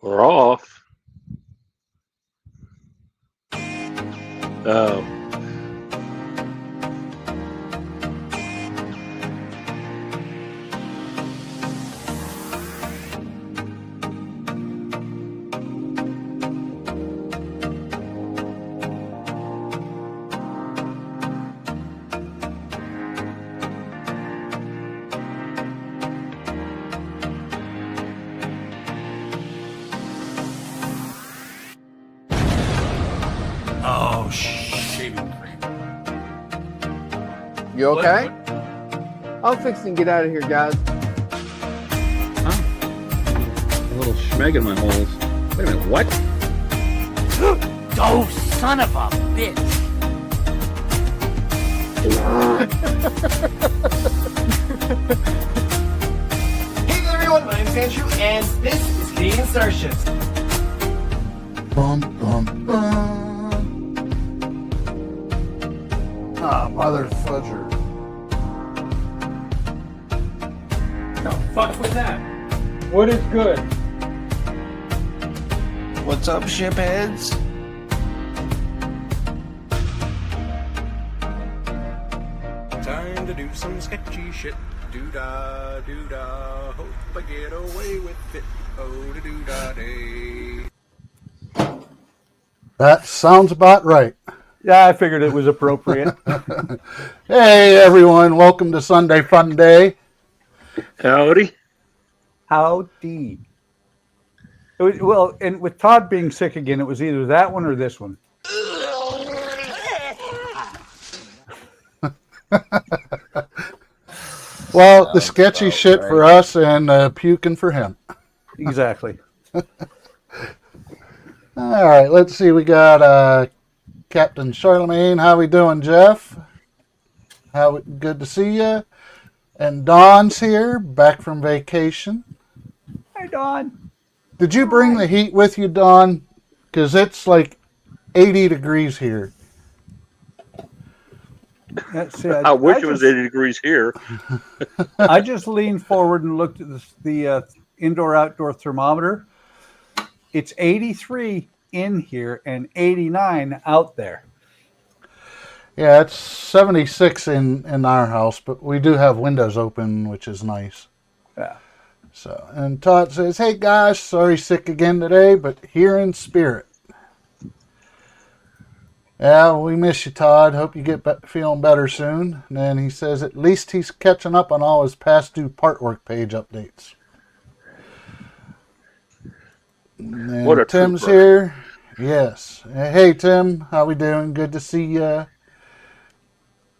We're off. Oh. Oh, shaving cream. You okay? I'll fix and get out of here, guys. Huh? A little schmeg in my holes. Wait a minute, what? Oh, son of a bitch! Hey there, everyone. My name's Andrew, and this is Canadian Starships. Bum, bum, bum. Ah, mother fudger. No, fuck with that. What is good? What's up, shipheads? Time to do some sketchy shit. Doo-dah, doo-dah. Hope I get away with it. Oh, doo-dah day. That sounds about right. Yeah, I figured it was appropriate. Hey, everyone. Welcome to Sunday Fun Day. Howdy. Howdy. It was, well, and with Todd being sick again, it was either that one or this one. Well, the sketchy shit for us and puking for him. Exactly. All right, let's see. We got Captain Charlemagne. How we doing, Jeff? Good to see you. And Don's here, back from vacation. Hi, Don. Did you bring the heat with you, Don? Because it's like 80 degrees here. See, I wish it was 80 degrees here. I just leaned forward and looked at the indoor-outdoor thermometer. It's 83 in here and 89 out there. Yeah, it's 76 in our house, but we do have windows open, which is nice. Yeah. So, and Todd says, "Hey guys, sorry sick again today, but here in spirit." Yeah, we miss you, Todd. Hope you get feeling better soon. And then he says, at least he's catching up on all his past due part work page updates. And What a Tim's trooper. here. Yes. Hey, Tim. How we doing? Good to see you.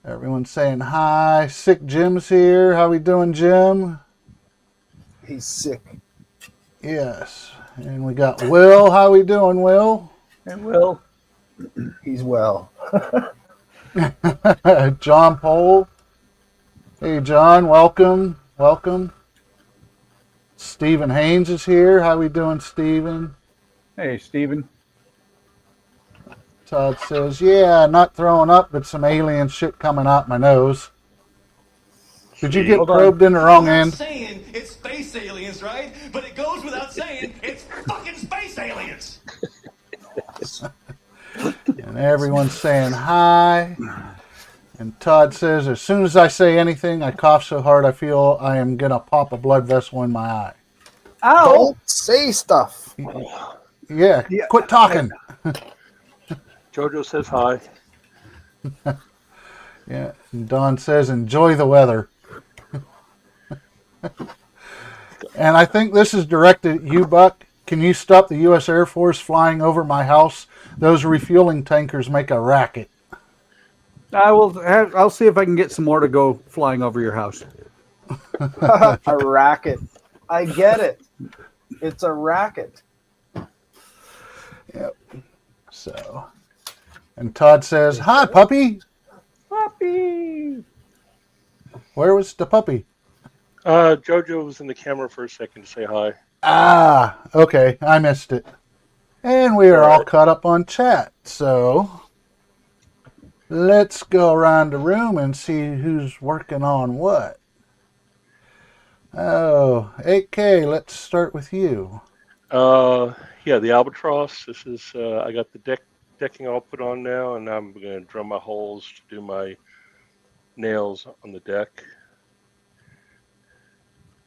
Everyone's saying hi. Sick Jim's here. How we doing, Jim? He's sick. Yes. And we got Will. How we doing, Will? And Will. He's well. John Pohl. Hey, John. Welcome. Welcome. Stephen Haynes is here. How we doing, Stephen? Hey, Steven. Todd says, yeah, not throwing up, but some alien shit coming out my nose. Did you get Hold on. probed in the wrong I'm end? saying it's space aliens, right? But it goes without saying it's fucking space aliens. And everyone's saying hi. And Todd says, as soon as I say anything, I cough so hard I feel I am going to pop a blood vessel in my eye. Ow! Don't say stuff. Yeah, quit talking. Jojo says hi. Yeah, and Don says, enjoy the weather. And I think this is directed at you, Buck. Can you stop the U.S. Air Force flying over my house? Those refueling tankers make a racket. I'll see if I can get some more to go flying over your house. A racket. I get it. It's a racket. Yep. So, and Todd says, hi, puppy. Puppy! Where was the puppy? Jojo was in the camera for a second to say hi. Ah, okay. I missed it. And we are all caught up on chat. So, let's go around the room and see who's working on what. Oh, 8K, let's start with you. Yeah, the Albatross. This is I got the decking all put on now, and I'm going to drum my holes to do my nails on the deck.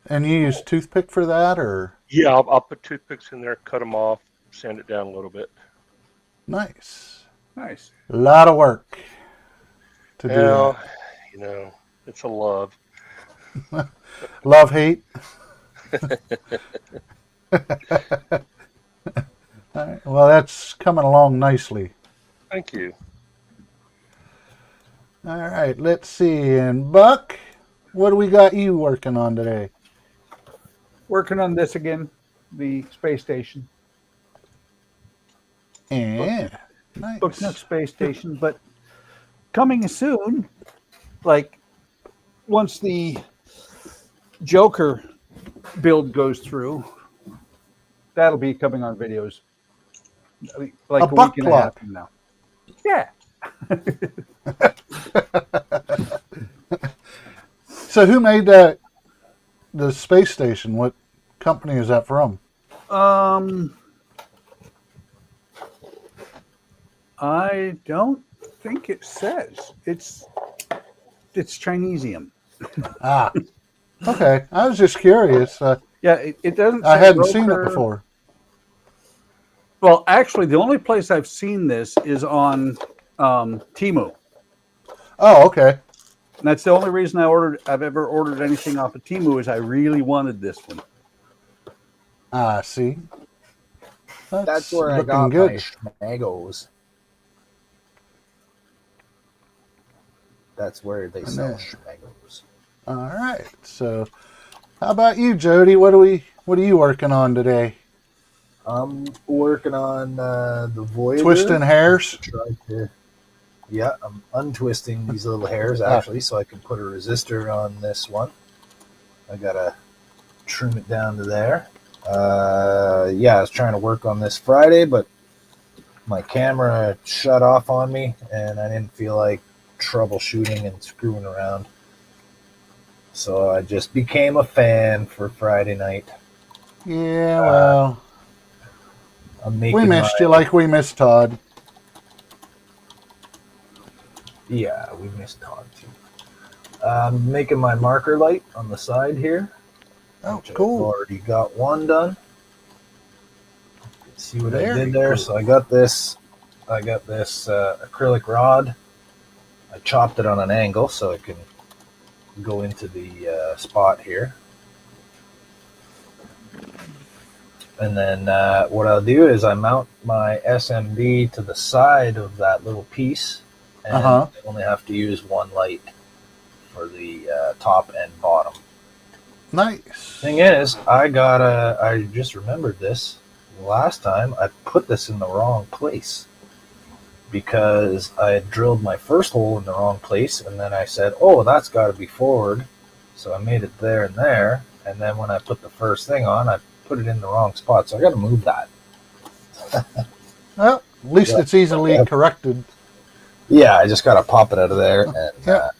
And you use toothpick for that, or? Yeah, I'll put toothpicks in there, cut them off, sand it down a little bit. Nice. Nice. A lot of work to do Well, that. you know, it's a love. Love, hate. All right, well, that's coming along nicely. Thank you. All right, let's see. And Buck, what do we got you working on today? Working on this again, the space station. Yeah, nice. Booknook space station, but coming soon, like once the Joker build goes through, that'll be coming on videos. Like A buck week and a half plug. from now. Yeah. So who made that? The space station. What company is that from? I don't think it says. It's Chinesium. Ah, okay. I was just curious. Yeah, it doesn't. I say hadn't seen it Roker. before. Well, actually, the only place I've seen this is on Temu. Oh, okay. And that's the only reason I've ever ordered anything off of Temu is I really wanted this one. Ah, see. That's where I looking got good. my schmagos. That's where they sell then- schmagos. All right. So, how about you, Jody? What are you working on today? I'm working on the Voyager. Twisting hairs. Yeah, I'm untwisting these little hairs actually, so I can put a resistor on this one. I gotta trim it down to there. Yeah, I was trying to work on this Friday, but my camera shut off on me, and I didn't feel like troubleshooting and screwing around. So I just became a fan for Friday night. Yeah, well, I'm making we missed you like we missed Todd. Yeah, we missed Todd too. I'm making my marker light on the side here. Oh, which cool. I've already got one done. See what I Very did there? cool. So I got this acrylic rod. I chopped it on an angle so it can go into the spot here. And then what I'll do is I mount my SMD to the side of that little piece, and I only have to use one light for the top and bottom. Nice. Thing is, I just remembered this. Last time I put this in the wrong place because I had drilled my first hole in the wrong place, and then I said, oh, that's got to be forward. So I made it there and there, and then when I put the first thing on, I put it in the wrong spot, so I got to move that. Well, at least it's easily corrected. Yeah, I just got to pop it out of there and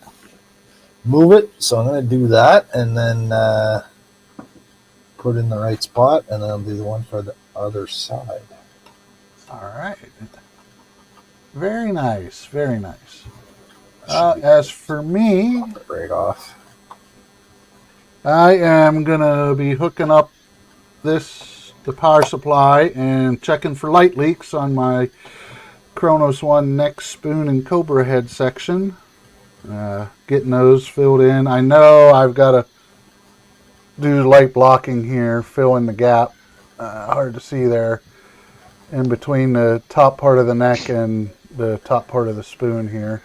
move it. So I'm going to do that, and then put it in the right spot, and then I'll do the one for the other side. All right. Very nice. Very nice. As for me, Pop it right off. I am going to be hooking up the power supply and checking for light leaks on my Kronos 1 neck spoon and Cobra head section. Getting those filled in. I know I've got to do light blocking here, fill in the gap. Hard to see there in between the top part of the neck and the top part of the spoon here.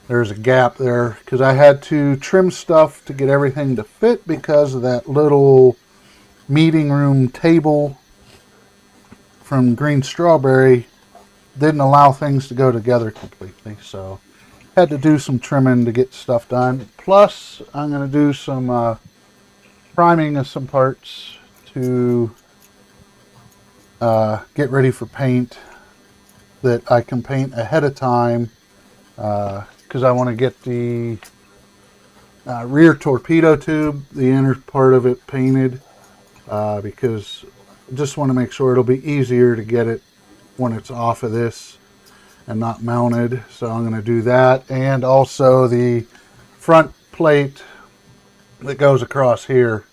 There's a gap there because I had to trim stuff to get everything to fit because of that little meeting room table from Green Strawberry didn't allow things to go together completely. So had to do some trimming to get stuff done. Plus, I'm going to do some priming of some parts to get ready for paint that I can paint ahead of time because I want to get the rear torpedo tube, the inner part of it painted because just want to make sure it'll be easier to get it when it's off of this and not mounted. So I'm going to do that, and also the front plate that goes across here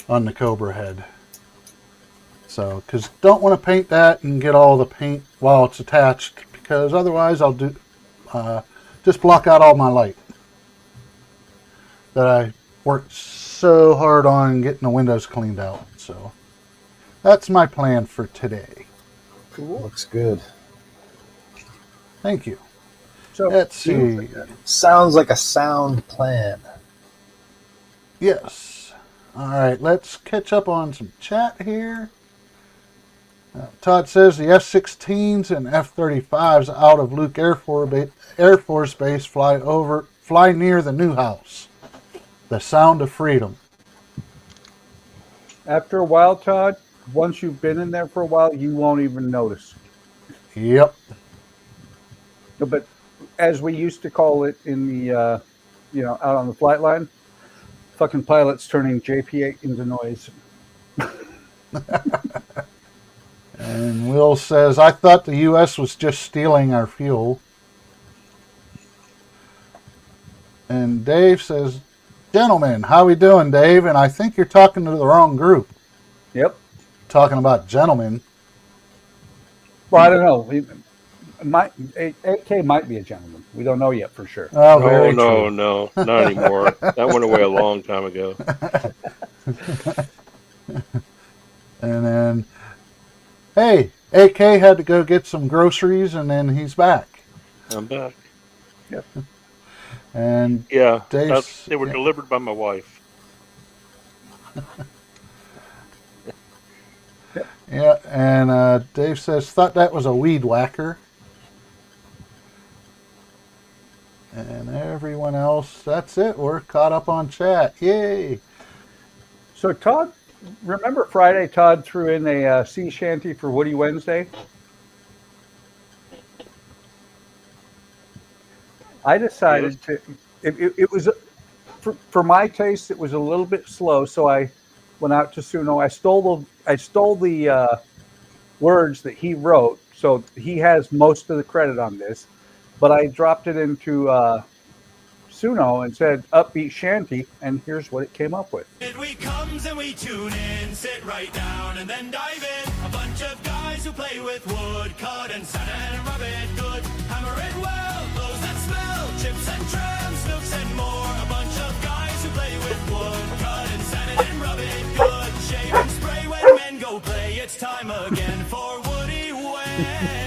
on the Cobra head. So, because don't want to paint that and get all the paint while it's attached, because otherwise I'll do just block out all my light that I worked so hard on getting the windows cleaned out. So that's my plan for today. Cool. Looks good. Thank you. So Let's see. Sounds like a sound plan. Yes. All right, let's catch up on some chat here. Todd says the F-16s and F-35s out of Luke Air Force Base fly near the new house. The sound of freedom. after a while, Todd, once you've been in there for a while, you won't even notice. Yep. But as we used to call it in the, out on the flight line, fucking pilots turning JP8 into noise. And Will says, I thought the U.S. was just stealing our fuel. And Dave says, gentlemen, how we doing, Dave? And I think you're talking to the wrong group. Yep. Talking about gentlemen. Well, I don't know. AK might be a gentleman. We don't know yet for sure. Oh, No, very no, true. no, not anymore. That went away a long time ago. And then, hey, AK had to go get some groceries, and then he's back. I'm back. Yep. And Yeah, Dave's, they were delivered by my wife. yeah, and Dave says, thought that was a weed whacker. And everyone else, that's it. We're caught up on chat. Yay. So Todd, remember Friday Todd threw in a sea shanty for Woody Wednesday? I decided to, it was, for my taste, it was a little bit slow. So I went out to Suno. I stole the words that he wrote. So he has most of the credit on this. But I dropped it into Suno and said upbeat shanty, and here's what it came up with. We comes and we tune in, sit right down and then dive in. A bunch of guys who play with wood, cut and sand and rub it good. Hammer it well, blows that smell, chips and trams, snooks and more. A bunch of guys who play with wood, cut and sand it and rub it good. Shave and spray when men go play. It's time again for Woody Wednesday.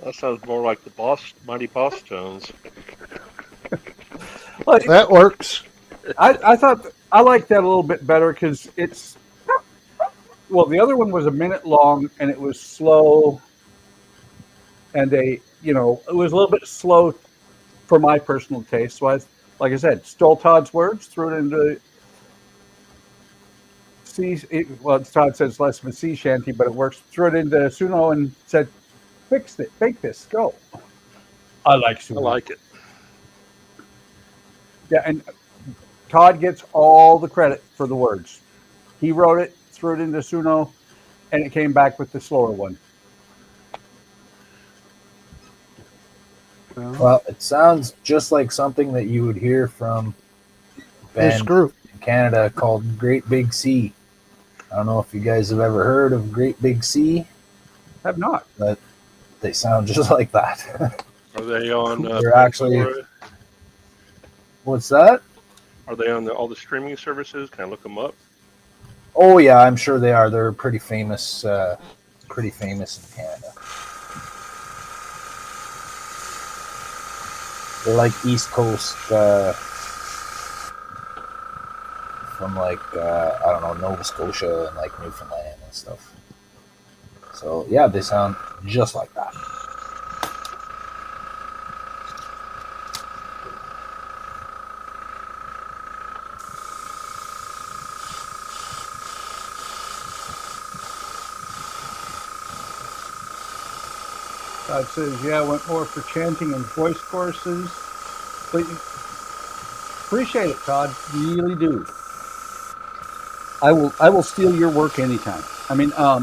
That sounds more like the Mighty Boss Tones. Well, That works. I thought I liked that a little bit better because it's, well, the other one was a minute long and it was slow, and it was a little bit slow for my personal taste. So like I said, stole Todd's words, threw it into Todd says less of a sea shanty, but it works. Threw it into Suno and said, fix it, fake this, go. I like Suno. I like it. Yeah, and Todd gets all the credit for the words. He wrote it, threw it into Suno, and it came back with the slower one. Well, it sounds just like something that you would hear from a This band group. in Canada called Great Big Sea. I don't know if you guys have ever heard of Great Big Sea, Have not. but they sound just like that. Are they on? They're actually. What's that? Are they on all the streaming services? Can I look them up? Oh yeah, I'm sure they are. They're pretty famous in Canada. They're like East Coast, from like I don't know, Nova Scotia and like Newfoundland and stuff. So yeah, they sound just like that. Todd says, yeah, I went more for chanting and voice courses. But Appreciate it, Todd. Really do. I will steal your work anytime. I mean, I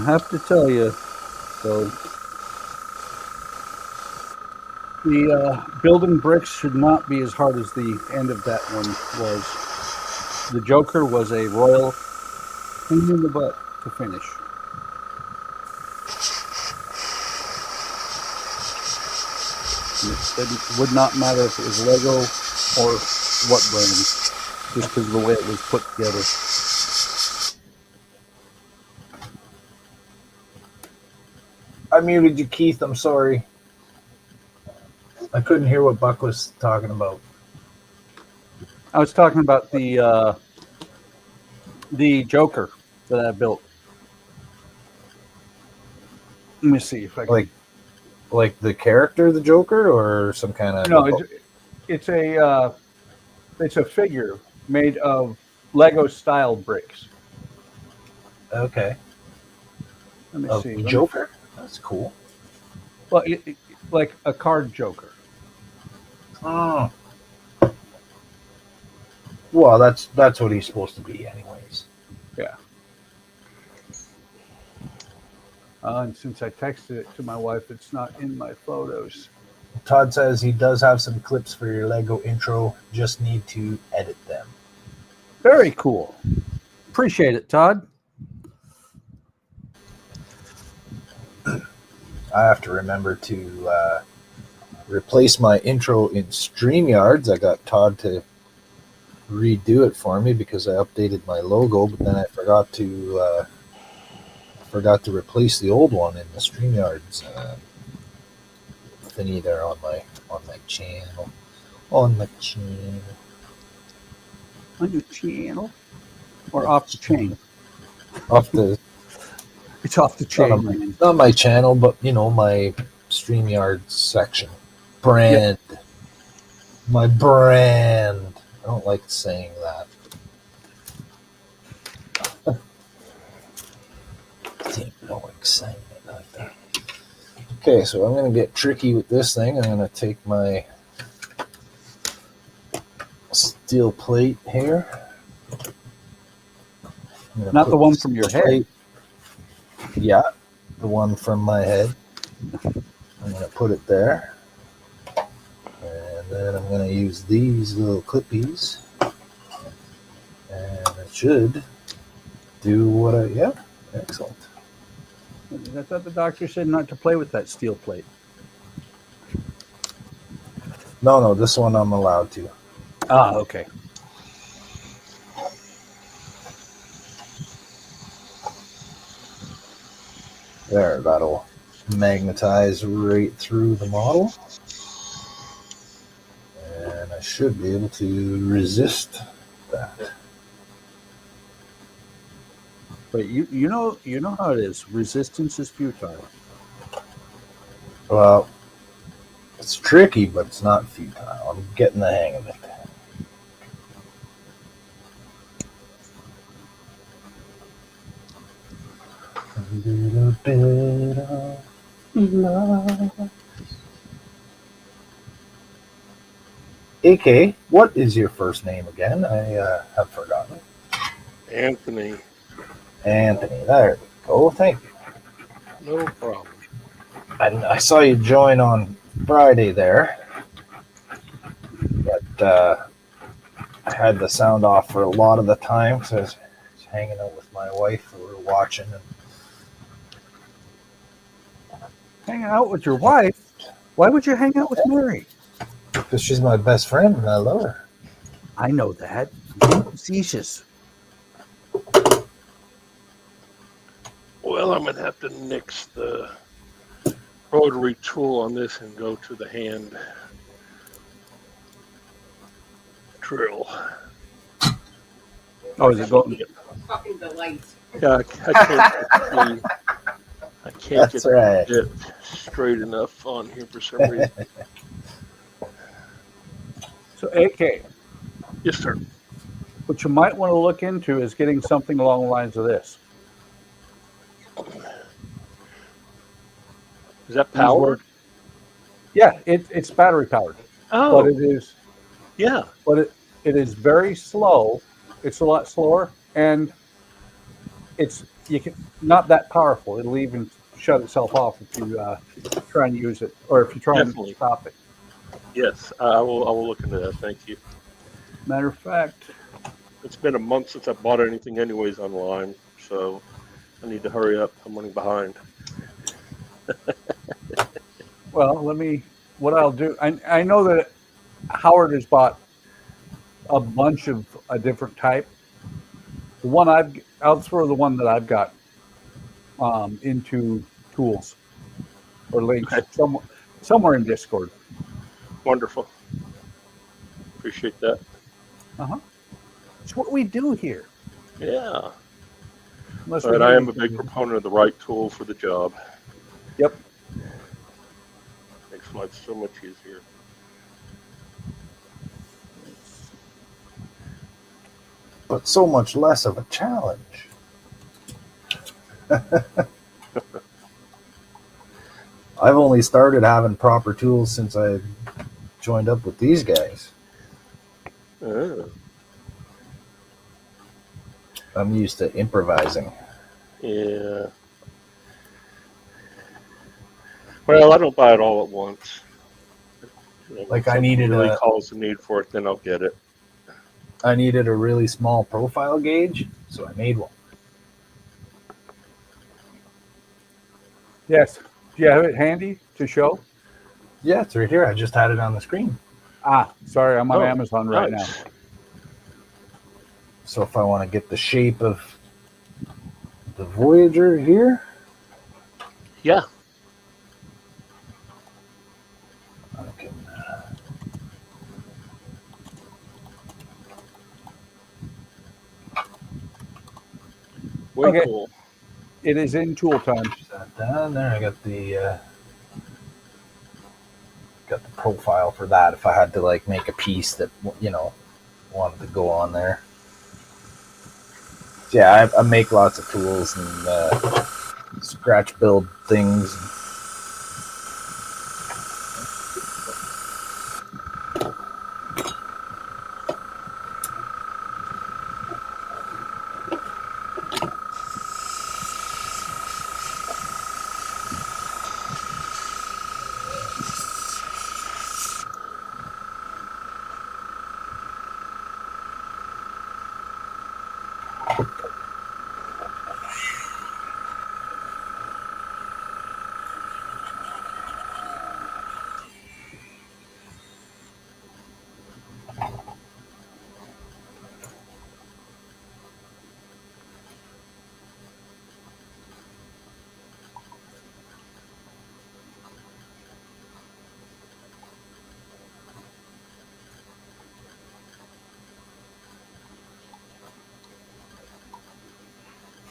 have to tell you, so the building bricks should not be as hard as the end of that one was. The Joker was a royal pain in the butt to finish. It would not matter if it was Lego or what brand, just because of the way it was put together. I muted you, Keith. I'm sorry. I couldn't hear what Buck was talking about. I was talking about the Joker that I built. Let me see if I can. Like the character, the Joker, or some kind of... No, it's a figure made of Lego style bricks. Okay. Let me see. Joker? That's cool. Well, like a card Joker. Oh. Well, that's what he's supposed to be, anyways. Yeah. And since I texted it to my wife, it's not in my photos. Todd says he does have some clips for your Lego intro. Just need to edit them. Very cool. Appreciate it, Todd. I have to remember to replace my intro in StreamYards. I got Todd to redo it for me because I updated my logo, but then I forgot to replace the old one in the StreamYards thingy there on my channel. On the channel. On your channel? Or off the chain? Off the... It's off the chain, man. Not my channel, but, you know, my StreamYard section. Brand. Yep. My brand. I don't like saying that. No excitement like that. Okay, so I'm going to get tricky with this thing. I'm going to take my steel plate here. Not the one from your head. Yeah, the one from my head. I'm going to put it there. And then I'm going to use these little clippies. And it should do what yeah, excellent. I thought the doctor said not to play with that steel plate. No, this one I'm allowed to. Ah, okay. There, that'll magnetize right through the model. And I should be able to resist that. But you know how it is. Resistance is futile. Well, it's tricky, but it's not futile. I'm getting the hang of it. A little bit of love. AK, what is your first name again? I have forgotten. Anthony. Anthony, there we go. Thank you. No problem. I saw you join on Friday there, but I had the sound off for a lot of the time because I was hanging out with my wife who were watching. Hanging out with your wife? Why would you hang out with Mary? Because she's my best friend and I love her. I know that. Facetious. Well, I'm going to have to nix the rotary tool on this and go to the hand drill. Oh, is it going? Fucking delight. Yeah, I can't get it straight enough on here for some reason. So, AK. Yes, sir. What you might want to look into is getting something along the lines of this. Is that These powered? work- Yeah, it's battery powered, Oh, but it is yeah. it is very slow. It's a lot slower, and you can not that powerful. It'll even shut itself off if you try and use it, or if you try Definitely. and stop it. Yes, I will look into that. Thank you. Matter of fact, It's been a month since I bought anything anyways online, so I need to hurry up. I'm running behind. well, what I'll do, I know that Howard has bought a bunch of a different type. The one I'll throw the one that I've got into tools or links Okay. somewhere in Discord. Wonderful. Appreciate that. It's what we do here. Yeah. Unless But we I do am a big proponent of the right tool for the job. Yep. Makes life so much easier. But so much less of a challenge. I've only started having proper tools since I joined up with these guys. Oh, I'm used to improvising. yeah. Well, I don't buy it all at once. Like, I Something needed really a- calls the need for it, then I'll get it. I needed a really small profile gauge, so I made one. Yes. Do you have it handy to show? Yeah, it's right here. I just had it on the screen. Sorry, I'm on Oh, Amazon right nice. now. So if I want to get the shape of the Voyager here, Yeah. I can. Way Okay. cool. It is in tool time. Put that down there. I got the profile for that. If I had to like make a piece that wanted to go on there. So yeah, I make lots of tools and scratch build things.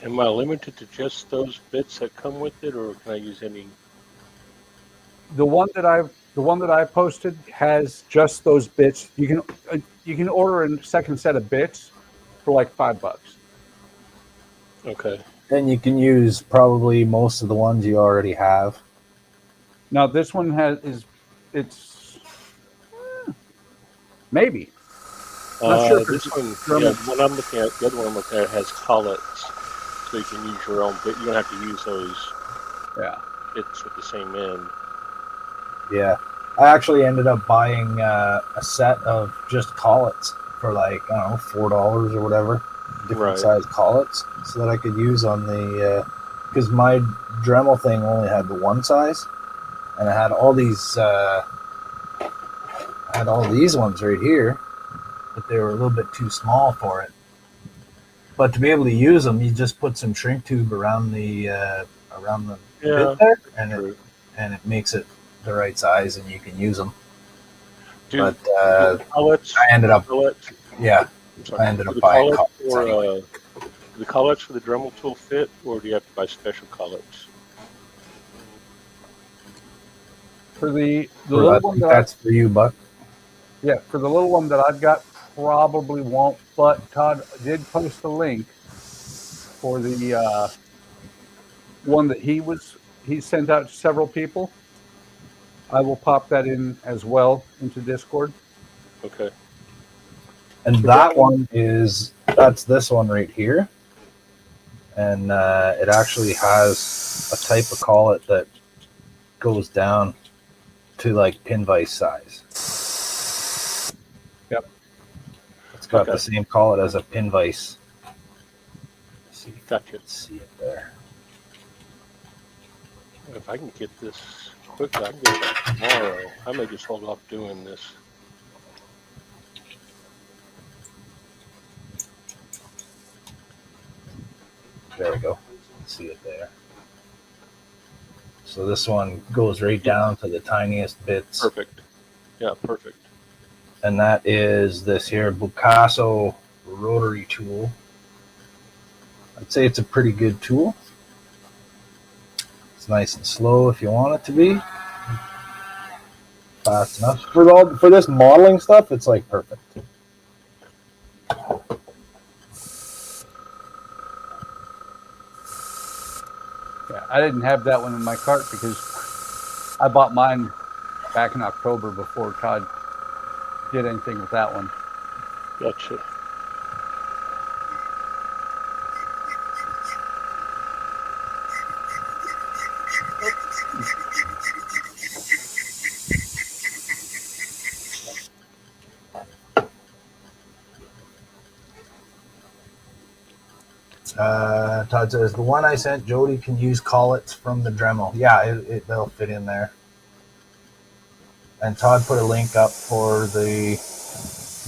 Am I limited to just those bits that come with it, or can I use any? The one that I posted has just those bits. You can order a second set of bits for like $5. Okay. And you can use probably most of the ones you already have. Now this one it's maybe. Not sure if This it's one, German. yeah, the one I'm looking at, the other one I'm looking at has collets, so you can use your own bit. You don't have to use those Yeah. bits with the same end. Yeah, I actually ended up buying a set of just collets for like, I don't know, $4 or whatever, different Right. size collets, so that I could use on the because my Dremel thing only had the one size, and I had all these ones right here, but they were a little bit too small for it. But to be able to use them, you just put some shrink tube around the bit there, True. and it makes it the right size, and you can use them. Do But collets? I ended up, Collets? yeah, I'm sorry, I ended do up the buying collets collets for, anyway. do the collets for the Dremel tool fit, or do you have to buy special collets? For the I little one think that that's for you, Buck. for the little one that I've got, probably won't. But Todd did post a link for the one that he was he sent out to several people. I will pop that in as well into Discord. Okay. And that one that's this one right here. And it actually has a type of collet that goes down to like pin vise size. Yep. It's got the same collet as a pin vise. Let's see if Gotcha. you can see it there. If I can get this quick, I can get it tomorrow. I may just hold off doing this. There we go. See it there. So this one goes right down to the tiniest bits. Perfect. Yeah, perfect. And that is this here Bucasso rotary tool. I'd say it's a pretty good tool. It's nice and slow if you want it to be. Fast enough. For this modeling stuff, it's like perfect. Yeah, I didn't have that one in my cart because I bought mine back in October before Todd did anything with that one. Gotcha. Todd says, the one I sent Jody can use collets from the Dremel. Yeah, they'll fit in there. And Todd put a link up for the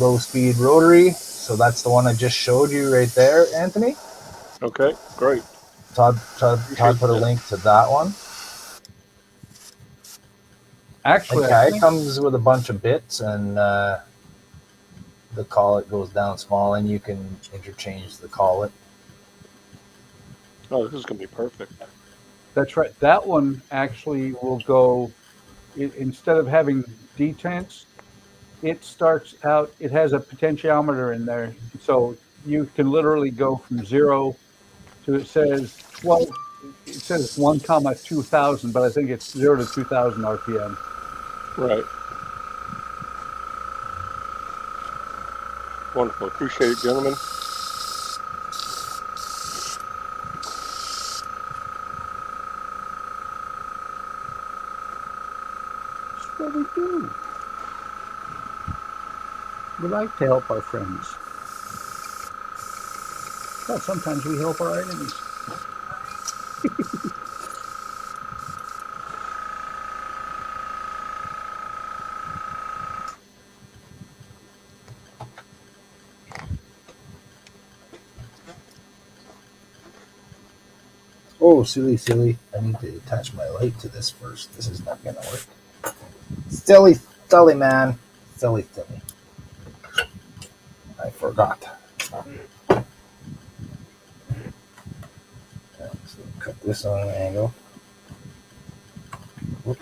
low speed rotary. So that's the one I just showed you right there, Anthony. Okay, great. Todd put a link to that one. Actually, yeah, it comes with a bunch of bits, and the collet goes down small, and you can interchange the collet. Oh, this is going to be perfect. That's right. That one actually will go, instead of having detents, it starts out, it has a potentiometer in there. So you can literally go from 0 to, it says 1,2000, but I think it's 0 to 2,000 RPM. Right. Wonderful. Appreciate it, gentlemen. That's what we do. We like to help our friends. But sometimes we help our enemies. Oh, silly. I need to attach my light to this first. This is not going to work. Silly, man. Silly. I forgot. Okay, so cut this on an angle. Whoop.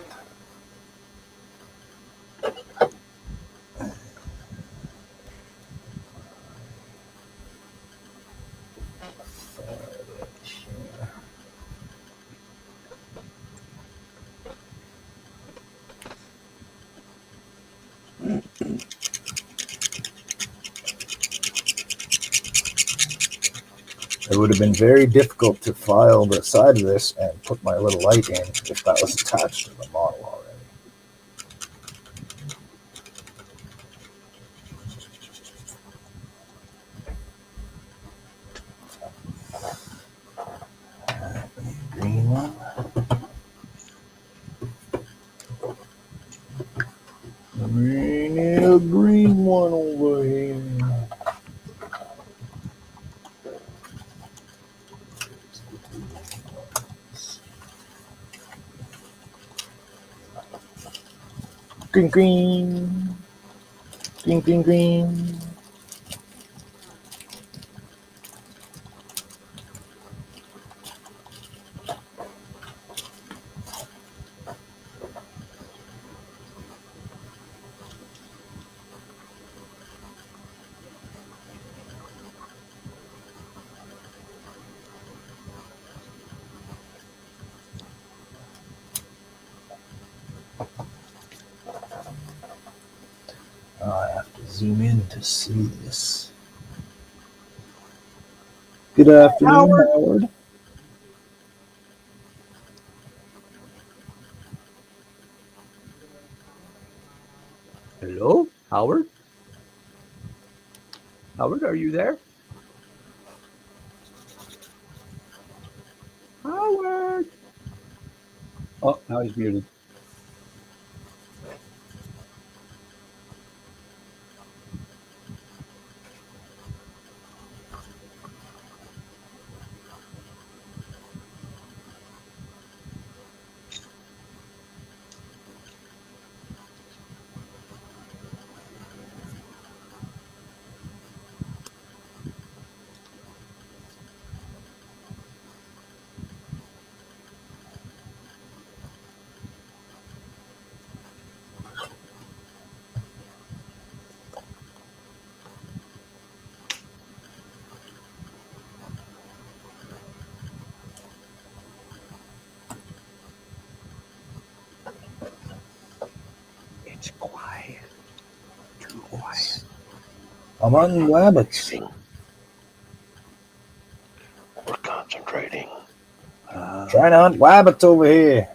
It would have been very difficult to file the side of this and put my little light in if that was attached to the model already. Green one. Green one over here. Green. I have to zoom in to see this. Good afternoon, Howard. Hello, Howard? Howard, are you there? Howard! Oh, now he's muted. It's quiet. Too quiet. I'm on rabbits. We're concentrating. Trying to hunt rabbits over here.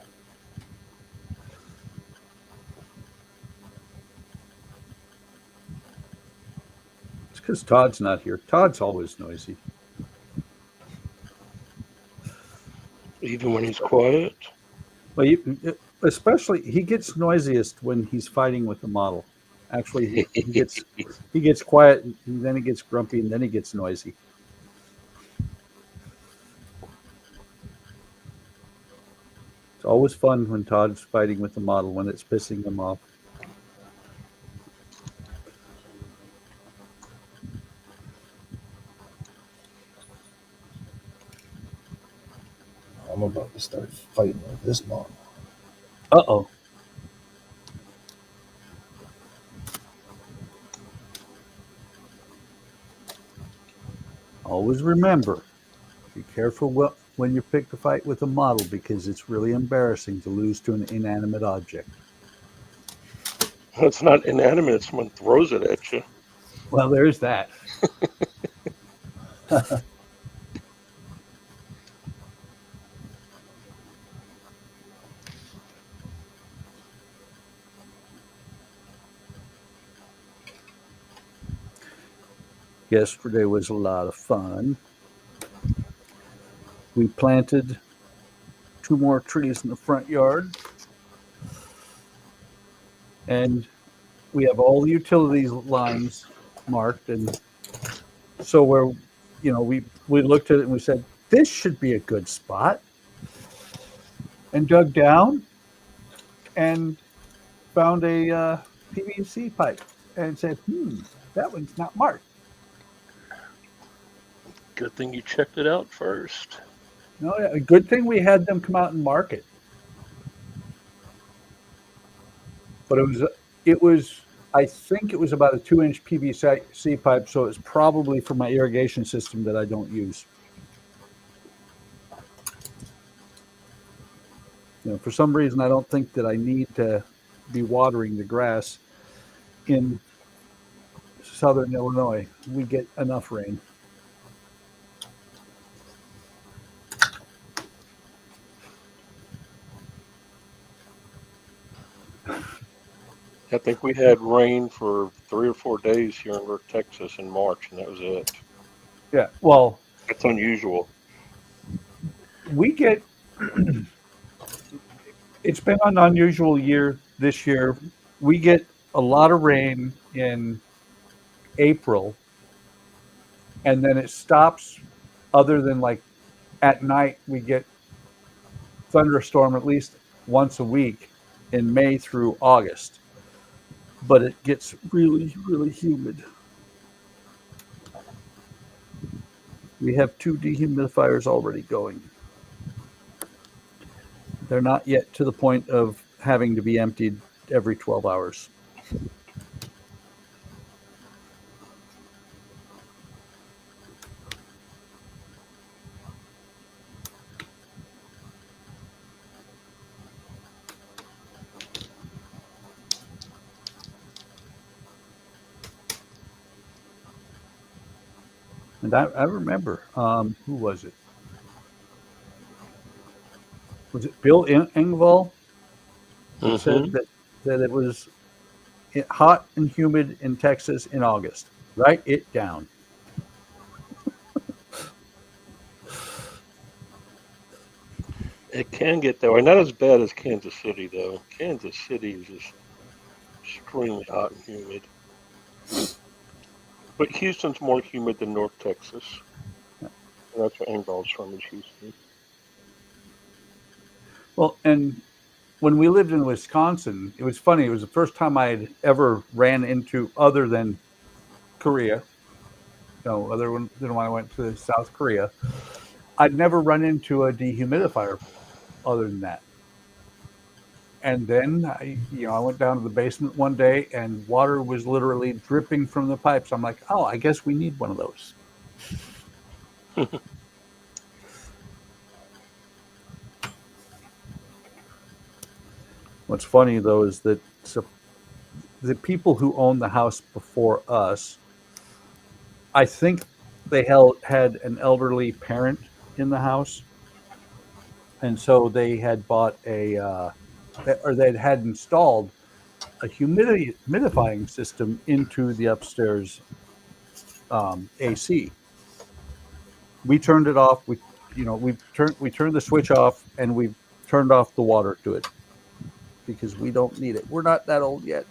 It's because Todd's not here. Todd's always noisy. Even when he's quiet. Well, especially he gets noisiest when he's fighting with the model. Actually, he gets quiet, and then he gets grumpy, and then he gets noisy. It's always fun when Todd's fighting with the model when it's pissing him off. I'm about to start fighting with this model. Uh-oh. Always remember, be careful when you pick a fight with a model because it's really embarrassing to lose to an inanimate object. It's not inanimate. Someone throws it at you. Well, there's that. Yesterday was a lot of fun. We planted 2 more trees in the front yard. And we have all the utilities lines marked. And so we looked at it and we said, this should be a good spot. And dug down and found a PVC pipe and said, that one's not marked. Good thing you checked it out first. No, a good thing we had them come out and mark it. But it was I think it was about a 2-inch PVC pipe, so it's probably for my irrigation system that I don't use. For some reason, I don't think that I need to be watering the grass in southern Illinois. We get enough rain. I think we had rain for 3 or 4 days here in Texas in March, and that was it. Yeah, well, that's unusual. We get. It's been an unusual year this year. We get a lot of rain in April, and then it stops. Other than like at night, we get thunderstorm at least once a week in May through August. But it gets really, really humid. We have 2 dehumidifiers already going. They're not yet to the point of having to be emptied every 12 hours. And I remember, who was it? Was it Bill Engvall that said that it was hot and humid in Texas in August? Write it down. It can get that way. Not as bad as Kansas City, though. Kansas City is just extremely hot and humid. But Houston's more humid than North Texas. And that's where Engvall's from, is Houston. Well, and when we lived in Wisconsin, it was funny. It was the first time I had ever ran into, other than Korea, other than when I went to South Korea, I'd never run into a dehumidifier other than that. And then I went down to the basement one day and water was literally dripping from the pipes. I'm like, oh, I guess we need one of those. What's funny, though, is that the people who owned the house before us, I think they had an elderly parent in the house. And so they had bought they had installed a humidifying system into the upstairs AC. We turned it off. We turned the switch off, and we turned off the water to it because we don't need it. We're not that old yet.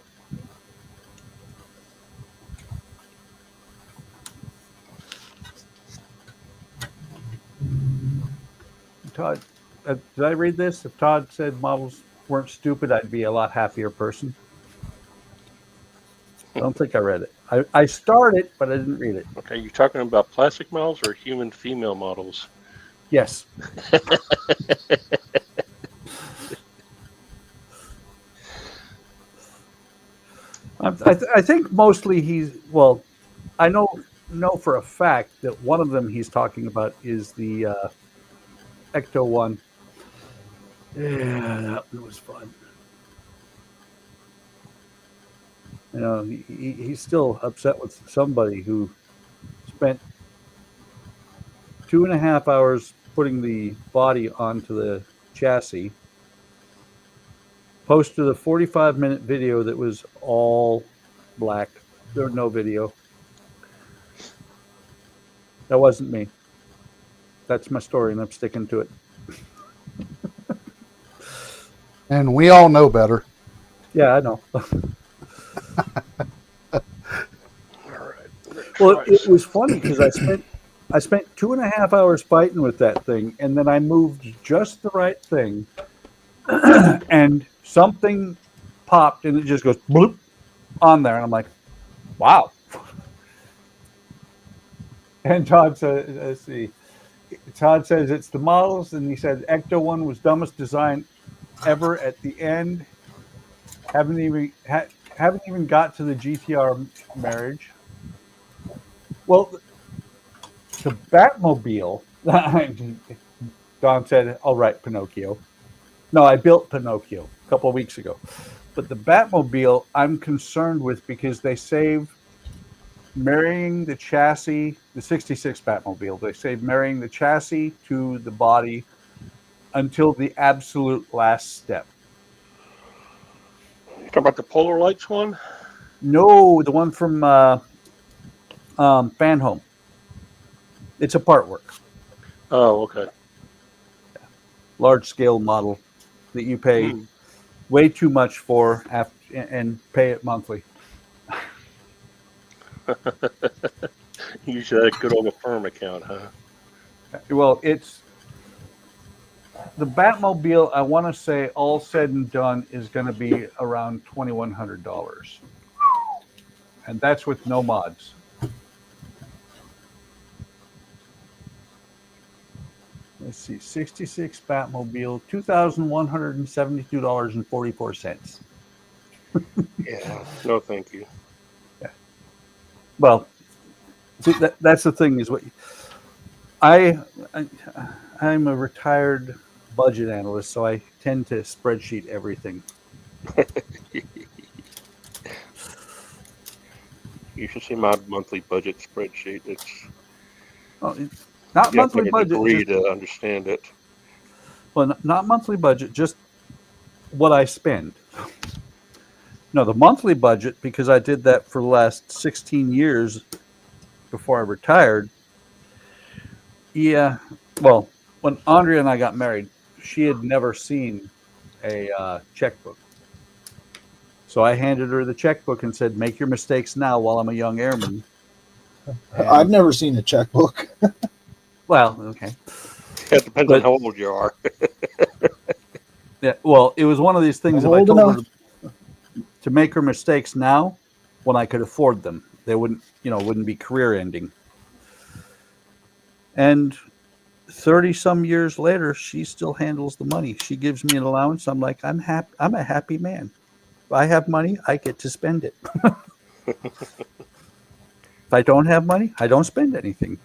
Todd, did I read this? If Todd said models weren't stupid, I'd be a lot happier person. I don't think I read it. I started, but I didn't read it. Okay, you talking about plastic models or human female models? Yes. I think mostly I know for a fact that one of them he's talking about is the Ecto one. Yeah, that was fun. He's still upset with somebody who spent 2.5 hours putting the body onto the chassis, posted a 45-minute video that was all black. There was no video. That wasn't me. That's my story, and I'm sticking to it. And we all know better. Yeah, I know. All right. Well, it was funny because I spent 2.5 hours fighting with that thing, and then I moved just the right thing, and something popped, and it just goes bloop on there, and I'm like, wow. And Todd said, let's see. Todd says it's the models, and he said Ecto one was dumbest design ever at the end. Haven't even got to the GTR marriage. Well, the Batmobile. Don said, "All right, Pinocchio." No, I built Pinocchio a couple of weeks ago, but the Batmobile I'm concerned with because they save marrying the chassis, the 66 Batmobile, they say marrying the chassis to the body until the absolute last step. You talking about the Polar Lights one? No, the one from Fan Home. It's a part work. Oh, okay. Large scale model that you pay way too much for and pay it monthly. You should have a good old Affirm account, huh? Well, it's the Batmobile. I want to say, all said and done, is going to be around $2,100, and that's with no mods. Let's see, 66 Batmobile, $2,172.44. Yeah. No, thank you. Yeah. Well, see, that's the thing is what I'm a retired budget analyst, so I tend to spreadsheet everything. You should see my monthly budget spreadsheet. Oh, not You have to monthly have a budget. degree Just, to understand it. well, not monthly budget. Just what I spend. No, the monthly budget, because I did that for the last 16 years before I retired. Yeah. Well, when Andrea and I got married, she had never seen a checkbook. So I handed her the checkbook and said, "Make your mistakes now while I'm a young airman." I've And, never seen a checkbook. well, okay. It depends on But how old you are. yeah, well, it was one of these things. I'm If I old told enough. her to make her mistakes now, when I could afford them, they wouldn't be career ending. And 30 some years later, she still handles the money. She gives me an allowance. I'm like, I'm happy. I'm a happy man. If I have money, I get to spend it. If I don't have money, I don't spend anything.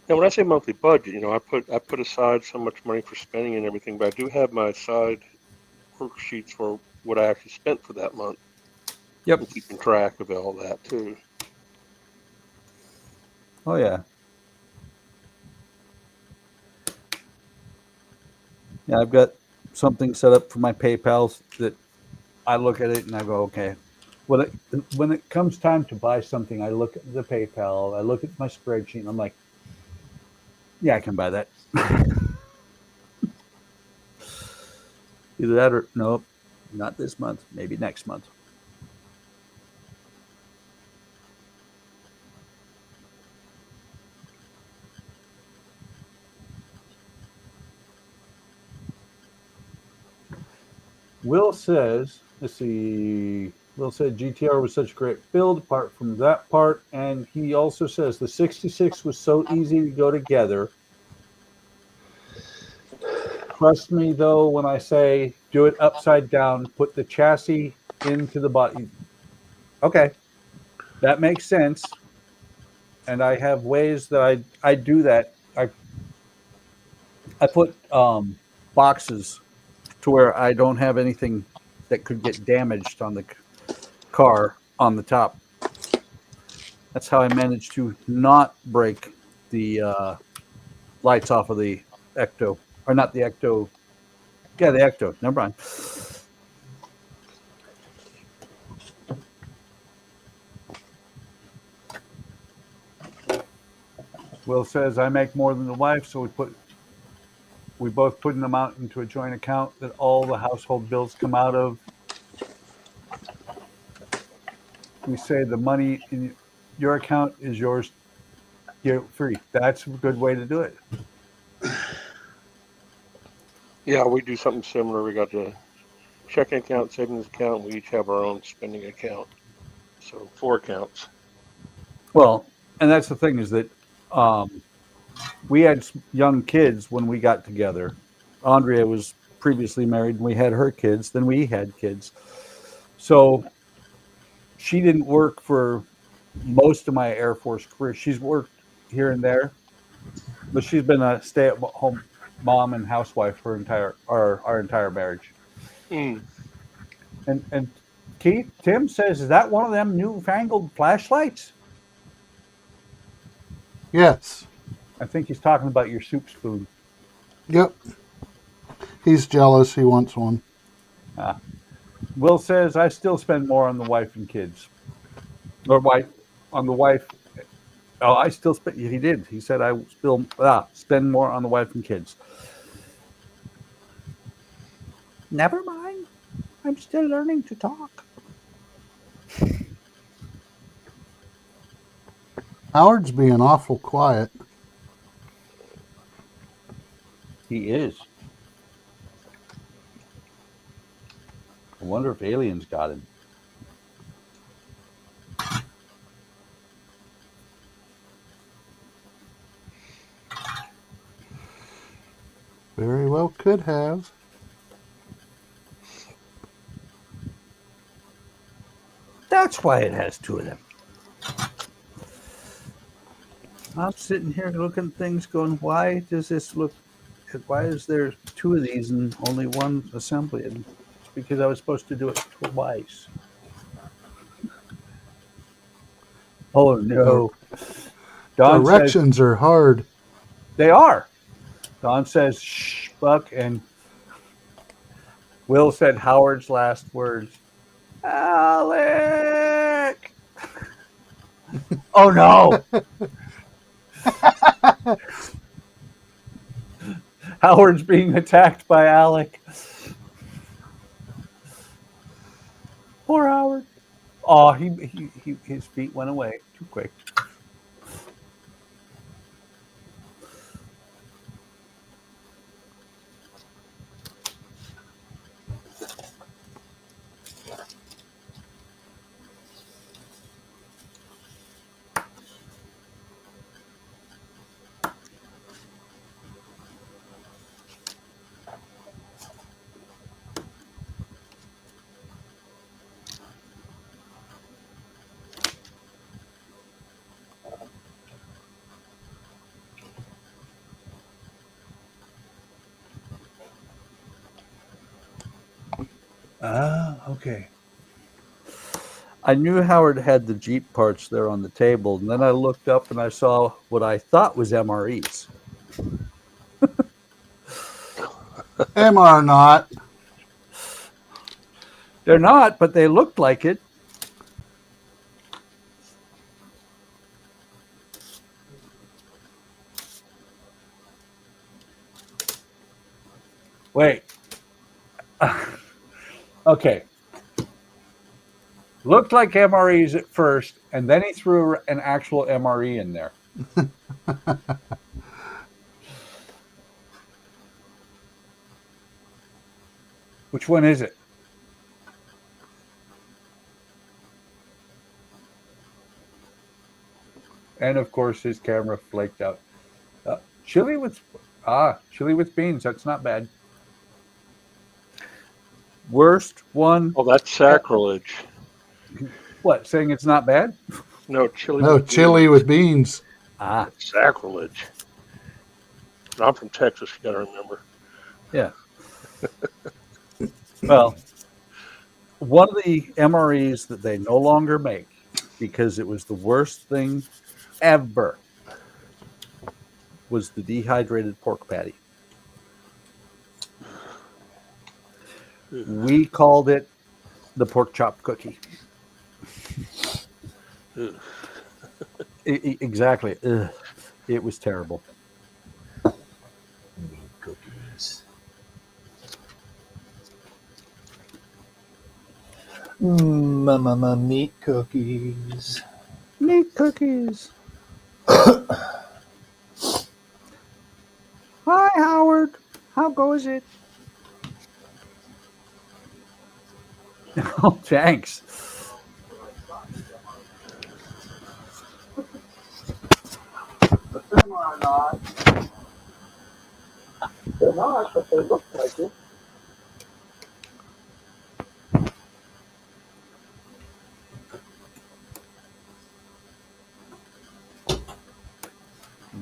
Now, when I say monthly budget, I put aside so much money for spending and everything, but I do have my side worksheets for what I actually spent for that month. Yep. And keeping track of all that too. Oh yeah. Yeah, I've got something set up for my PayPal that I look at it and I go, okay. When it comes time to buy something, I look at the PayPal, I look at my spreadsheet, and I'm like, yeah, I can buy that. Either that or nope, not this month, maybe next month. Will says, let's see. Will said GTR was such a great build apart from that part. And he also says the 66 was so easy to go together. Trust me, though, when I say do it upside down, put the chassis into the body. Okay, that makes sense. And I have ways that I do that. I put boxes to where I don't have anything that could get damaged on the car on the top. That's how I managed to not break the lights off of the Ecto, or not the Ecto. Yeah, the Ecto. Never mind. Will says I make more than the wife, so we both put an amount into a joint account that all the household bills come out of. We say the money in your account is yours guilt-free. That's a good way to do it. Yeah, we do something similar. We got the checking account, savings account. We each have our own spending account. So 4 accounts. Well, and that's the thing is that we had young kids when we got together. Andrea was previously married and we had her kids. Then we had kids. So she didn't work for most of my Air Force career. She's worked here and there, but she's been a stay-at-home mom and housewife for our entire marriage. Mm. And Keith, Tim says, is that one of them newfangled flashlights? Yes. I think he's talking about your soup spoon. Yep. He's jealous. He wants one. Will says, I still spend more on the wife and kids. Or on the wife. Oh, I still spend. He did. He said, I still spend more on the wife and kids. Never mind. I'm still learning to talk. Howard's being awful quiet. He is. I wonder if aliens got him. Very well could have. That's why it has 2 of them. I'm sitting here looking at things going, why does this look, why is there 2 of these and only one assembly? And it's because I was supposed to do it twice. Oh no. Don says, Directions are hard. they are. Don says, shh, Buck. And Will said Howard's last words. Alec! Oh, no. Howard's being attacked by Alec. Poor Howard. Oh, his feet went away too quick. Okay. I knew Howard had the Jeep parts there on the table, and then I looked up and I saw what I thought was MREs. MR not. They're not, but they looked like it. Wait. Okay. Looked like MREs at first, and then he threw an actual MRE in there. Which one is it? And of course, his camera flaked out. Chili with beans. That's not bad. Worst one. Oh, that's sacrilege. What? Saying it's not bad? No, chili. No, chili with beans. Ah, Sacrilege. I'm from Texas, you got to remember. yeah. Well, one of the MREs that they no longer make because it was the worst thing ever was the dehydrated pork patty. We called it the pork chop cookie. Exactly. Ugh. It was terrible. Meat cookies. Meat cookies. Meat cookies. Hi, Howard. How goes it? Oh, thanks. They're not, but they look like it.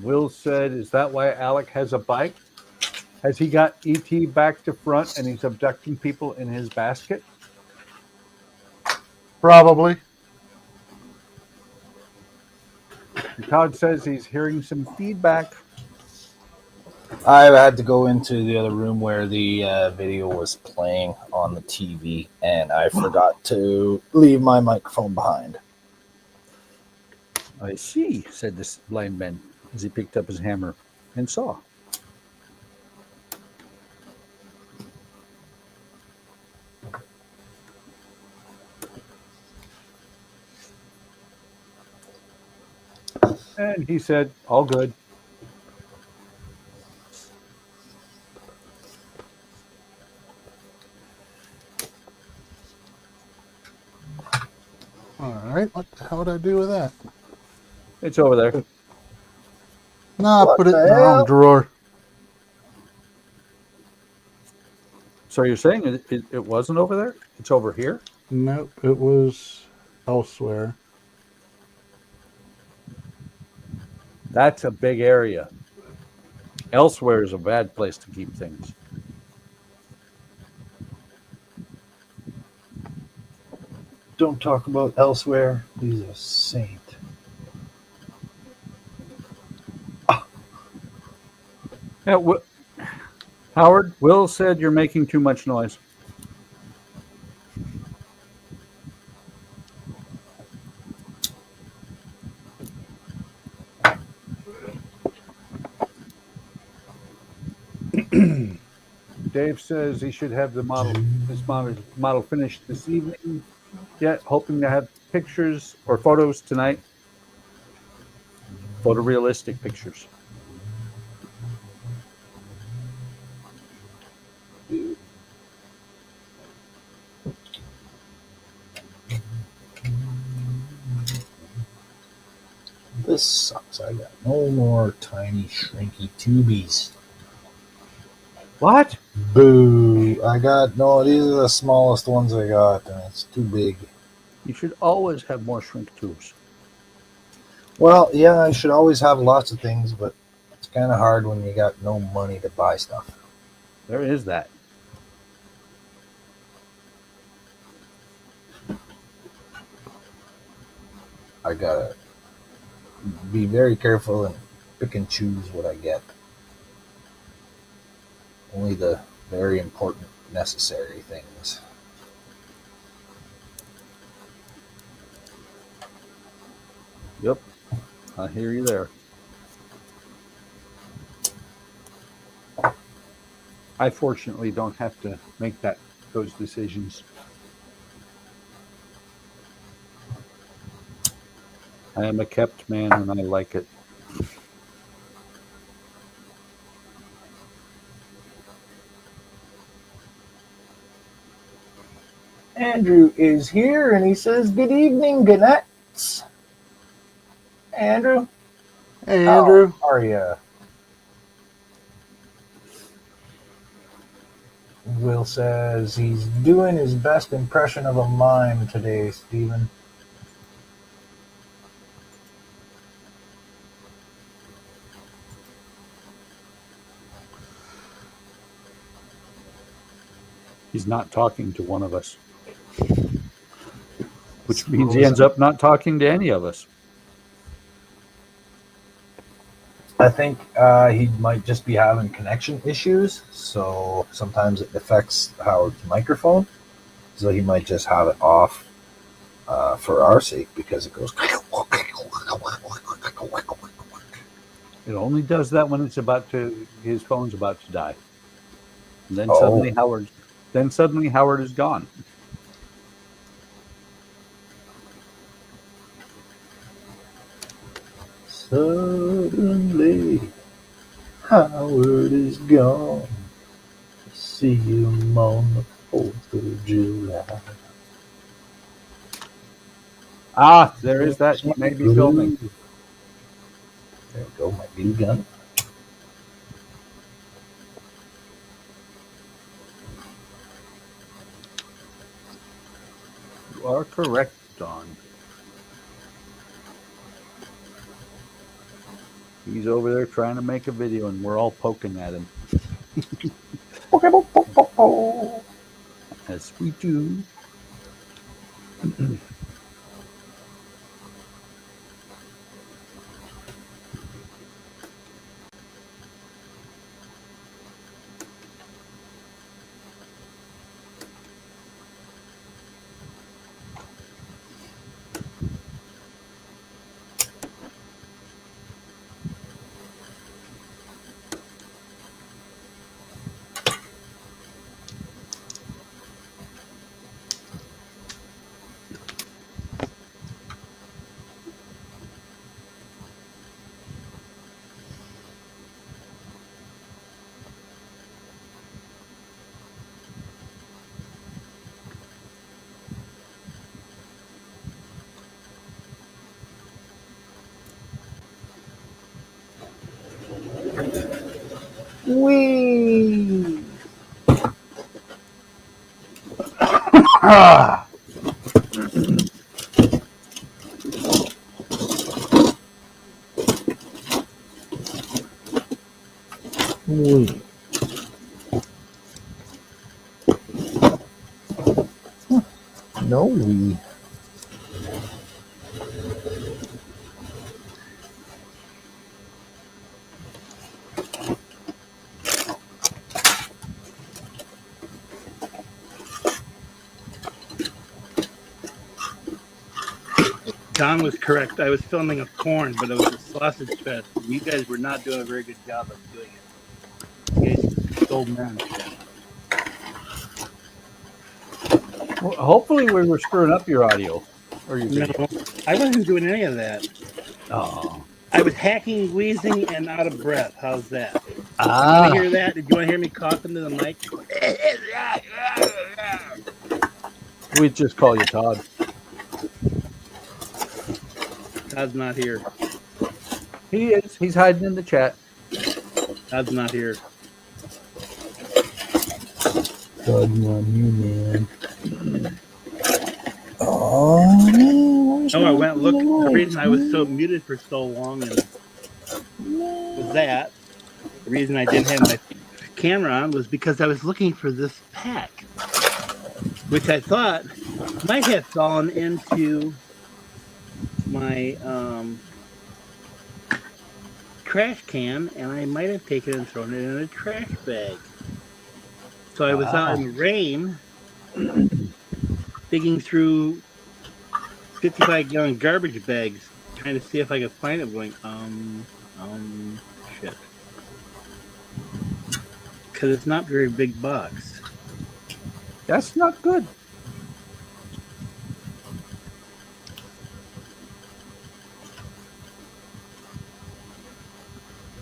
Will said, is that why Alec has a bike? Has he got ET back to front and he's abducting people in his basket? Probably. Todd says he's hearing some feedback. I had to go into the other room where the video was playing on the TV, and I forgot to leave my microphone behind. I see, said this blind man as he picked up his hammer and saw. And he said, all good. All right. What the hell did I do with that? It's over there. No, I put it in the wrong drawer. So you're saying it wasn't over there? It's over here? Nope, it was elsewhere. That's a big area. Elsewhere is a bad place to keep things. Don't talk about elsewhere. He's a saint. Yeah, Howard, Will said you're making too much noise. Dave says he should have this model finished this evening. Yet, hoping to have pictures or photos tonight. Photorealistic pictures. This sucks. I got no more tiny shrinky tubies. What? Boo. I got, no, these are the smallest ones I got, and it's too big. You should always have more shrink tubes. Well, yeah, I should always have lots of things, but it's kind of hard when you got no money to buy stuff. There is that. I gotta be very careful and pick and choose what I get. Only the very important, necessary things. Yep. I hear you there. I fortunately don't have to make those decisions. I am a kept man and I like it. Andrew is here and he says, "Good evening, Ganettes." Andrew? Hey, Andrew. How are you? Will says he's doing his best impression of a mime today, Stephen. He's not talking to one of us. Which means he ends up not talking to any of us. I think he might just be having connection issues, so sometimes it affects Howard's microphone. So he might just have it off for our sake because it goes. It only does that when it's his phone's about to die. And then suddenly Howard is gone. Suddenly, Howard is gone. See him on the 4th of July. Ah, there is that. He may be filming. There we go, my glue gun. You are correct, Don. He's over there trying to make a video, and we're all poking at him. As we do. Whee! Wee. No wee. Don was correct. I was filming a porn, but it was a sausage fest. You guys were not doing a very good job of doing it. You guys stole men. Well, hopefully we were screwing up your audio. Or your video. No, I wasn't doing any of that. Oh. I was hacking, wheezing, and out of breath. How's that? Ah. Did you want to hear that? Did you want to hear me coughing to the mic? We just call you Todd. Todd's not here. He is. He's hiding in the chat. Todd's not here. Todd's not here, man. Oh, I went look. The reason I was so muted for so long was that the reason I didn't have my camera on was because I was looking for this pack, which I thought might have fallen into my trash can, and I might have taken it and thrown it in a trash bag. So I was out in the rain digging through 55-gallon garbage bags trying to see if I could find it, going, shit. Because it's not very big box. That's not good.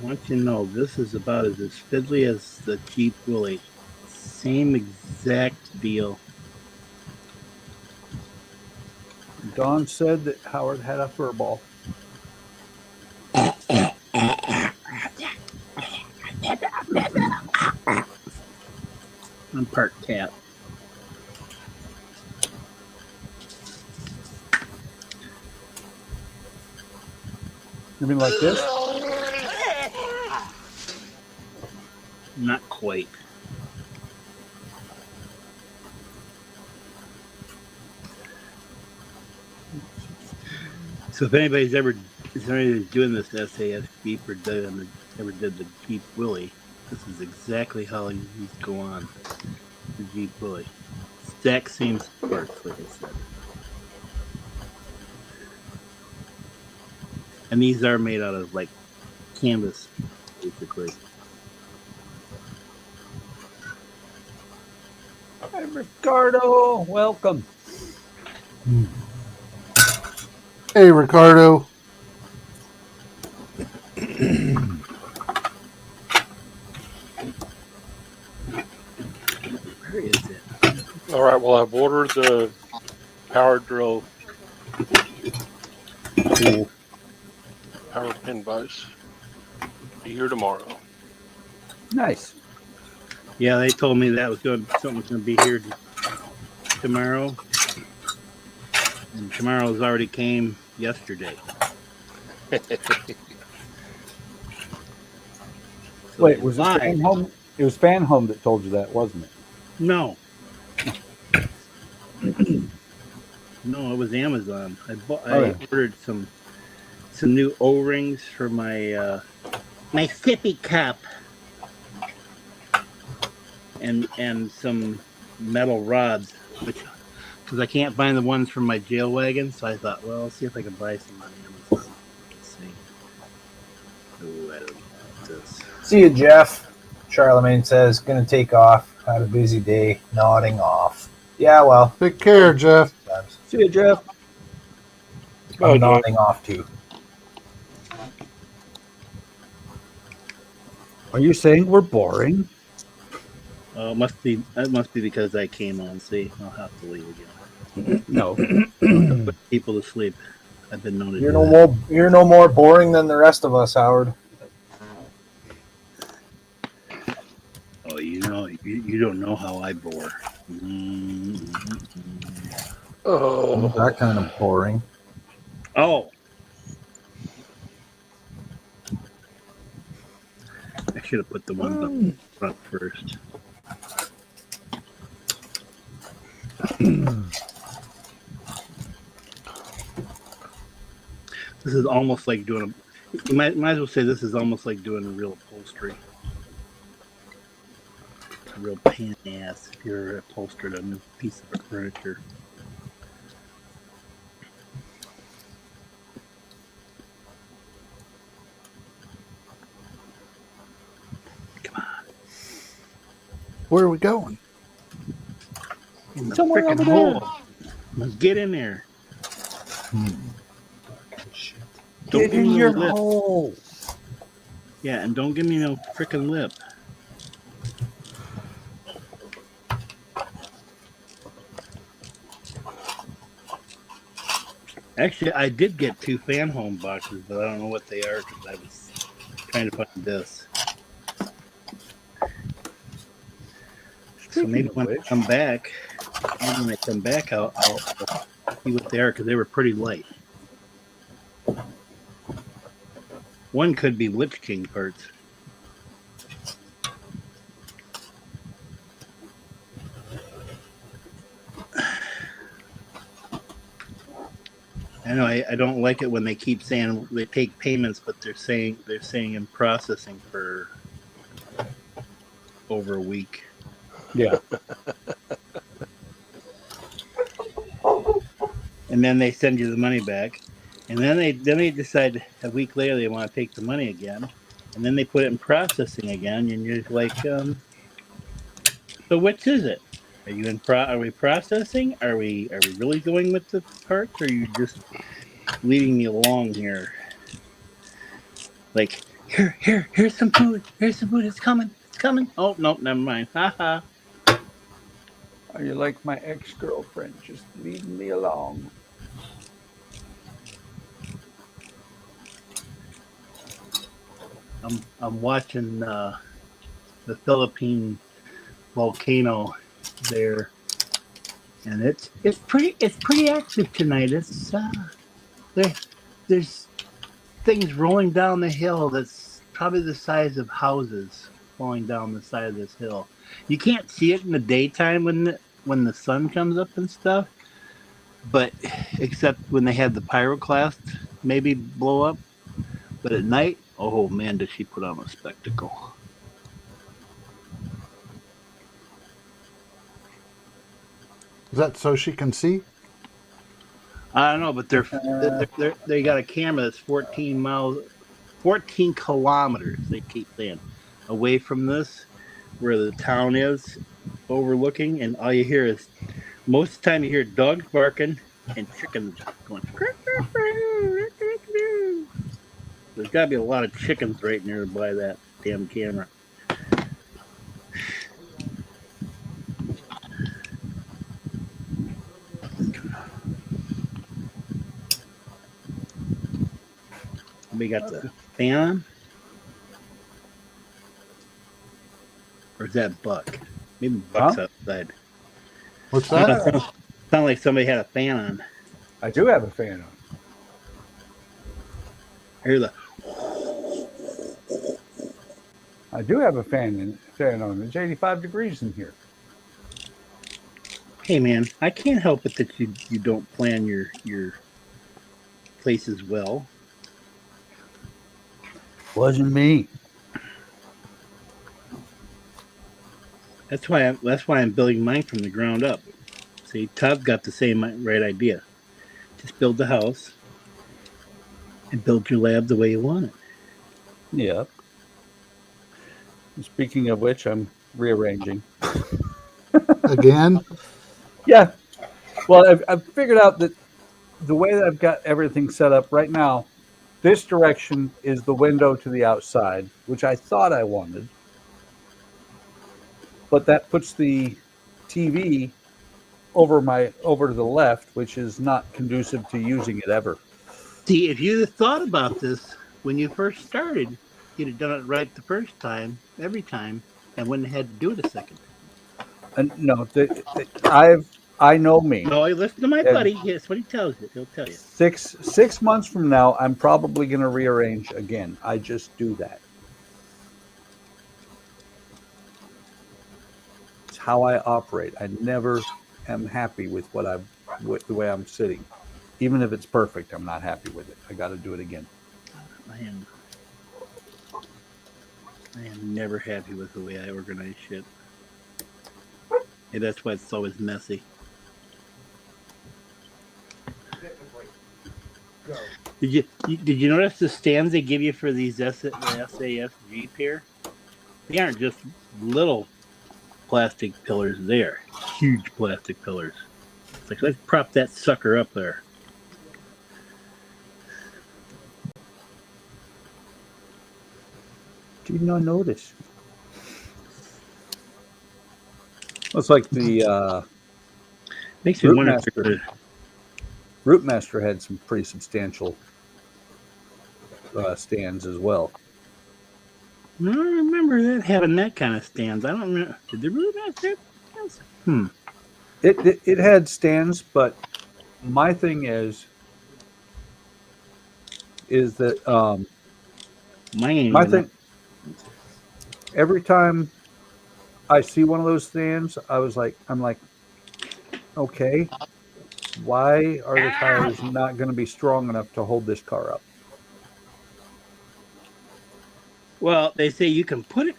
I want you to know this is about as fiddly as the Jeep Willie. Same exact deal. Don said that Howard had a fur ball. I'm part cat. You mean like this? Not quite. So if anybody's doing this SAS Jeep or ever did the Jeep Willie, this is exactly how these go on. The Jeep Willie. Exact same parts, like I said. And these are made out of like canvas, basically. Hi, Ricardo. Welcome. Hey, Ricardo. Where is it? All right. Well, I've ordered the power drill. Cool. Power pin vise. Be here tomorrow. Nice. Yeah, they told me that something was going to be here tomorrow. And tomorrow's already came yesterday. So Wait, was it Fan Home? It was Fan Home that told you that, wasn't it? No. No, it was Amazon. I ordered some new O-rings for my my sippy cup, and some metal rods, because I can't find the ones from my jail wagon. So I thought, well, I'll see if I can buy some on Amazon. Let's see. Oh, I don't know this. See you, Jeff. Charlemagne says, gonna take off. Had a busy day. Nodding off. Yeah, well. Take care, Jeff. Sometimes. See you, Jeff. I'm nodding off too. Are you saying we're boring? It must be because I came on. See, I'll have to leave again. No. Put people to sleep. I've been known to You're do no that. more. You're no more boring than the rest of us, Howard. Oh, you don't know how I bore. Oh, That kind of boring. Oh. I should have put the ones up front first. This is almost like doing you might as well say this is almost like doing a real upholstery. A real pain in the ass if you're upholstered a new piece of furniture. Where are we going? In the Somewhere frickin' over there. hole. Let's get in there. Shit. Don't Get give me in no your lip. hole. Yeah, and don't give me no frickin' lip. Actually, I did get 2 fan home boxes, but I don't know what they are because I was trying to find this. So maybe when I come back, I'll see what they are because they were pretty light. One could be Witch King parts. I know I don't like it when they keep saying they take payments, but they're saying in processing for over a week. Yeah. And then they send you the money back, and then they decide a week later they want to take the money again, and then they put it in processing again, and you're like, so which is it? Are you in are we processing? Are we really going with the parts, or are you just leading me along here? Like, here's some food. Here's some food. It's coming. It's coming. Oh no, never mind. Haha. Are you like my ex-girlfriend, just leading me along? I'm watching the Philippine volcano there, and it's pretty active tonight. It's there's things rolling down the hill that's probably the size of houses falling down the side of this hill. You can't see it in the daytime when the sun comes up and stuff, but except when they had the pyroclast maybe blow up. But at night, oh man, does she put on a spectacle. Is that so she can see? I don't know, but they got a camera that's 14 kilometers, they keep saying, away from this, where the town is, overlooking, and all you hear is, most of the time you hear dogs barking and chickens going. There's got to be a lot of chickens right nearby that damn camera. We got the fan on? Or is that Buck? Maybe Buck's outside. What's that? Sound like somebody had a fan on. I do have a fan on. I hear the. I do have a fan on. It's 85 degrees in here. Hey man, I can't help it that you don't plan your places well. Wasn't me. That's why I'm building mine from the ground up. See, Todd's got the same right idea. Just build the house and build your lab the way you want it. Yeah. Speaking of which, I'm rearranging. Again? Yeah. Well, I've figured out that the way that I've got everything set up right now, this direction is the window to the outside, which I thought I wanted. But that puts the TV over to the left, which is not conducive to using it ever. See, if you'd have thought about this when you first started, you'd have done it right the first time, every time, and wouldn't have had to do it a second. And no, I know me. No, listen to my buddy. That's what he tells you. He'll tell you. 6 months from now, I'm probably going to rearrange again. I just do that. It's how I operate. I never am happy with the way I'm sitting. Even if it's perfect, I'm not happy with it. I got to do it again. I am never happy with the way I organize shit. And that's why it's always messy. Did you notice the stands they give you for these SASG pair? They aren't just little plastic pillars there, huge plastic pillars. It's like, let's prop that sucker up there. Did not notice. It's like the makes me wonder if Rootmaster had some pretty substantial stands as well. I don't remember that having that kind of stands. I don't remember. Did the Rootmaster have stands? It had stands, but my thing is that my thing. Every time I see one of those stands, I'm like, okay, why are the tires not going to be strong enough to hold this car up? Well, they say you can put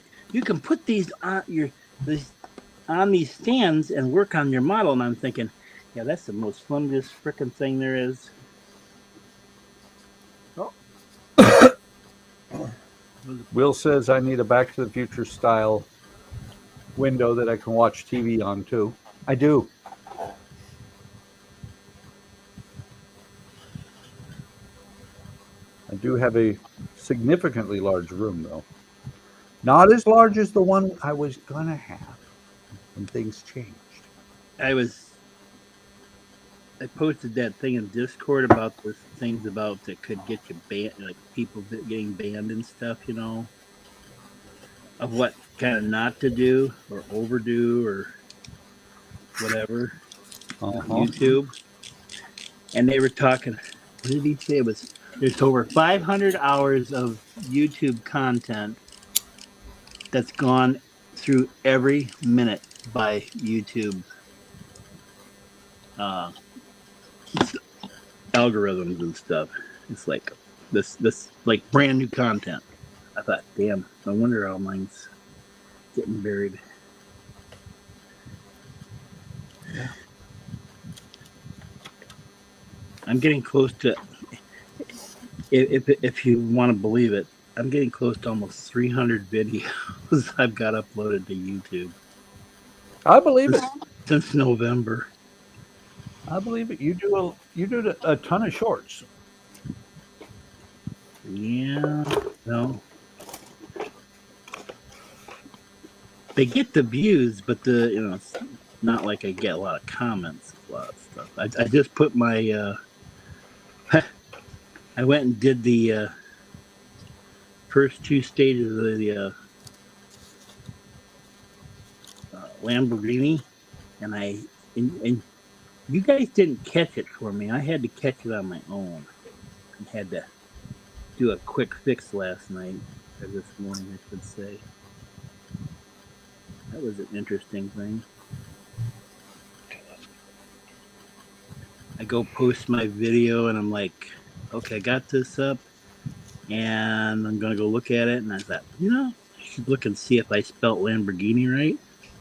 these on these stands and work on your model, and I'm thinking, yeah, that's the most funniest frickin' thing there is. Oh. Will says I need a Back to the Future style window that I can watch TV on too. I do. I do have a significantly large room though. Not as large as the one I was gonna have when things changed. I posted that thing in Discord about the things about that could get you banned, like people getting banned and stuff, you know, of what kind of not to do or overdo or whatever on YouTube. And they were talking, what did he say? There's over 500 hours of YouTube content that's gone through every minute by YouTube algorithms and stuff. It's like this like brand new content. I thought, damn, no wonder all mine's getting buried. Yeah. I'm getting close to, if you want to believe it, I'm getting close to almost 300 videos I've got uploaded to YouTube. I believe it. Since November. I believe it. You do a ton of shorts. Yeah. No. They get the views, but it's not like I get a lot of comments, a lot of stuff. I just put my I went and did the first two stages of the Lamborghini, and you guys didn't catch it for me. I had to catch it on my own. I had to do a quick fix last night, or this morning, I should say. That was an interesting thing. I go post my video, and I'm like, okay, I got this up, and I'm going to go look at it, and I thought, I should look and see if I spelt Lamborghini right.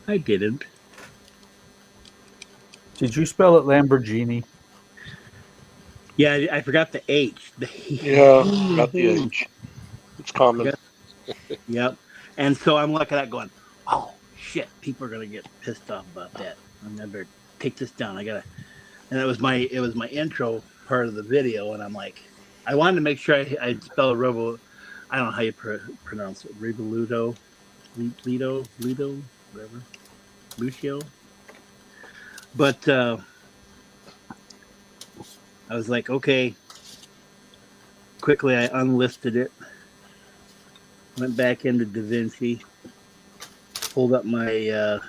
I didn't. Did you spell it Lamborghini? Yeah, I forgot the H. Yeah, got the H. It's common. Yep. And so I'm looking at it going, oh, shit, people are going to get pissed off about that. I better take this down. And it was my intro part of the video, and I'm like, I wanted to make sure I spell I don't know how you pronounce it. Revoluto, Lido, whatever. Lucio. But I was like, okay. Quickly, I unlisted it. Went back into DaVinci. Pulled up my. Of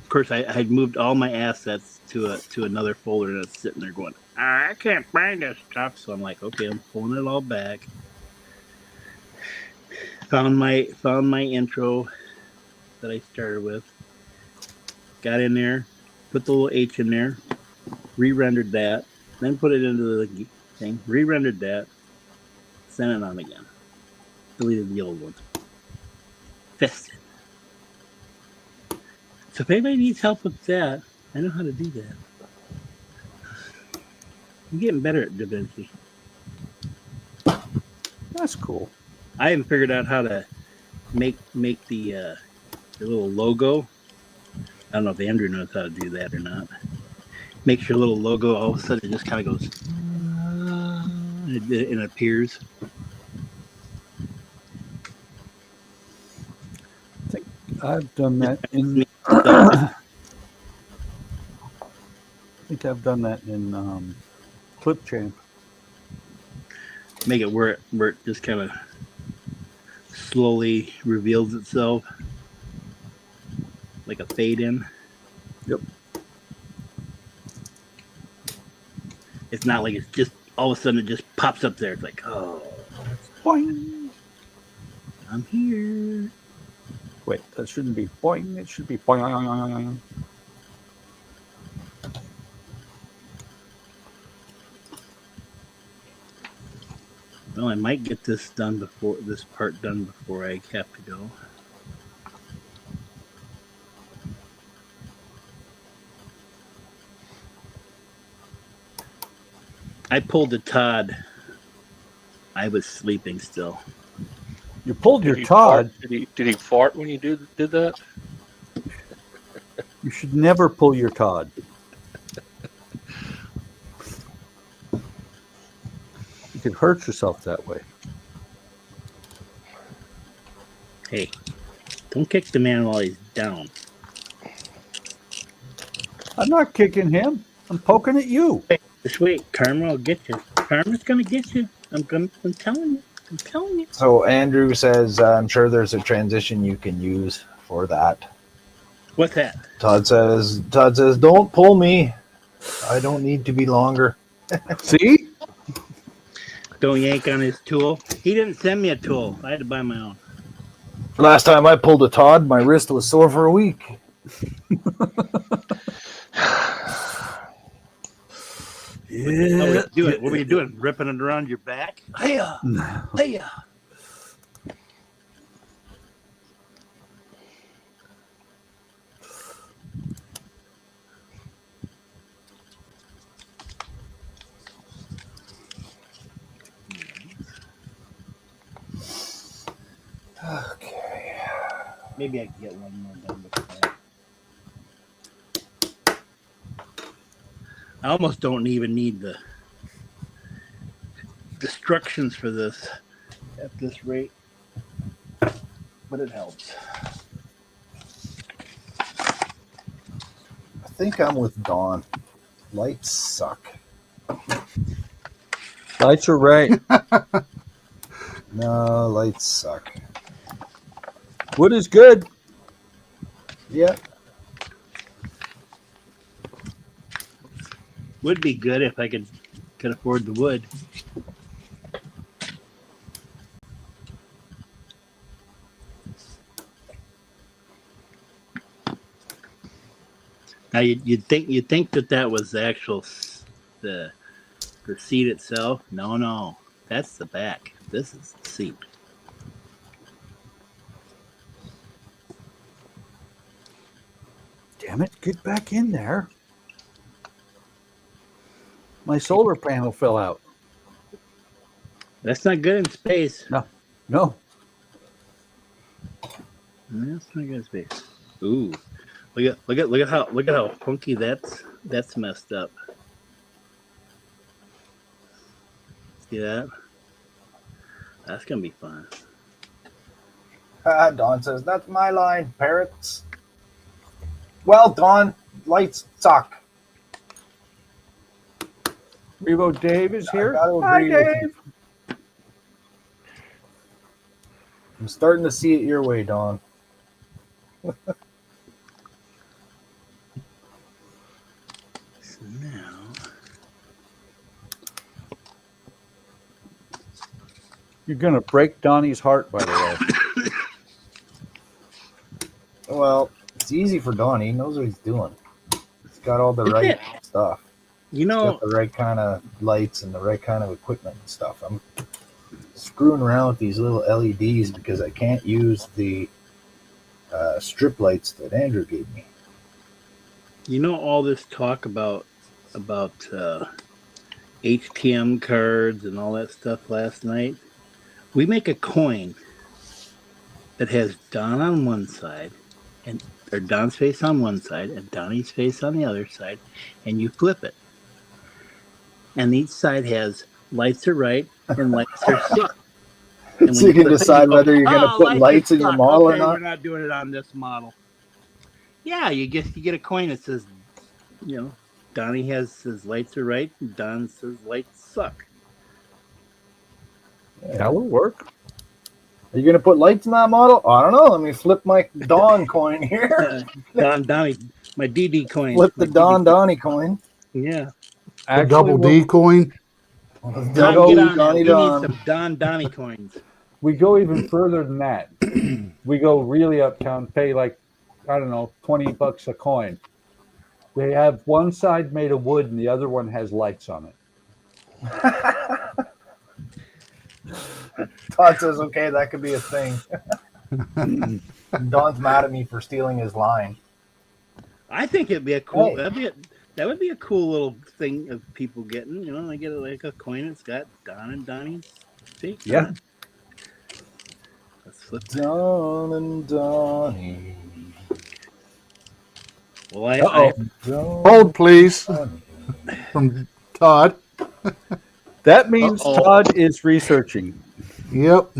course, I had moved all my assets to another folder, and it's sitting there going, I can't find this stuff. So I'm like, okay, I'm pulling it all back. Found my intro that I started with. Got in there, put the little H in there, re-rendered that, then put it into the thing, re-rendered that, sent it on again. Deleted the old one. Fixed it. So if anybody needs help with that, I know how to do that. I'm getting better at DaVinci. That's cool. I haven't figured out how to make the your little logo. I don't know if Andrew knows how to do that or not. Makes your little logo all of a sudden it just kind of goes and it appears. I think I've done that in. I think I've done that in Clipchamp. Make it where it just kind of slowly reveals itself, like a fade in. Yep. It's not like it's just all of a sudden it just pops up there. It's like, oh, Boing. I'm here. Wait, that shouldn't be boing. It should be boing. Well, I might get this part done before I have to go. I pulled the TODD. I was sleeping still. You pulled your Did he TODD. fart? Did he fart when you did that? You should never pull your TODD. You can hurt yourself that way. Hey, don't kick the man while he's down. I'm not kicking him. I'm poking at you. Hey, just wait. Karma will get you. Karma's gonna get you. I'm telling you. I'm telling you. So Andrew says, I'm sure there's a transition you can use for that. What's that? Todd says, don't pull me. I don't need to be longer. See? Don't yank on his tool. He didn't send me a tool. I had to buy my own. Last time I pulled a Todd, my wrist was sore for a week. Yeah. What were you doing? Ripping it around your back? Hiya! Hiya! Okay. Maybe I can get one more done before I almost don't even need the instructions for this at this rate, but it helps. I think I'm with Dawn. Lights suck. Lights are right. No, lights suck. Wood is good. Yep. Would be good if I could afford the wood. Now you'd think that was the actual the seat itself. No, that's the back. This is the seat. Damn it, get back in there. My solar panel fell out. That's not good in space. No. That's not good in space. Ooh, look at how funky that's messed up. See that? That's gonna be fun. Dawn says, that's my line, parrots. Well, Dawn, lights suck. Revo Dave is here. I gotta Hi, agree with Dave. you. I'm starting to see it your way, Dawn. So now, You're going to break Donnie's heart, by the way. Well, it's easy for Donnie. He knows what he's doing. He's got all the right stuff. you He's know, got the right kind of lights and the right kind of equipment and stuff. I'm screwing around with these little LEDs because I can't use the strip lights that Andrew gave me. all this talk about HTM cards and all that stuff last night. We make a coin that has Don on one side and or Don's face on one side and Donnie's face on the other side, and you flip it. And each side has lights are right and lights are suck. And So you can decide whether you're going to put lights in your model or okay, not. we're not doing it on this model. Yeah, you get a coin that says, you know, Donnie says lights are right, and Don says lights suck. That will work. Are you going to put lights in that model? I don't know. Let me flip my Don coin here. Donnie, my DD coin. Flip the Donnie coin. Yeah. The double D coin. Don, Double get on that. Donnie We Don. need some Donnie coins. We go even further than that. We go really uptown, pay like, I don't know, $20 a coin. They have one side made of wood and the other one has lights on it. Todd says, okay, that could be a thing. Don's mad at me for stealing his line. I think it'd be a cool. Hey. That would be a cool little thing of people getting. You know, they get like a coin that's got Don and Donnie's face. Yeah. Let's flip Don and Donnie. Well, Hold, please. From Todd. That means Todd is researching. Yep.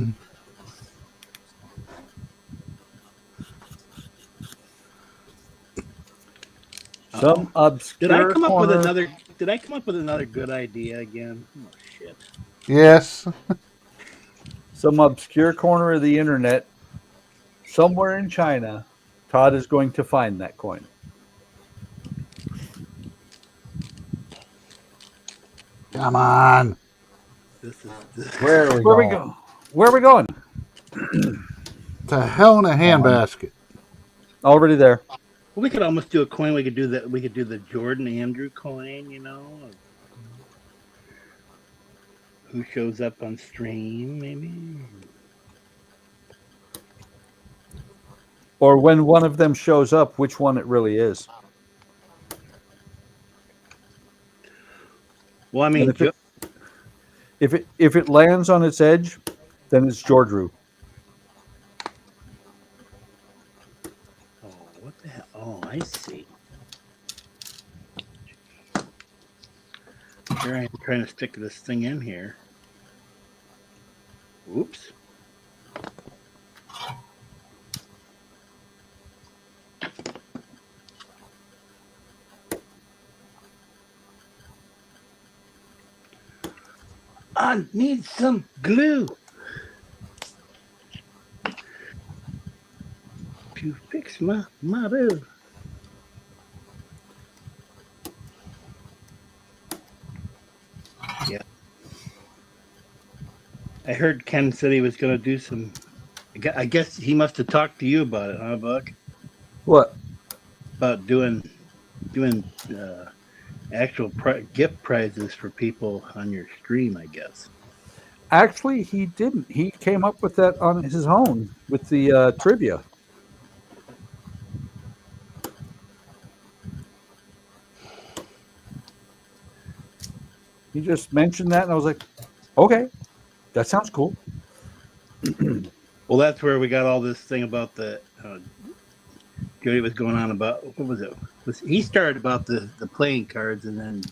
Some obscure Did I come up with corner- another? Did I come up with another good idea again? Oh shit! Yes. Some obscure corner of the internet, somewhere in China, Todd is going to find that coin. Come on. Where are we Where going? we go? Where are we going? To hell in a handbasket. Already there. Well, we could almost do a coin. We could do that. We could do the Jordan Andrew coin. You know, who shows up on stream, maybe. Or when one of them shows up, which one it really is. Well, I mean, And if it lands on its edge, then it's Georgiou. oh, what the hell? Oh, I see. Here I am trying to stick this thing in here. Oops. I need some glue to fix my model. Yeah. I heard Ken said he was going to do some. I guess he must have talked to you about it, huh, Buck? What? About doing actual gift prizes for people on your stream, I guess. Actually, he didn't. He came up with that on his own with the trivia. He just mentioned that, and I was like, okay, that sounds cool. Well, that's where we got all this thing about the Jody was going on about, what was it? He started about the playing cards, and then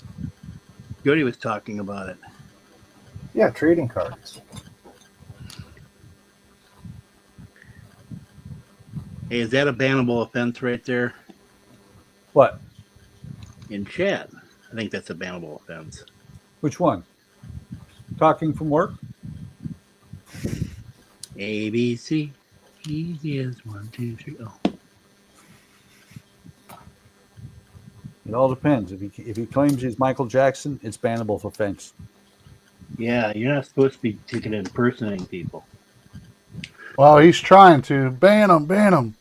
Jody was talking about it. Yeah, trading cards. Hey, is that a bannable offense right there What? in chat? I think that's a bannable offense. Which one? Talking from work? A, B, C. Easy as 1, 2, 3. Oh. It all depends. If he claims he's Michael Jackson, it's bannable offense. Yeah, you're not supposed to be taking impersonating people. Well, he's trying to. Ban him, ban him.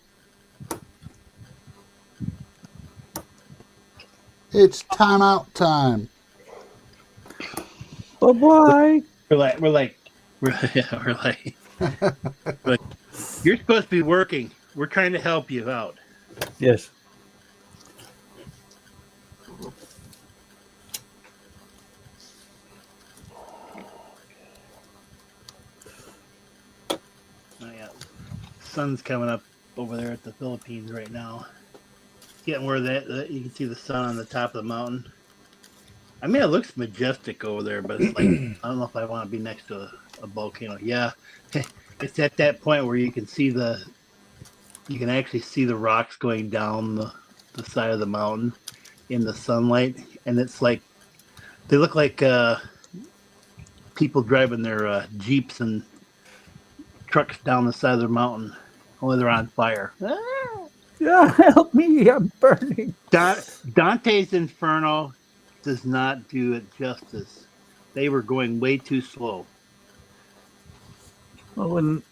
It's timeout time. Bye-bye. We're like, you're supposed to be working. We're trying to help you out. Yes. Oh, yeah. Sun's coming up over there at the Philippines right now. Getting where that you can see the sun on the top of the mountain. I mean, it looks majestic over there, but it's like I don't know if I want to be next to a volcano. Yeah, it's at that point where you can actually see the rocks going down the side of the mountain in the sunlight, and it's like they look like people driving their jeeps and trucks down the side of the mountain, only they're on fire. Yeah, help me! I'm burning. Dante's Inferno does not do it justice. They were going way too slow. Well, when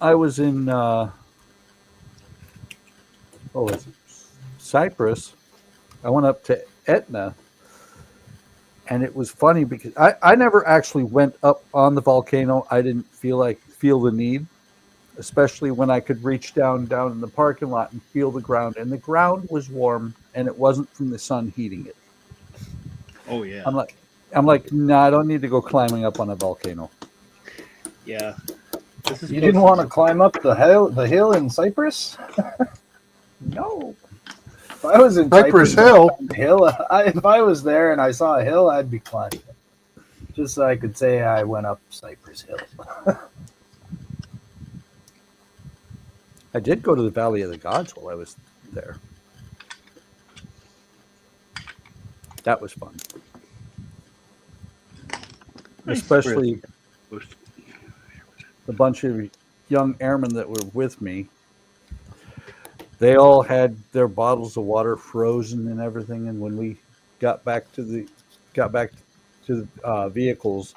I was in Cyprus, I went up to Etna, and it was funny because I never actually went up on the volcano. I didn't feel the need, especially when I could reach down in the parking lot and feel the ground, and the ground was warm, and it wasn't from the sun heating it. Oh yeah. I'm like, no, I don't need to go climbing up on a volcano. Yeah. You didn't want to climb up the hill in Cyprus? No. If I was in Cypress Hill. If I was there and I saw a hill, I'd be climbing it. Just so I could say I went up Cypress Hill. I did go to the Valley of the Gods while I was there. That was fun. Especially the bunch of young airmen that were with me. They all had their bottles of water frozen and everything, and when we got back to the vehicles,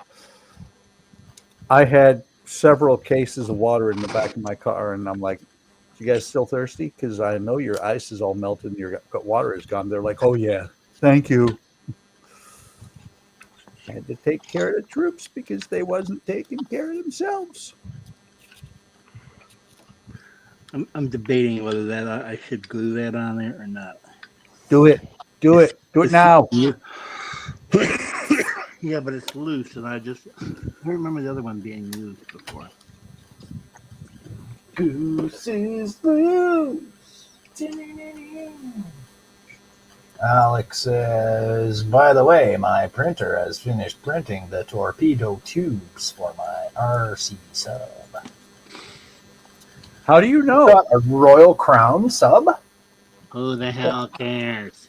I had several cases of water in the back of my car, and I'm like, "You guys still thirsty? Because I know your ice is all melted and your water is gone." They're like, "Oh yeah, thank you." I had to take care of the troops because they wasn't taking care of themselves. I'm debating whether that I should glue that on there or not. Do it now. Yeah, but it's loose, and I remember the other one being used before. Goose is loose. Alex says, by the way, my printer has finished printing the torpedo tubes for my RC sub. How do you know? Got a Royal Crown sub? Who the hell cares?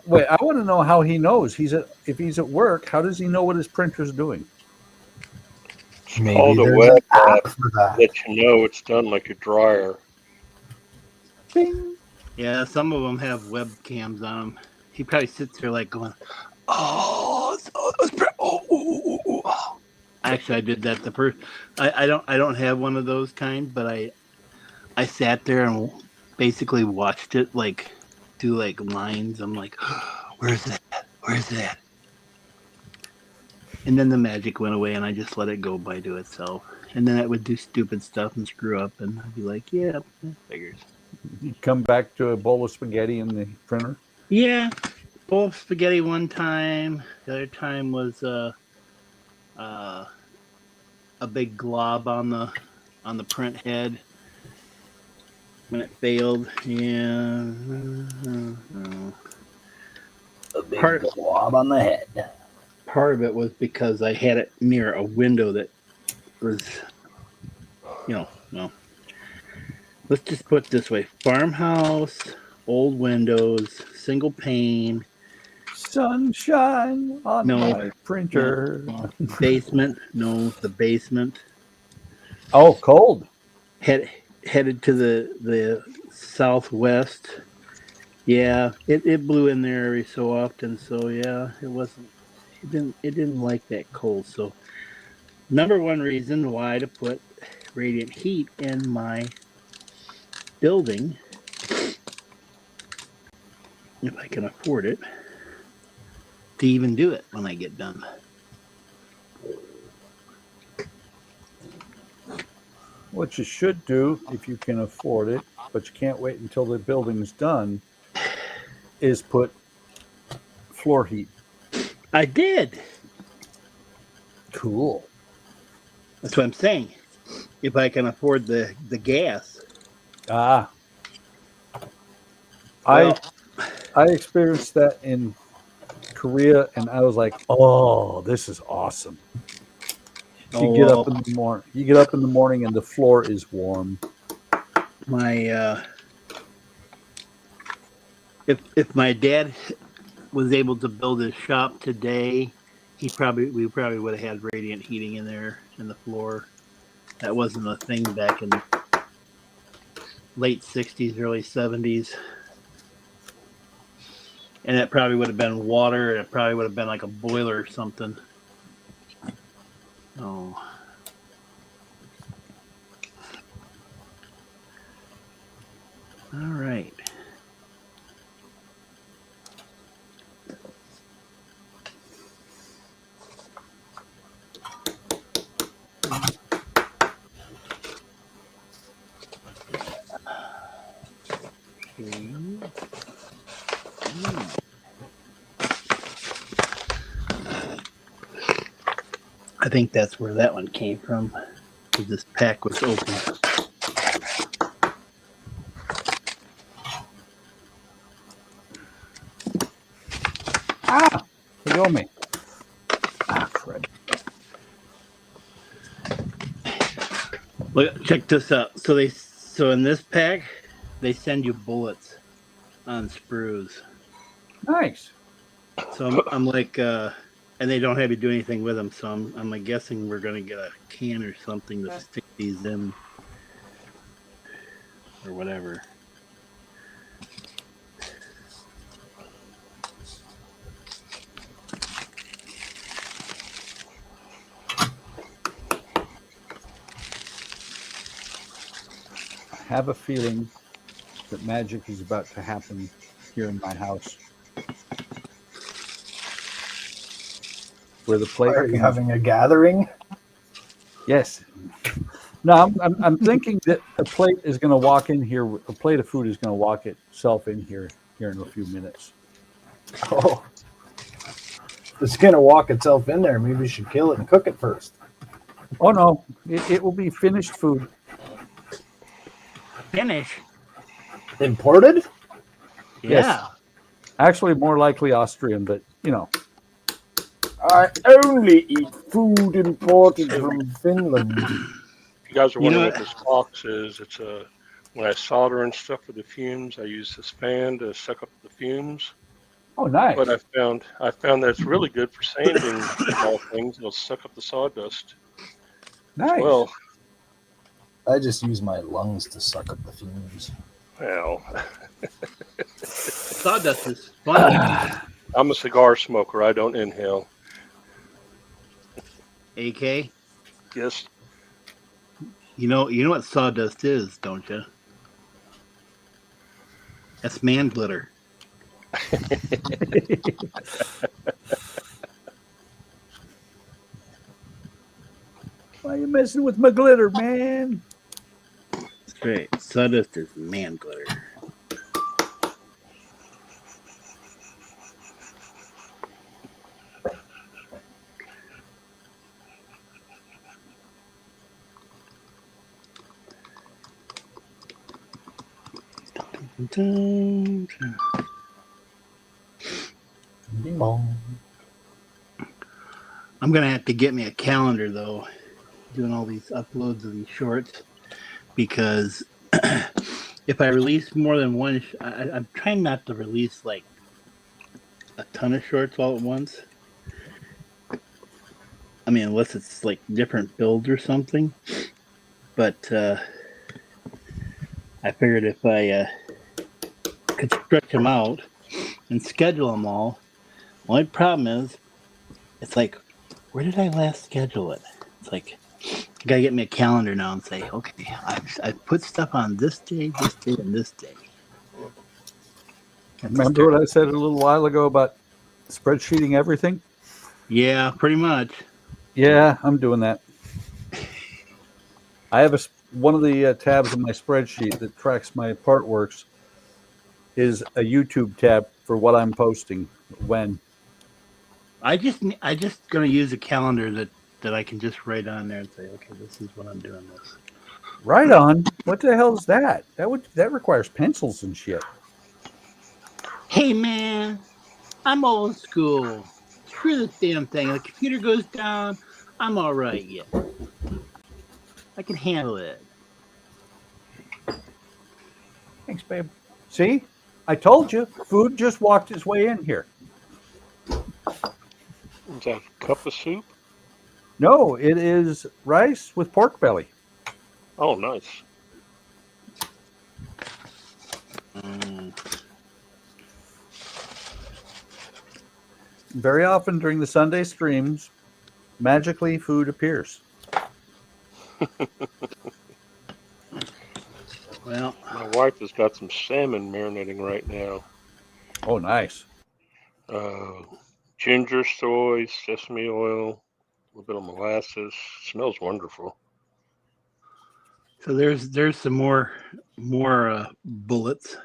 Wait, I want to know how he knows. If he's at work, how does he know what his printer's doing? Maybe All the there's web an app for that. let you know it's done like a dryer. Bing. Yeah, some of them have webcams on them. He probably sits there like going, "Oh, oh." Actually, I did that the first. I don't have one of those kind, but I sat there and basically watched it like do like lines. I'm like, "Where's that?" And then the magic went away, and I just let it go by to itself. And then it would do stupid stuff and screw up, and I'd be like, "Yeah, that figures." You come back to a bowl of spaghetti in the printer? Yeah, bowl of spaghetti one time. The other time was a big glob on the print head when it failed. Yeah. A big glob on the head. Part of it was because I had it near a window that was, let's just put it this way. Farmhouse, old windows, single pane. Sunshine on my printer. No. Basement. No, the basement. Oh, cold. Headed to the southwest. Yeah, it blew in there every so often. So yeah, it didn't like that cold. So number one reason why to put radiant heat in my building, if I can afford it, to even do it when I get done. What you should do, if you can afford it, but you can't wait until the building's done, is put floor heat. I did. Cool. That's what I'm saying. If I can afford the gas. Ah, Well, I experienced that in Korea, and I was like, "Oh, this is awesome." You get up in the morning. You get up in the morning, and the floor is warm. my if my dad was able to build his shop today, we probably would have had radiant heating in there in the floor. That wasn't a thing back in late 60s, early 70s. And it probably would have been water. It probably would have been like a boiler or something. Oh. All right. I think that's where that one came from. This pack was open. Ah, forgive me. Ah, crud. Look, check this out. So in this pack, they send you bullets on sprues. Nice. So I'm like, and they don't have you do anything with them. So I'm like guessing we're gonna get a can or something to stick these in, or whatever. I have a feeling that magic is about to happen here in my house. Where the plate Are you having a gathering? Yes. No, I'm thinking that a plate is going to walk in here. A plate of food is going to walk itself in here in a few minutes. Oh, it's gonna walk itself in there. Maybe you should kill it and cook it first. Oh no, it will be finished food. Finish. Imported? Yeah. Yes. Actually, more likely Austrian, but you know. I only eat food imported from Finland. If you guys are wondering what this box is, it's a when I solder and stuff for the fumes, I use this fan to suck up the fumes. Oh, nice. But I found that it's really good for sanding all things. It'll suck up the sawdust. Nice. Well, I just use my lungs to suck up the fumes. well, Sawdust is fun. I'm a cigar smoker. I don't inhale. AK. Yes. You know what sawdust is, don't you? That's man glitter. Why are you messing with my glitter, man? That's right. Sawdust is man glitter. Ding bong. I'm gonna have to get me a calendar though, doing all these uploads of these shorts, because if I release more than one, I'm trying not to release like a ton of shorts all at once. I mean, unless it's like different builds or something. But I figured if I could stretch them out and schedule them all. The only problem is, it's like, where did I last schedule it? It's like, I gotta get me a calendar now and say, okay, I've put stuff on this day, and this day. Remember what I said a little while ago about spreadsheeting everything? Yeah, pretty much. Yeah, I'm doing that. I have one of the tabs in my spreadsheet that tracks my part works is a YouTube tab for what I'm posting when. I just gonna use a calendar that I can just write on there and say, okay, this is when I'm doing this. Right on. What the hell is that? That requires pencils and shit. Hey man, I'm old school. Screw this damn thing. The computer goes down. I'm all right yet. I can handle it. Thanks, babe. See, I told you, food just walked its way in here. Is that a cup of soup? No, it is rice with pork belly. Oh, nice. Very often during the Sunday streams, magically food appears. Well, my wife has got some salmon marinating right now. Oh, nice. Ginger, soy, sesame oil, a little bit of molasses. Smells wonderful. so there's some more bullets.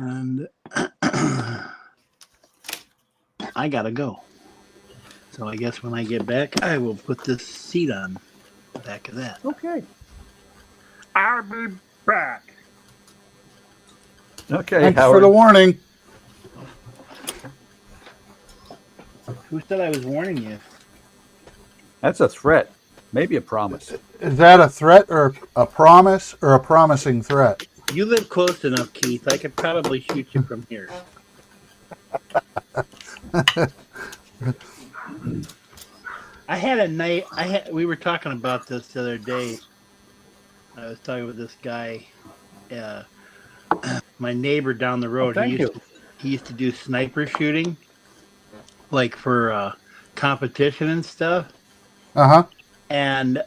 And I gotta go. So I guess when I get back, I will put this seat on the back of that. Okay. I'll be back. Okay, Thanks Howard. for the warning. Who said I was warning you? That's a threat. Maybe a promise. Is that a threat or a promise or a promising threat? You live close enough, Keith. I could probably shoot you from here. I had a night. We were talking about this the other day. I was talking with this guy, my neighbor down the road. Thank you. He used to do sniper shooting, like for competition and stuff. Uh-huh. And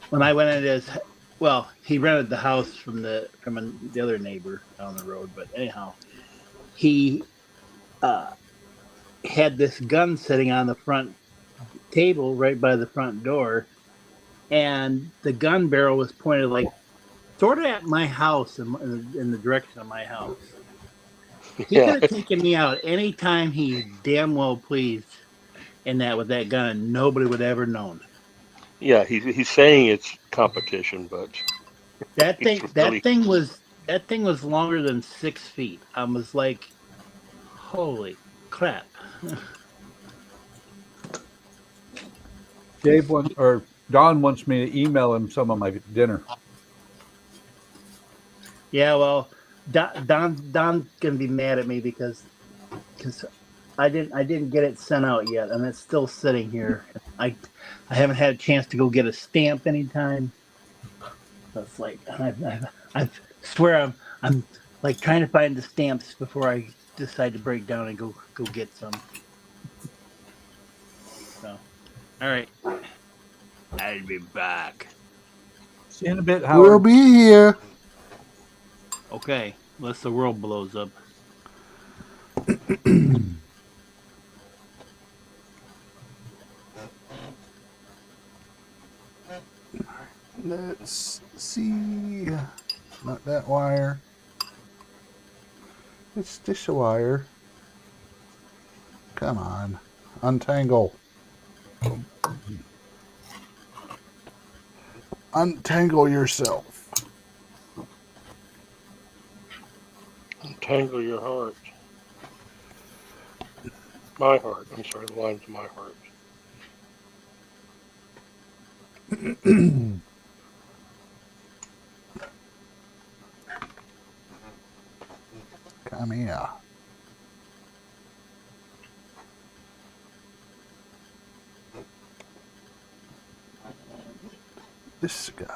when I went into his, well, he rented the house from the other neighbor down the road. But anyhow, he had this gun sitting on the front table right by the front door, and the gun barrel was pointed like sort of at my house in the direction of my house. He could have taken me out anytime he damn well pleased in that with that gun, and nobody would have ever known. Yeah, he's saying it's competition, but That thing was longer than 6 feet. I was like, holy crap. Don wants me to email him some of my dinner. Yeah, well, Don's gonna be mad at me because I didn't get it sent out yet, and it's still sitting here. I haven't had a chance to go get a stamp anytime. So it's like I swear I'm like trying to find the stamps before I decide to break down and go get some. So, all right, I'll be back. See you in a bit, Howard. We'll be here. Okay, unless the world blows up. Let's see. Not that wire. It's this wire. Come on. Untangle. Untangle yourself. untangle your heart. My heart. I'm sorry, the lines of my heart. Come here. This guy.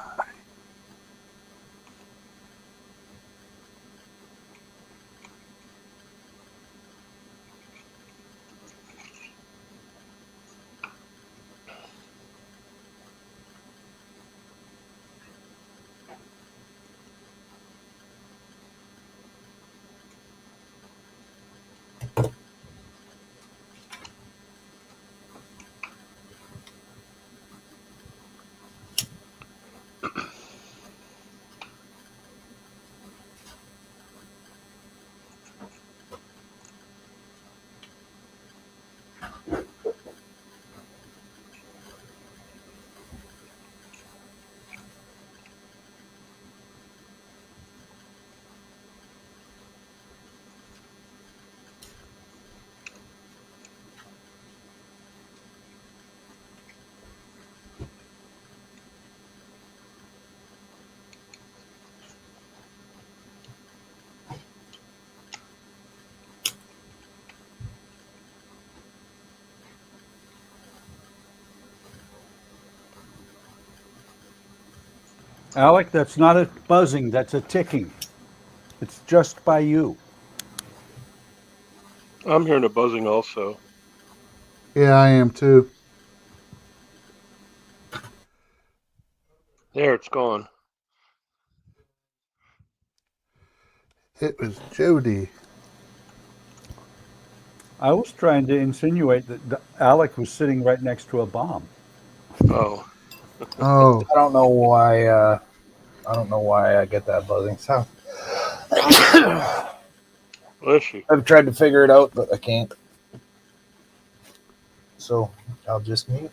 Alec, that's not a buzzing, that's a ticking. It's just by you. I'm hearing a buzzing also. Yeah, I am too. There, it's gone. It was Jody. I was trying to insinuate that Alec was sitting right next to a bomb. Oh. Oh, I don't know why. I don't know why I get that buzzing sound. Bless you. I've tried to figure it out, but I can't. So I'll just mute.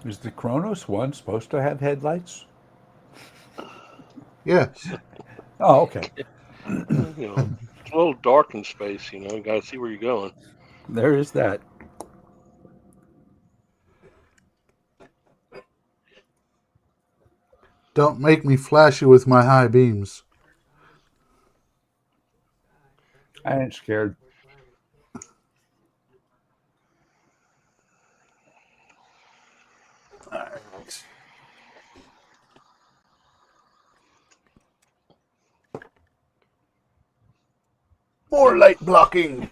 Is the Kronos one supposed to have headlights? yes. Oh, okay. You know, it's a little dark in space, you know. You gotta see where you're going. There is that. Don't make me flash you with my high beams. I ain't scared. More light blocking.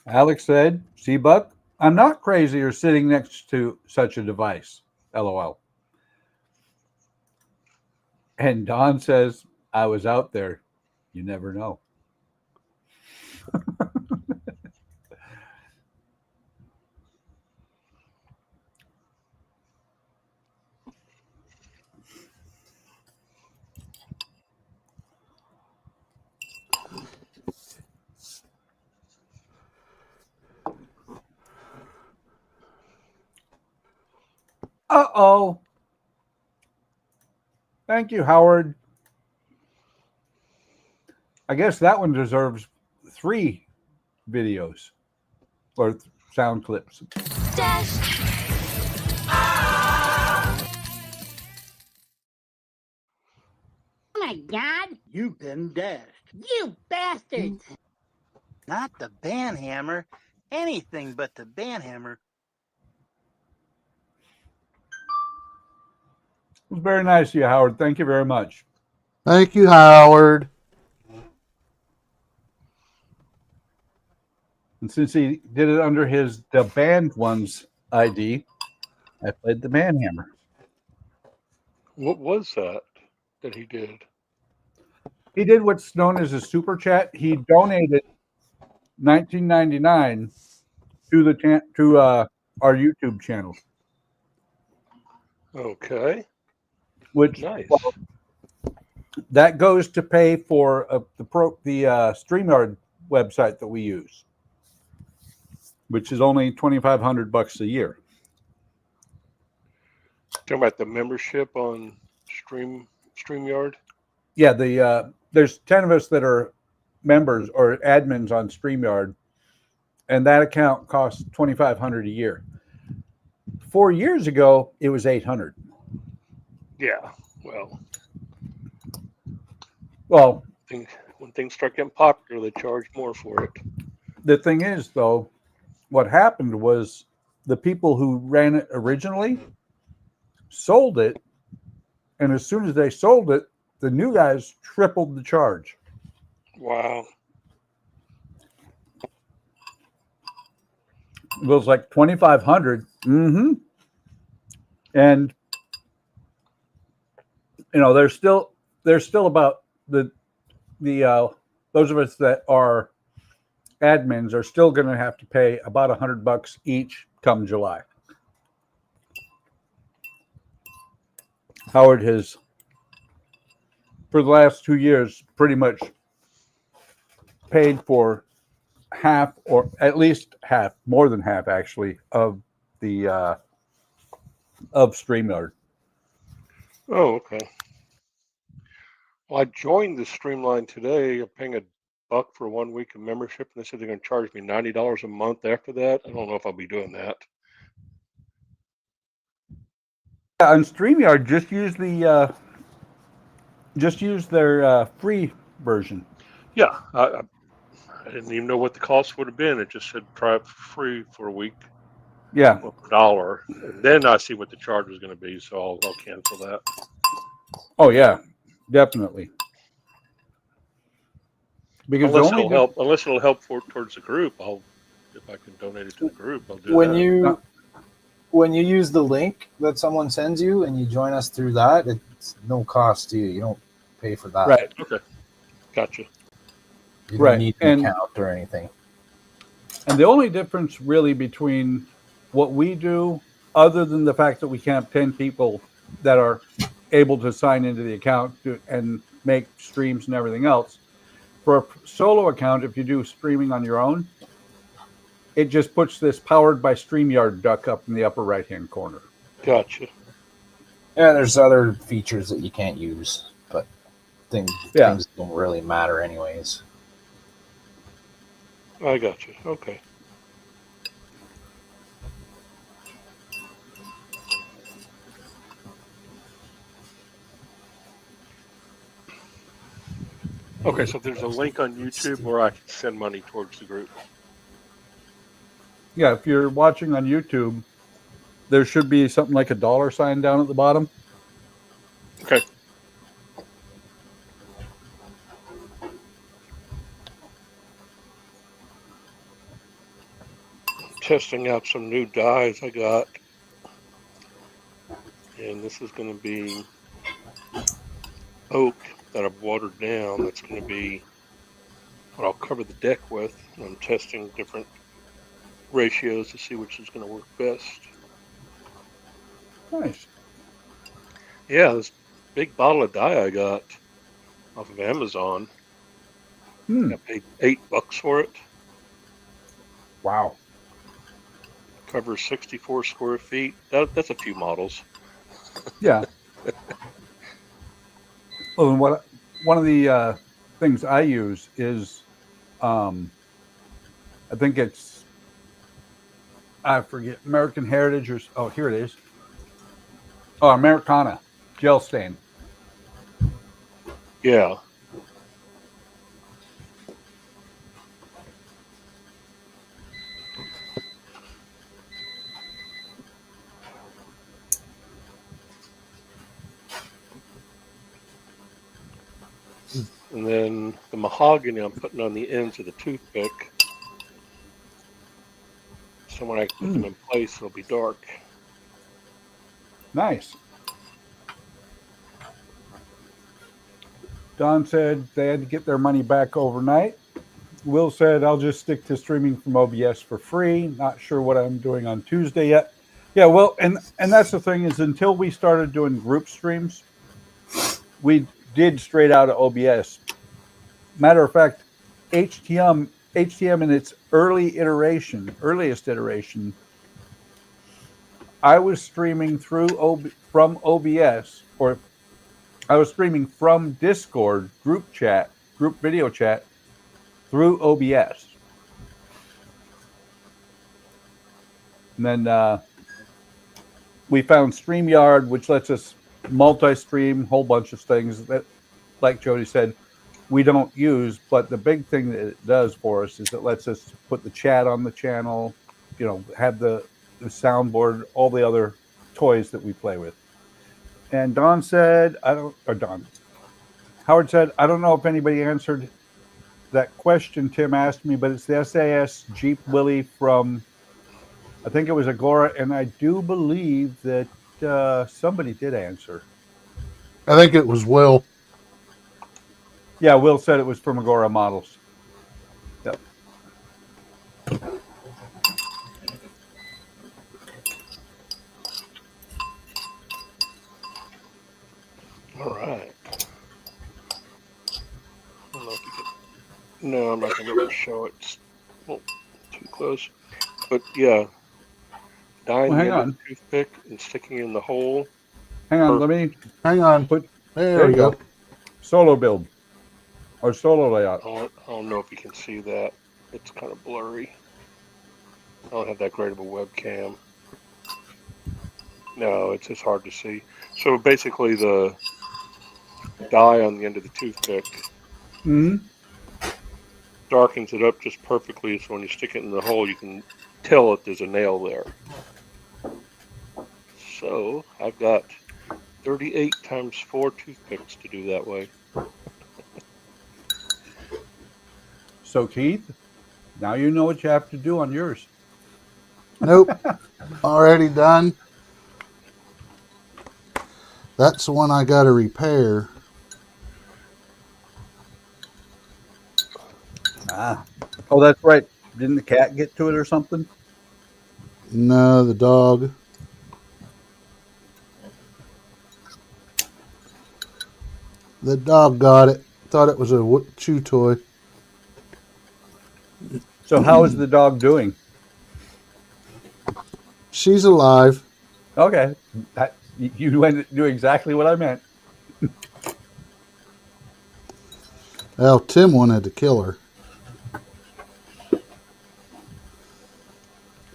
Alex said, "See, Buck, I'm not crazy or sitting next to such a device. LOL." And Don says, "I was out there. You never know." Uh-oh. Thank you, Howard. I guess that one deserves 3 videos or sound clips. Oh my God! You've been dashed. You bastards! Not the band hammer. Anything but the band hammer. It was very nice of you, Howard. Thank you very much. Thank you, Howard. And since he did it under the band one's ID, I played the band hammer. What was that he did? He did what's known as a super chat. He donated $19.99 to our YouTube channel. Okay. Which Nice. that goes to pay for the StreamYard website that we use, which is only $2,500 a year. Talking about the membership on StreamYard? Yeah, there's 10 of us that are members or admins on StreamYard, and that account costs $2,500 a year. 4 years ago, it was $800. Yeah. Well, Well, when things start getting popular, they charge more for it. the thing is, though, what happened was the people who ran it originally sold it, and as soon as they sold it, the new guys tripled the charge. Wow. It was like 2,500. Mm-hmm. And you know, there's still about the those of us that are admins are still going to have to pay about $100 each come July. Howard has, for the last 2 years, pretty much paid for half, or at least half, more than half actually, of the of StreamYard. Oh, okay. Well, I joined the Streamline today. I'm paying $1 for 1 week of membership, and they said they're going to charge me $90 a month after that. I don't know if I'll be doing that. Yeah, on StreamYard, just use their free version. Yeah, I didn't even know what the cost would have been. It just said try it for free for a week. Yeah. Well, $1, and then I see what the charge is going to be, so I'll cancel that. Oh yeah, definitely. Because unless it'll help towards the group, if I can donate it to the group, I'll do that. When you use the link that someone sends you and you join us through that, it's no cost to you. You don't pay for that. Right. Okay. Gotcha. You don't need an account or anything. And the only difference really between what we do, other than the fact that we can have 10 people that are able to sign into the account and make streams and everything else, for a solo account, if you do streaming on your own, it just puts this powered by StreamYard duck up in the upper right-hand corner. Gotcha. Yeah, there's other features that you can't use, but things don't really matter anyways. I gotcha. Okay. Okay, so there's a link on YouTube where I can send money towards the group. Yeah, if you're watching on YouTube, there should be something like a $sign down at the bottom. Okay. Testing out some new dyes I got. And this is going to be oak that I've watered down. That's going to be what I'll cover the deck with. I'm testing different ratios to see which is going to work best. Nice. Yeah, this big bottle of dye I got off of Amazon. I paid $8 for it. Wow. Covers 64 square feet. That's a few models. Yeah. Well, and one of the things I use is, I think it's, I forget, American Heritage or, oh, here it is. Oh, Americana gel stain. Yeah. And then the mahogany I'm putting on the ends of the toothpick. So when I put them in place, it'll be dark. Nice. Don said they had to get their money back overnight. Will said, I'll just stick to streaming from OBS for free. Not sure what I'm doing on Tuesday yet. Yeah, well, and that's the thing is until we started doing group streams, we did straight out of OBS. Matter of fact, HTM in its earliest iteration, I was streaming from OBS, or I was streaming from Discord group video chat through OBS. And then we found StreamYard, which lets us multi-stream, whole bunch of things that, like Jody said, we don't use. But the big thing that it does for us is it lets us put the chat on the channel, have the soundboard, all the other toys that we play with. And Howard said, I don't know if anybody answered that question Tim asked me, but it's the SAS Jeep Willie from, I think it was Agora, and I do believe that somebody did answer. I think it was Will. Yeah, Will said it was from Agora Models. Yep. All right. I don't know if you can. No, I'm not going to be able to show it. It's too close. But yeah, dyeing the end of the toothpick and sticking it in the hole. Hang on, let me. Hang on. There we go. Solo build. Or solo layout. I don't know if you can see that. It's kind of blurry. I don't have that great of a webcam. No, it's just hard to see. So basically the dye on the end of the toothpick darkens it up just perfectly, so when you stick it in the hole you can tell that there's a nail there. So I've got 38 times 4 toothpicks to do that way. So Keith, now you know what you have to do on yours. Nope. Already done. That's the one I got to repair. Oh, that's right. Didn't the cat get to it or something? No, the dog. The dog got it. Thought it was a chew toy. So how is the dog doing? She's alive. Okay. You went to do exactly what I meant. Well, Tim wanted to kill her.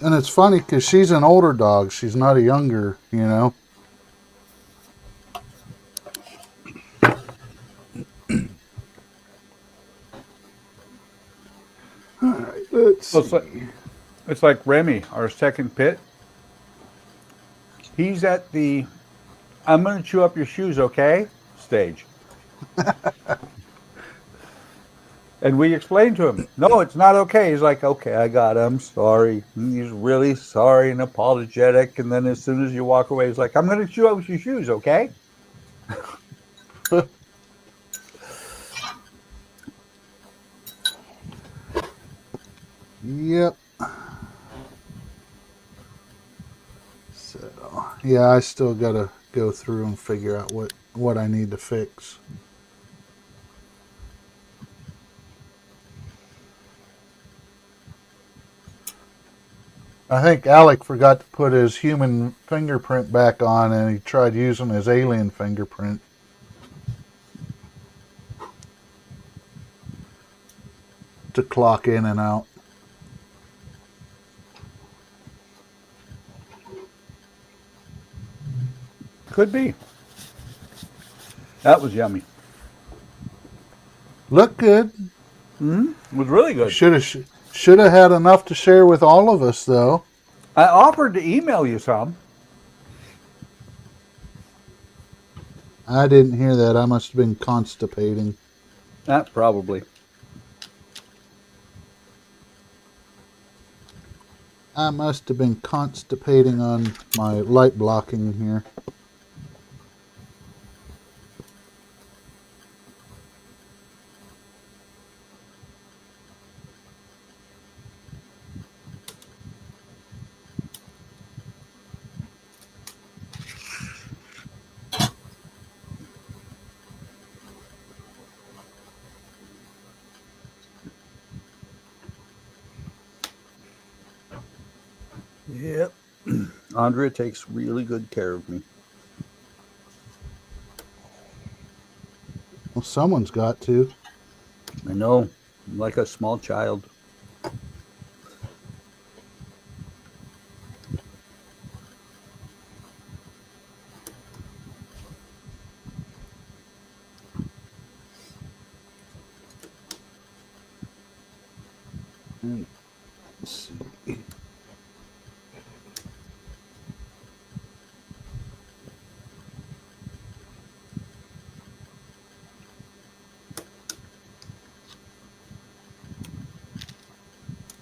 And it's funny because she's an older dog. She's not a younger, you know. All right, let's see. It's like Remy, our second pit. He's at the I'm going to chew up your shoes, okay? Stage. And we explained to him, no, it's not okay. He's like, okay, I got it. I'm sorry. And he's really sorry and apologetic. And then as soon as you walk away, he's like, I'm going to chew up your shoes, okay? Yep. So, yeah, I still got to go through and figure out what I need to fix. I think Alec forgot to put his human fingerprint back on, and he tried using his alien fingerprint. To clock in and out. Could be. That was yummy. Looked good. It was really good. Should have had enough to share with all of us, though. I offered to email you some. I didn't hear that. I must have been constipating. That probably. I must have been constipating on my light blocking here. Yep. Andrea takes really good care of me. Well, someone's got to. I know. I'm like a small child. Let's see.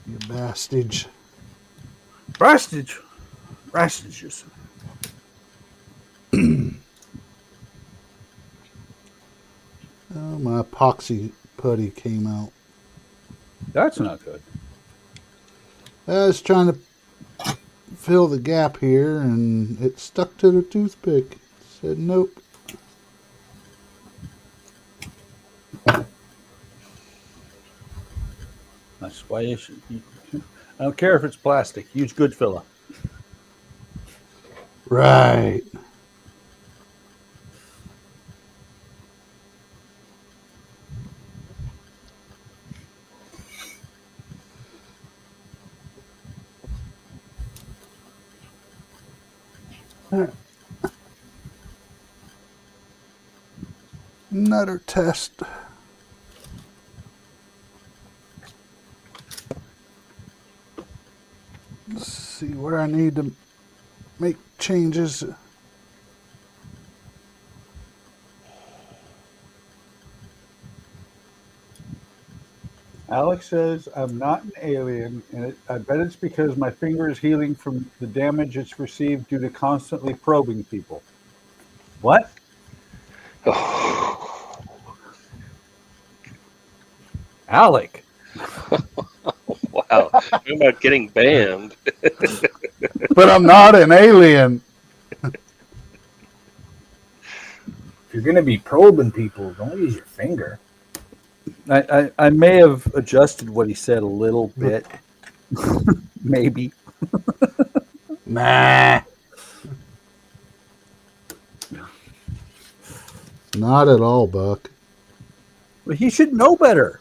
You bastage. Rastage. Rastages. Oh, my epoxy putty came out. That's not good. I was trying to fill the gap here, and it stuck to the toothpick. It said nope. That's why you should. I don't care if it's plastic. Use good filler. Right. Another test. Let's see where I need to make changes. Alex says, I'm not an alien, and I bet it's because my finger is healing from the damage it's received due to constantly probing people. What? Alec. Wow. Talking about getting banned. But I'm not an alien. If you're going to be probing people, don't use your finger. I may have adjusted what he said a little bit. Maybe. Nah. Not at all, Buck. But he should know better.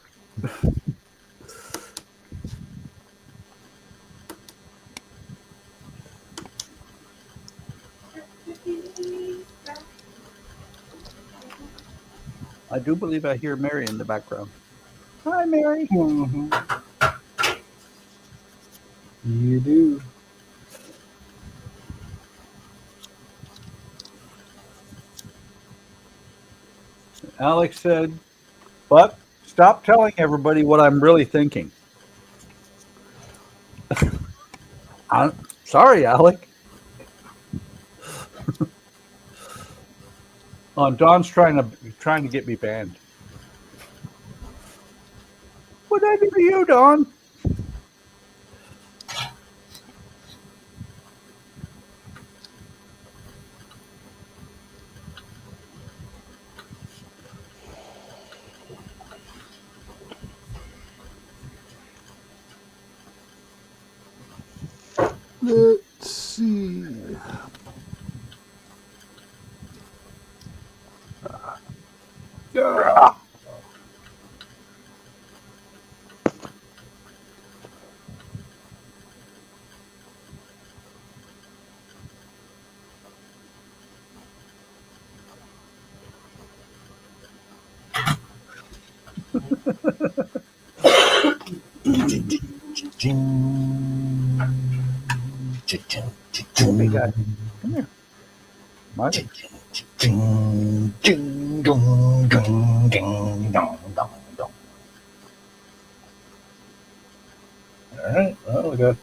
I do believe I hear Mary in the background. Hi, Mary. Mm-hmm. You do. Alex said, but stop telling everybody what I'm really thinking. I'm sorry, Alec. Don's trying to get me banned. What did I do to you, Don? Let's see. Yeah. Oh my God. Come here. Marty. Alright, well, we got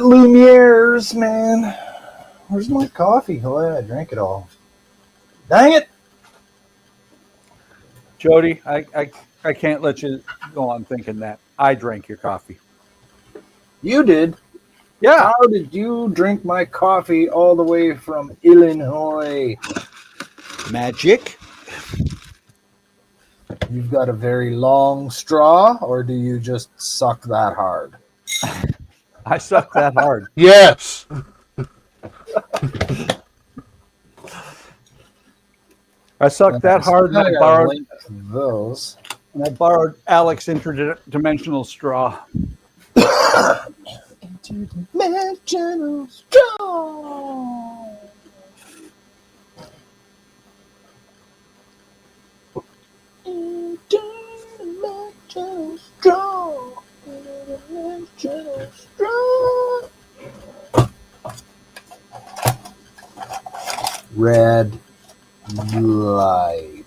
Lumiere's, man. Where's my coffee? Oh, yeah, I drank it all. Dang it! Jody, I can't let you go on thinking that. I drank your coffee. You did? Yeah. How did you drink my coffee all the way from Illinois? Magic. You've got a very long straw, or do you just suck that hard? I suck that hard. Yes. I sucked that hard, and I borrowed those. And I borrowed Alex's interdimensional straw. Interdimensional straw. gentle straw. Gentle straw. Red light.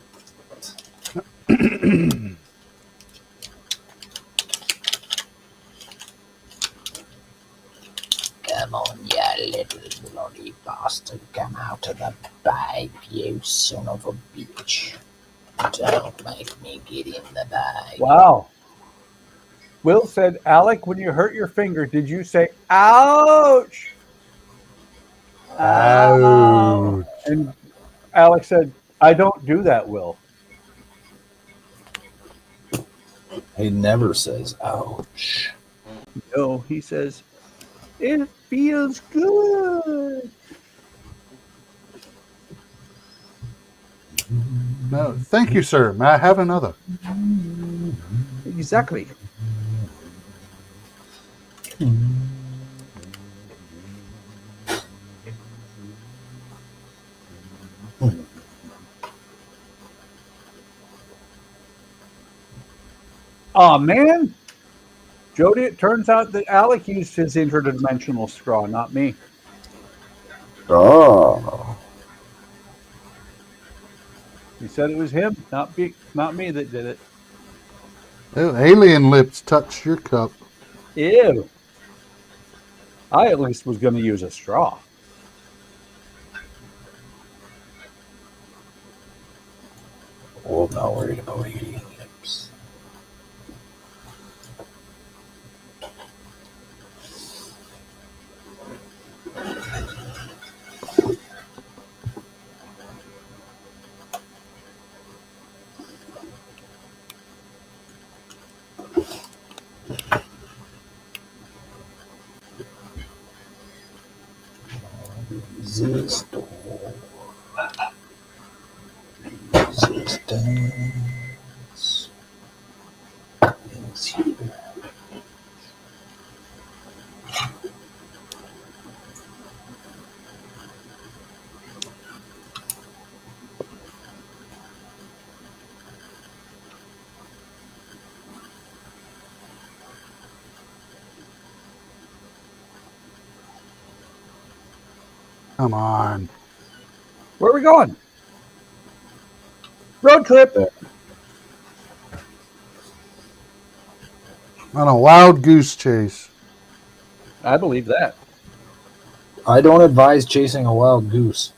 Come on, you little bloody bastard. Come out of the bag, you son of a bitch. Don't make me get in the bag. Wow. Will said, Alec, when you hurt your finger, did you say, ouch? Ouch. And Alex said, I don't do that, Will. He never says ouch. No, he says, it feels good. No, thank you, sir. May I have another? Exactly. Oh, man. Jody, it turns out that Alec used his interdimensional straw, not me. Oh. He said it was him, not me that did it. Oh, alien lips touched your cup. Ew. I at least was going to use a straw. Oh, I'm not worried about alien lips. Resistor. Resistance is here. Come on. Where are we going? Road trip. On a wild goose chase. I believe that. I don't advise chasing a wild goose.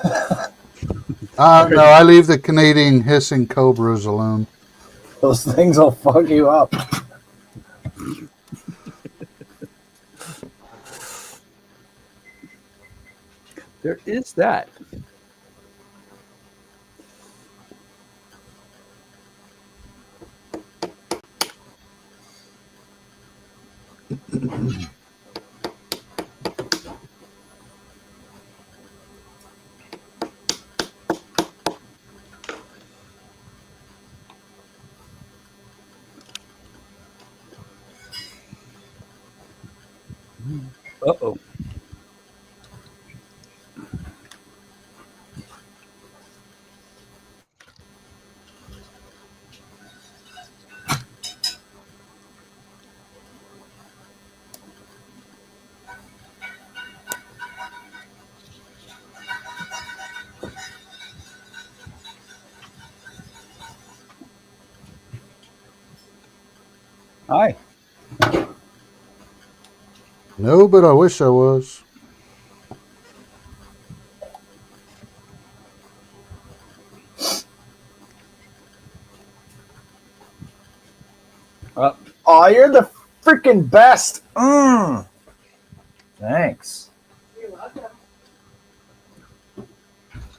No, I leave the Canadian hissing cobras alone. Those things will fuck you up. There is that. Uh-oh. Hi. No, but I wish I was. Oh, you're the freaking best. Thanks.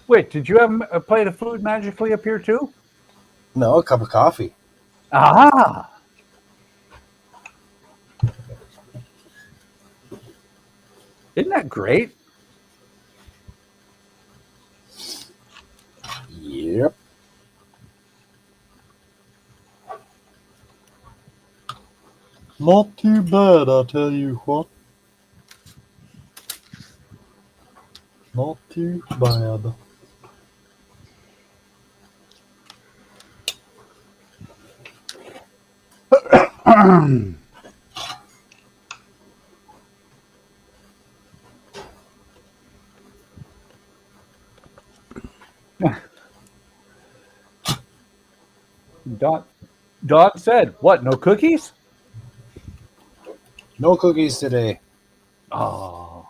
Wait, did you have a plate of food magically appear too? No, a cup of coffee. Ah. Isn't that great? Yep. Not too bad, I'll tell you what. Not too bad. Dog said, "What? No cookies?" No cookies today. Oh,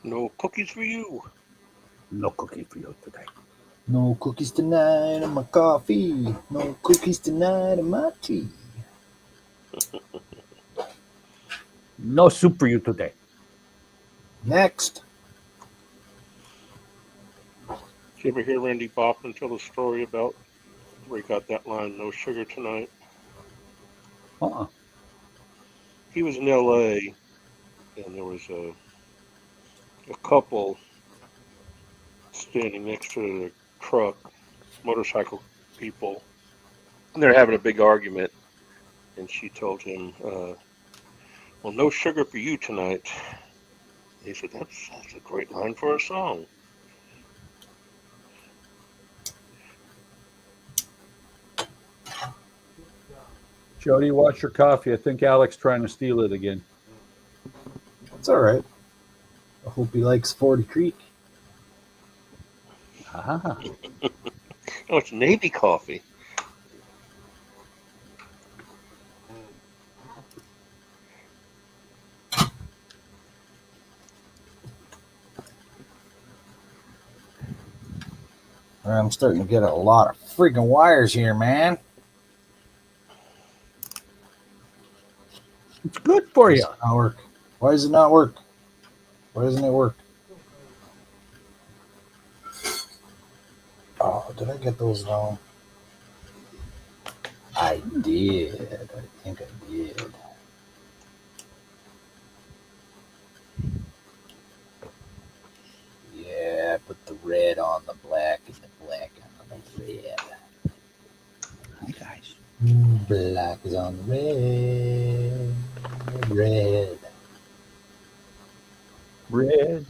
No cookies for you. no cookie for you today. No cookies tonight in my coffee. No cookies tonight in my tea. No soup for you today. Next. Did you ever hear Randy Baughman tell the story about where he got that line, no sugar tonight? He was in L.A. and there was a couple standing next to the truck, motorcycle people, and they're having a big argument. And she told him, well, no sugar for you tonight. He said, that's a great line for a song. Jody, watch your coffee. I think Alex trying to steal it again. It's all right. I hope he likes 40 Creek. Ah. Oh, it's Navy coffee. I'm starting to get a lot of freaking wires here, man. It's good for you. Not work. Why does it not work? Why doesn't it work? Oh, did I get those wrong? I did. I think I did. Yeah, I put the red on the black and the black on the red. Hi, guys. Black is on the red.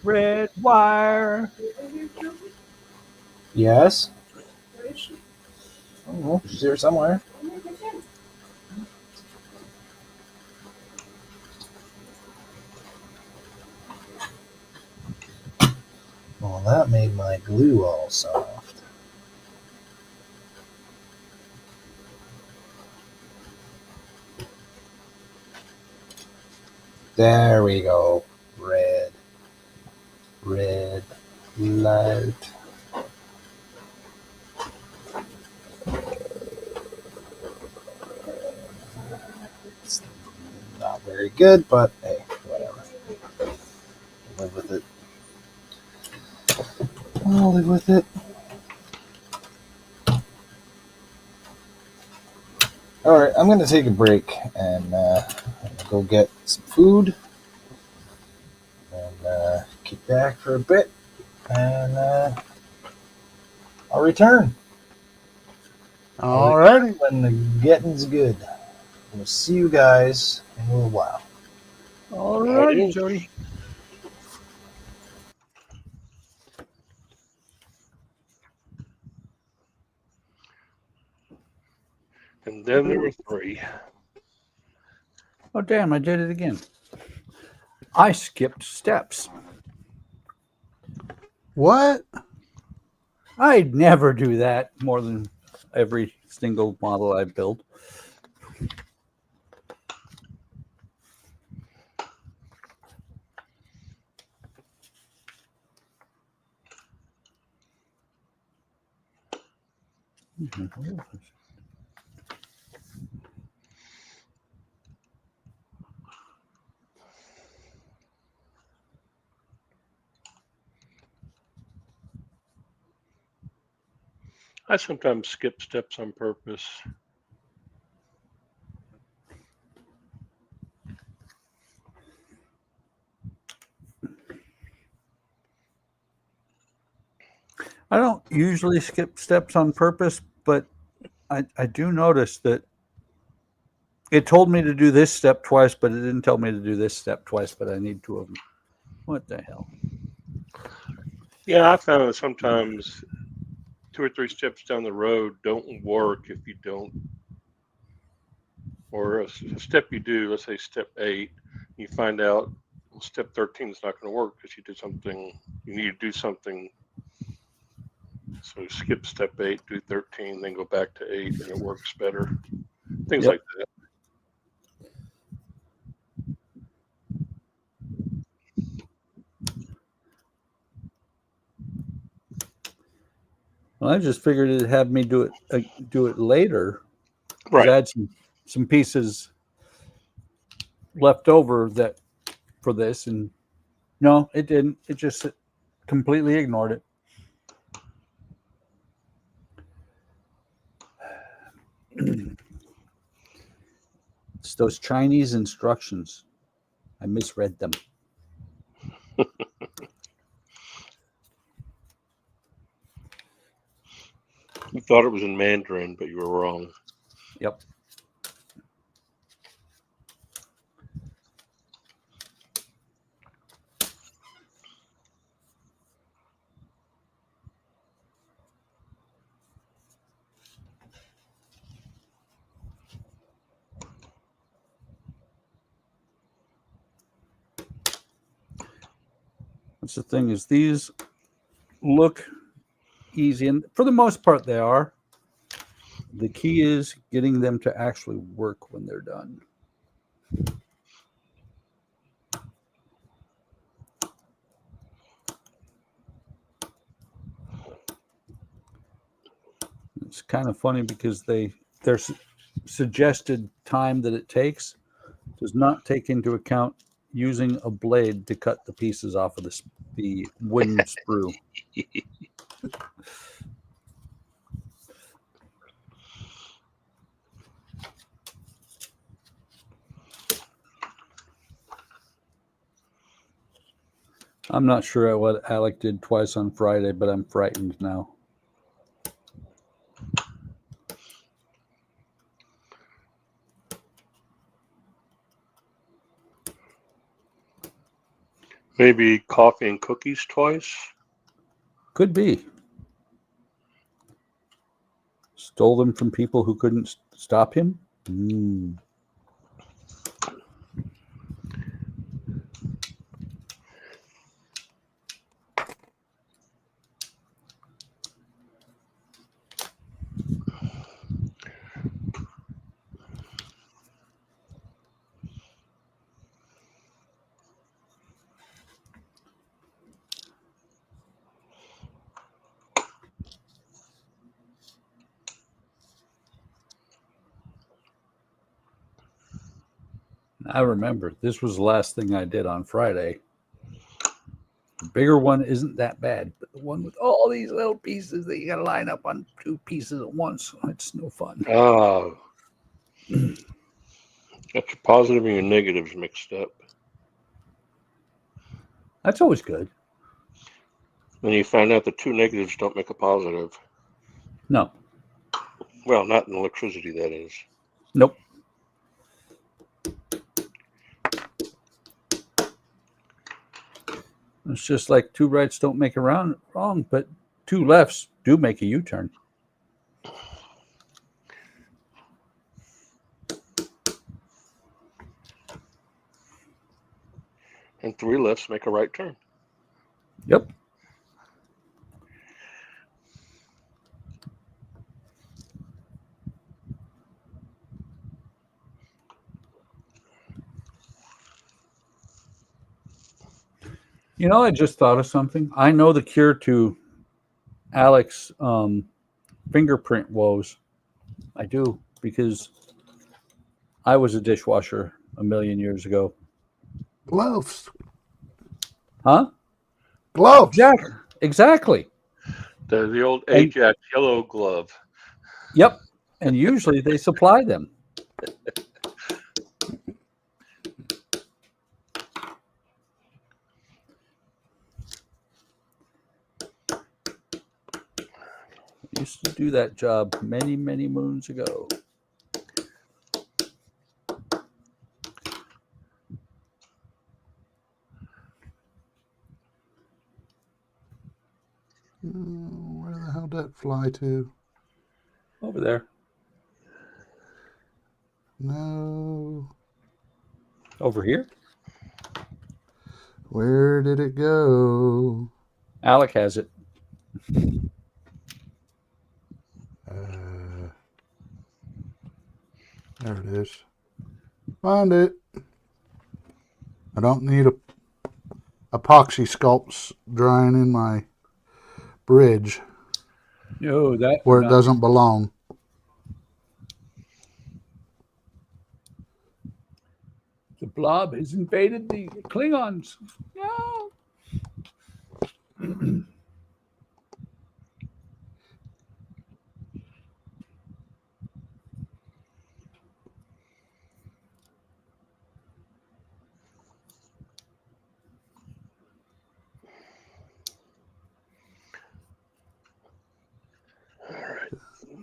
Red wire. Yes? Oh, she's here somewhere. Well, that made my glue all soft. There we go. Red light. It's not very good, but hey, whatever. Live with it. I'll live with it. All right, I'm going to take a break and go get some food and kick back for a bit, and I'll return. All righty. When the getting's good. We'll see you guys in a little while. All right, Jody. And then there were three. Oh, damn, I did it again. I skipped steps. What? I'd never do that more than every single model I build. I sometimes skip steps on purpose. I don't usually skip steps on purpose, but I do notice that it told me to do this step twice, but it didn't tell me to do this step twice, but I need two of them. What the hell? Yeah, I found that sometimes 2 or 3 steps down the road don't work if you don't, or a step you do, let's say step 8, you find out well, step 13 is not going to work because you did something, you need to do something. So skip step 8, do 13, then go back to 8, and it works better. Things like that. Well, I just figured it'd have me do it later. Right. I had some pieces left over that for this, and no, it didn't. It just completely ignored it. It's those Chinese instructions. I misread them. You thought it was in Mandarin, but you were wrong. Yep. That's the thing, is these look easy, and for the most part they are. The key is getting them to actually work when they're done. It's kind of funny because their suggested time that it takes does not take into account using a blade to cut the pieces off of the wooden sprue. I'm not sure what Alec did twice on Friday, but I'm frightened now. Maybe coffee and cookies twice? Could be. Stole them from people who couldn't stop him? Mm. I remember this was the last thing I did on Friday. The bigger one isn't that bad, but the one with all these little pieces that you got to line up on 2 pieces at once, it's no fun. Oh. Got your positive and your negatives mixed up. That's always good. Then you find out the 2 negatives don't make a positive. No. Well, not in electricity, that is. Nope. It's just like 2 rights don't make a wrong, but 2 lefts do make a U-turn. And 3 lefts make a right turn. Yep. You know, I just thought of something. I know the cure to Alec's fingerprint woes. I do, because I was a dishwasher a million years ago. Gloves. Huh? Gloves. Exactly. The old Ajax yellow glove. Yep. And usually they supply them. I used to do that job many, many moons ago. Where the how'd that fly to? Over there. No. Over here? Where did it go? Alec has it. There it is. Find it. I don't need epoxy sculpts drying in my bridge No, that where it doesn't belong. The blob has invaded the Klingons. No.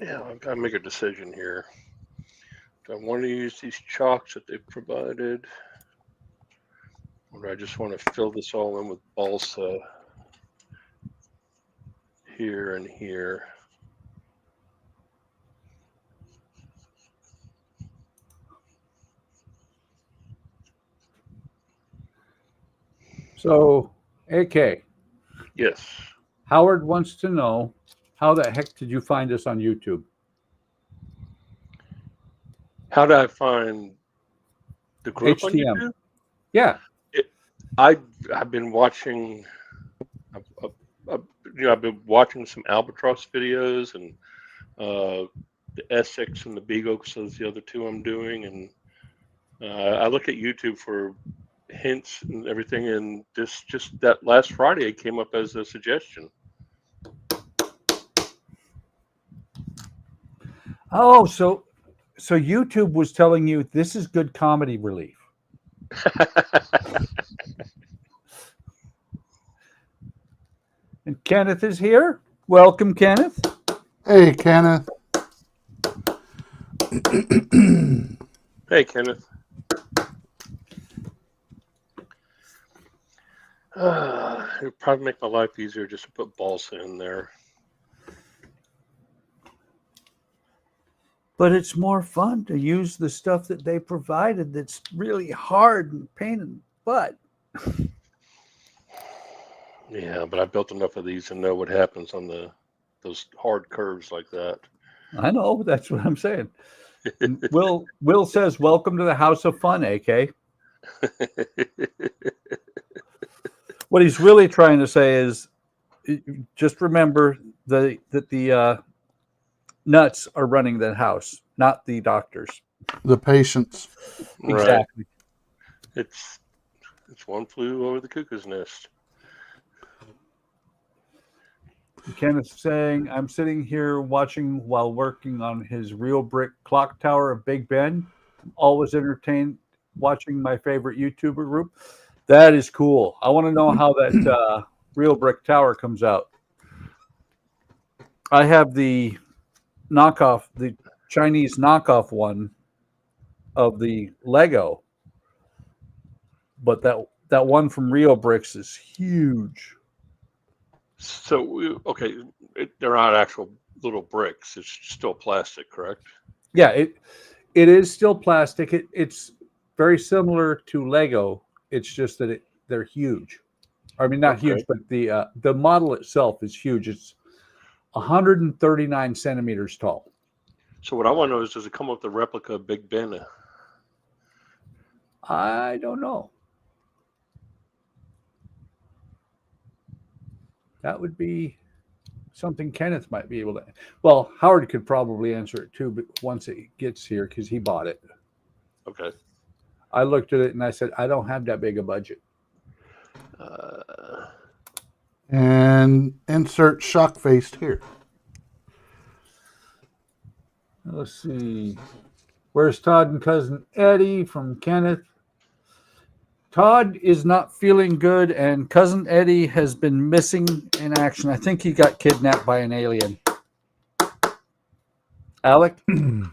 Yeah, I've got to make a decision here. Do I want to use these chalks that they've provided? Or do I just want to fill this all in with balsa here and here? So, AK. Yes. Howard wants to know, how the heck did you find us on YouTube? How did I find the group on HTM. YouTube? Yeah. I've been watching. I've been watching some albatross videos and the Essex and the Beagle, because those are the other two I'm doing, and I look at YouTube for hints and everything, and this just that last Friday it came up as a suggestion. Oh, so YouTube was telling you this is good comedy relief. And Kenneth is here. Welcome, Kenneth. Hey, Kenneth. Hey, Kenneth. It would probably make my life easier just to put balsa in there. But it's more fun to use the stuff that they provided that's really hard and pain in the butt. Yeah, but I built enough of these to know what happens on those hard curves like that. I know, that's what I'm saying. Will says, welcome to the House of Fun, AK. What he's really trying to say is, just remember that the nuts are running that house, not the doctors. The patients. Exactly. Right. It's one flew over the cuckoo's nest. Kenneth's saying, I'm sitting here watching while working on his real brick clock tower of Big Ben. I'm always entertained watching my favorite YouTuber group. That is cool. I want to know how that real brick tower comes out. I have the knockoff, the Chinese knockoff one of the Lego, but that one from Rio Bricks is huge. So, okay, they're not actual little bricks. It's still plastic, correct? Yeah, it is still plastic. It's very similar to Lego. It's just that they're huge. I mean, not huge, but the model itself is huge. It's 139 centimeters tall. So what I want to know is, does it come with the replica of Big Ben? I don't know. That would be something Kenneth might be able to. Well, Howard could probably answer it too, but once it gets here, because he bought it. Okay. I looked at it and I said, I don't have that big a budget. And insert shock faced here. Let's see. Where's Todd and cousin Eddie from Kenneth? Todd is not feeling good, and cousin Eddie has been missing in action. I think he got kidnapped by an alien. Alec, you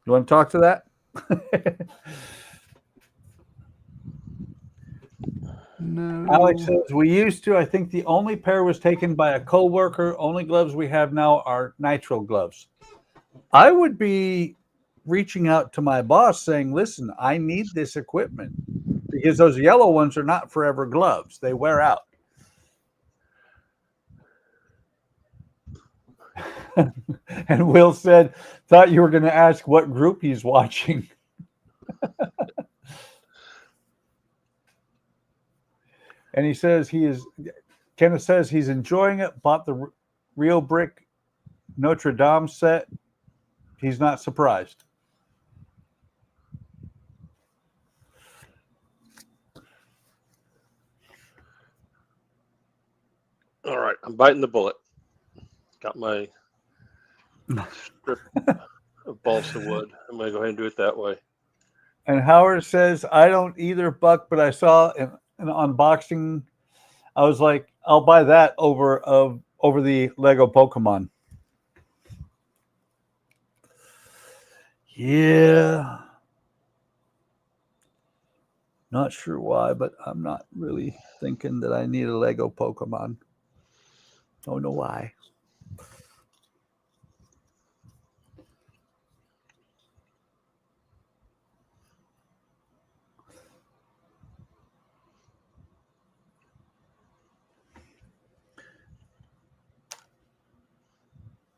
want to talk to that? No. Alex says, we used to. I think the only pair was taken by a coworker. Only gloves we have now are nitrile gloves. I would be reaching out to my boss saying, listen, I need this equipment because those yellow ones are not forever gloves. They wear out. And Will said, thought you were going to ask what group he's watching. And he says Kenneth says he's enjoying it, bought the Real Brick Notre Dame set. He's not surprised. All right, I'm biting the bullet. Got my strip of balsa wood. I'm going to go ahead and do it that way. And Howard says, I don't either, Buck, but I saw an unboxing. I was like, I'll buy that over the Lego Pokemon. Yeah. Not sure why, but I'm not really thinking that I need a Lego Pokemon. Don't know why.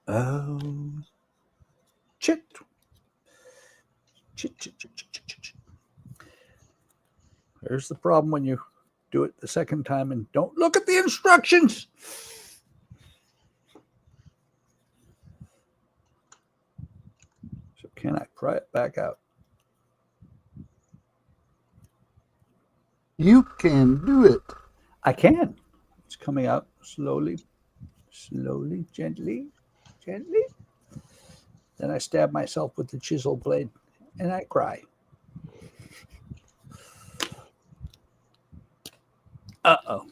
Oh, chit. Chit, chit, chit, chit, chit, chit. There's the problem when you do it the second time and don't look at the instructions. So can I pry it back out? You can do it. I can. It's coming out slowly, slowly, gently, gently. Then I stab myself with the chisel blade and I cry. Uh-oh.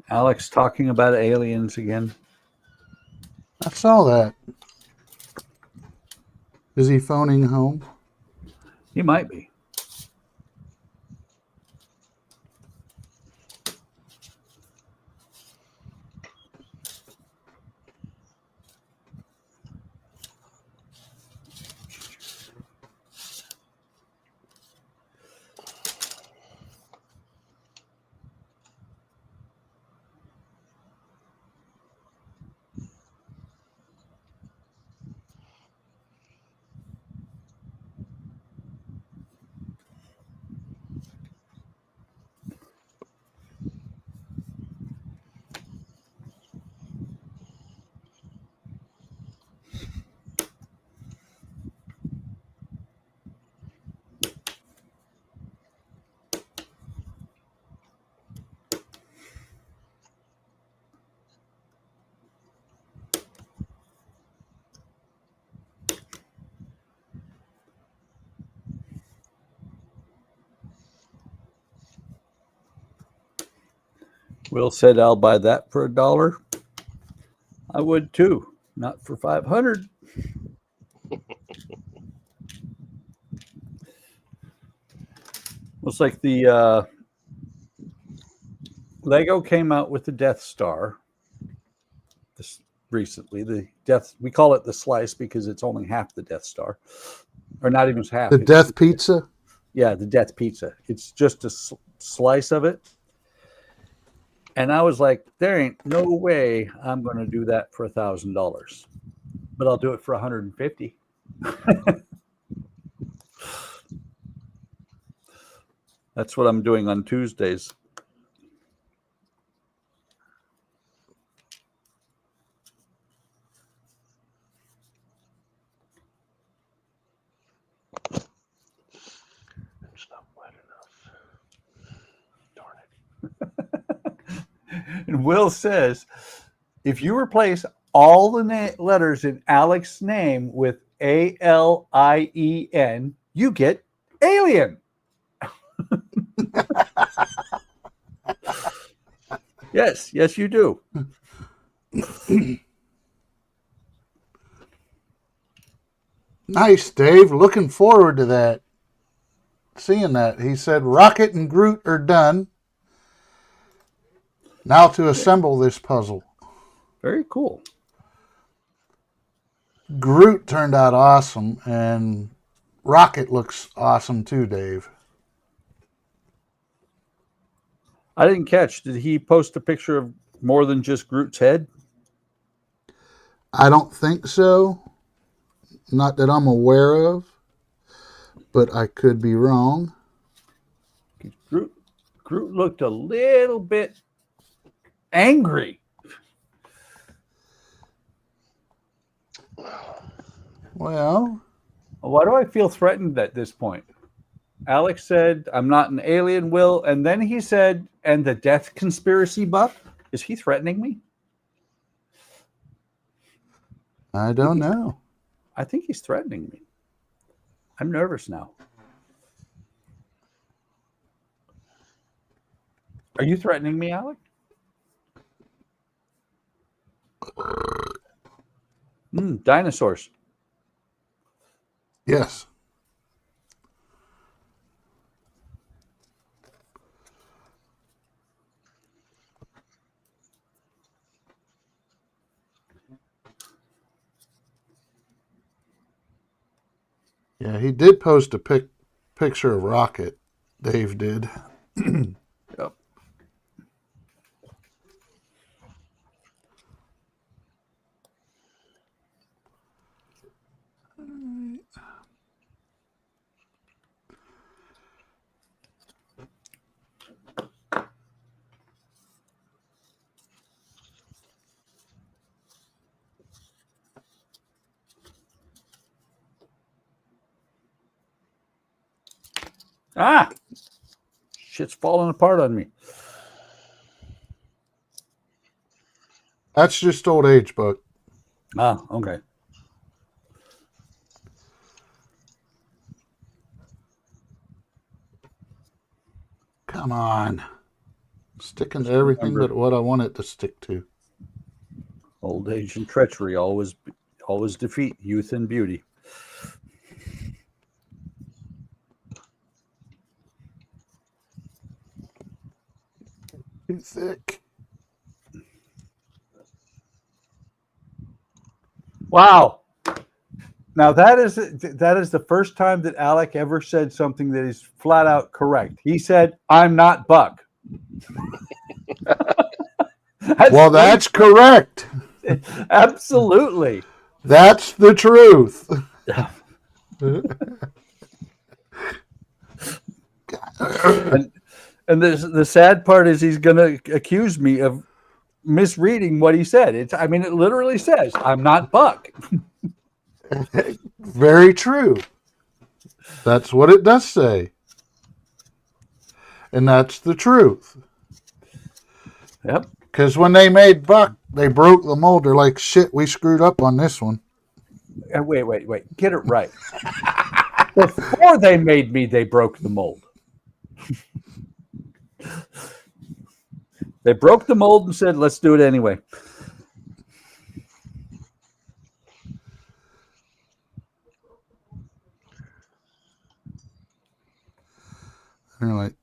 Alex talking about aliens again. I saw that. Is he phoning home? He might be. Will said, I'll buy that for $1. I would too. Not for 500. Looks like the Lego came out with the Death Star this recently. The Death, we call it the slice because it's only half the Death Star, or not even half. The Death Pizza? Yeah, the Death Pizza. It's just a slice of it. And I was like, there ain't no way I'm going to do that for $1,000, but I'll do it for $150. That's what I'm doing on Tuesdays. It's not wet enough. And Will says, if you replace all the letters in Alex's name with ALIEN, you get alien. Yes, you do. Nice, Dave. Looking forward to that. Seeing that. He said Rocket and Groot are done. Now to assemble this puzzle. Very cool. Groot turned out awesome, and Rocket looks awesome too, Dave. I didn't catch. Did he post a picture of more than just Groot's head? I don't think so. Not that I'm aware of, but I could be wrong. Groot looked a little bit angry. Well, why do I feel threatened at this point? Alex said, I'm not an alien, Will. And then he said, and the death conspiracy buff? Is he threatening me? I don't know. I think he's threatening me. I'm nervous now. Are you threatening me, Alex? Dinosaurs. Yes. Yeah, he did post a picture of Rocket. Dave did. Yep. Ah! Shit's falling apart on me. That's just old age, Buck. Ah, okay. Come on. Sticking to everything but what I want it to stick to. Old age and treachery always defeat youth and beauty. Too thick. Wow. Now that is the first time that Alec ever said something that is flat out correct. He said, "I'm not Buck." Well, that's correct. Absolutely. That's the truth. And the sad part is he's going to accuse me of misreading what he said. It literally says, "I'm not Buck." Very true. That's what it does say. And that's the truth. Yep. Because when they made Buck, they broke the mold. They're like, shit, we screwed up on this one. Wait. Get it right. Before they made me, they broke the mold. They broke the mold and said, let's do it anyway. They're like,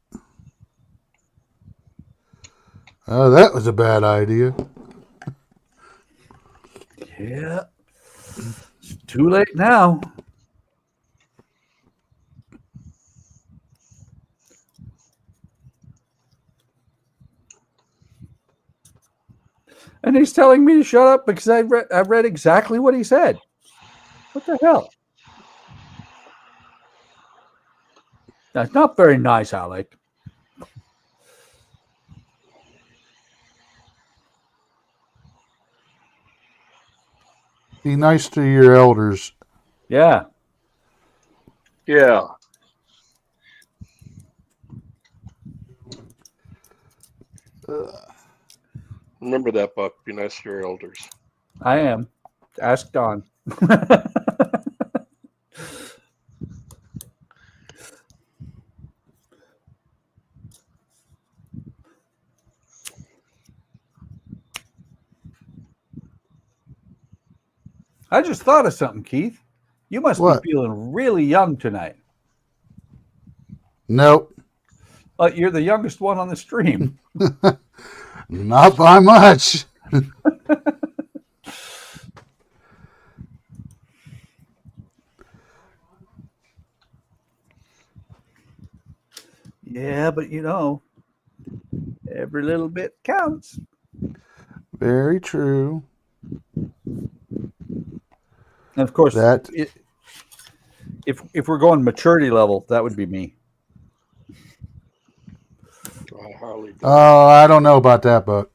oh, that was a bad idea. Yeah. It's too late now. And he's telling me to shut up because I read exactly what he said. What the hell? That's not very nice, Alec. Be nice to your elders. Yeah. Yeah. Remember that, Buck. Be nice to your elders. I am. Ask Don. I just thought of something, Keith. You must What? be feeling really young tonight. Nope. You're the youngest one on the stream. Not by much. Yeah, but you know, every little bit counts. Very true. And of course, That if we're going maturity level, that would be me. Oh, I don't know about that, Buck.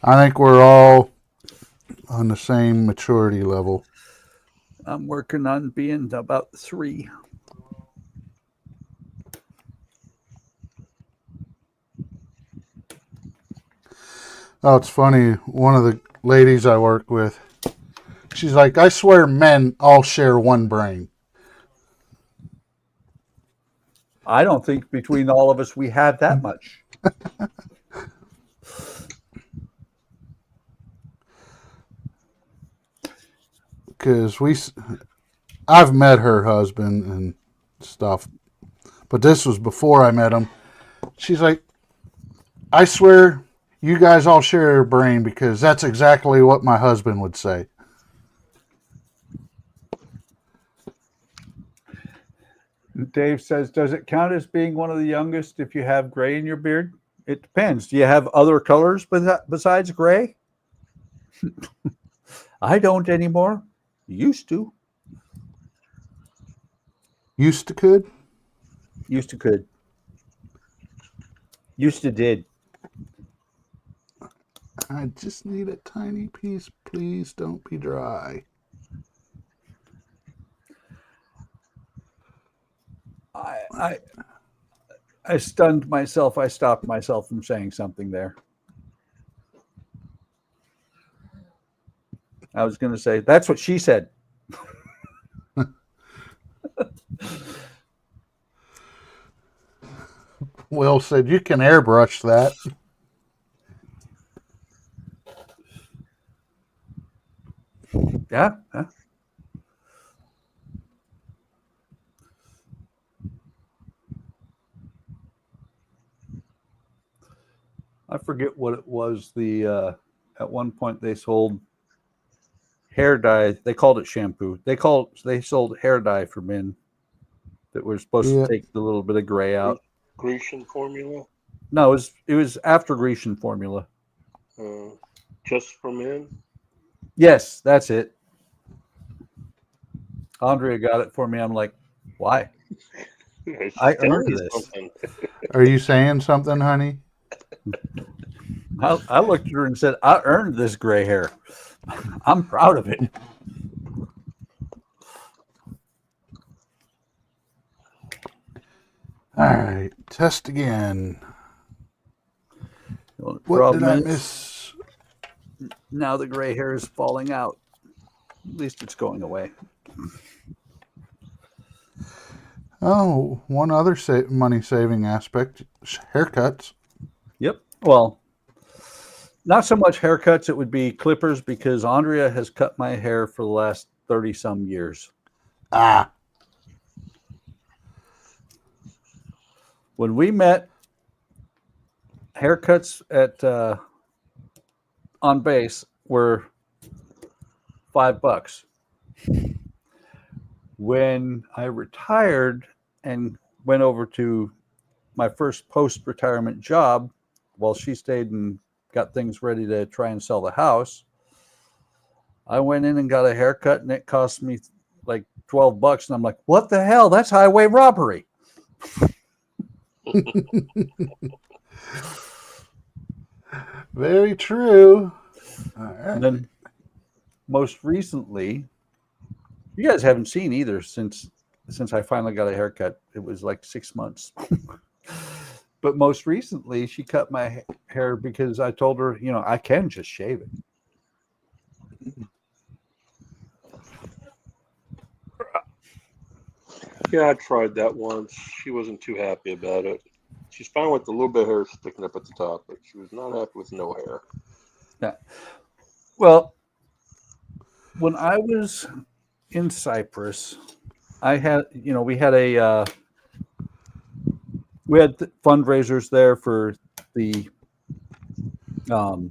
I think we're all on the same maturity level. I'm working on being about 3. Oh, it's funny. One of the ladies I work with, she's like, I swear men all share one brain. I don't think between all of us we have that much. Because I've met her husband and stuff, but this was before I met him. She's like, I swear you guys all share a brain because that's exactly what my husband would say. Dave says, does it count as being one of the youngest if you have gray in your beard? It depends. Do you have other colors besides gray? I don't anymore. Used to. Used to could? Used to could. Used to did. I just need a tiny piece. Please don't be dry. I stunned myself. I stopped myself from saying something there. I was going to say, that's what she said. Will said, you can airbrush that. Yeah. I forget what it was. At one point they sold hair dye. They called it shampoo. They sold hair dye for men that were supposed to take the little bit of gray out. Grecian formula? No, it was after Grecian formula. Just for men? Yes, that's it. Andrea got it for me. I'm like, why? I earned this. Are you saying something, honey? I looked at her and said, I earned this gray hair. I'm proud of it. All right, test again. Well, what did I miss? Now the gray hair is falling out. At least it's going away. Oh, one other money-saving aspect, haircuts. Yep. Well, not so much haircuts. It would be clippers because Andrea has cut my hair for the last 30-some years. Ah. When we met, haircuts at on base were $5. When I retired and went over to my first post-retirement job, while she stayed and got things ready to try and sell the house, I went in and got a haircut, and it cost me like $12. And I'm like, what the hell? That's highway robbery. Very true. All right. And then most recently, you guys haven't seen either since I finally got a haircut. It was like 6 months. But most recently, she cut my hair because I told her, you know, I can just shave it. Yeah, I tried that once. She wasn't too happy about it. She's fine with the little bit of hair sticking up at the top, but she was not happy with no hair. Yeah. Well, when I was in Cyprus, I had, you know, we had fundraisers there for the 4th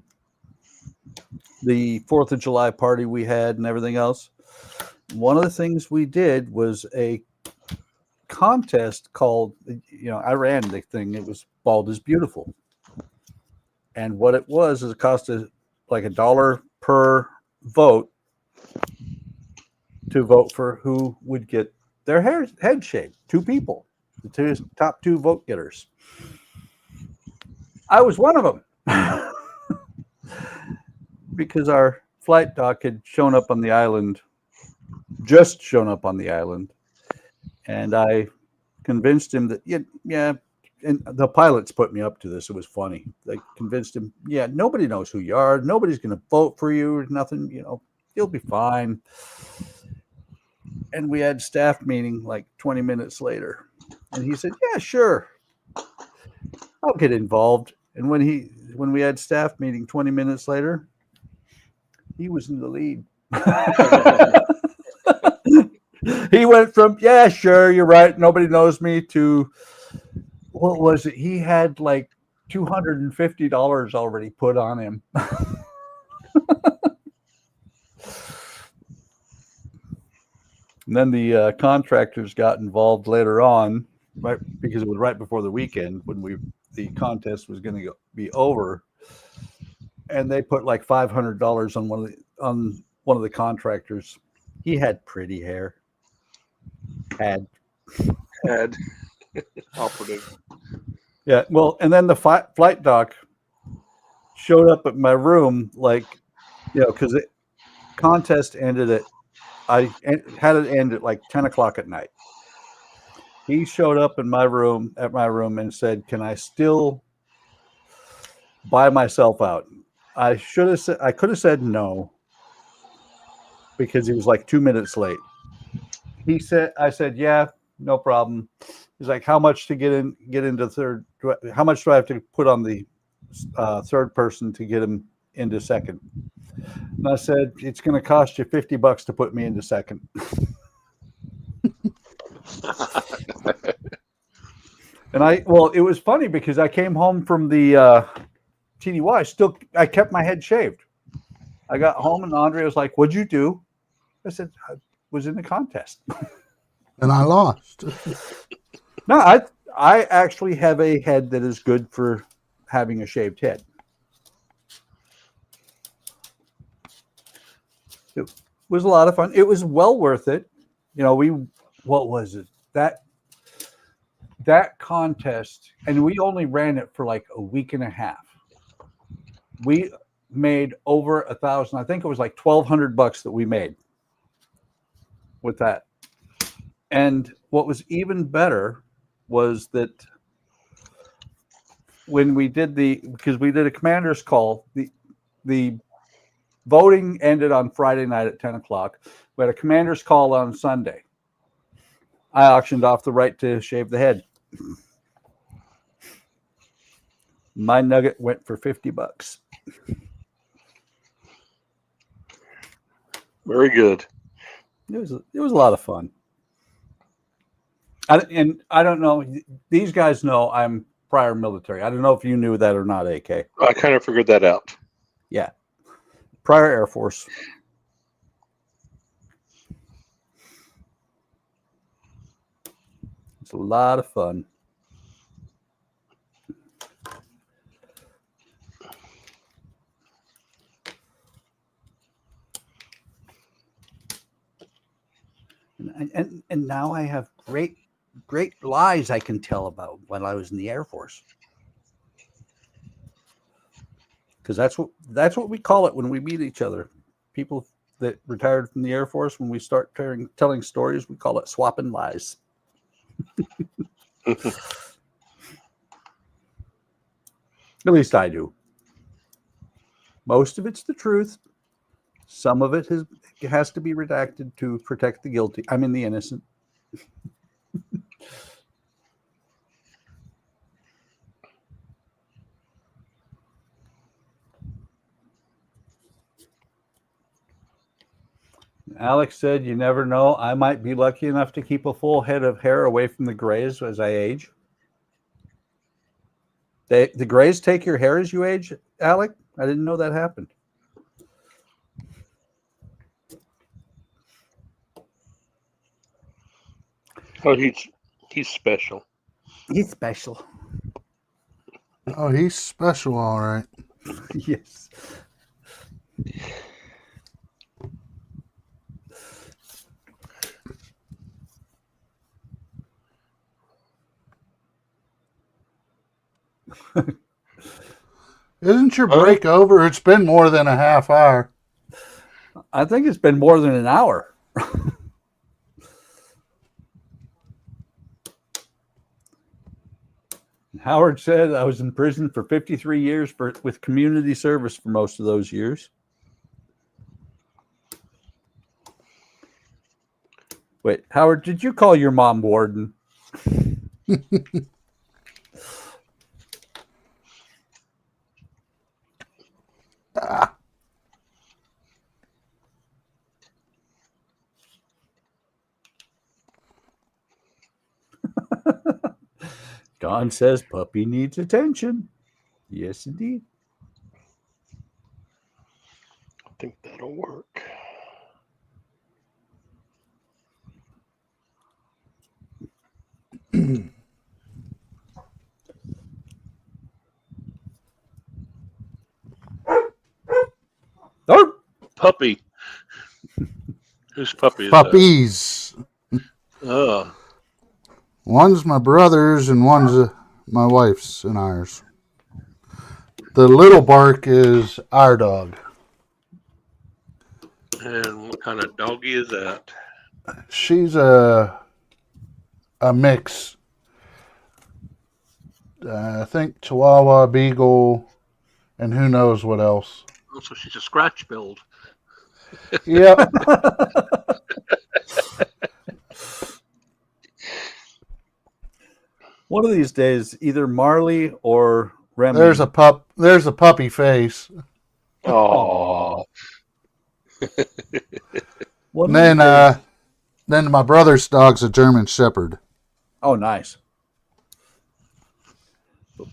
of July party we had and everything else. One of the things we did was a contest called, you know, I ran the thing. It was Bald is Beautiful. And what it was is it cost like $1 per vote to vote for who would get their head shaved. 2 people, the top 2 vote getters. I was one of them because our flight doc had shown up on the island, just shown up on the island, and I convinced him that yeah. And the pilots put me up to this. It was funny. They convinced him, yeah, nobody knows who you are. Nobody's going to vote for you. Nothing, you know, you'll be fine. And we had staff meeting like 20 minutes later. And he said, yeah, sure, I'll get involved. And when we had staff meeting 20 minutes later, he was in the lead. He went from, yeah, sure, you're right, nobody knows me, to, what was it? He had like $250 already put on him. And then the contractors got involved later on, right, because it was right before the weekend when the contest was going to be over, and they put like $500 on one of the contractors. He had pretty hair. Had operative. Yeah, well, and then the flight doc showed up at my room, like, you know, because the contest ended at, I had it end at like 10 o'clock at night. He showed up in my room, and said, can I still buy myself out? I could have said no, because he was like 2 minutes late. I said, yeah, no problem. He's like, how much to get into third? How much do I have to put on the third person to get him into second? And I said, it's going to cost you $50 to put me into second. And it was funny because I came home from the TDY. I kept my head shaved. I got home and Andre was like, what'd you do? I said, I was in the contest. And I lost. No, I actually have a head that is good for having a shaved head. It was a lot of fun. It was well worth it. You know, what was it? That contest, and we only ran it for like a week and a half. We made over 1,000. I think it was like $1,200 that we made with that. And what was even better was that when we did because we did a commander's call, the voting ended on Friday night at 10 o'clock. We had a commander's call on Sunday. I auctioned off the right to shave the head. My nugget went for $50. Very good. It was a lot of fun. And I don't know, these guys know I'm prior military. I don't know if you knew that or not, AK. I kind of figured that out. Yeah. Prior Air Force. It's a lot of fun. And now I have great lies I can tell about when I was in the Air Force. Because that's what we call it when we meet each other. People that retired from the Air Force, when we start telling stories, we call it swapping lies. At least I do. Most of it's the truth. Some of it has to be redacted to protect the guilty. I mean, the innocent. Alex said, you never know. I might be lucky enough to keep a full head of hair away from the grays as I age. The grays take your hair as you age, Alec? I didn't know that happened. Oh, he's special. He's special. Oh, he's special, all right. Yes. Isn't your break over? It's been more than a half hour. I think it's been more than an hour. Howard said, I was in prison for 53 years with community service for most of those years. Wait, Howard, did you call your mom warden? Don says puppy needs attention. Yes, indeed. I think that'll work. Oh, puppy. Whose puppy is Puppies. that? One's my brother's and one's my wife's and ours. The little bark is our dog. And what kind of doggy is that? She's a mix. I think Chihuahua, Beagle, and who knows what else. Oh, so she's a scratch build. Yep. one of these days, either Marley or Remy. There's a puppy face. Oh. Then my brother's dog's a German Shepherd. Oh, nice.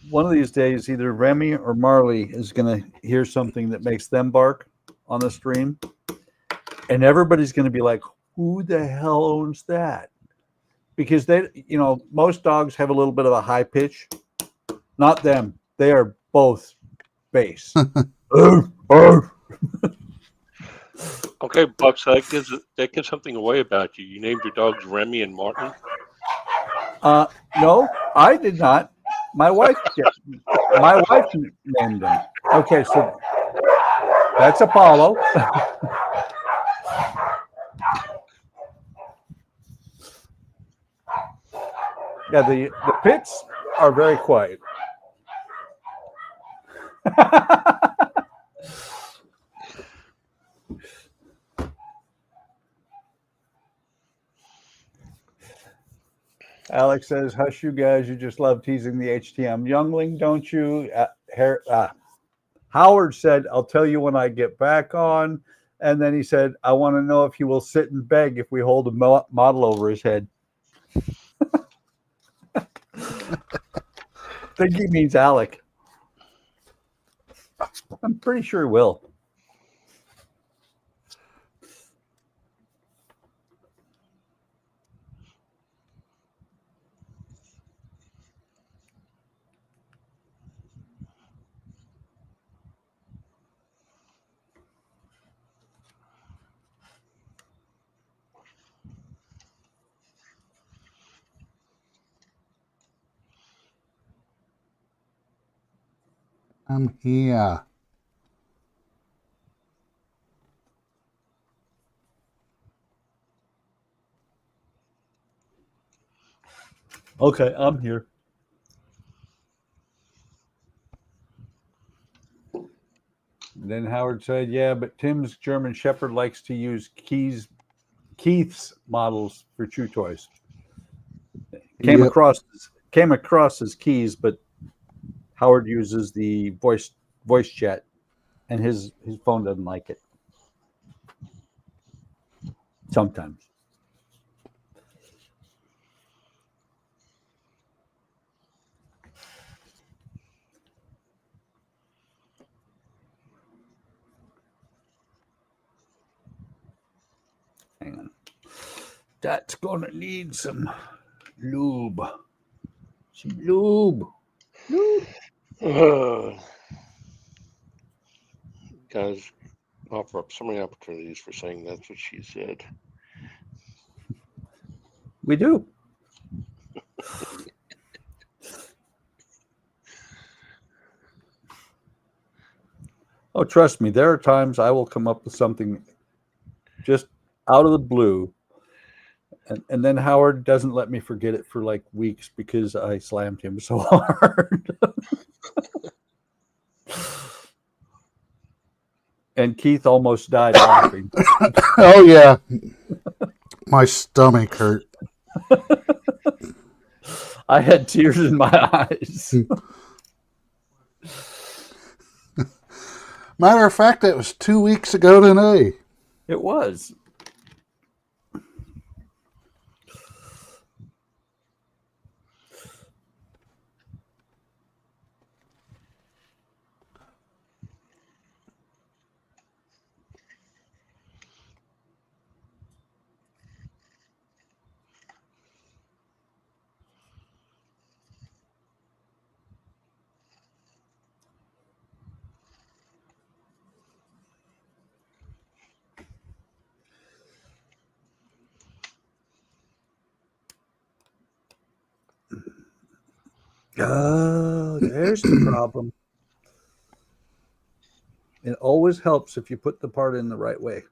One of these days, either Remy or Marley is going to hear something that makes them bark on the stream. And everybody's going to be like, who the hell owns that? Because most dogs have a little bit of a high pitch. Not them. They are both bass. Okay, Bucks, that gives something away about you. You named your dogs Remy and Martin. No, I did not. My wife named them. Okay, so that's Apollo. Yeah, the pits are very quiet. Alex says, hush you guys, you just love teasing the HTM. Youngling, don't you? Howard said, I'll tell you when I get back on. And then he said, I want to know if he will sit and beg if we hold a model over his head. I think he means Alec. I'm pretty sure he will. I'm here. Okay, I'm here. then Howard said, "Yeah, but Tim's German Shepherd likes to use Keith's models for chew toys." Came across as Keys, but Howard uses the voice chat, and his phone doesn't like it. Sometimes. Hang on. That's gonna need some lube. Some lube. Guys offer up so many opportunities for saying that's what she said. We do. Oh, trust me, there are times I will come up with something just out of the blue, and then Howard doesn't let me forget it for like weeks because I slammed him so hard. And Keith almost died laughing. Oh, yeah. My stomach hurt. I had tears in my eyes. Matter of fact, that was 2 weeks ago today. It was. Oh, there's the problem. It always helps if you put the part in the right way.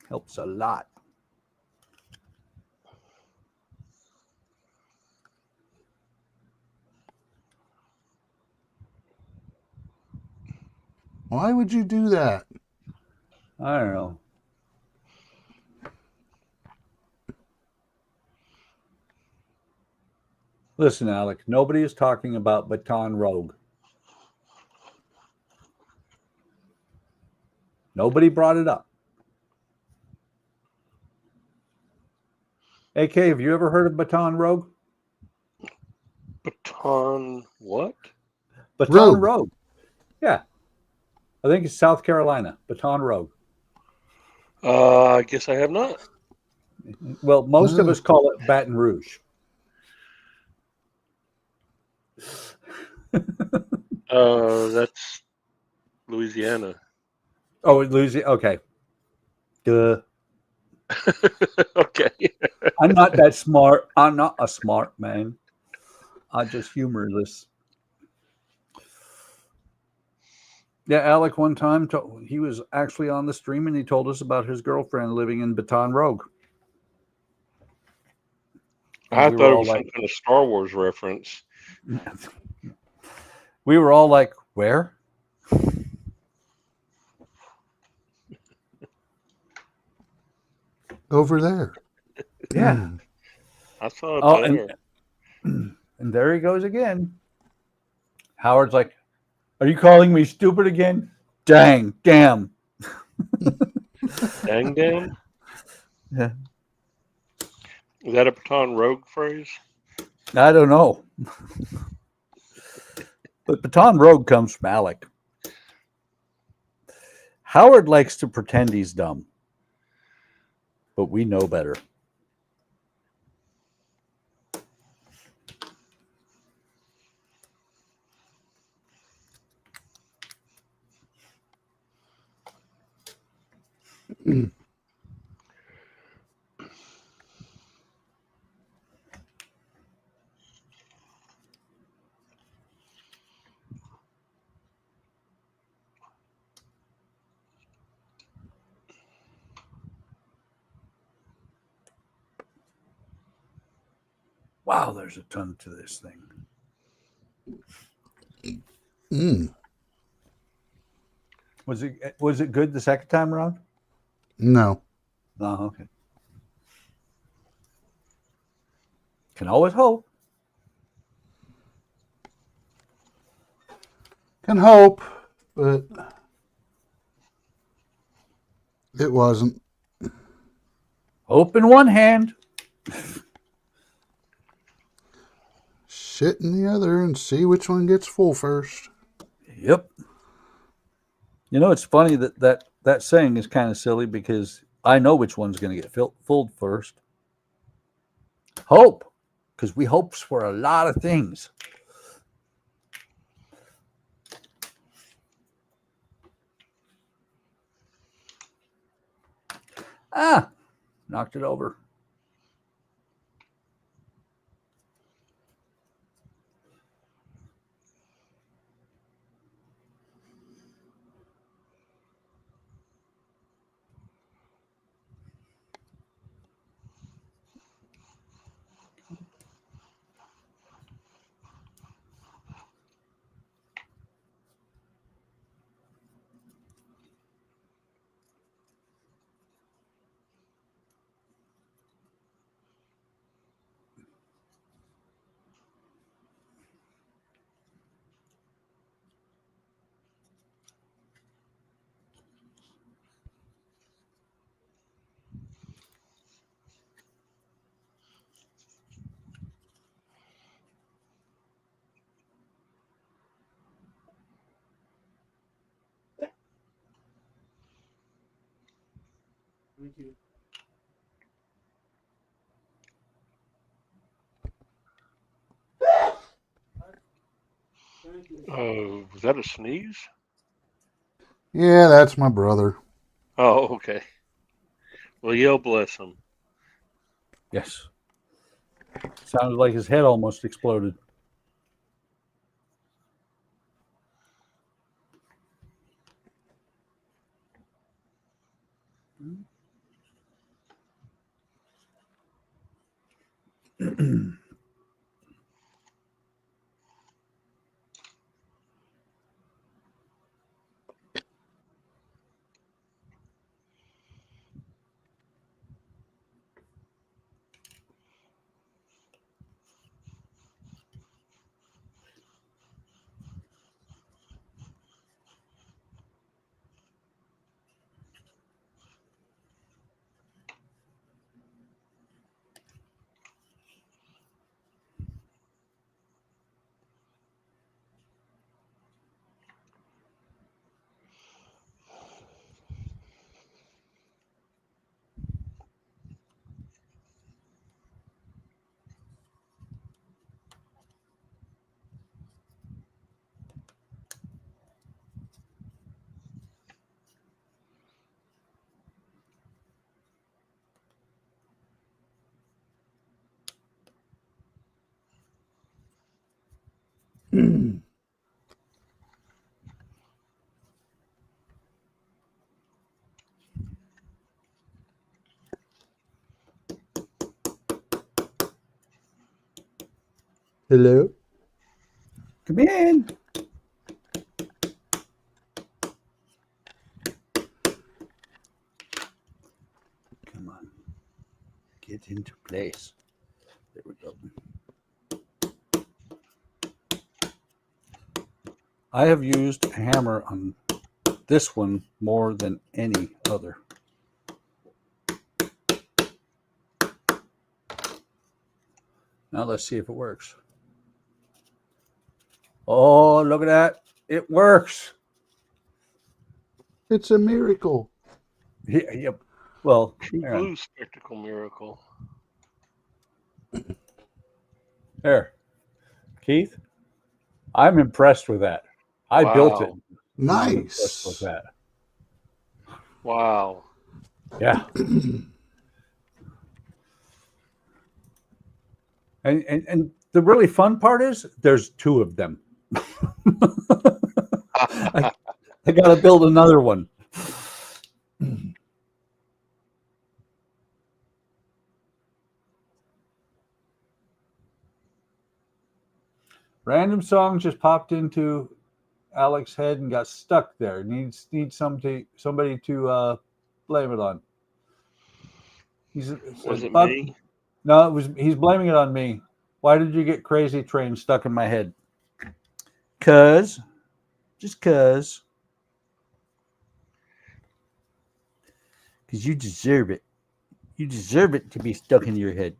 Helps a lot. Why would you do that? I don't know. Listen, Alec, nobody is talking about Baton Rogue. Nobody brought it up. AK, have you ever heard of Baton Rogue? Baton what? Baton Rogue. Yeah. I think it's South Carolina. Baton Rogue. I guess I have not. Well, most of us call it Baton Rouge. That's Louisiana. Oh, Louisiana. Okay. Duh. Okay. I'm not that smart. I'm not a smart man. I'm just humorless. Yeah, Alec one time, he was actually on the stream and he told us about his girlfriend living in Baton Rogue. I thought it was some kind of Star Wars reference. We were all like, where? Over there. Yeah. I saw it there. And there he goes again. Howard's like, are you calling me stupid again? Dang, damn. Dang, damn? Yeah. Is that a Baton Rogue phrase? I don't know. But Baton Rogue comes from Alec. Howard likes to pretend he's dumb. But we know better. Wow, there's a ton to this thing. Was it good the second time around? No. Oh, okay. Can always hope. Can hope, but it wasn't. Hope in one hand. Shit in the other and see which one gets full first. Yep. You know, it's funny that saying is kind of silly because I know which one's going to get filled first. Hope, because we hopes for a lot of things. Ah, knocked it over. Was that a sneeze? Yeah, that's my brother. Oh, okay. Well, you'll bless him. Yes. Sounded like his head almost exploded. Hello? Come in. Come on. Get into place. There we go. I have used a hammer on this one more than any other. Now let's see if it works. Oh, look at that. It works. It's a miracle. Yeah, yep. Well, True blue spectacle miracle. there. Keith, I'm impressed with that. I built it. Nice. I'm impressed with that. Wow. Yeah. And the really fun part is there's two of them. I got to build another one. Random song just popped into Alex's head and got stuck there. Needs somebody to blame it on. Was it me? No, he's blaming it on me. Why did you get Crazy Train stuck in my head? Just cause you deserve it. You deserve it to be stuck in your head.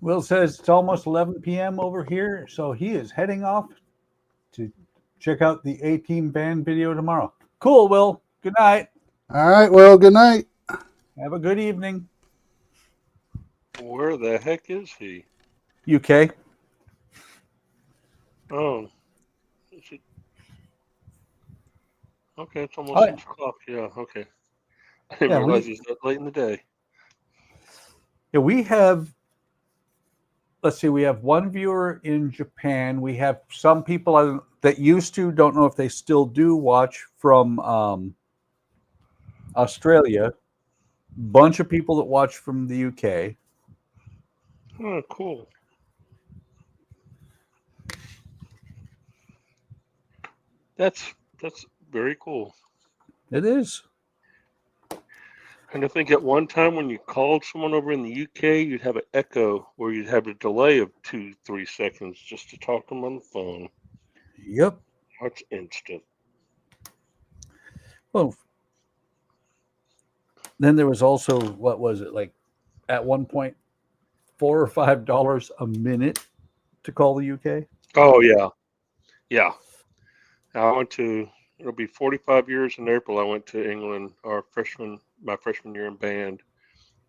Will says it's almost 11 p.m. over here, so he is heading off to check out the A-Team band video tomorrow. Cool, Will. Good night. All right, well, good night. Have a good evening. Where the heck is he? UK. Oh. Is it? Okay, it's almost 6 o'clock. Yeah, okay. I didn't realize he's that late in the day. Yeah, we have, let's see, we have one viewer in Japan. We have some people that used to, don't know if they still do, watch from Australia. Bunch of people that watch from the UK. Oh, cool. That's very cool. It is. And I think at one time when you called someone over in the UK, you'd have an echo where you'd have a delay of 2-3 seconds just to talk to them on the phone. Yep. That's instant. Well, then there was also, what was it, like at one point, $4 or $5 a minute to call the UK? Oh, yeah. Yeah. I went to, it'll be 45 years in April. I went to England, my freshman year in band.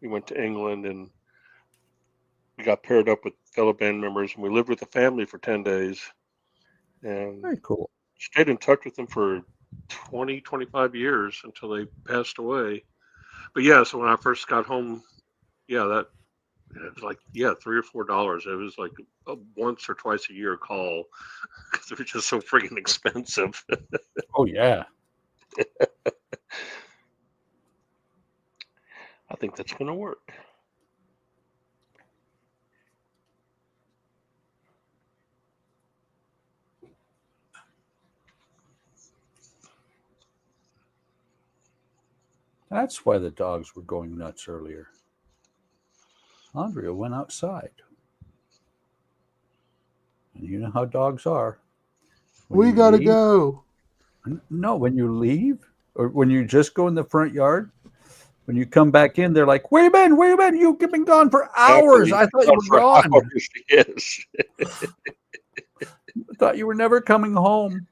We went to England and we got paired up with fellow band members, and we lived with the family for 10 days. And very cool. Stayed in touch with them for 20, 25 years until they passed away. But yeah, so when I first got home, yeah, it was like, yeah, $3 or $4. It was like a once or twice a year call because they were just so freaking expensive. Oh, yeah. I think that's going to work. That's why the dogs were going nuts earlier. Andrea went outside. And you know how dogs are. We got to go. No, when you leave or when you just go in the front yard, when you come back in, they're like, where you been? Where you been? You've been gone for hours. I thought you were gone. Yes. I thought you were never coming home.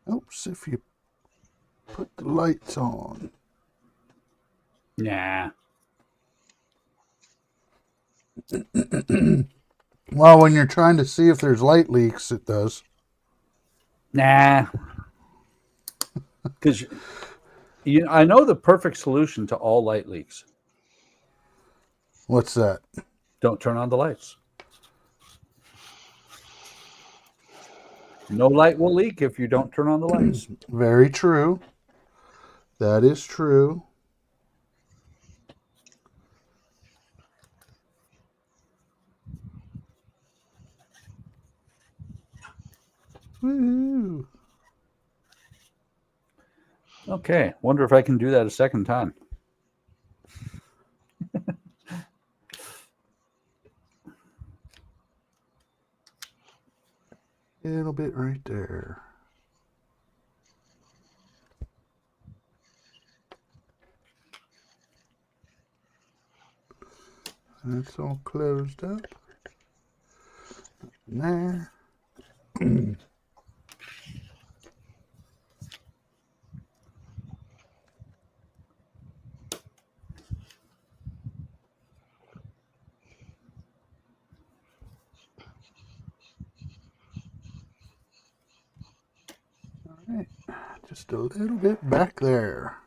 Oops, if you put the lights on. Nah. Well, when you're trying to see if there's light leaks, it does. Nah. Because I know the perfect solution to all light leaks. What's that? Don't turn on the lights. No light will leak if you don't turn on the lights. Very true. That is true. Woo. Okay, wonder if I can do that a second time. A little bit right there. That's all closed up. There. All right, just a little bit back there.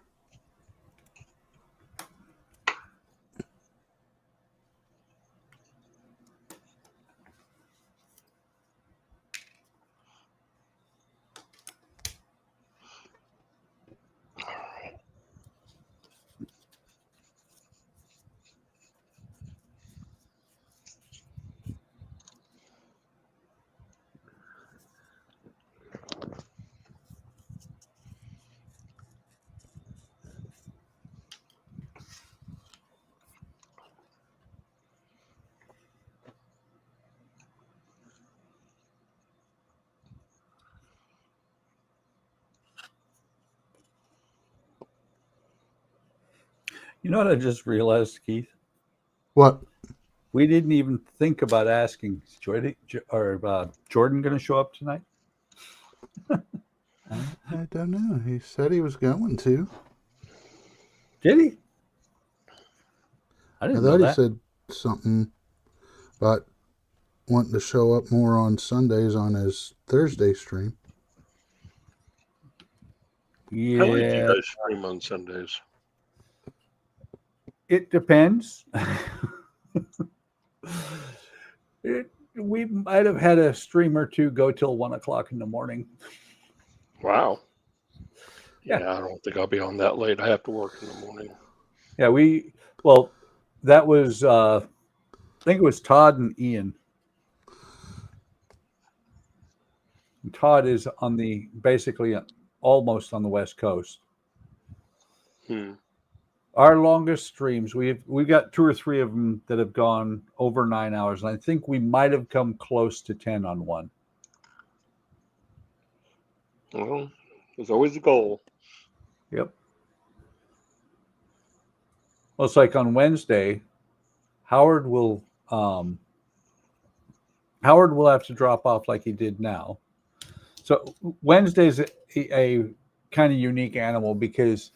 You know what I just realized, Keith? What? We didn't even think about asking Jordan going to show up tonight? I don't know. He said he was going to. Did he? I I didn't know thought he that. said something about wanting to show up more on Sundays on his Thursday stream. Yeah. How late do you guys stream on Sundays? It depends. We might have had a stream or two go till 1 o'clock in the morning. Wow. Yeah. Yeah, I don't think I'll be on that late. I have to work in the morning. Yeah, that was, I think it was Todd and Ian. And Todd is basically almost on the West Coast. Our longest streams, we've got 2 or 3 of them that have gone over 9 hours, and I think we might have come close to 10 on one. Well, there's always a goal. Yep. Well, it's like on Wednesday, Howard will have to drop off like he did now. So Wednesday's a kind of unique animal because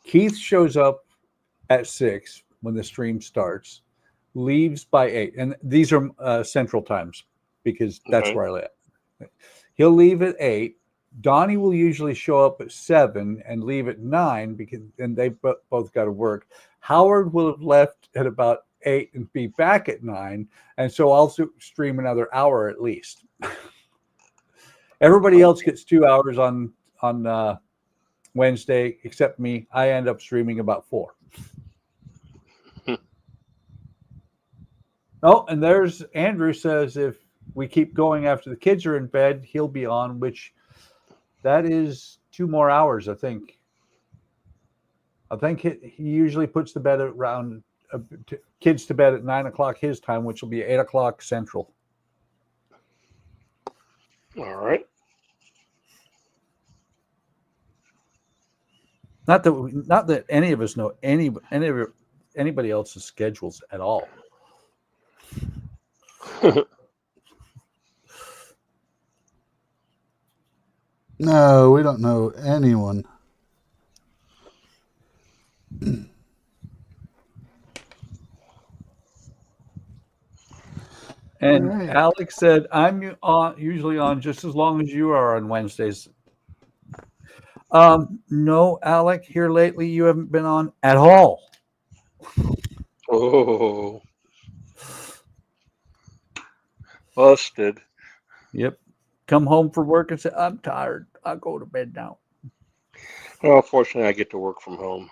Keith shows up at 6 when the stream starts, leaves by 8, and these are central times because that's where I live. He'll leave at 8. Donnie will usually show up at 7 and leave at 9 and they both got to work. Howard will have left at about 8 and be back at 9, and so I'll stream another hour at least. Everybody else gets 2 hours on Wednesday except me. I end up streaming about 4. Oh, and there's Andrew says if we keep going after the kids are in bed, he'll be on, which that is 2 more hours, I think. I think he usually puts the bed around kids to bed at 9 o'clock his time, which will be 8 o'clock Central. All right. Not that any of us know anybody else's schedules at all. No, we don't know anyone. And All right. Alex said, I'm usually on just as long as you are on Wednesdays. No, Alec, here lately you haven't been on at all. Oh, busted. Yep. Come home from work and say, I'm tired. I'll go to bed now. Well, fortunately, I get to work from home.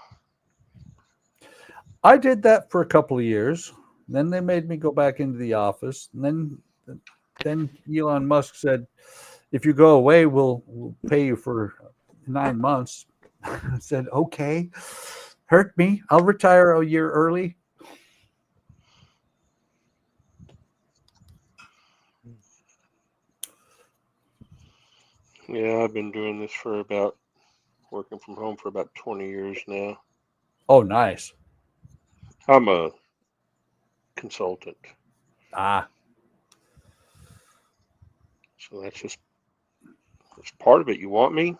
I did that for a couple of years. Then they made me go back into the office. And then Elon Musk said, if you go away, we'll pay you for 9 months. I said, okay, hurt me. I'll retire a year early. Yeah, I've been doing this for about, working from home for about 20 years now. Oh, nice. I'm a consultant. Ah. So that's part of it. You want me?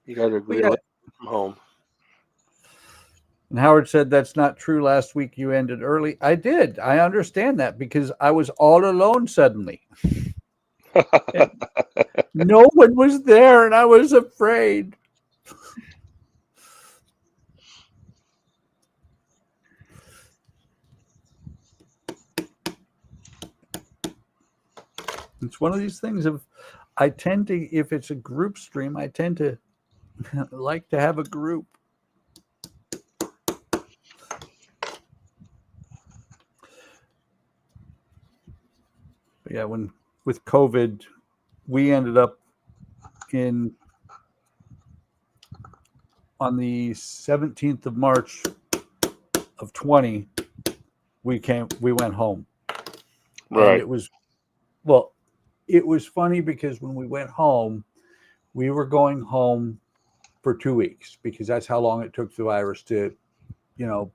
You got to agree to let me from home. And Howard said that's not true. Last week you ended early. I did. I understand that because I was all alone suddenly. No one was there and I was afraid. It's one of these things of I tend to, if it's a group stream, I tend to like to have a group. But yeah, with COVID, we ended up on the 17th of March of 20, we went home. Right. And it was funny because when we went home, we were going home for 2 weeks because that's how long it took the virus to,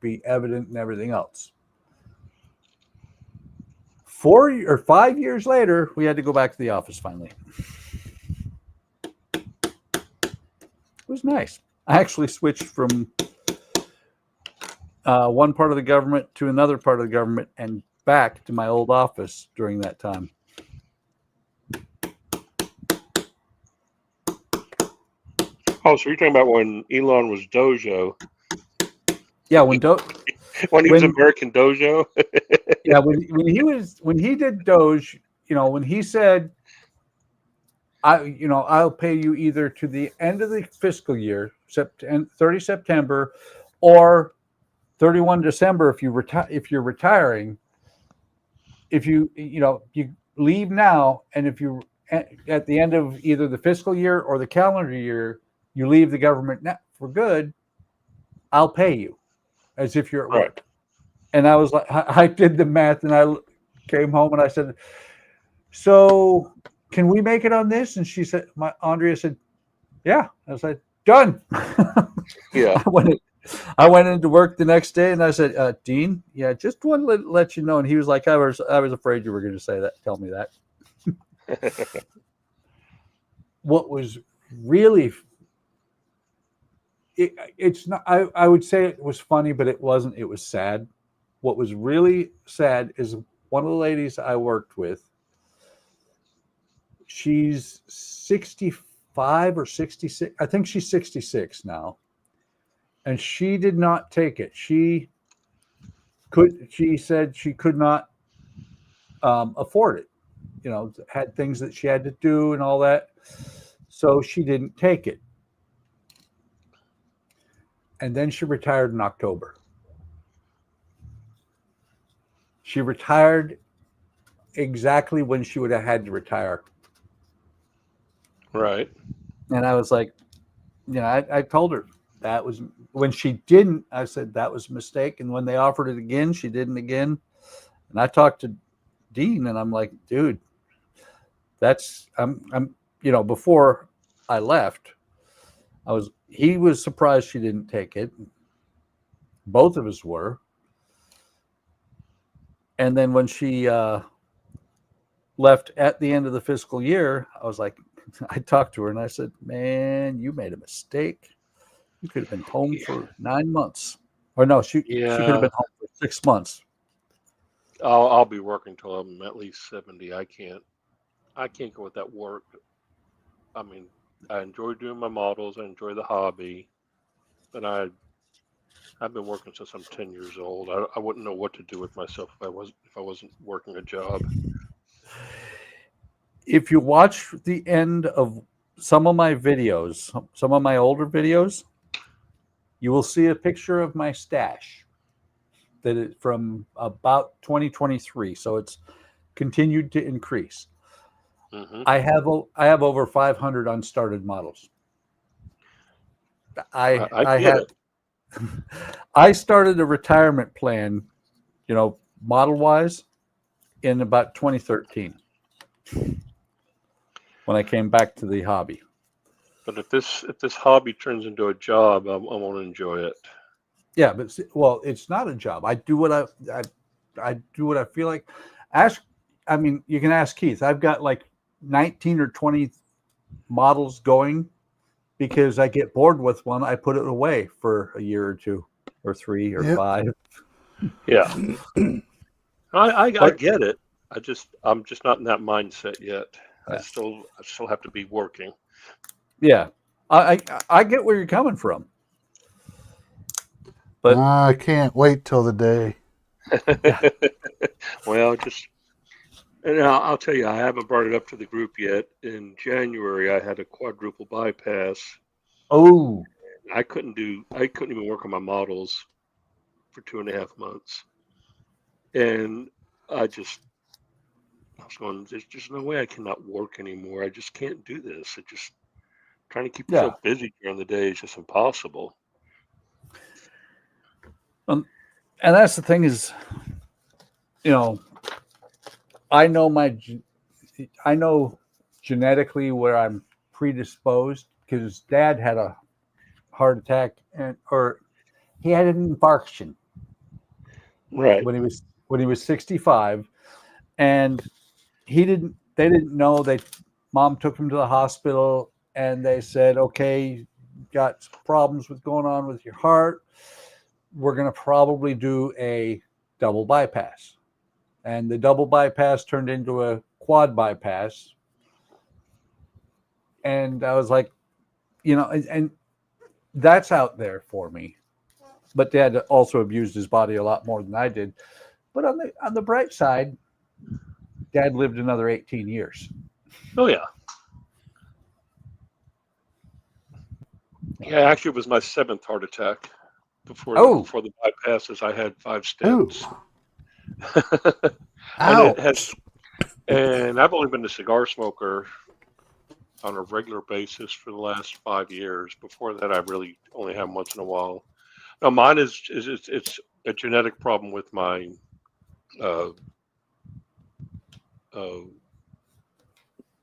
be evident and everything else. 4 or 5 years later, we had to go back to the office finally. It was nice. I actually switched from one part of the government to another part of the government and back to my old office during that time. Oh, so you're talking about when Elon was Dojo? Yeah, when he was American Dojo. Yeah, when he did Doge, when he said, I'll pay you either to the end of the fiscal year, 30 September, or 31 December if you're retiring. If you leave now, and if you at the end of either the fiscal year or the calendar year, you leave the government for good, I'll pay you as if you're at work. And I was like, I did the math, and I came home and I said, so can we make it on this? And she said, Andrea said, yeah. I was like, done. Yeah. I went into work the next day and I said, Dean, yeah, just want to let you know. And he was like, I was afraid you were going to say that. Tell me that. What was really, it's not, I would say it was funny, but it wasn't. It was sad. What was really sad is one of the ladies I worked with, she's 65 or 66. I think she's 66 now. And she did not take it. She said she could not afford it. Had things that she had to do and all that. So she didn't take it. And then she retired in October. She retired exactly when she would have had to retire. Right. And I was like, I told her that was when she didn't. I said that was a mistake. And when they offered it again, she didn't again. And I talked to Dean, and I'm like, dude, I'm before I left, he was surprised she didn't take it. Both of us were. And then when she left at the end of the fiscal year, I was like, I talked to her and I said, man, you made a mistake. You could have been home for 9 months. Or no, she could have been home for 6 months. I'll be working till I'm at least 70. I can't go with that work. I mean, I enjoy doing my models. I enjoy the hobby, but I've been working since I'm 10 years old. I wouldn't know what to do with myself if I wasn't working a job. If you watch the end of some of my videos, some of my older videos, you will see a picture of my stash that is from about 2023. So it's continued to increase. Mm-hmm. I have over 500 unstarted models. I I get had it. I started a retirement plan, model wise, in about 2013 when I came back to the hobby. But if this hobby turns into a job, I won't enjoy it. Yeah, but it's not a job. I do what I do what I feel like. You can ask Keith. I've got like 19 or 20 models going because I get bored with one. I put it away for a year or two or 3 or 5. Yeah. I get it. I'm just not in that mindset yet. I still have to be working. Yeah. I get where you're coming from. But I can't wait till the day. Well, and I'll tell you, I haven't brought it up to the group yet. In January, I had a quadruple bypass. Oh. I couldn't even work on my models for 2.5 months. And I was going, there's just no way I cannot work anymore. I just can't do this. Trying to keep yourself busy during the day is just impossible. And that's the thing is, I know genetically where I'm predisposed because Dad had a heart attack or he had an infarction. Right. When he was 65, and they didn't know. Mom took him to the hospital and they said, okay, got problems going on with your heart. We're going to probably do a double bypass. And the double bypass turned into a quad bypass. And I was like, and that's out there for me. But Dad also abused his body a lot more than I did. But on the bright side, Dad lived another 18 years. Oh, yeah. Yeah, actually, it was my 7th heart attack. Before the bypasses, I had 5 stents. And I've only been a cigar smoker on a regular basis for the last 5 years. Before that, I really only have once in a while. Now, mine is it's a genetic problem with my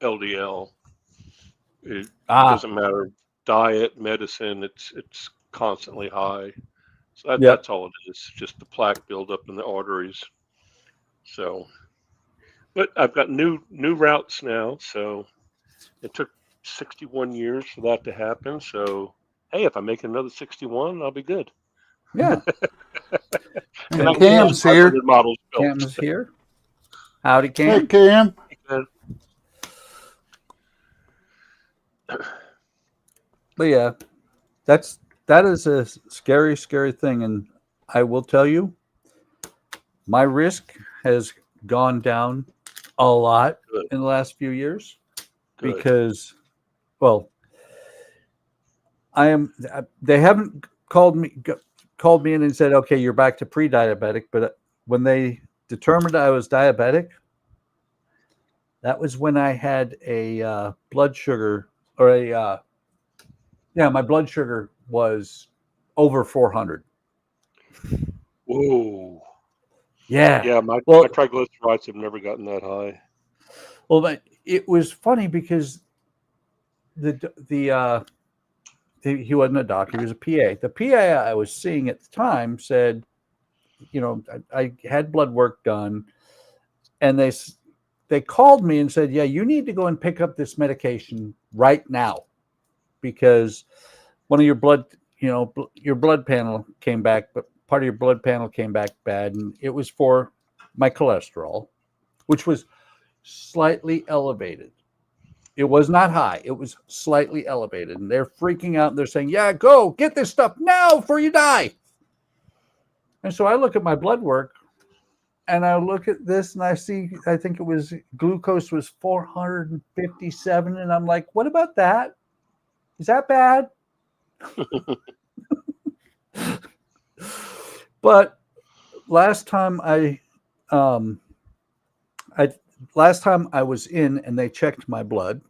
LDL. It doesn't matter diet, medicine. It's constantly high. So that's all it is. Just the plaque buildup in the arteries. So, but I've got new routes now. So it took 61 years for that to happen. So hey, if I make another 61, I'll be good. Yeah. And Cam's here. Cam's here. Howdy, Cam. Hey, Cam. But yeah, that is a scary, scary thing. And I will tell you, my risk has gone down a lot in the last few years because, well, they haven't called me in and said, okay, you're back to pre-diabetic. But when they determined I was diabetic, that was when I had a blood sugar or my blood sugar was over 400. Whoa. Yeah. Yeah, my triglycerides have never gotten that high. Well, but it was funny because he wasn't a doctor, he was a PA. The PA I was seeing at the time said, I had blood work done, and they called me and said, yeah, you need to go and pick up this medication right now because one of your blood panel came back, but part of your blood panel came back bad, and it was for my cholesterol, which was slightly elevated. It was not high. It was slightly elevated. And they're freaking out. And they're saying, yeah, go get this stuff now before you die. And so I look at my blood work and I look at this and I see, I think it was glucose was 457. And I'm like, what about that? Is that bad? But last time I was in and they checked my blood,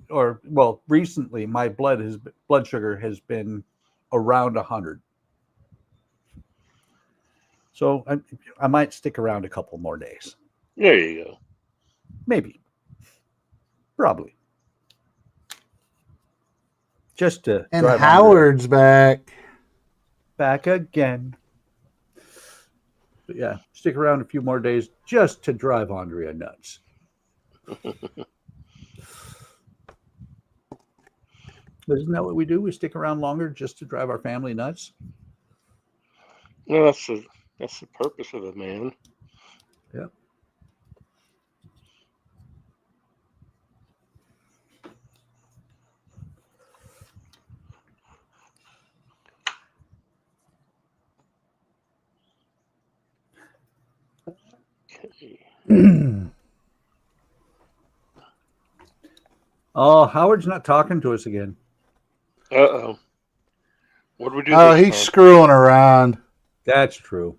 or well, recently my blood sugar has been around 100. So I might stick around a couple more days. There you go. Maybe. Probably. Just to And drive Howard's back. Back again. But yeah, stick around a few more days just to drive Andrea nuts. Isn't that what we do? We stick around longer just to drive our family nuts? No, that's the purpose of it, man. Yeah. Oh, Howard's not talking to us again. Uh-oh. What do we do? Oh, this he's time? screwing around. That's true.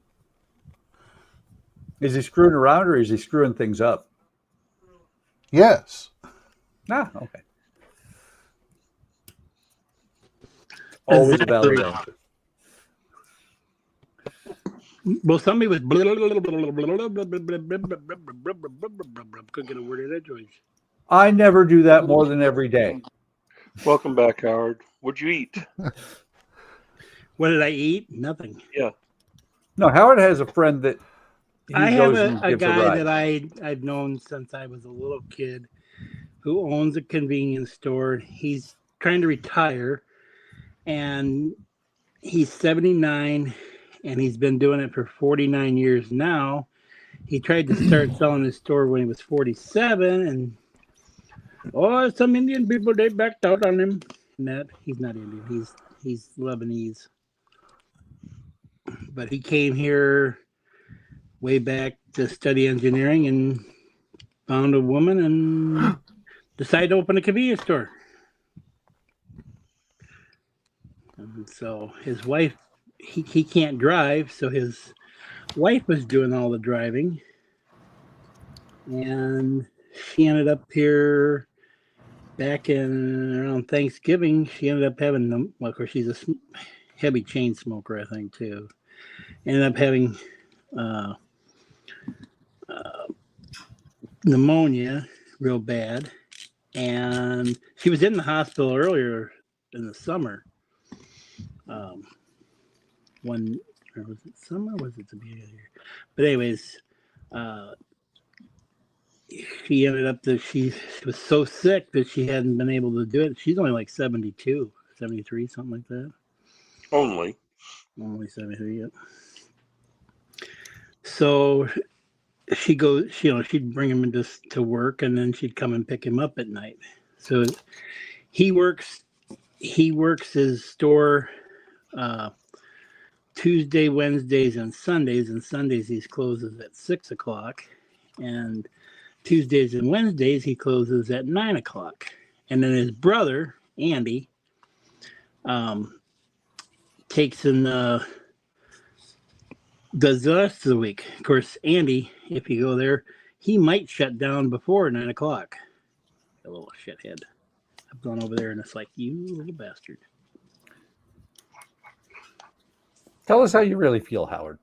Is he screwing around or is he screwing things up? Yes. Ah, okay. Always a valid answer. Well, somebody was couldn't get a word in edgeways. I never do that more than every day. Welcome back, Howard. What'd you eat? What did I eat? Nothing. Yeah. No, Howard has a friend that I have goes and a gives guy ride. that I've known since I was a little kid who owns a convenience store. He's trying to retire, and he's 79, and he's been doing it for 49 years now. He tried to start selling his store when he was 47, and some Indian people, they backed out on him. And that he's not Indian, he's Lebanese. But he came here way back to study engineering and found a woman and decided to open a convenience store. And so his wife, he can't drive, so his wife was doing all the driving. And she ended up here back in around Thanksgiving. She ended up having, well, of course, she's a heavy chain smoker, I think, too. Ended up having pneumonia real bad, and she was in the hospital earlier in the summer. One, or was it summer? Or was it the beginning of the year? But anyways, she ended up that she was so sick that she hadn't been able to do it. She's only like 72, 73, something like that. Only 73, yep. So she goes, she'd bring him to work, and then she'd come and pick him up at night. So he works his store Tuesday, Wednesdays, and Sundays. And Sundays he closes at 6 o'clock, and Tuesdays and Wednesdays he closes at 9 o'clock. And then his brother Andy takes and does the rest of the week. Of course, Andy, if you go there, he might shut down before 9 o'clock. A little shithead. I've gone over there and it's like, you little bastard. Tell us how you really feel, Howard.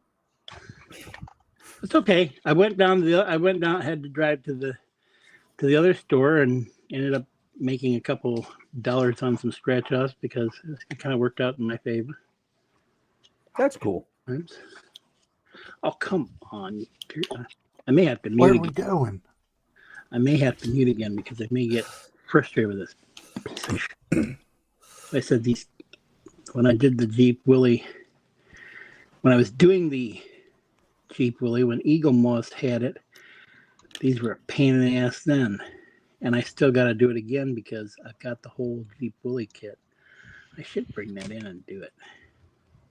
It's okay. I went down, had to drive to the other store and ended up making a couple dollars on some scratch offs because it kind of worked out in my favor. That's cool. Oh, come on. I may have to mute Where are again. we going? I may have to mute again because I may get frustrated with this piece of shit. I said when I did the Jeep Willie, when I was doing the Jeep Willie, when Eagle Moss had it, These were a pain in the ass then. And I still got to do it again because I've got the whole Jeep Willie kit. I should bring that in and do it.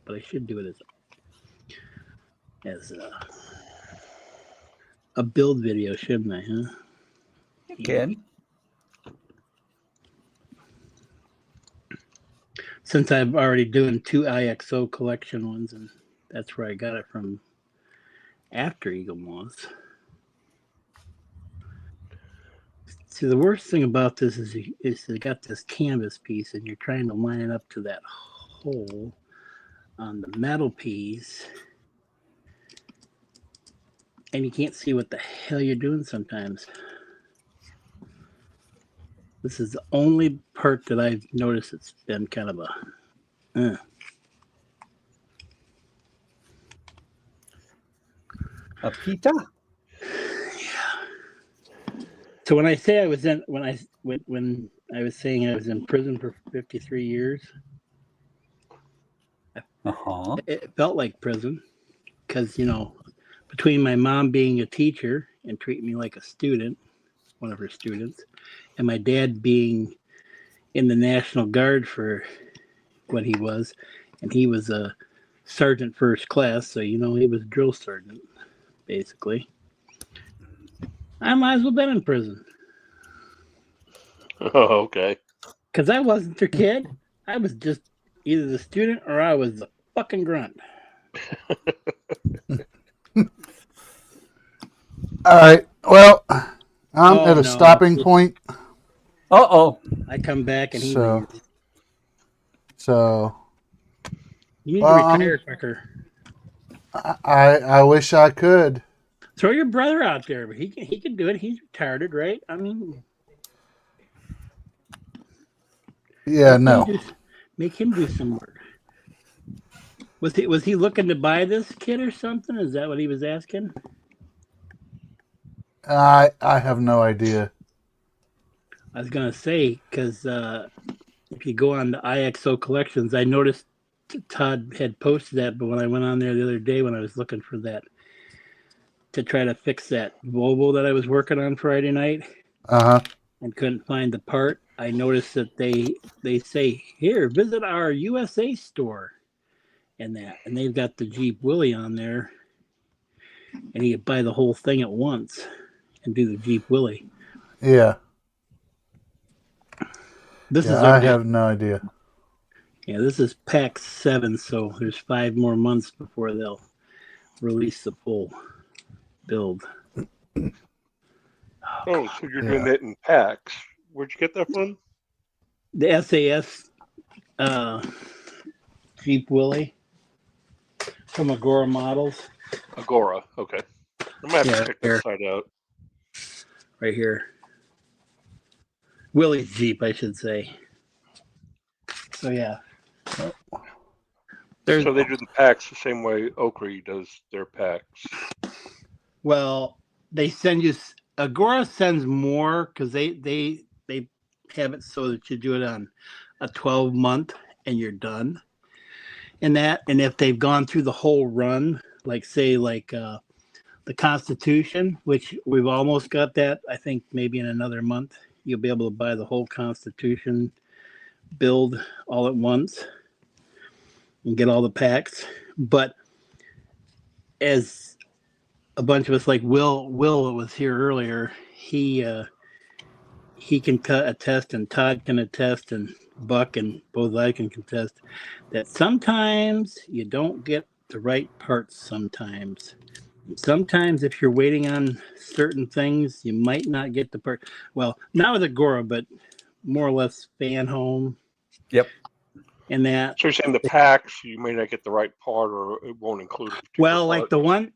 But I should do it as a build video, shouldn't I, huh? You can. Since I've already doing 2 IXO collection ones, and that's where I got it from after Eagle Moths. See, the worst thing about this is you got this canvas piece, and you're trying to line it up to that hole on the metal piece, and you can't see what the hell you're doing sometimes. This is the only part that I've noticed it's been kind of a pita. So when I say I was in, when I was saying I was in prison for 53 years, it felt like prison because, you know, between my mom being a teacher and treating me like a student, one of her students, and my dad being in the National Guard for what he was, and he was a sergeant first class, so, you know, he was a drill sergeant, basically. I might as well been in prison. Oh, okay. Because I wasn't their kid. I was just either the student or I was the fucking grunt. All right. Well, I'm at a stopping point. Uh-oh. I come back and he So you need to retire quicker. I wish I could. Throw your brother out there, but he can do it. He's retarded, right? I mean, yeah, no. Make him do some work. Was he looking to buy this kit or something? Is that what he was asking? I have no idea. I was gonna say because if you go on the IXO collections, I noticed Todd had posted that, but when I went on there the other day when I was looking for that to try to fix that Volvo that I was working on Friday night, and couldn't find the part, I noticed that they say, here, visit our USA store, and they've got the Jeep Willie on there, and you could buy the whole thing at once and do the Jeep Willie. Yeah. I Is have no idea. Yeah, this is pack 7, so there's 5 more months before they'll release the full build. Oh, so you're doing that in packs. Where'd you get that from? The SAS Jeep Willie from Agora Models. Agora, okay. I might have to check that site out. Right here. Willie's Jeep, I should say. So, yeah. So they do the packs the same way Oakley does their packs. Well, they send you... Agora sends more because they have it so that you do it on a 12-month and you're done. And if they've gone through the whole run, like say the Constitution, which we've almost got that, I think maybe in another month, you'll be able to buy the whole Constitution build all at once and get all the packs. But as a bunch of us, like Will was here earlier, he can attest, and Todd can attest, and Buck and both I can contest that sometimes you don't get the right parts. Sometimes if you're waiting on certain things, you might not get the part. Well, not with Agora, but more or less Fan Home. Yep. And that. So you're saying the packs, you may not get the right part, or it won't include it. Well, like the one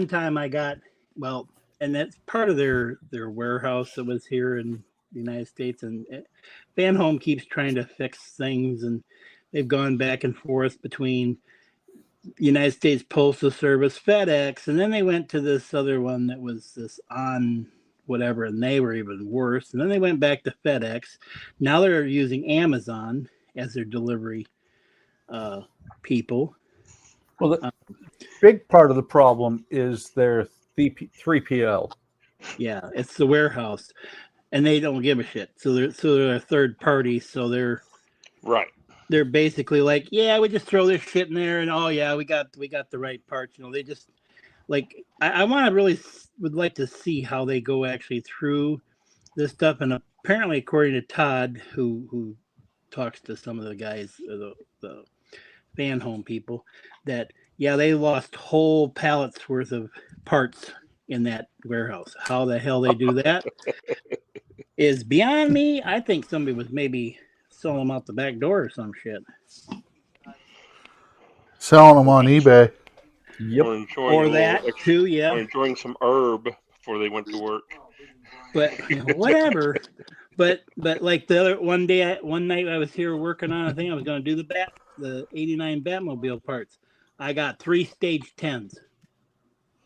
time I got, well, and that's part of their warehouse that was here in the United States, and Fan Home keeps trying to fix things, and they've gone back and forth between United States Postal Service, FedEx, and then they went to this other one that was this on whatever, and they were even worse, and then they went back to FedEx. Now they're using Amazon as their delivery people. Well, the big part of the problem is their 3PL. Yeah, it's the warehouse, and they don't give a shit. So they're a third party. So Right. they're basically like, yeah, we just throw this shit in there, and oh yeah, we got the right parts. They just like I want to really would like to see how they go actually through this stuff. And apparently, according to Todd, who talks to some of the guys, the fan home people, that yeah, they lost whole pallets worth of parts in that warehouse. How the hell they do that is beyond me. I think somebody was maybe selling them out the back door or some shit. Selling them on eBay. Yep. Or that too, yeah. Or enjoying some herb before they went to work. But whatever. But like the other one night I was here working on a thing. I was going to do the 89 Batmobile parts. I got 3 stage 10s,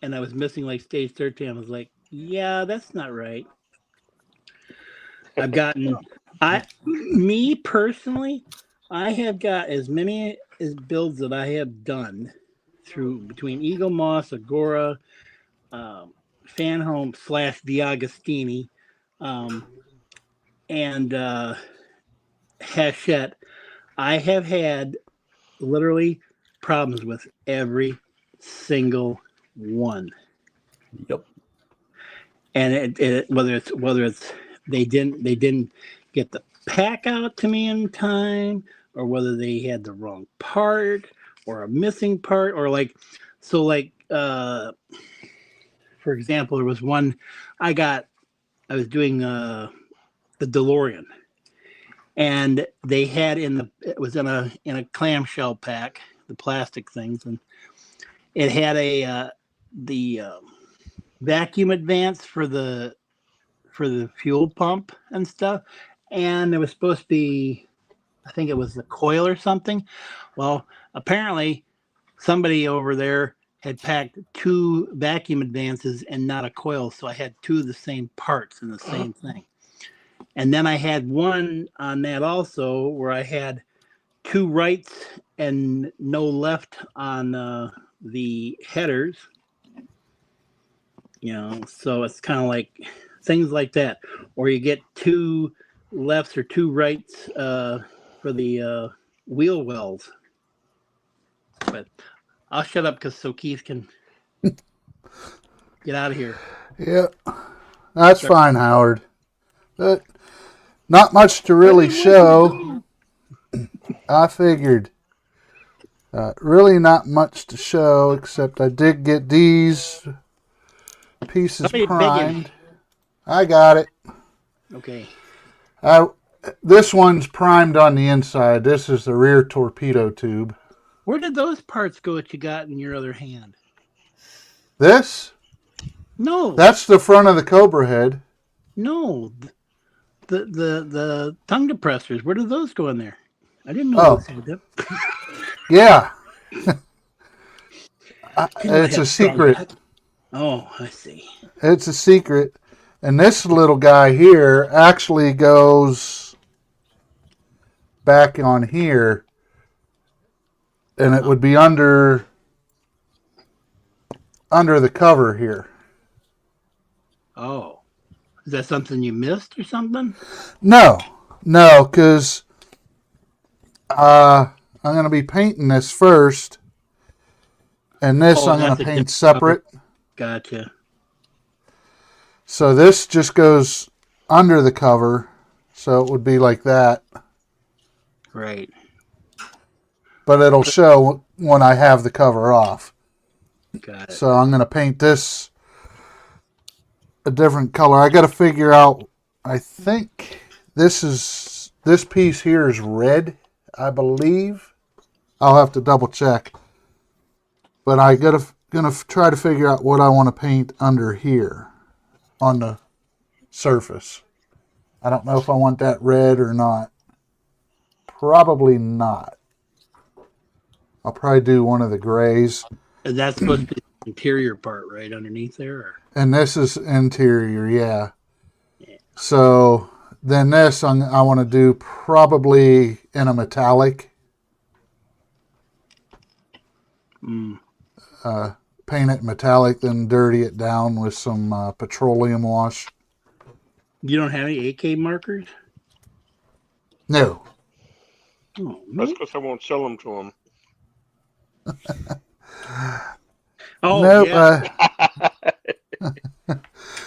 and I was missing like stage 13. I was like, yeah, that's not right. I've gotten me personally, I have got as many as builds that I have done through between Eagle Moss, Agora, Fan Home / D'Agostini, and Hachette. I have had literally problems with every single one. Yep. And whether it's they didn't get the pack out to me in time, or whether they had the wrong part or a missing part, or for example, there was one I was doing the DeLorean, and they had it was in a clamshell pack, the plastic things, and it had the vacuum advance for the fuel pump and stuff, and it was supposed to be, I think it was the coil or something. Well, apparently somebody over there had packed 2 vacuum advances and not a coil, so I had 2 of the same parts in the same thing. And then I had one on that also where I had 2 rights and no left on the headers. So it's kind of like things like that, or you get 2 lefts or 2 rights for the wheel wells. But I'll shut up so Keith can get out of here. Yeah, that's fine, Howard. But not much to really show. I figured. Really not much to show, except I did get these pieces primed. I got it. Okay. This one's primed on the inside. This is the rear torpedo tube. Where did those parts go that you got in your other hand? This? No. That's the front of the Cobra head. No. The tongue depressors. Where did those go in there? I didn't know those had them. Yeah. It's a secret. Oh, I see. It's a secret. And this little guy here actually goes back on here. And it would be under the cover here. Oh. Is that something you missed or something? No, because I'm going to be painting this first. And this I'm going to paint separate. Gotcha. So this just goes under the cover. So it would be like that. Right. But it'll show when I have the cover off. Got it. So I'm going to paint this a different color. I got to figure out, I think this piece here is red, I believe. I'll have to double check. But I gonna try to figure out what I want to paint under here on the surface. I don't know if I want that red or not. Probably not. I'll probably do one of the grays. And that's supposed to be the interior part, right underneath there? Or? And this is interior, yeah. So then this I want to do probably in a metallic. paint it metallic, then dirty it down with some petroleum wash. You don't have any AK markers? No. Oh, That's because I won't sell them to them. oh Nope. yeah.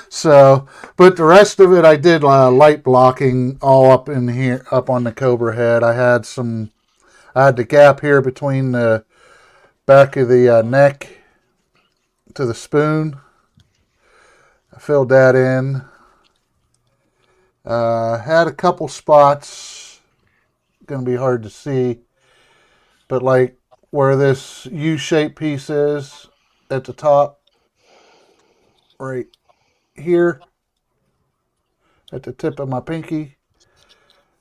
So, but the rest of it, I did light blocking all up in here, up on the Cobra head. I had the gap here between the back of the neck to the spoon. I filled that in. Had a couple spots, going to be hard to see, but like where this U-shaped piece is at the top, right here at the tip of my pinky,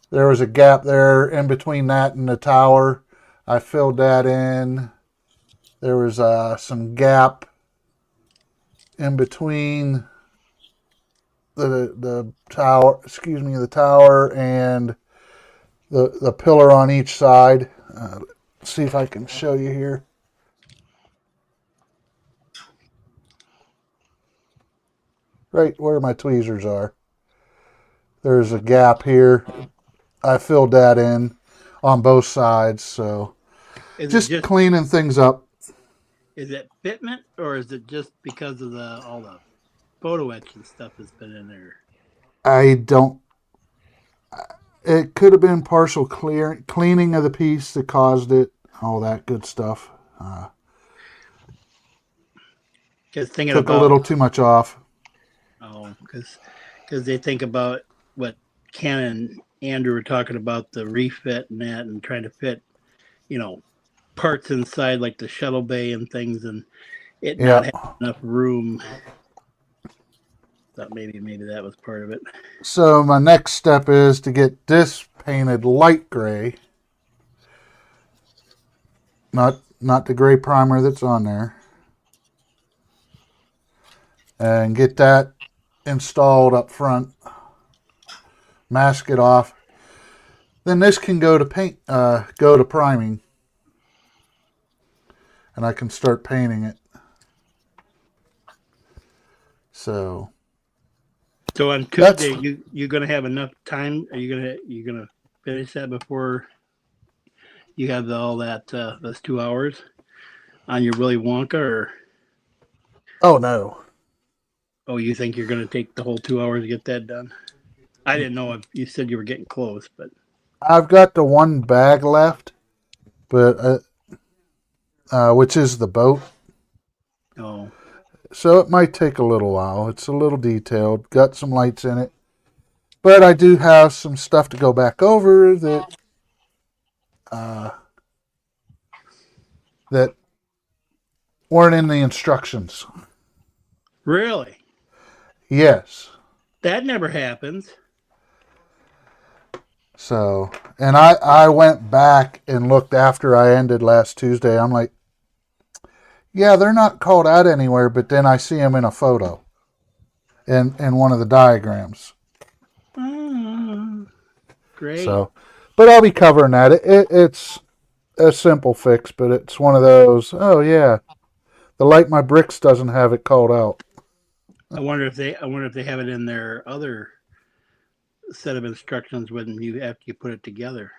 there was a gap there in between that and the tower. I filled that in. There was some gap in between the tower, the tower and the pillar on each side. Let's see if I can show you here. Right where my tweezers are. There's a gap here. I filled that in on both sides, so just cleaning things up. Is it fitment, or is it just because of all the photo etch and stuff that's been in there? I don't. It could have been partial cleaning of the piece that caused it. All that good stuff. Just thinking took about a little too much off. Oh, because they think about what Ken and Andrew were talking about, the refit and that, and trying to fit, parts inside like the shuttle bay and things, and it not having enough room. Thought maybe that was part of it. So my next step is to get this painted light gray, not the gray primer that's on there, and get that installed up front. Mask it off. Then this can go to priming, and I can start painting it. So on Tuesday, you're gonna have enough time? Are you gonna finish that before you have all that those 2 hours on your Willy Wonka? Or oh no. Oh, you think you're gonna take the whole 2 hours to get that done? I didn't know if you said you were getting close, but I've got the one bag left, but which is the boat. Oh. So it might take a little while. It's a little detailed. Got some lights in it. But I do have some stuff to go back over that that weren't in the instructions. Really? Yes. That never happens. So, and I went back and looked after I ended last Tuesday. I'm like, yeah, they're not called out anywhere, but then I see them in a photo in one of the diagrams. Great. So, but I'll be covering that. It's a simple fix, but it's one of those, oh yeah, the Light My Bricks doesn't have it called out. I wonder if they have it in their other set of instructions when after you put it together.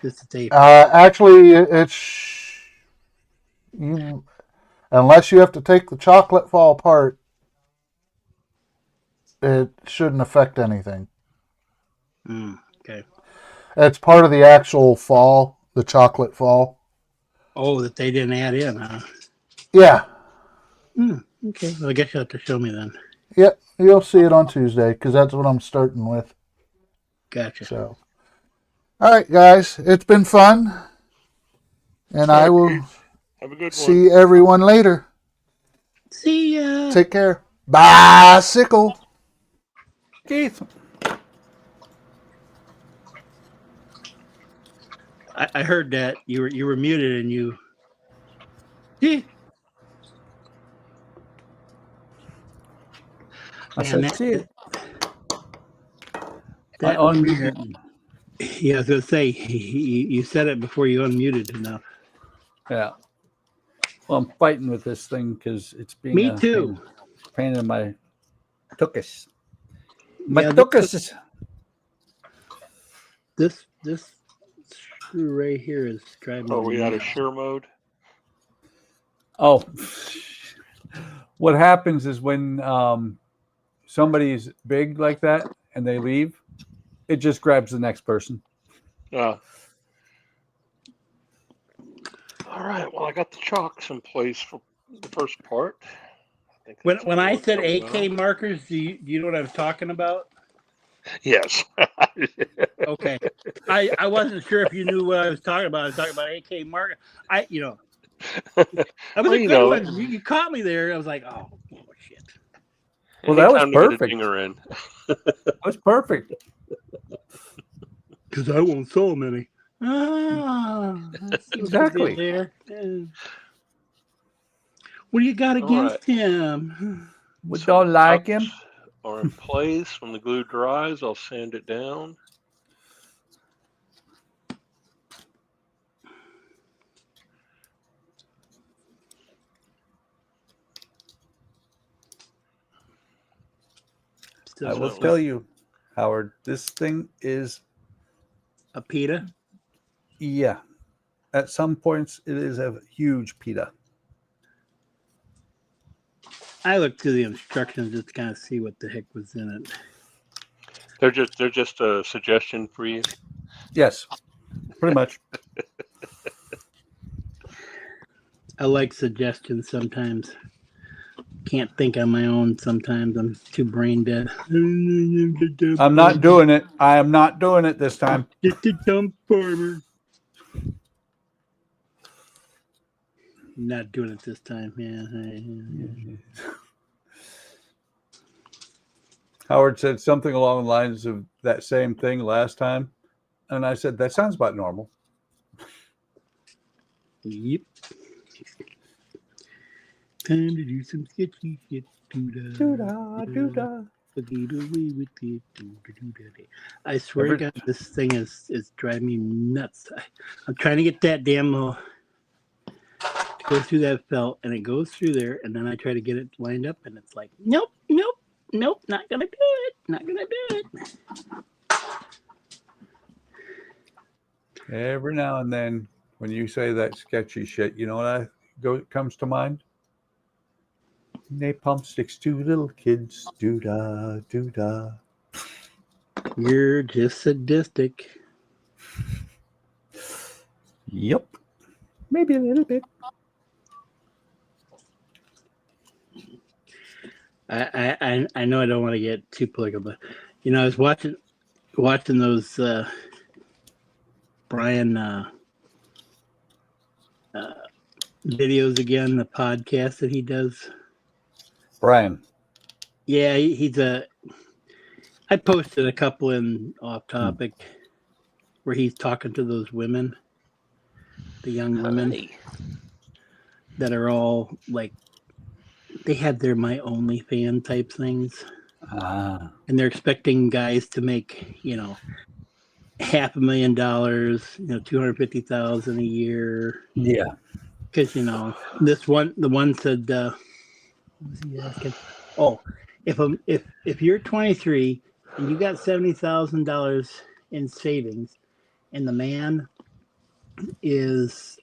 Just to actually, unless you have to take the chocolate fall apart, it shouldn't affect anything. Okay. It's part of the actual fall, the chocolate fall. Oh, that they didn't add in, huh? Yeah. Okay. Well, I guess you'll have to show me then. Yep. You'll see it on Tuesday because that's what I'm starting with. Gotcha. So, all right, guys. It's been fun. And I will have a good see everyone later. See ya. Take care. Bicycle. Keith. I heard that you were muted and you. I said, see it. That I unmuted. Yeah, I was going to say, you said it before you unmuted enough. Yeah. Well, I'm fighting with this thing because it's being Me too. Pain in my tuchus. My Yeah, tuchus. This screw right here is driving. Are we me out of nuts. share mode? Oh, what happens is when somebody's big like that and they leave, it just grabs the next person. All right. Well, I got the chocks in place for the first part. When I said AK markers, do you know what I was talking about? Yes. Okay. I wasn't sure if you knew what I was talking about. I was talking about AK marker. That was Well, a you good know, one. You caught me there. I was like, oh shit. Well, that was anytime to get a perfect. dinger in. That was perfect. Because I won't so many. Exactly. There. What do you got against him? We So don't the like cups him. are in place. When the glue dries, I'll sand it down. I will tell you, Howard, this thing is a pita. Yeah. At some points, it is a huge pita. I looked through the instructions just to kind of see what the heck was in it. They're just a suggestion for you. Yes, pretty much. I like suggestions sometimes. Can't think on my own sometimes. I'm too brain dead. I'm not doing it. I am not doing it this time. Get the dumb farmer. Not doing it this time. Yeah. Howard said something along the lines of that same thing last time. And I said, that sounds about normal. Yep. Time to do some sketchy shit. Doo-dah. Get away with it. Doo-dah-doo-dah-day. I swear to God, this thing is driving me nuts. I'm trying to get that damn to go through that felt, and it goes through there, and then I try to get it lined up, and it's like, nope, not gonna do it. Every now and then, when you say that sketchy shit, you know what comes to mind? Napalm sticks to little kids. Doo-dah, doo-dah. You're just sadistic. Yep. Maybe a little bit. I know I don't want to get too political, but I was watching those Brian videos again, the podcast that he does. Brian. Yeah, I posted a couple in off topic where he's talking to those women, the young women that are all like, they have their My Only Fan type things. And they're expecting guys to make, $500,000, $250,000 a year. Yeah. Because, the one said, what was he asking? Oh, if you're 23 and you got $70,000 in savings, and the man is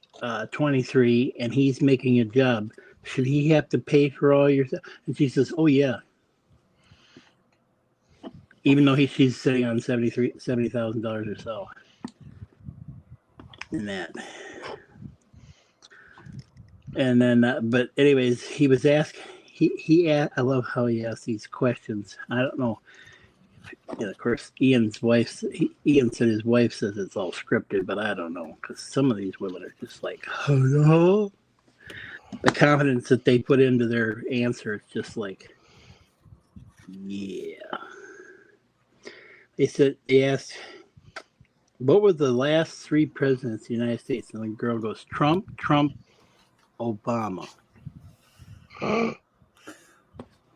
23 and he's making a job, should he have to pay for all your stuff? And she says, oh yeah. Even though she's sitting on $70,000 or so. In that. And then, but anyways, he was asking, I love how he asks these questions. I don't know. Of course, Ian said his wife says it's all scripted, but I don't know, because some of these women are just like, hello. The confidence that they put into their answer is just like, yeah. They asked, what were the last three presidents of the United States? And the girl goes, Trump, Obama. And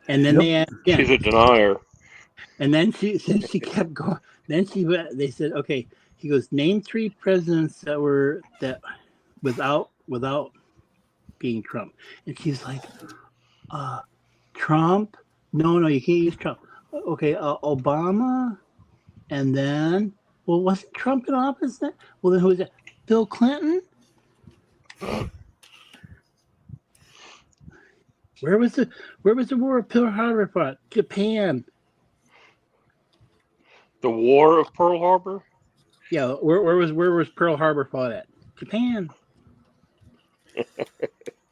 then they asked again. She's a denier. And then she kept going. Then they said, okay. He goes, name three presidents that without being Trump. And she's like, Trump? No, you can't use Trump. Okay, Obama? And then, well, wasn't Trump in office then? Well, then who was that? Bill Clinton? Where was the war of Pearl Harbor fought? Japan. The War of Pearl Harbor? Yeah, where was Pearl Harbor fought at? Japan.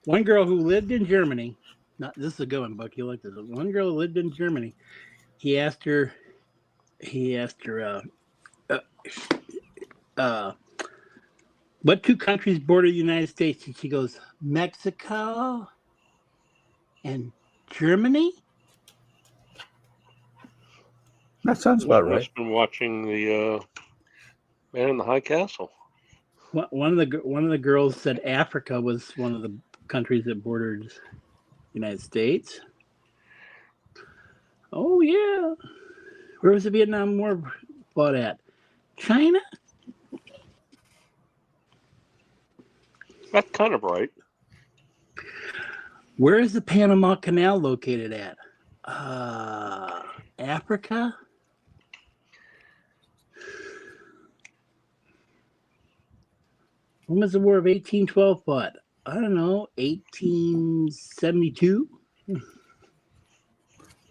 One girl who lived in Germany. This is a good one, Buck. You like this? One girl who lived in Germany. He asked her. What two countries border the United States? And she goes, Mexico and Germany. That sounds about right. I've been watching the Man in the High Castle. One of the girls said Africa was one of the countries that bordered the United States. Oh yeah, where was the Vietnam War fought at? China. That's kind of right. Where is the Panama Canal located at? Africa. When was the War of 1812 fought? I don't know, 1872?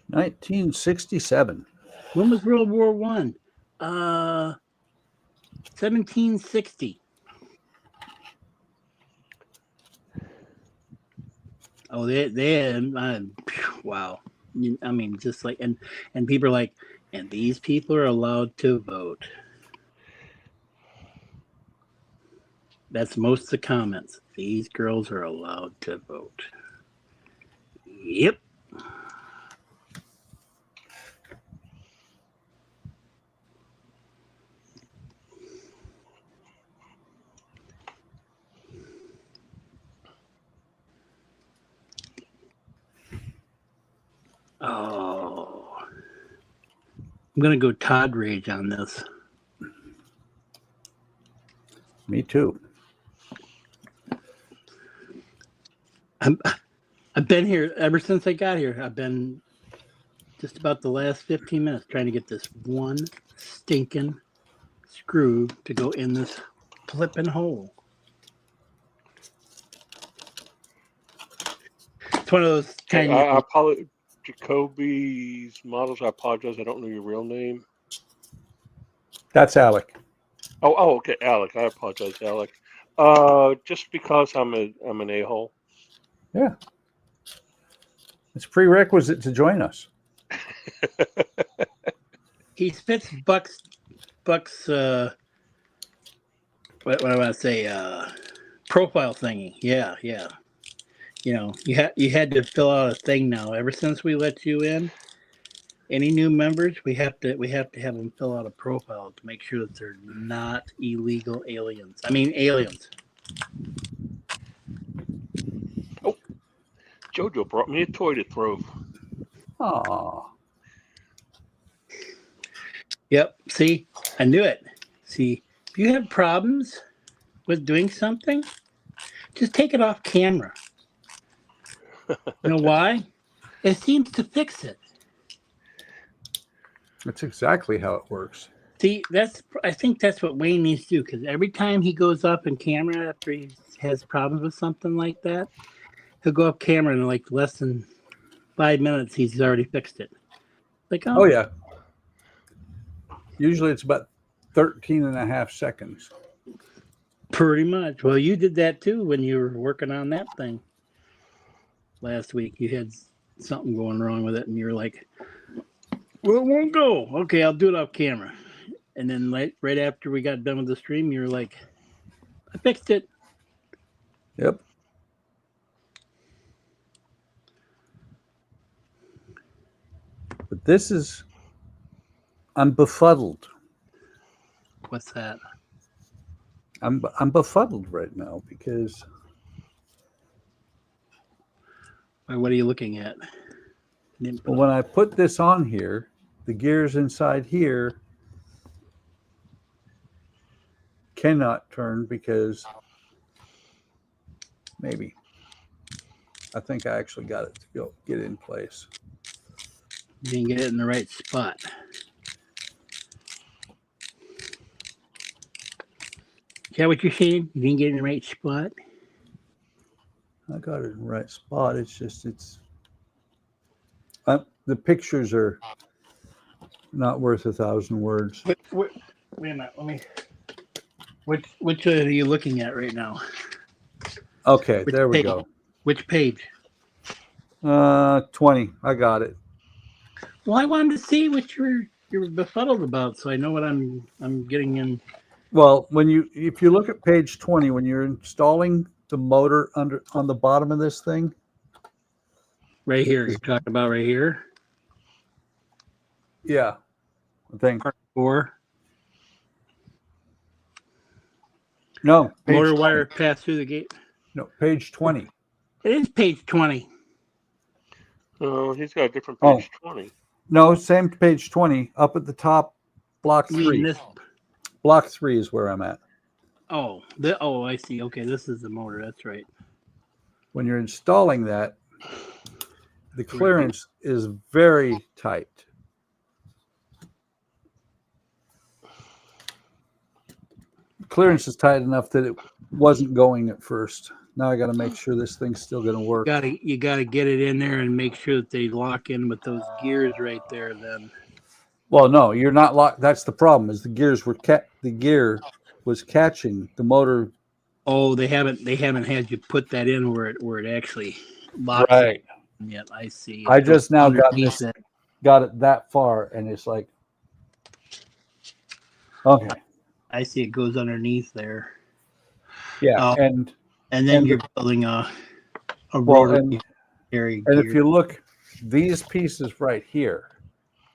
1967. When was World War One? 1760. Oh, wow. I mean, just like, and people are like, and these people are allowed to vote. That's most of the comments. These girls are allowed to vote. Yep. Oh. I'm going to go Todd Rage on this. Me too. I've been here ever since I got here. I've been just about the last 15 minutes trying to get this one stinking screw to go in this flipping hole. It's one of those tiny... I apologize. Jacoby's Models, I apologize. I don't know your real name. That's Alec. Oh, okay, Alec. I apologize, Alec. Just because I'm an a-hole. Yeah. It's prerequisite to join us. He fits Buck's what do I want to say, profile thingy. Yeah. You know, you had to fill out a thing now. Ever since we let you in, any new members, we have to have them fill out a profile to make sure that they're not illegal aliens. I mean aliens. Oh, Jojo brought me a toy to throw. Aww. Yep. See, I knew it. See, if you have problems with doing something, just take it off camera. You know why? It seems to fix it. That's exactly how it works. See, I think that's what Wayne needs to do, because every time he goes up in camera after he has problems with something like that, he'll go up camera in like less than 5 minutes. He's already fixed it. Like, oh yeah. Usually it's about 13 and a half seconds. Pretty much. Well, you did that too when you were working on that thing last week. You had something going wrong with it, and you're like, well, it won't go. Okay, I'll do it off camera. And then right after we got done with the stream, you were like, I fixed it. Yep. But this is, I'm befuddled. What's that? I'm befuddled right now because. What are you looking at? Well, when I put this on here, the gears inside here cannot turn because maybe I think I actually got it to get in place. You didn't get it in the right spot. Is that what you're saying? You didn't get it in the right spot? I got it in the right spot. It's just the pictures are not worth 1,000 words. Wait a minute. Let me. Which are you looking at right now? Okay, Which there we page? go. Which page? 20. I got it. Well, I wanted to see what you're befuddled about, so I know what I'm getting in. Well, if you look at page 20, when you're installing the motor on the bottom of this thing, Right here. You're talking about right here. yeah, I think. Part 4. No, Motor 20. wire passed through the gate. No, page 20. It is page 20. Oh, he's got a different page 20. No, same page 20. Up at the top, block You mean 3. this? Block 3 is where I'm at. Oh, I see. Okay, this is the motor. That's right. When you're installing that, the clearance is very tight. Clearance is tight enough that it wasn't going at first. Now I got to make sure this thing's still going to work. You gotta get it in there and make sure that they lock in with those gears right there. Then. Well, no, you're not locked. That's the problem. Is the gear was catching the motor. Oh, they haven't had you put that in where it actually locks Right. in yet. I see. I just now got Underneath it. got it that far, and it's like, okay. I see it goes underneath there. Yeah, and then you're building a well, rotary and if you look, these pieces right here,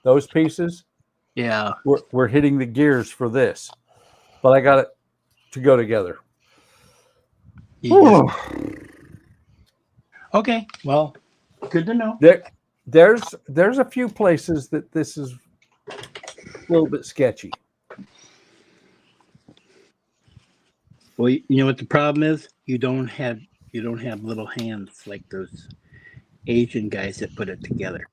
those pieces, yeah, we're hitting the gears for this, but I got it to go together. Okay, well, good to know. There's a few places that this is a little bit sketchy. Well, you know what the problem is? You don't have little hands like those Asian guys that put it together.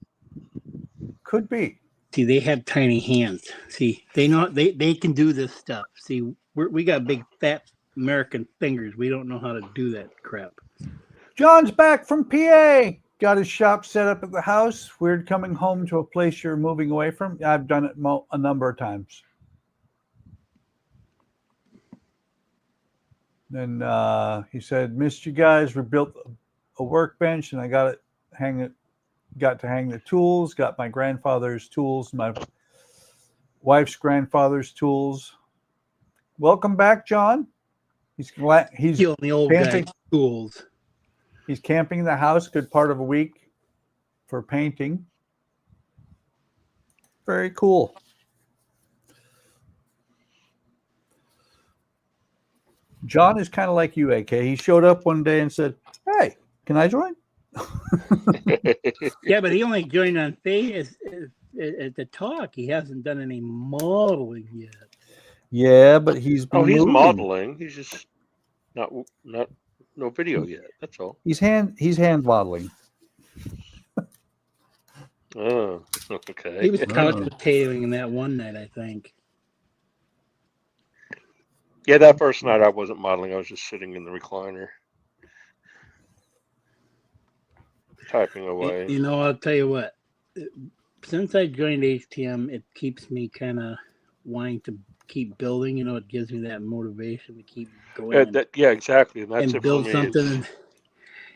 Could be. See, they have tiny hands. See, they know they can do this stuff. See, we got big fat American fingers. We don't know how to do that crap. John's back from PA. Got his shop set up at the house. Weird coming home to a place you're moving away from. I've done it a number of times. And he said, "Missed you guys. We built a workbench, and I got to hang the tools. Got my grandfather's tools, my wife's grandfather's tools. Welcome back, John. He's killing the old guy tools. He's camping in the house, good part of a week for painting. Very cool. John is kind of like you, AK. He showed up one day and said, "Hey, can I join?" Yeah, but he only joined on face at the talk. He hasn't done any modeling yet. Yeah, but he's been he's moving. modeling. He's just not no video yet. That's all. He's hand modeling. Oh, okay. He was couch potatoing in that one night, I think. Yeah, that first night I wasn't modeling. I was just sitting in the recliner, typing away. You know, I'll tell you what. Since I joined HTM, it keeps me kind of wanting to keep building. You know, it gives me that motivation to keep going. Yeah, exactly. And that's and it build for me. something.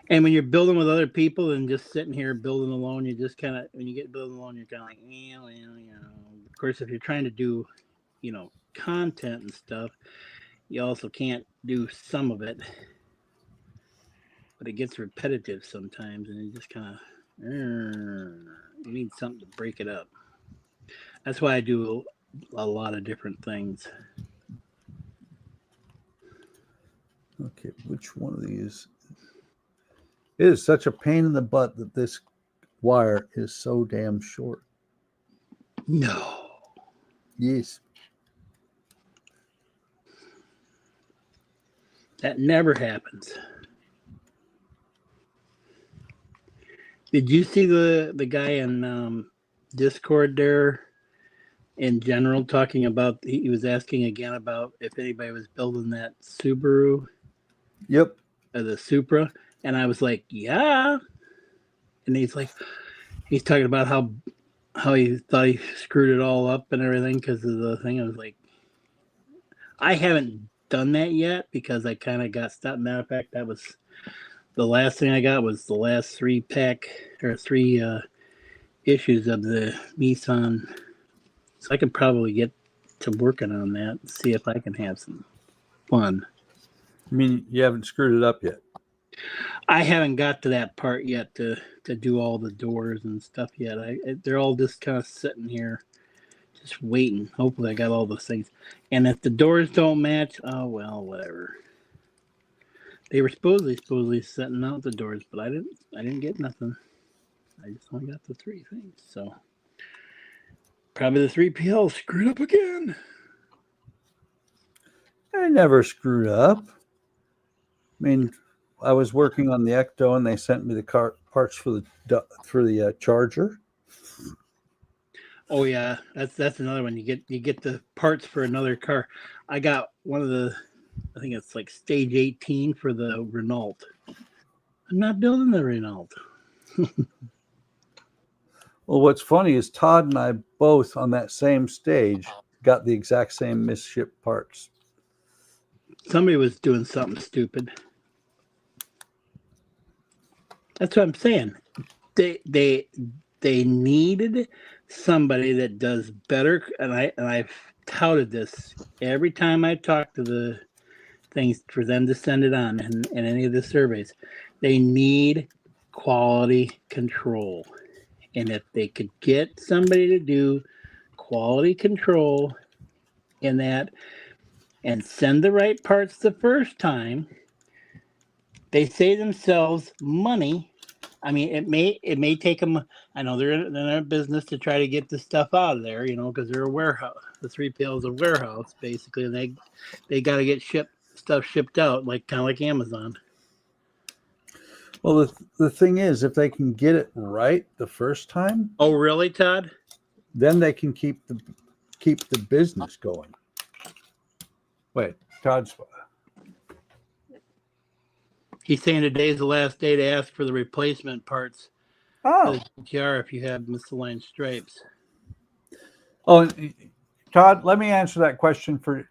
And when you're building with other people and just sitting here building alone, you just kind of, when you get building alone, you're kind of like, you know. Of course, if you're trying to do, content and stuff, you also can't do some of it. But it gets repetitive sometimes, and you just kind of, you need something to break it up. That's why I do a lot of different things. Okay, which one of these? It is such a pain in the butt that this wire is so damn short. No. Yes. That never happens. Did you see the guy in Discord there in general talking about? He was asking again about if anybody was building that Subaru, Yep. The Supra, and I was like, yeah. And he's talking about how he thought he screwed it all up and everything because of the thing. I was like, I haven't done that yet because I kind of got stopped. Matter of fact, that was the last thing I got was the last three issues of the Nissan. So I could probably get to working on that and see if I can have some fun. I mean, you haven't screwed it up yet. I haven't got to that part yet to do all the doors and stuff yet. They're all just kind of sitting here, just waiting. Hopefully, I got all those things. And if the doors don't match, oh well, whatever. They were supposedly setting out the doors, but I didn't get nothing. I just only got the three things. So probably the 3PL screwed up again. I never screwed up. I mean, I was working on the Ecto, and they sent me the parts for the charger. Oh yeah, that's another one. You get the parts for another car. I got one of the, I think it's like stage 18 for the Renault. I'm not building the Renault. Well, what's funny is Todd and I both on that same stage got the exact same misshipped parts. Somebody was doing something stupid. That's what I'm saying. They needed somebody that does better, and I've touted this every time I talk to the things for them to send it on in any of the surveys. They need quality control. And if they could get somebody to do quality control in that and send the right parts the first time, they save themselves money. I mean, it may take them. I know they're in a business to try to get the stuff out of there, because they're a warehouse. The 3PL is a warehouse basically, and they got to get stuff shipped out, like kind of like Amazon. Well, the thing is, if they can get it right the first time. Oh, really, Todd? Then they can keep the business going. Wait, Todd's. He's saying today's the last day to ask for the replacement parts. Oh. GTR if you have misaligned stripes. Oh, Todd, let me answer that question for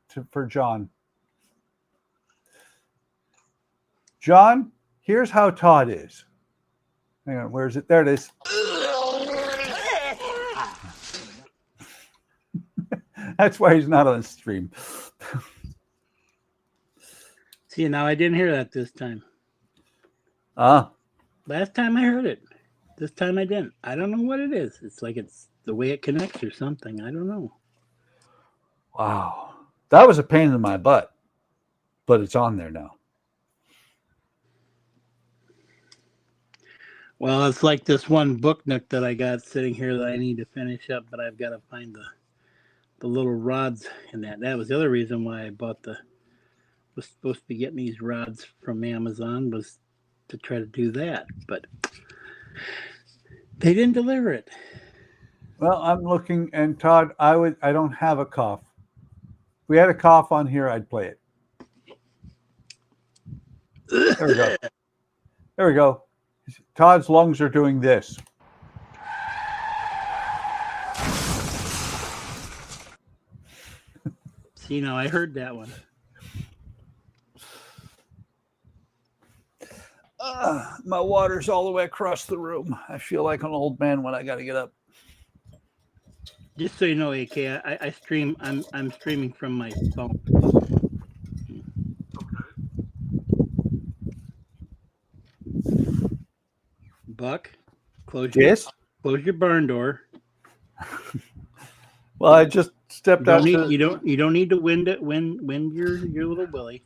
John. John, here's how Todd is. Hang on, where is it? There it is. That's why he's not on stream. See, now I didn't hear that this time. Last time I heard it. This time I didn't. I don't know what it is. It's like it's the way it connects or something. I don't know. Wow. That was a pain in my butt, but it's on there now. Well, it's like this one book nook that I got sitting here that I need to finish up, but I've got to find the little rods in that. That was the other reason why I was supposed to be getting these rods from Amazon, was to try to do that, but they didn't deliver it. Well, I'm looking, and Todd, I don't have a cough. If we had a cough on here, I'd play it. There we go. There we go. Todd's lungs are doing this. See, now I heard that one. My water's all the way across the room. I feel like an old man when I got to get up. Just so you know, AK, I stream. I'm streaming from my phone. Buck, close your barn door. Well, I just stepped out. You don't need to wind your little willy.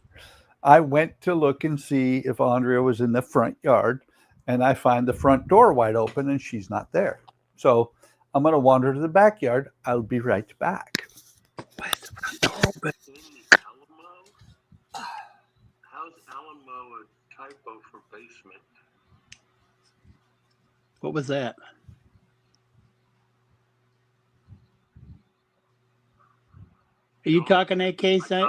I went to look and see if Andrea was in the front yard, and I find the front door wide open, and she's not there. So I'm going to wander to the backyard. I'll be right back. Why is the front door open? How's Alamo a typo for basement? What was that? Are you talking AK site?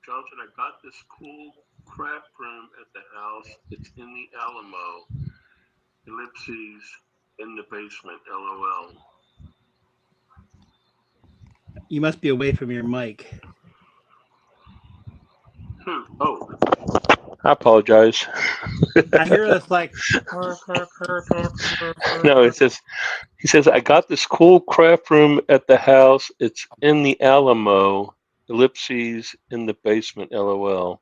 Johnson, I got this cool craft room at the house. It's in the Alamo. Ellipses in the basement. LOL. You must be away from your mic. Who? Oh, I apologize. I hear this like. No, it says. He says, I got this cool craft room at the house. It's in the Alamo. Ellipses in the basement. LOL.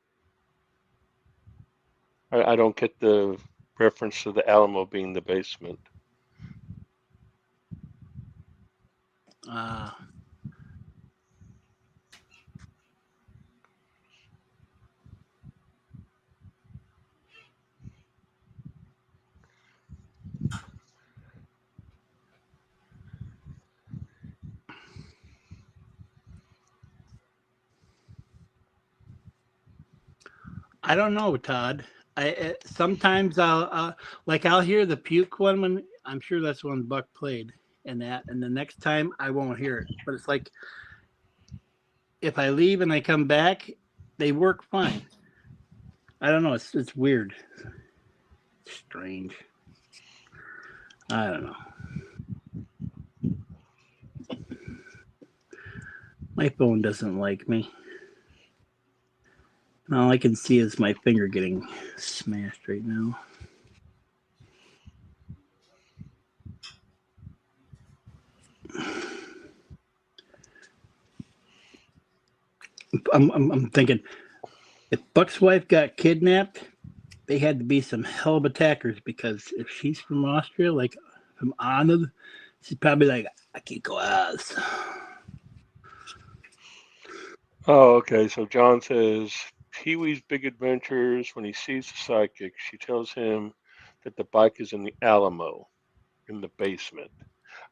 I don't get the reference to the Alamo being the basement. I don't know, Todd. Sometimes I'll hear the puke one when I'm sure that's when Buck played and the next time I won't hear it. But it's like if I leave and I come back, they work fine. I don't know. It's weird. Strange. I don't know. My phone doesn't like me. All I can see is my finger getting smashed right now. I'm thinking, if Buck's wife got kidnapped, they had to be some hell of attackers, because if she's from Austria, like from Anna, she's probably like, I can't go out. Oh, okay. So John says, Pee-wee's Big Adventures, when he sees the psychic, she tells him that the bike is in the Alamo, in the basement.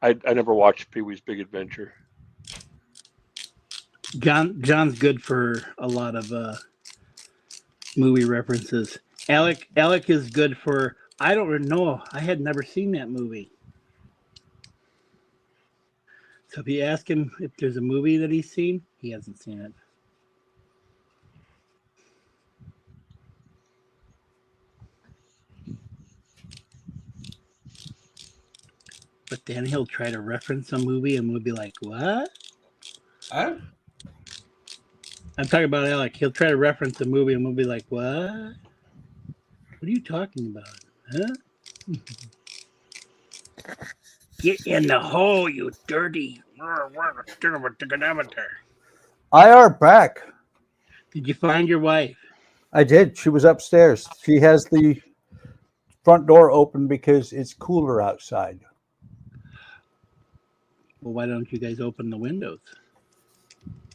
I never watched Pee-wee's Big Adventure. John's good for a lot of movie references. Alec is good for, I don't know, I had never seen that movie. So if you ask him if there's a movie that he's seen, he hasn't seen it. But then he'll try to reference a movie and we'll be like, what? Huh? I'm talking about Alec. He'll try to reference a movie and we'll be like, what? What are you talking about? Huh? Get in the hole, you dirty. IR back. Did you find your wife? I did. She was upstairs. She has the front door open because it's cooler outside. Well, why don't you guys open the windows?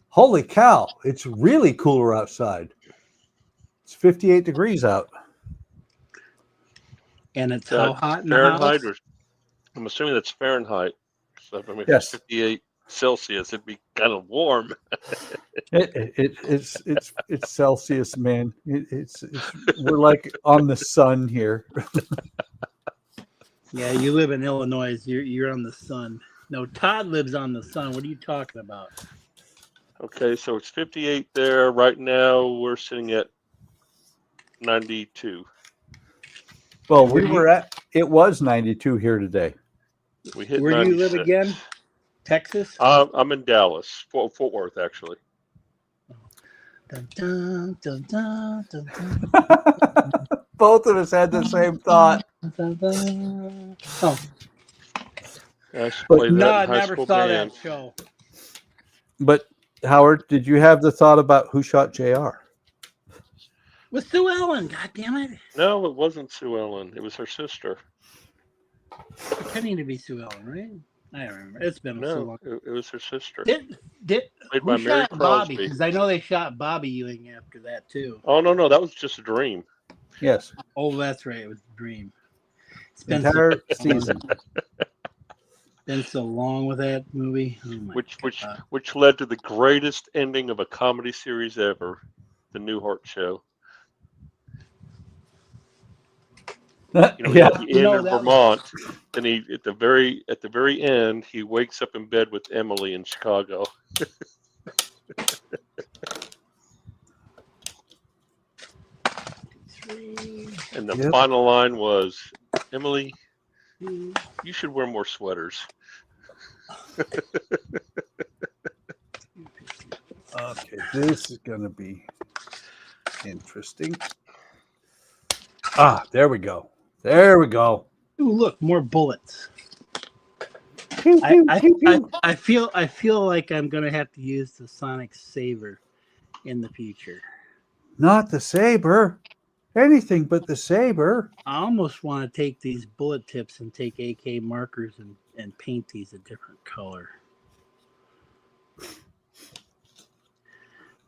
Holy cow. It's really cooler outside. It's 58 degrees out. And it's how hot in Fahrenheit, the house? I'm assuming that's Fahrenheit. So if Yes. it's 58 Celsius, it'd be kind of warm. It's Celsius, man. We're like on the sun here. Yeah, you live in Illinois. You're on the sun. No, Todd lives on the sun. What are you talking about? Okay, so it's 58 there. Right now, we're sitting at 92. Well, it was 92 here today. We hit Where do you 96. live again? Texas? I'm in Dallas, Fort Worth, actually. Dun, dun, dun, dun, dun, dun. Both of us had the same thought. Dun, dun. Oh, I used to play that no, in I high never school saw band. that show. But Howard, did you have the thought about who shot JR? With Sue Ellen, God damn it. No, it wasn't Sue Ellen. It was her sister. Pretending to be Sue Ellen, right? I don't remember. It's been so long. No, it was her sister. Did Played by who Mary shot Bobby? Crosby. Because I know they shot Bobby Ewing after that too. Oh, no, that was just a dream. Yes. Oh, that's right. It was a dream. It's The been entire so season. been so long with that movie. Oh my God. Which led to the greatest ending of a comedy series ever, The Newhart Show. You know, Yeah. at the inn in that was- Vermont. Then he at the very end, he wakes up in bed with Emily in Chicago. And the Yep. final line was, Emily, you should wear more sweaters. Okay, this is going to be interesting. Ah, there we go. There we go. Ooh, look, more bullets. Pew, pew, pew, pew. I feel like I'm gonna have to use the Sonic Saber in the future. Not the saber. Anything but the saber. I almost want to take these bullet tips and take AK markers and paint these a different color.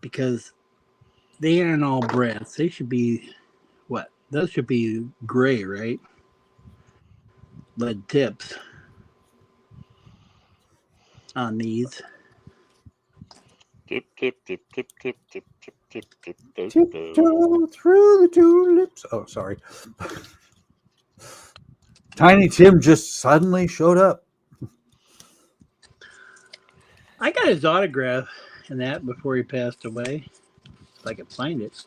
Because they aren't all brass. They should be, what? Those should be gray, right? Lead tips on these. Tip, tip, tip, tip, tip, tip, tip, tip, tip, tip, Tiptoe through the tulips. Oh, sorry. Tiny Tim just suddenly showed up. I got his autograph in that before he passed away. If I could find it.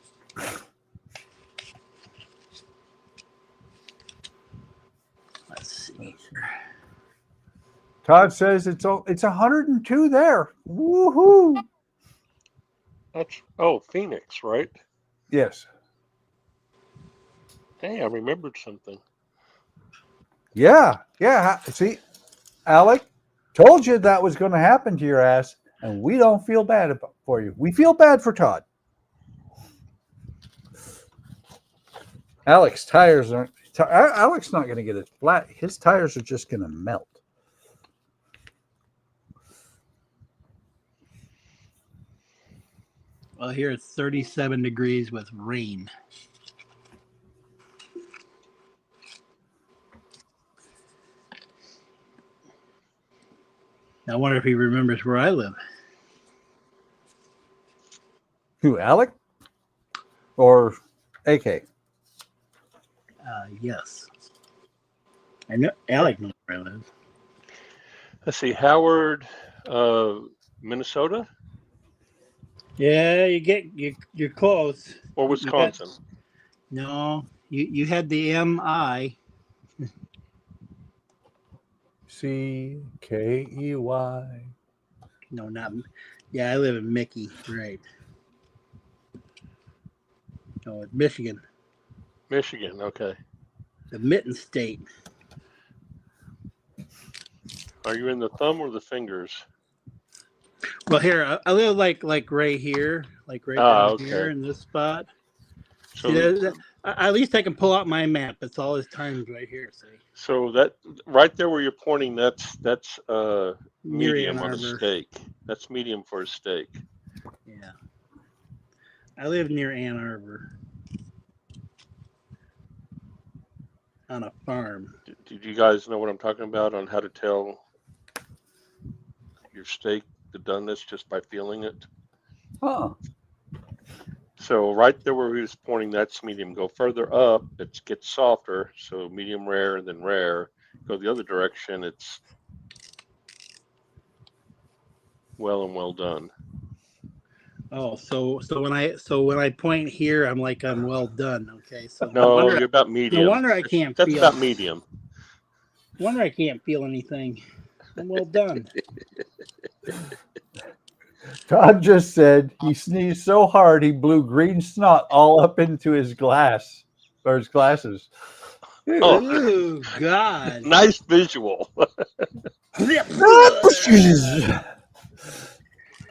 Let's see. Todd says it's 102 there. Woohoo! That's Phoenix, right? Yes. Hey, I remembered something. Yeah. See, Alec, told you that was going to happen to your ass, and we don't feel bad for you. We feel bad for Todd. Alec's tires aren't. Alec's not going to get it flat. His tires are just going to melt. Well, here it's 37 degrees with rain. I wonder if he remembers where I live. Who, Alec? Or AK? Yes. I know Alec knows where I live. Let's see, Howard, Minnesota Yeah, you're close. or Wisconsin? No, you had the MI. CKEY. No, not. Yeah, I live in Mickey, right? No, it's Michigan, Michigan, okay. the Mitten State. Are you in the thumb or the fingers? Well, here I live like right here, like right down here in this spot. So, See, at least I can pull out my map. It's all his times right here. See, so that right there where you're pointing, that's medium Ann on a Arbor. steak. That's medium for a steak. Yeah, I live near Ann Arbor on a farm. Did you guys know what I'm talking about on how to tell your steak the doneness just by feeling it? Huh. So right there where he was pointing, that's medium. Go further up, it gets softer. So medium rare and then rare. Go the other direction, it's well done. Oh, so when I point here, I'm like I'm well done. Okay, so No, you're about medium. No wonder I can't That's feel. about medium. No wonder I can't feel anything. I'm well done. Todd just said he sneezed so hard he blew green snot all up into his glass or his glasses. Oh. Ooh, God. Nice visual.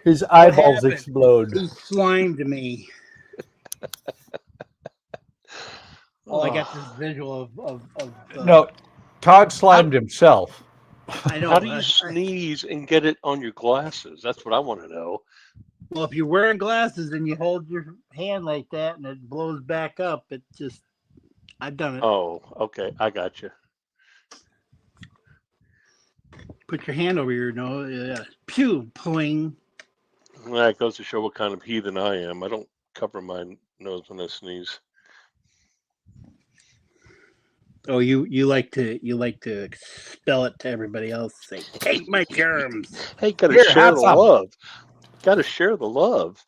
His eyeballs explode. He slimed me. Oh, I got this visual of No, Todd slimed himself. I know. How do you sneeze and get it on your glasses? That's what I want to know. Well, if you're wearing glasses and you hold your hand like that and it blows back up, it just, I've done it. Oh, okay. I got you. Put your hand over your nose. Yeah. Pew, pling. That goes to show what kind of heathen I am. I don't cover my nose when I sneeze. Oh, you like to spell it to everybody else. Say, take my germs. Hey, gotta Here, share have the some. love. Gotta share the love.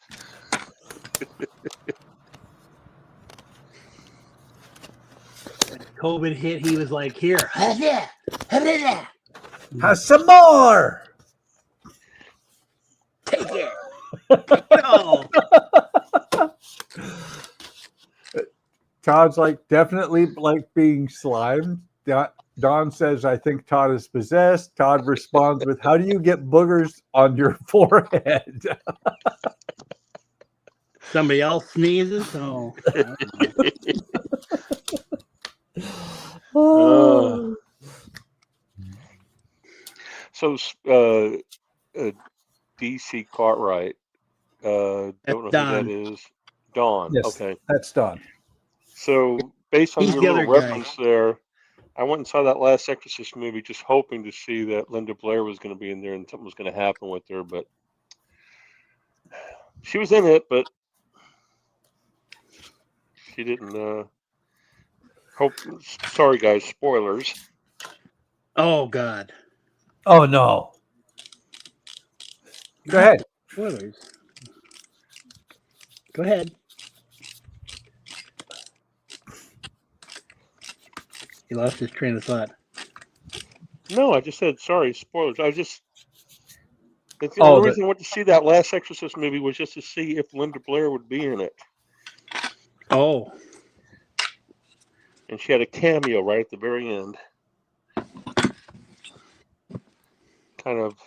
When COVID hit, he was like, "Here, have that, have that, Have some more. take it, take it all." Todd's like, definitely like being slimed. Don says, I think Todd is possessed. Todd responds with, how do you get boogers on your forehead? Somebody else sneezes. Oh, Oh. So, DC Cartwright. Don't know who Don. that is. Dawn. Yes, Okay. that's Don. So, based on He's your the little other guy. reference there, I went and saw that last Exorcist movie just hoping to see that Linda Blair was going to be in there and something was going to happen with her, but she was in it, but she didn't. Sorry, guys. Spoilers. Oh God. Oh, no. Go ahead. Spoilers. Go ahead. He lost his train of thought. No, I just said sorry. Spoilers. It's the Oh, only reason I went to see that last Exorcist movie was just to see if Linda Blair would be in it. Oh. And she had a cameo right at the very end. Kind of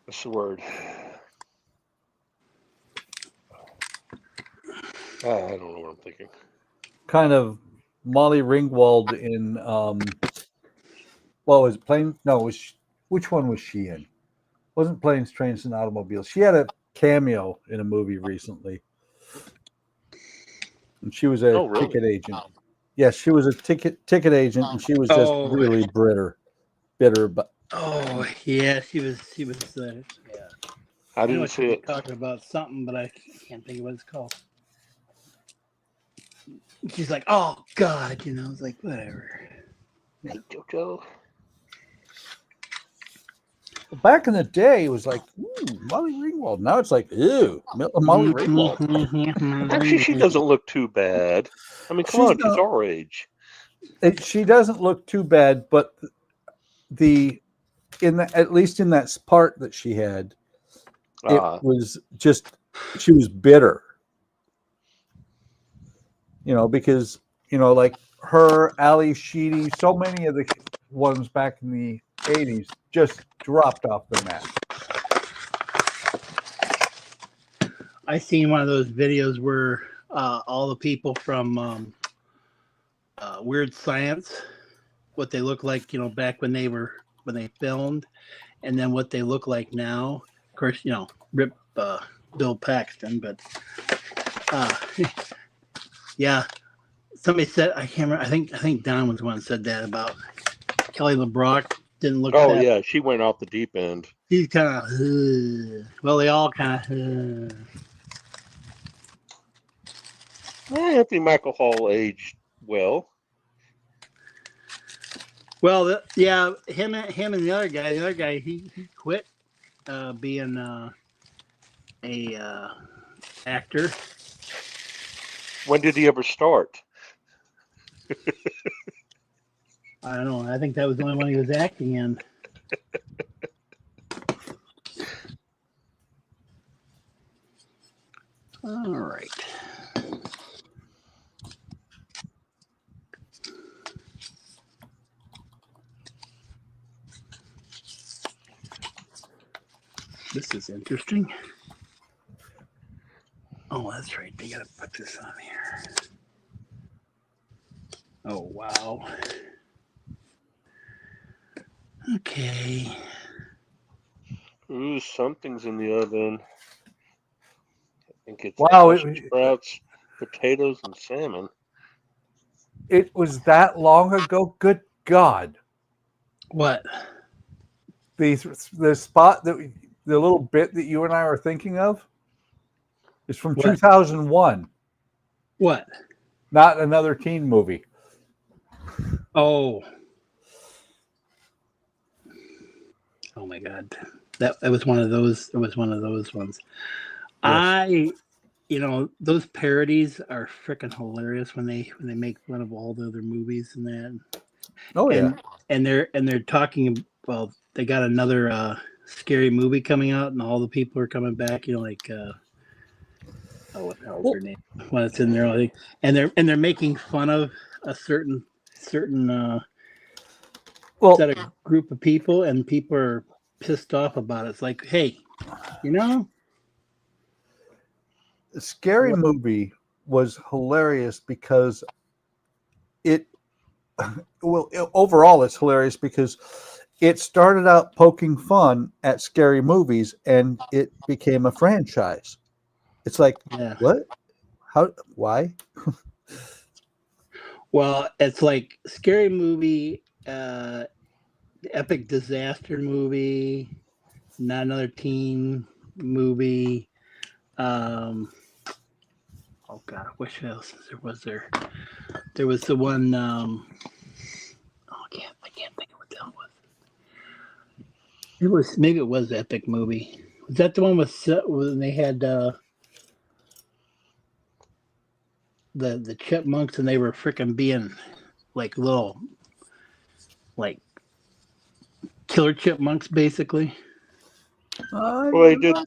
what's the word? I don't know what I'm thinking. Kind of Molly Ringwald in, what was it? Plane? No, which one was she in? Wasn't Planes, Trains, and Automobiles. She had a cameo in a movie recently. And she was a really? ticket agent. Yes, she was a ticket agent, and she was just really bitter. But Oh yeah, she was. Yeah. I didn't see it. Talking about something, but I can't think of what it's called. She's like, "Oh God," it's like whatever. Hey, Jojo. back in the day, it was like Molly Ringwald. Now it's like ew, Molly Ringwald. Actually, she doesn't look too bad. I mean, come on, she's our age. She doesn't look too bad, but at least in that part that she had, it was just she was bitter. Because like her, Ali Sheedy, so many of the ones back in the 80s just dropped off the map. I seen one of those videos where all the people from Weird Science, what they look like, back when they filmed, and then what they look like now. Of course, rip Bill Paxton, but yeah. Somebody said, I can't remember. I think Don was the one that said that about Kelly LeBrock didn't look. Oh yeah, she went off the deep end. She's kind of. Well, they all kind of. Anthony Michael Hall aged well. Well, yeah, him and the other guy. The other guy, he quit being a actor. When did he ever start? I don't know. I think that was the only one he was acting in. All right. This is interesting. Oh, that's right. They gotta put this on here. Oh, wow. Okay. Ooh, something's in the oven. I think it's Brussels sprouts, potatoes, and salmon. It was that long ago. Good God! What? The spot that the little bit that you and I were thinking of is from What? 2001. What? Not another teen movie. Oh my God, that was one of those. It was one of those ones. Yes. Those parodies are freaking hilarious when they make fun of all the other movies and that. Oh yeah. And they're talking. Well, they got another scary movie coming out, and all the people are coming back. What the hell's her name? When it's in there, I think, and they're making fun of a certain set of group of people, and people are pissed off about it. It's like, hey, The Scary Movie was hilarious because overall it's hilarious because it started out poking fun at scary movies and it became a franchise. It's like, what? How? Why? Well, it's like Scary Movie, the Epic Disaster Movie, Not Another Teen Movie. Oh God, what else was there? There was the one. I can't think of what that was. Maybe it was Epic Movie. Was that the one when they had the chipmunks and they were freaking being like little like killer chipmunks basically? Well,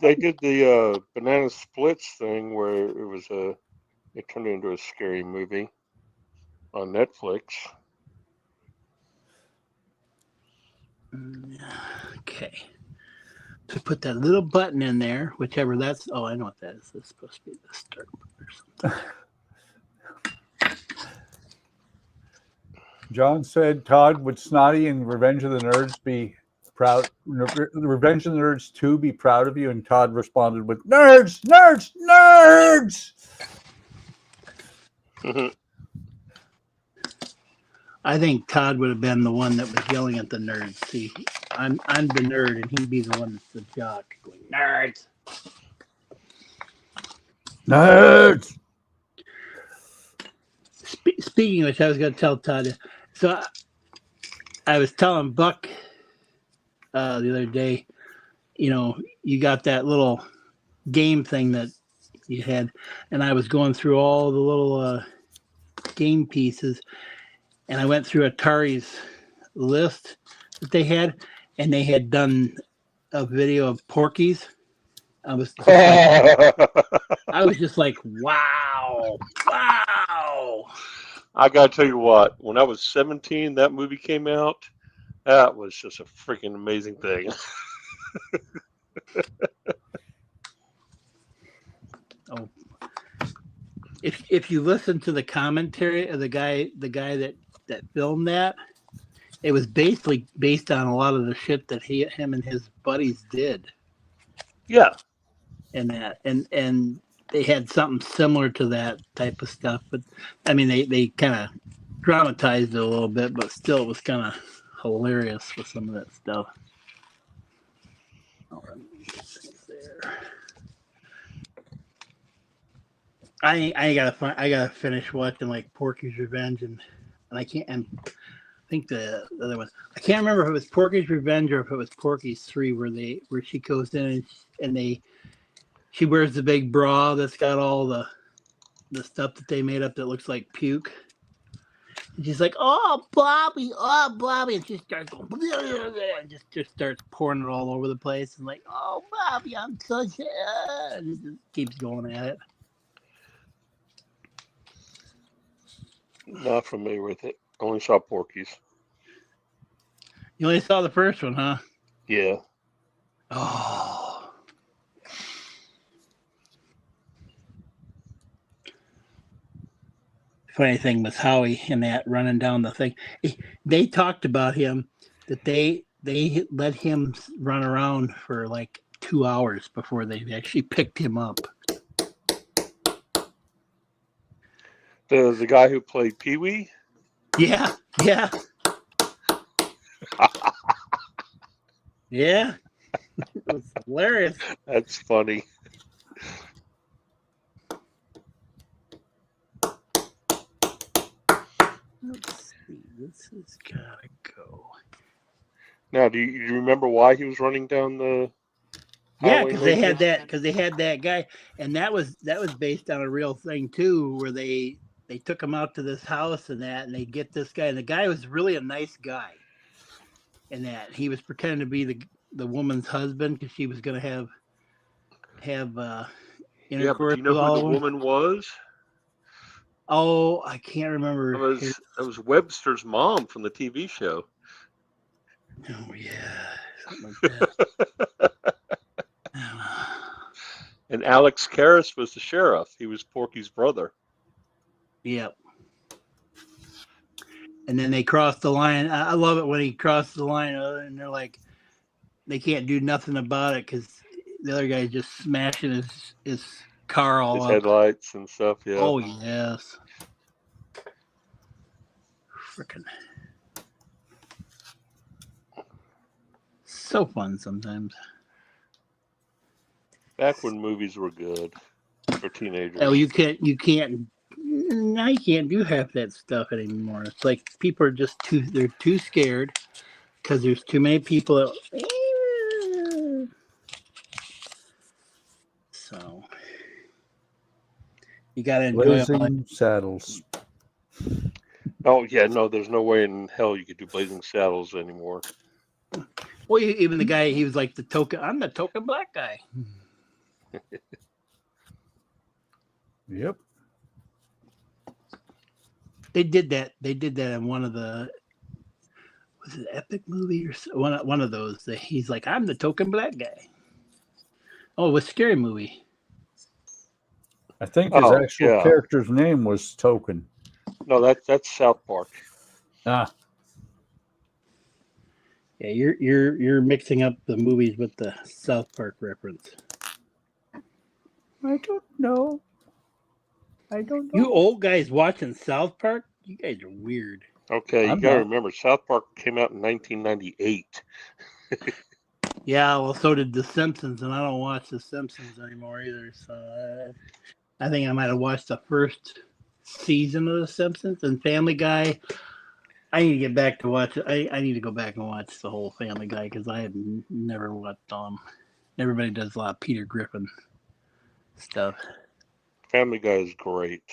they did the banana splits thing where it turned into a scary movie on Netflix. Okay. So put that little button in there, whichever that's. Oh, I know what that is. That's supposed to be the start or something. John said, Todd, would Snotty and Revenge of the Nerds be proud? Revenge of the Nerds 2 be proud of you? And Todd responded with, nerds, nerds, nerds. I think Todd would have been the one that was yelling at the nerds. See, I'm the nerd, and he'd be the one that's the jock going, nerds. Nerds. Speaking of which, I was going to tell Todd. So I was telling Buck the other day, you got that little game thing that you had, and I was going through all the little game pieces, and I went through Atari's list that they had, and they had done a video of Porky's. I was just like, wow. I gotta tell you what, when I was 17, that movie came out. That was just a freaking amazing thing. Oh, if you listen to the commentary of the guy that filmed that, it was basically based on a lot of the shit that him and his buddies did. Yeah. And that and they had something similar to that type of stuff, but I mean they kind of dramatized it a little bit, but still it was kind of hilarious with some of that stuff. Oh, let me get things there. I gotta finish watching like Porky's Revenge and I can't and I think the other one I can't remember if it was Porky's Revenge or if it was Porky's 3 where she goes in and she wears the big bra that's got all the stuff that they made up that looks like puke. And she's like, oh Bobby, and she starts going and just starts pouring it all over the place and like, oh Bobby, I'm so sad. And it just keeps going at it. Not familiar with it. Only saw Porky's. You only saw the first one, huh? Yeah. Oh. Funny thing was Howie and that running down the thing. They talked about him that they let him run around for like 2 hours before they actually picked him up. The guy who played Pee-wee? Yeah. Yeah. It was hilarious. That's funny. This has gotta go. Now, do you remember why he was running down the Yeah, highway because they had lately? that. Because they had that guy, and that was based on a real thing too, where they took him out to this house and that, and they get this guy, and the guy was really a nice guy. And that he was pretending to be the woman's husband because she was going to have Yeah, but intercourse do you know with who all the of them. woman was? Oh, I can't remember. That was Webster's mom from the TV show. Oh yeah, something like that. And Alex Karras was the sheriff. He was Porky's brother. Yep. And then they crossed the line. I love it when he crossed the line, and they're like, they can't do nothing about it because the other guy's just smashing his car all His up. headlights and stuff, yeah. Oh yes. Frickin'. So fun sometimes. Back when movies were good for teenagers. Oh, you can't now you can't do half that stuff anymore. It's like people are just they're too scared because there's too many people so you gotta enjoy it. Blazing Saddles. Oh yeah, no, there's no way in hell you could do Blazing Saddles anymore. Well, even the guy, he was like I'm the token black guy. Yep. They did that in one of the, was it Epic movie or one of those that he's like, I'm the token black guy. Oh, it was Scary Movie. I think his actual character's name was Token. No, that's South Park. Ah. Yeah, you're mixing up the movies with the South Park reference. I don't know. You old guys watching South Park? You guys are weird. Okay, you gotta remember, South Park came out in 1998. Yeah, well, so did The Simpsons, and I don't watch The Simpsons anymore either. So I think I might have watched the first season of The Simpsons and Family Guy. I need to get back to watch it. I need to go back and watch the whole Family Guy because I have never watched everybody does a lot of Peter Griffin stuff. Family Guy is great.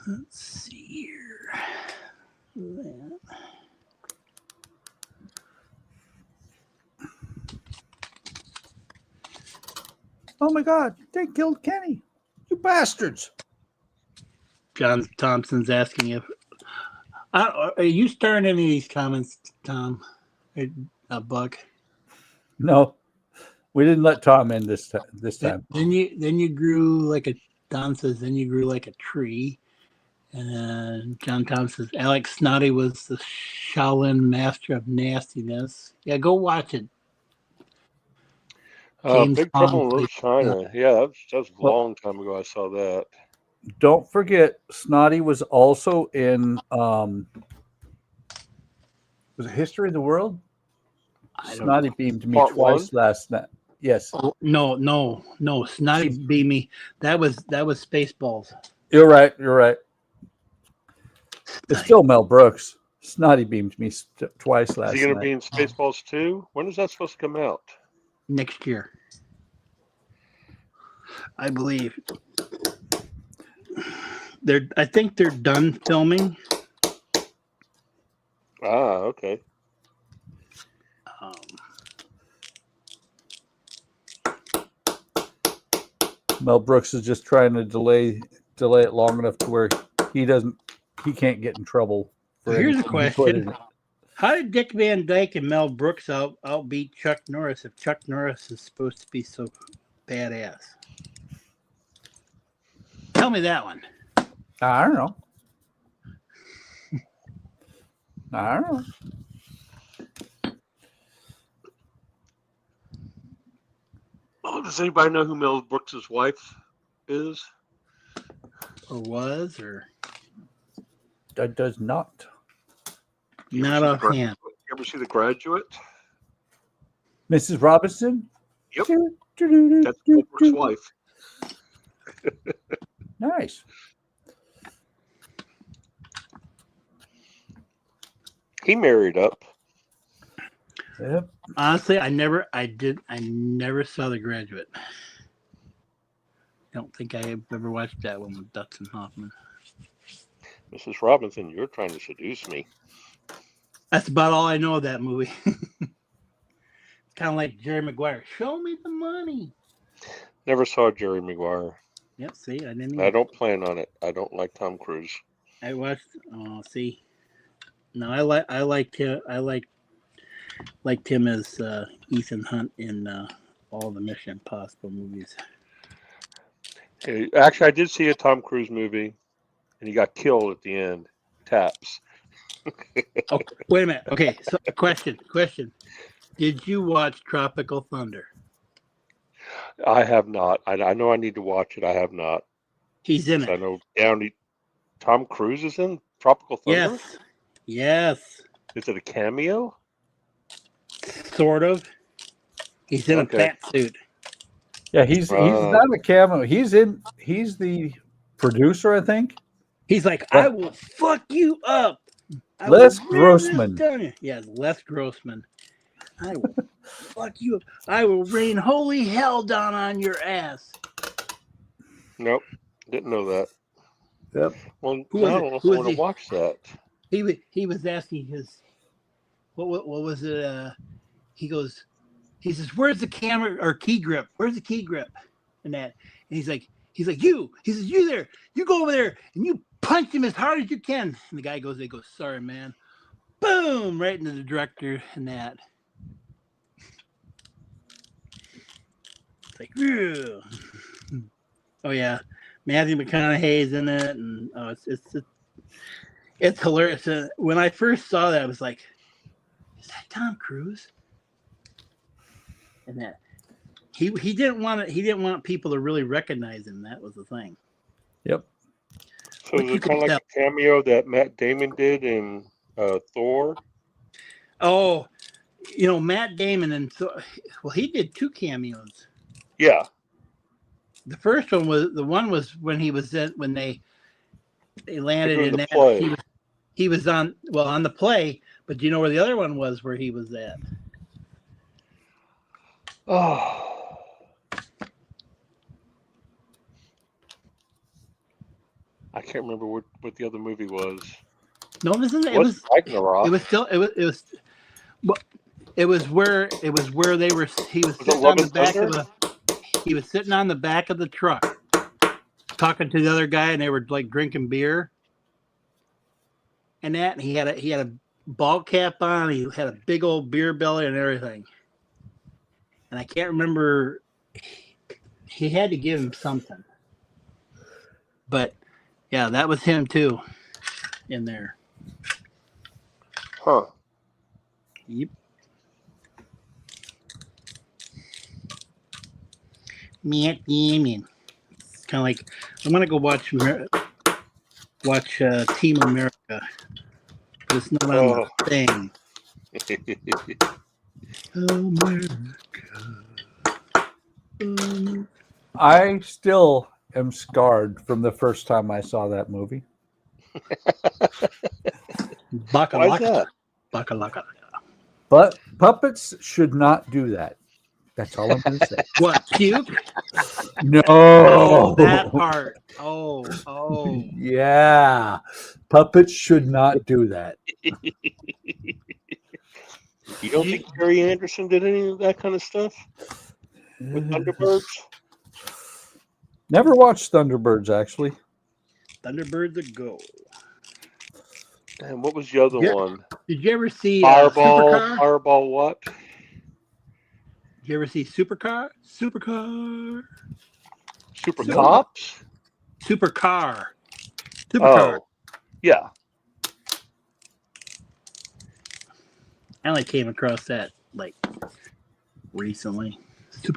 Let's see here. That. Oh my God! They killed Kenny. You bastards! John Thompson's asking if are you starring any of these comments, Tom? Buck. No, we didn't let Tom in this time. Then you grew like a Don says. Then you grew like a tree. And John Thompson says Alex Snotty was the Shaolin master of nastiness. Yeah, go watch it. Big Trouble in Little China. Yeah, that was a long time ago I saw that. Don't forget, Snotty was also in was it History of the World? Snotty beamed me twice last night. Yes. Oh, no. Snotty beamed me. That was Spaceballs. You're right. It's still Mel Brooks. Snotty beamed me twice last night. Is he going to be in Spaceballs 2? When is that supposed to come out? Next year, I believe. I think they're done filming. Ah, okay. Mel Brooks is just trying to delay it long enough to where he can't get in trouble. Here's a question: how did Dick Van Dyke and Mel Brooks outbeat Chuck Norris if Chuck Norris is supposed to be so badass? Tell me that one. I don't know. Oh, does anybody know who Mel Brooks' wife is? Or was, or? That does not. Not offhand. You ever see The Graduate? Mrs. Robinson? Yep. That's Mel Brooks' wife. Nice. He married up. Yep. Honestly, I never saw The Graduate. I don't think I ever watched that one with Dustin Hoffman. Mrs. Robinson, you're trying to seduce me. That's about all I know of that movie. It's kind of like Jerry Maguire. Show me the money. Never saw Jerry Maguire. Yep. See, I didn't. I don't plan on it. I don't like Tom Cruise. I watched. Oh, see. No, I liked him. I liked him as Ethan Hunt in all the Mission Impossible movies. Actually, I did see a Tom Cruise movie, and he got killed at the end. Taps. Oh, wait a minute. Okay, so question. Did you watch Tropical Thunder? I have not. I know I need to watch it. I have not. He's in it. I know Tom Cruise is in Tropical Thunder? Yes. Is it a cameo? Sort of. He's in a fat suit. Yeah, he's not a cameo. He's the producer, I think. He's like, I will fuck you up. Les Grossman. Yes, Les Grossman. I will fuck you up. I will rain holy hell down on your ass. Nope. Didn't know that. Yep. Well, I don't know if I want to watch that. He was asking his what was it? He says, "Where's the camera or key grip? Where's the key grip?" And that, and he's like, you. He says, "You there? You go over there and you punch him as hard as you can." And the guy goes, "Sorry, man." Boom! Right into the director and that. It's like, ew. Oh yeah, Matthew McConaughey's in it, and it's hilarious. When I first saw that, I was like, "Is that Tom Cruise?" And that he didn't want people to really recognize him. That was the thing. Yep. So is it kind of like a cameo that Matt Damon did in Thor? Oh, Matt Damon he did 2 cameos. Yeah. The first one was when he was when they landed in that play. he was on the play, but do you know where the other one was where he was at? Oh. I can't remember what the other movie was. No, it was Ragnarok. It was still it was where they were. He was sitting on the back he was sitting on the back of the truck, talking to the other guy, and they were like drinking beer. And that, and he had a ball cap on. He had a big old beer belly and everything. And I can't remember. He had to give him something. But yeah, that was him too, in there. Huh. Yep. Matt Damon. It's kind of like I'm gonna go watch Team America, but it's not on the thing. America. I still am scarred from the first time I saw that movie. Bakalaka. But puppets should not do that. That's all I'm going to say. What, puke? No. Oh, that part. Oh. Yeah. Puppets should not do that. You don't think Gary Anderson did any of that kind of stuff with Thunderbirds? Never watched Thunderbirds, actually. Thunderbirds a go. And what was the other one? Did you ever see Fireball? Supercar? Fireball what? Did you ever see Supercar? Super Cops? Supercar. Oh, yeah. I only came across that like recently.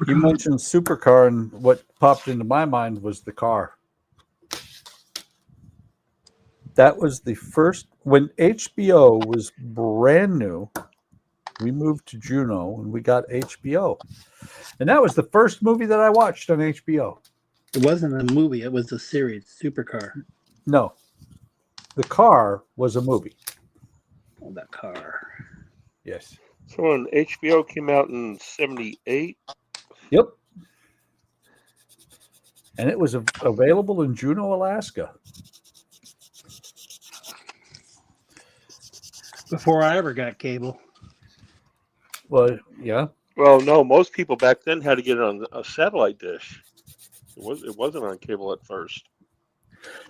You mentioned Supercar, and what popped into my mind was the car. That was the first, when HBO was brand new, we moved to Juneau and we got HBO. And that was the first movie that I watched on HBO. It wasn't a movie, it was a series, Supercar. No. The car was a movie. Oh, that car. Yes. So when HBO came out in '78. Yep. And it was available in Juneau, Alaska. Before I ever got cable. Well, yeah. Well, no, most people back then had to get it on a satellite dish. It wasn't on cable at first.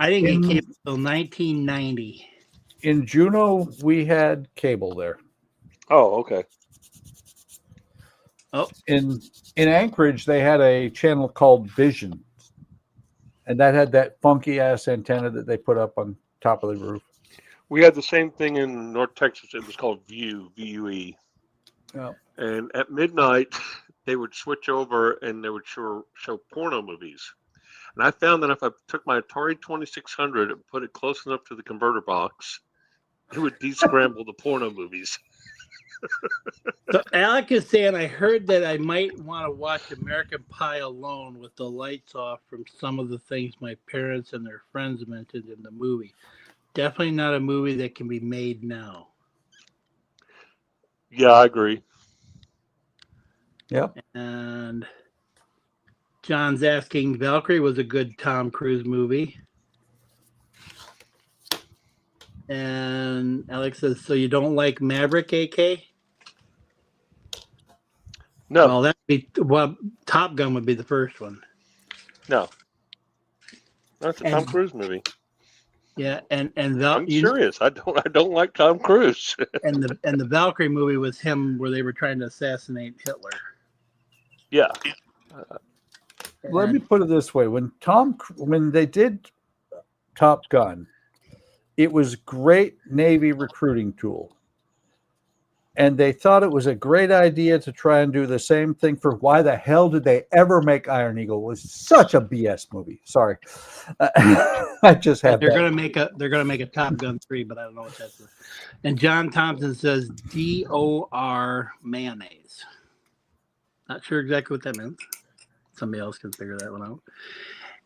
I didn't get cable until 1990. In Juneau, we had cable there. Oh, okay. Oh, in Anchorage, they had a channel called Vision, and that had that funky ass antenna that they put up on top of the roof. We had the same thing in North Texas. It was called View, VUE. Yeah. And at midnight, they would switch over and they would show porno movies. And I found that if I took my Atari 2600 and put it close enough to the converter box, it would descramble the porno movies. So Alec is saying, I heard that I might want to watch American Pie alone with the lights off from some of the things my parents and their friends mentioned in the movie. Definitely not a movie that can be made now. Yeah, I agree. Yep. And John's asking, Valkyrie was a good Tom Cruise movie. And Alex says, so you don't like Maverick, AK? No. Well, Top Gun would be the first one. No. That's a Tom Cruise movie. Yeah, and I'm serious. I don't like Tom Cruise. and the Valkyrie movie was him where they were trying to assassinate Hitler. Yeah. Let me put it this way: when they did Top Gun, it was great Navy recruiting tool, and they thought it was a great idea to try and do the same thing for why the hell did they ever make Iron Eagle? It was such a BS movie. Sorry, I just had. They're gonna make a Top Gun 3, but I don't know what that's. And John Thompson says DOR mayonnaise. Not sure exactly what that means. Somebody else can figure that one out.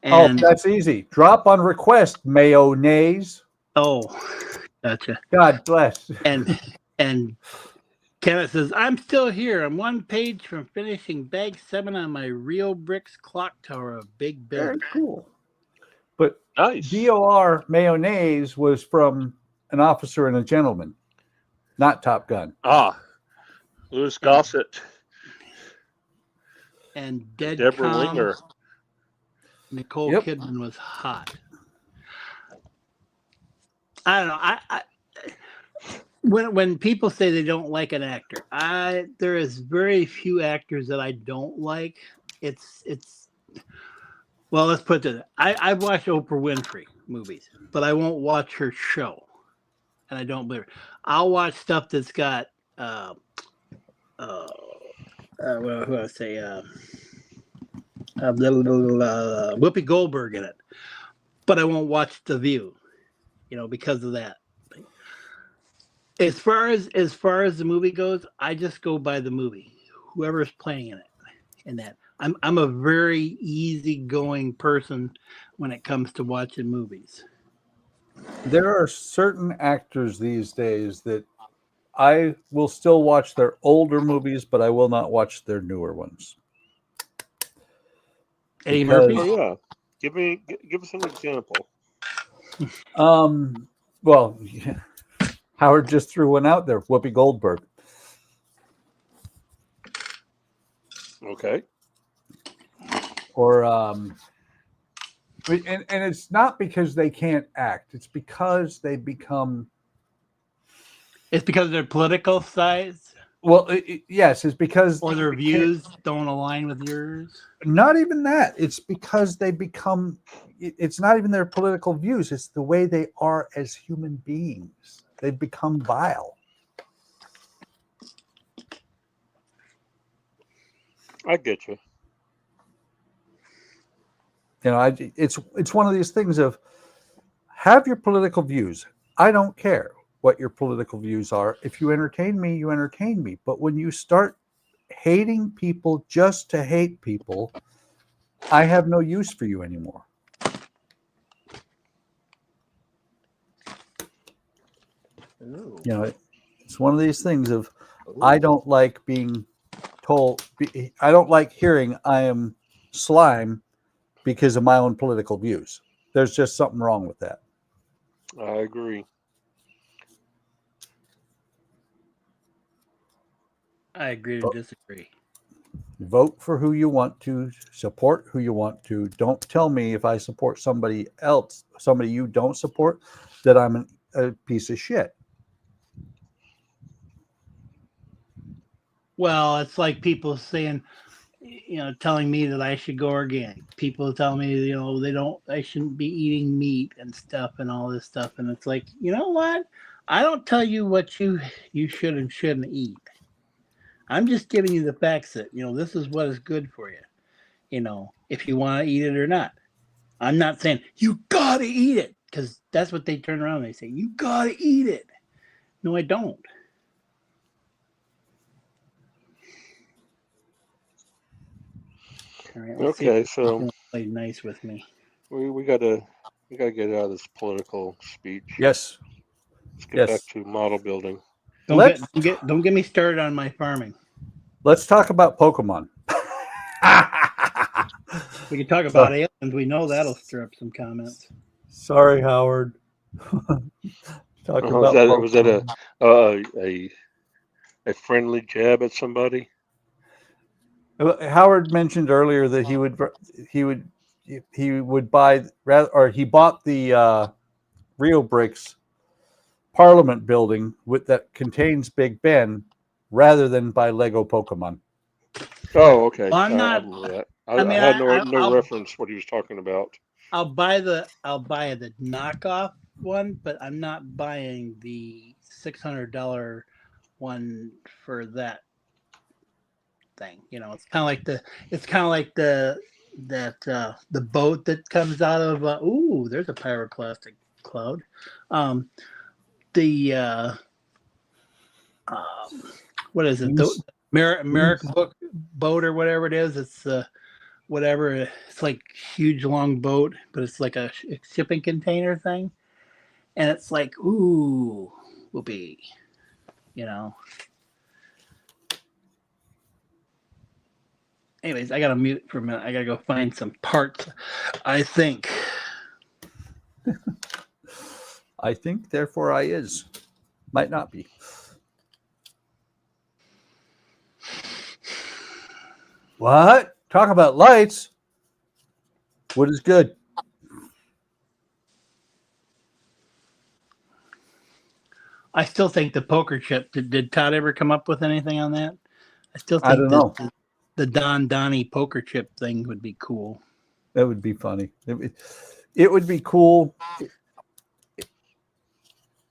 And, that's easy. Drop on request, mayonnaise. Oh, gotcha. God bless. And Kenneth says, I'm still here. I'm one page from finishing bag 7 on my Real Bricks clock tower of Big Bear. Very cool. But nice. DOR mayonnaise was from An Officer and a Gentleman, not Top Gun. Ah, Louis Gossett. And Dead Deborah Calm, Winger. Nicole Kidman was hot. I don't know. I when people say they don't like an actor, there is very few actors that I don't like. It's well, let's put it. I've watched Oprah Winfrey movies, but I won't watch her show, and I don't believe her. I'll watch stuff that's got what do I say? Whoopi Goldberg in it, but I won't watch The View, because of that. As far as the movie goes, I just go by the movie, whoever's playing in it, and that I'm a very easygoing person when it comes to watching movies. There are certain actors these days that I will still watch their older movies, but I will not watch their newer ones. Eddie Murphy? Oh, yeah. Give us an example. Well, yeah. Howard just threw one out there. Whoopi Goldberg. Okay. Or and it's not because they can't act. It's because they become. It's because of their political size. Well, yes, it's because or their views don't align with yours. Not even that. It's because they become. It's not even their political views. It's the way they are as human beings. They've become vile. I get you. It's one of these things of have your political views. I don't care what your political views are. If you entertain me, you entertain me. But when you start hating people just to hate people, I have no use for you anymore. Ooh. You know, It's one of these things of I don't like being told. I don't like hearing I am slime because of my own political views. There's just something wrong with that. I agree. I agree to disagree. Vote for who you want to, support who you want to. Don't tell me if I support somebody else, somebody you don't support, that I'm a piece of shit. Well, it's like people saying, telling me that I should go organic. People tell me, I shouldn't be eating meat and stuff and all this stuff. And it's like, you know what? I don't tell you what you should and shouldn't eat. I'm just giving you the facts that, this is what is good for you, if you want to eat it or not. I'm not saying you got to eat it, because that's what they turn around and they say, you got to eat it. No, I don't. All right, Okay, so play nice with me. We gotta get out of this political speech. Yes. Let's get back to model building. Don't get me started on my farming. Let's talk about Pokemon. We can talk about aliens. We know that'll stir up some comments. Sorry, Howard. Talk about was that a friendly jab at somebody? Howard mentioned earlier that he would buy rather, or he bought the Rio Bricks Parliament building that contains Big Ben rather than buy Lego Pokemon. Oh, okay. Well, I'm not. I had no reference what he was talking about. I'll buy the knockoff one, but I'm not buying the $600 one for that thing. It's kind of like the boat that comes out of there's a pyroclastic cloud. What is it? The American boat or whatever it is. It's whatever. It's like huge long boat, but it's like a shipping container thing, and it's like whoopee, Anyways, I gotta mute for a minute. I gotta go find some parts. I think, therefore I is. Might not be. What? Talk about lights. Wood is good. I still think the poker chip. Did Todd ever come up with anything on that? I still think I don't know. The Donnie poker chip thing would be cool. That would be funny. It would be cool.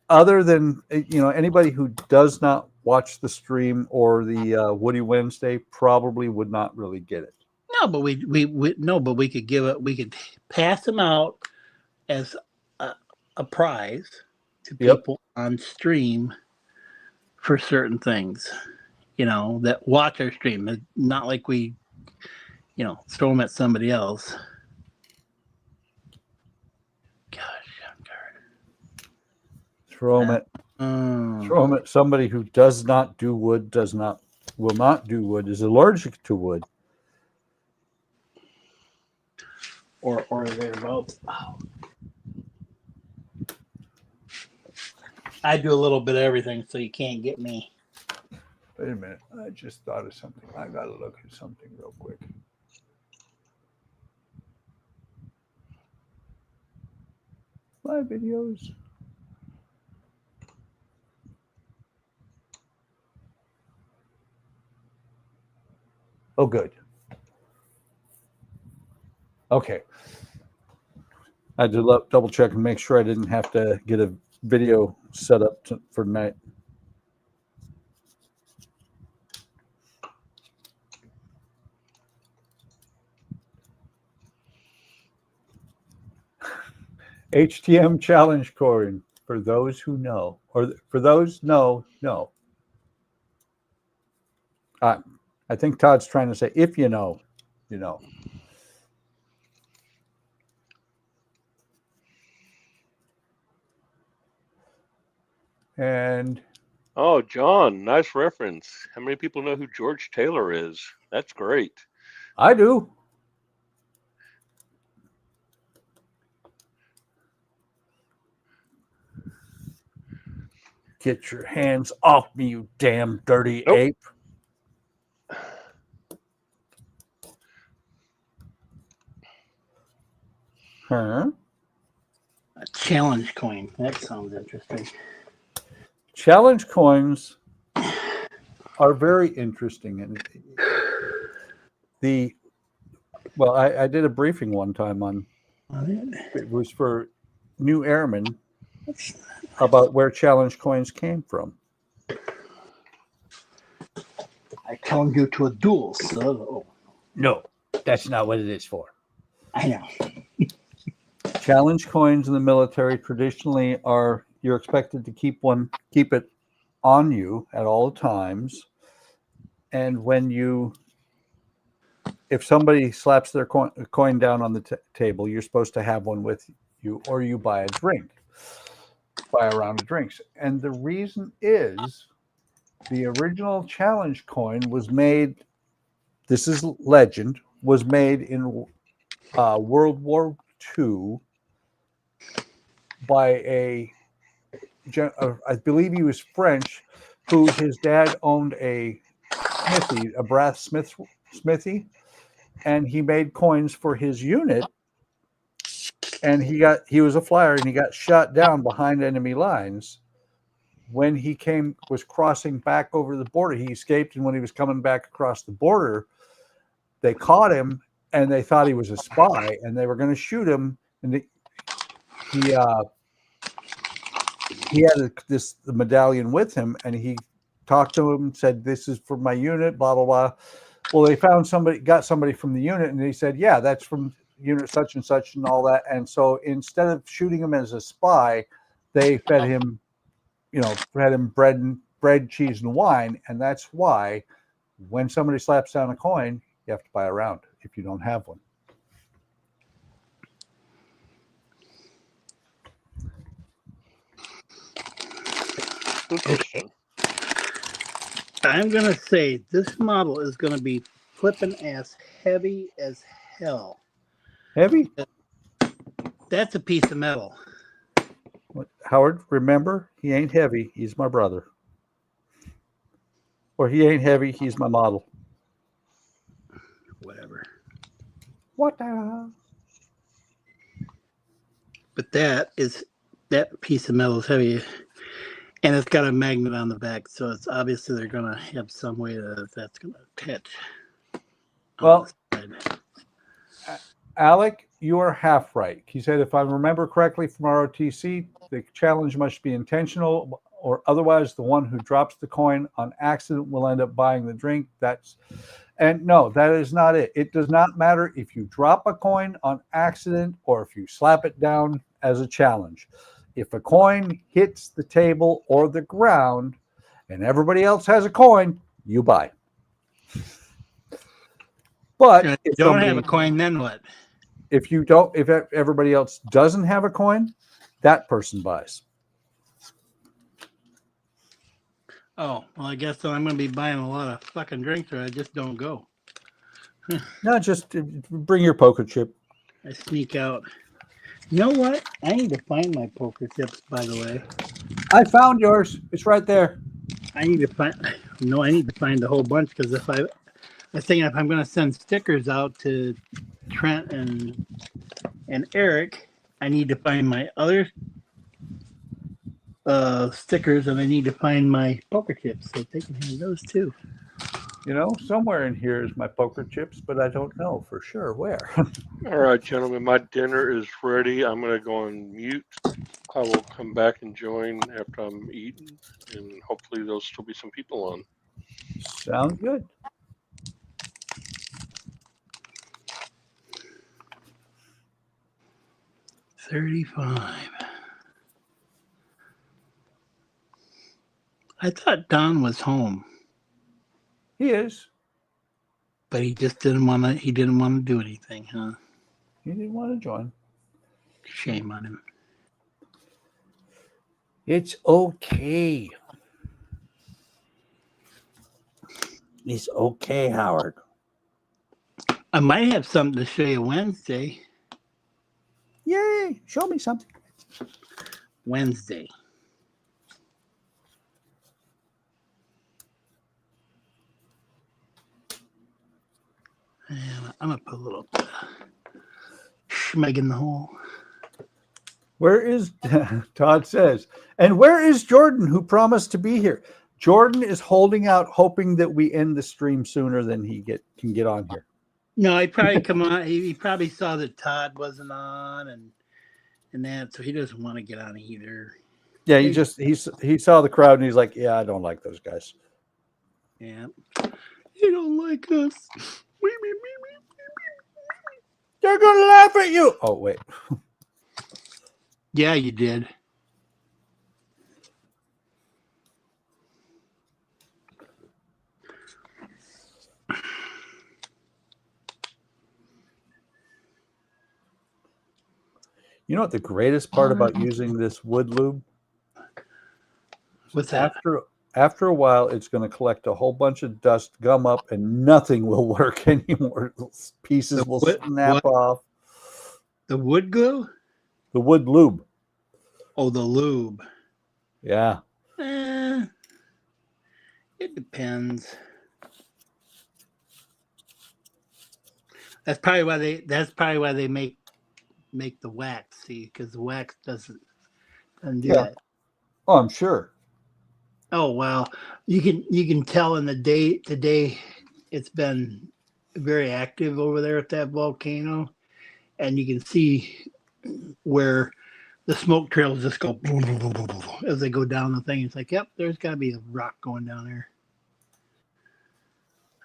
Other than anybody who does not watch the stream or the Woody Wednesday probably would not really get it. No, but we could give it. We could pass them out as a prize to people on stream for certain things. That watch our stream. It's not like we, throw them at somebody else. Gosh, I'm tired. Throw them at somebody who does not do wood, will not do wood, is allergic to wood. Or thereabouts. Oh. I do a little bit of everything, so you can't get me. Wait a minute. I just thought of something. I got to look at something real quick. My videos. Oh, good. Okay. I had to double check and make sure I didn't have to get a video set up for tonight. HTM challenge coin for those who know, or for those no. I think Todd's trying to say, if you know, you know. And Oh, John, nice reference. How many people know who George Taylor is? That's great. I do. Get your hands off me, you damn dirty Nope. ape. Huh? A challenge coin. That sounds interesting. Challenge coins are very interesting. And I did a briefing one time on, it was for new airmen about where challenge coins came from. I challenge you to a duel, so. No, that's not what it is for. I know. Challenge coins in the military traditionally are, you're expected to keep it on you at all times. And if somebody slaps their coin down on the table, you're supposed to have one with you, or you buy a round of drinks. And the reason is the original challenge coin was made, this is legend, was made in World War II by I believe he was French, who his dad owned a smithy, a brass smithy, and he made coins for his unit. And he was a flyer, and he got shot down behind enemy lines. When he was crossing back over the border, he escaped, and when he was coming back across the border, they caught him, and they thought he was a spy, and they were going to shoot him. And he had the medallion with him, and he talked to him, said, "This is for my unit," blah blah blah. Well, they got somebody from the unit, and he said, "Yeah, that's from unit such and such," and all that. And so instead of shooting him as a spy, they fed him bread, cheese, and wine. And that's why when somebody slaps down a coin, you have to buy a round if you don't have one. Interesting. I'm going to say this model is going to be flipping ass heavy as hell. Heavy? That's a piece of metal. Howard, remember, he ain't heavy. He's my brother. Or he ain't heavy. He's my model. Whatever. What? But that piece of metal is heavy. And it's got a magnet on the back, so it's obviously they're going to have some way that's going to attach. Well, Alec, you are half right. He said, if I remember correctly from ROTC, the challenge must be intentional, or otherwise the one who drops the coin on accident will end up buying the drink. And no, that is not it. It does not matter if you drop a coin on accident or if you slap it down as a challenge. If a coin hits the table or the ground and everybody else has a coin, you buy. But if you don't have a coin, then what? If everybody else doesn't have a coin, that person buys. Oh, well, I guess so. I'm going to be buying a lot of fucking drinks, or I just don't go. No, just bring your poker chip. I sneak out. You know what? I need to find my poker chips, by the way. I found yours. It's right there. I need to find a whole bunch, because I was thinking if I'm going to send stickers out to Trent and Eric, I need to find my other stickers, and I need to find my poker chips so they can have those too. You know, somewhere in here is my poker chips, but I don't know for sure where. All right, gentlemen, my dinner is ready. I'm going to go on mute. I will come back and join after I'm eating, and hopefully there'll still be some people on. Sounds good. $35. I thought Don was home. He is. But he just didn't want to do anything, huh? He didn't want to join. Shame on him. It's okay. He's okay, Howard. I might have something to show you Wednesday. Yay! Show me something. Wednesday. And I'm gonna put a little schmeg in the hole. Where is Todd says, and where is Jordan, who promised to be here? Jordan is holding out, hoping that we end the stream sooner than he can get on here. No, he probably come on. He probably saw that Todd wasn't on and that, so he doesn't want to get on either. Yeah, he saw the crowd and he's like, yeah, I don't like those guys. Yeah, you don't like us. They're gonna laugh at you. Oh wait. Yeah, you did. You know what the greatest part about using this wood lube? What's that? After a while, it's going to collect a whole bunch of dust, gum up, and nothing will work anymore. Pieces will snap off. The wood glue? The wood lube. Oh, the lube. Yeah. It depends. That's probably why they make the wax, see, because the wax doesn't do that. Oh, I'm sure. Oh well, you can tell in the day today it's been very active over there at that volcano, and you can see where the smoke trails just go as they go down the thing. It's like, yep, there's got to be a rock going down there.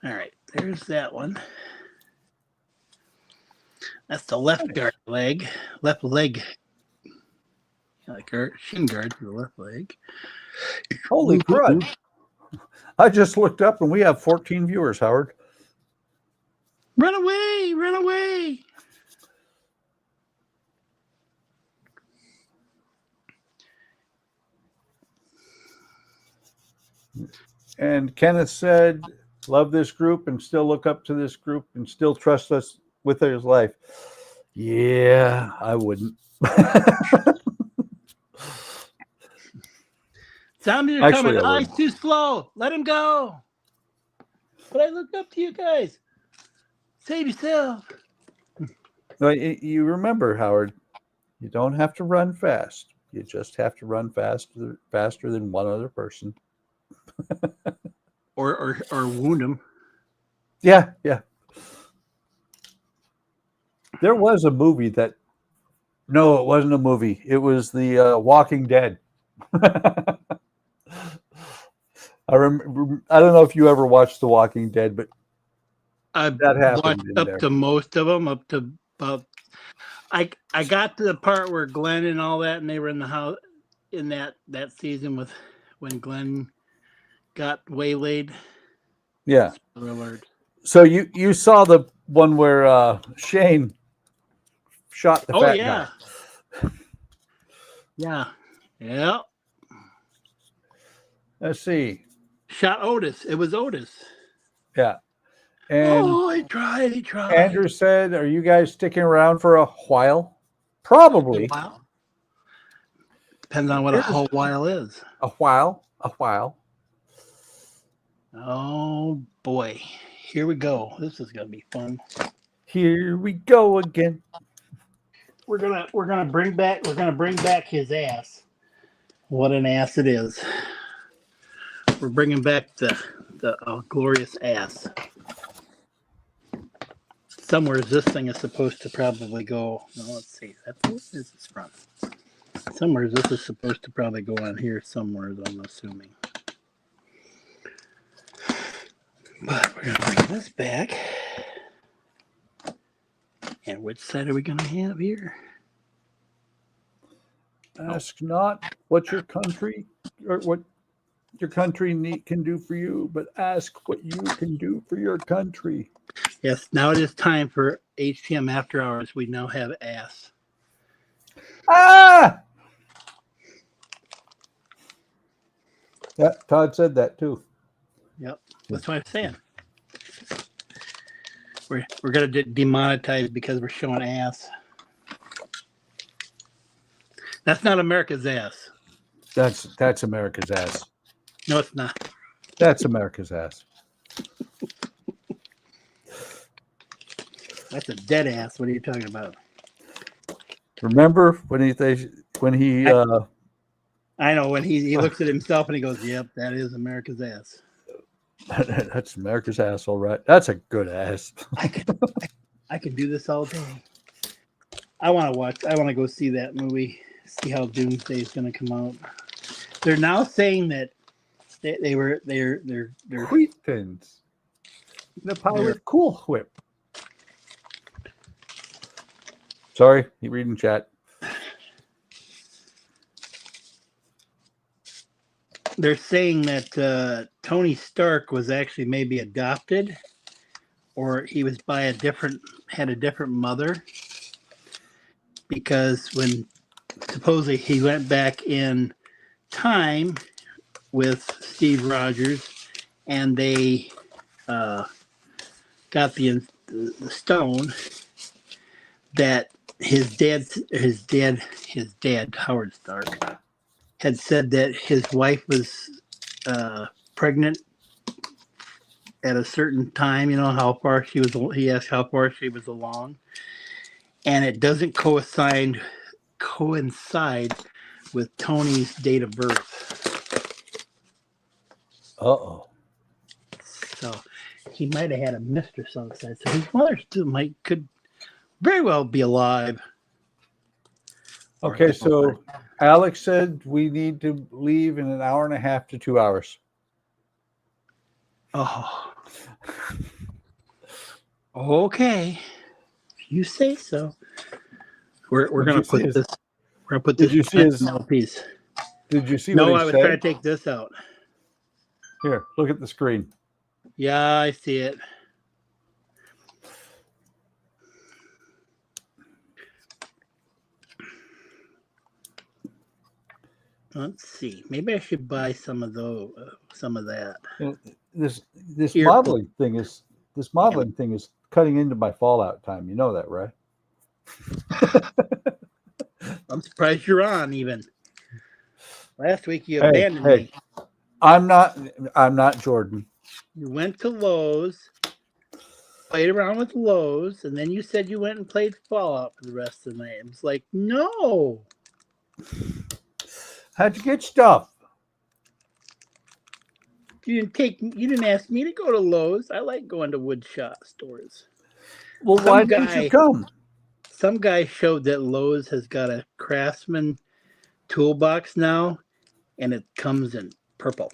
All right, there's that one. That's the left leg, like our shin guard for the left leg. Holy crud. I just looked up and we have 14 viewers, Howard. Run away, run away. And Kenneth said, love this group and still look up to this group and still trust us with his life. Yeah, I wouldn't. Zombies are coming. Oh, he's too slow. Let him go. But I looked up to you guys. Save yourself. No, you remember, Howard, you don't have to run fast. You just have to run faster than one other person. or wound him. Yeah. There was a movie that. No, it wasn't a movie. It was the Walking Dead. I remember. I don't know if you ever watched The Walking Dead, but that happened watched up to most of them. Up to about, I got to the part where Glenn and all that, and they were in the house in that season with when Glenn got waylaid. Yeah. Spoiler alert. So you saw the one where Shane shot the fat guy. Yeah. Let's see. Shot Otis. It was Otis. Yeah. And he tried. Andrew said, are you guys sticking around for a while? Probably. Depends on what a whole while is. A while. Oh boy. Here we go. This is gonna be fun. Here we go again. We're gonna bring back his ass. What an ass it is. We're bringing back the glorious ass. Somewhere this thing is supposed to probably go. No, let's see. What is this from? Somewhere this is supposed to probably go on here somewhere, I'm assuming. But we're gonna bring this back. And which side are we gonna have here? Ask not what your country or what your country can do for you, but ask what you can do for your country. Yes, now it is time for HTM After Hours. We now have ass. Ah! Yeah, Todd said that too. Yep, that's what I'm saying. We're gonna demonetize because we're showing ass. That's not America's ass. That's America's ass. No, it's not. That's America's ass. That's a dead ass. What are you talking about? Remember when he I know when he looks at himself and he goes, "Yep, that is America's ass." that's America's ass, all right. That's a good ass. I could do this all day. I want to go see that movie. See how Doomsday is going to come out. They're now saying that they're Wheat thins. The pilot Cool Whip. Sorry, you reading chat. They're saying that Tony Stark was actually maybe adopted, or he was had a different mother, because when supposedly he went back in time with Steve Rogers, and they got the stone, that his dad Howard Stark had said that his wife was pregnant at a certain time. You know how far she was. He asked how far she was along, and it doesn't coincide with Tony's date of birth. Uh-oh. So he might have had a mistress on the side. So his mother still could very well be alive. Okay, so Alex said we need to leave in an hour and a half to 2 hours. Oh. Okay. If you say so. We're gonna put this. We're gonna put this. Did you see his piece? Did you see? No, what he I was said? trying to take this out. Here, look at the screen. Yeah, I see it. Let's see. Maybe I should buy some of that. This Here, modeling thing is cutting into my Fallout time. You know that, right? I'm surprised you're on even. Last week you abandoned me. I'm not Jordan. You went to Lowe's, played around with Lowe's, and then you said you went and played Fallout for the rest of the night. It's like, no. Had to get stuff. You didn't ask me to go to Lowe's. I like going to wood shop stores. Well, why didn't you come? Some guy showed that Lowe's has got a Craftsman toolbox now, and it comes in purple.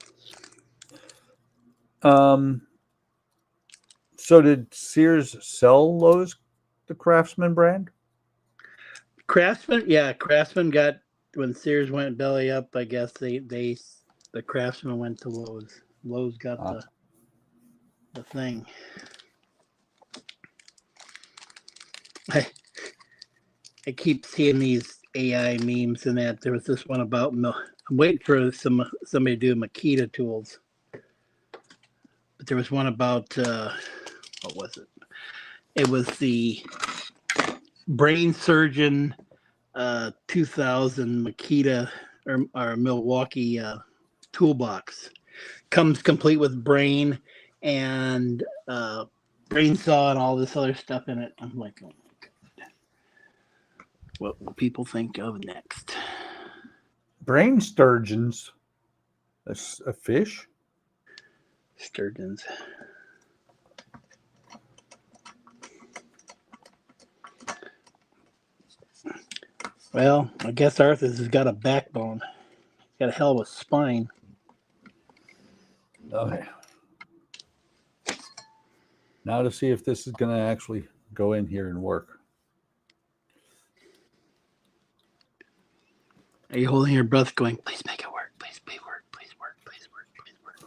So did Sears sell Lowe's the Craftsman brand? Craftsman got, when Sears went belly up, I guess the Craftsman went to Lowe's. Lowe's got the thing. I keep seeing these AI memes and that. There was this one about I'm waiting for somebody to do Makita tools. But there was one about what was it? It was the Brain Surgeon 2000 Makita or Milwaukee toolbox. Comes complete with brain and brain saw and all this other stuff in it. I'm like, oh my God. What will people think of next? Brain sturgeons. That's a fish? Sturgeons. Well, I guess Arthur's has got a backbone. Got a hell of a spine. Okay. Now to see if this is going to actually go in here and work. Are you holding your breath going, please make it work, please work, please work, please work, please work.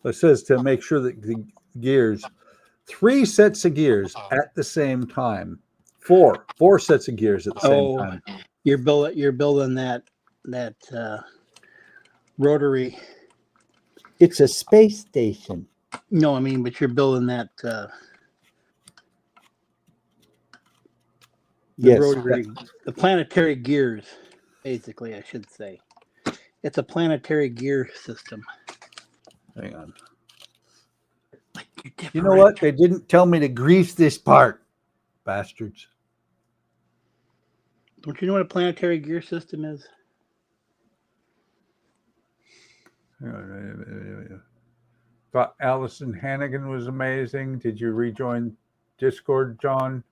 It says to make sure that the gears, 3 sets of gears at the same time. 4 sets of gears at the same time. You're building that rotary. It's a space station. No, I mean, but you're building that The Yes. rotary, the planetary gears, basically, I should say. It's a planetary gear system. Hang on. Like You know what? They didn't tell me to grease this part, bastards. Don't you know what a planetary gear system is? Thought Allison Hannigan was amazing. Did you rejoin Discord, John?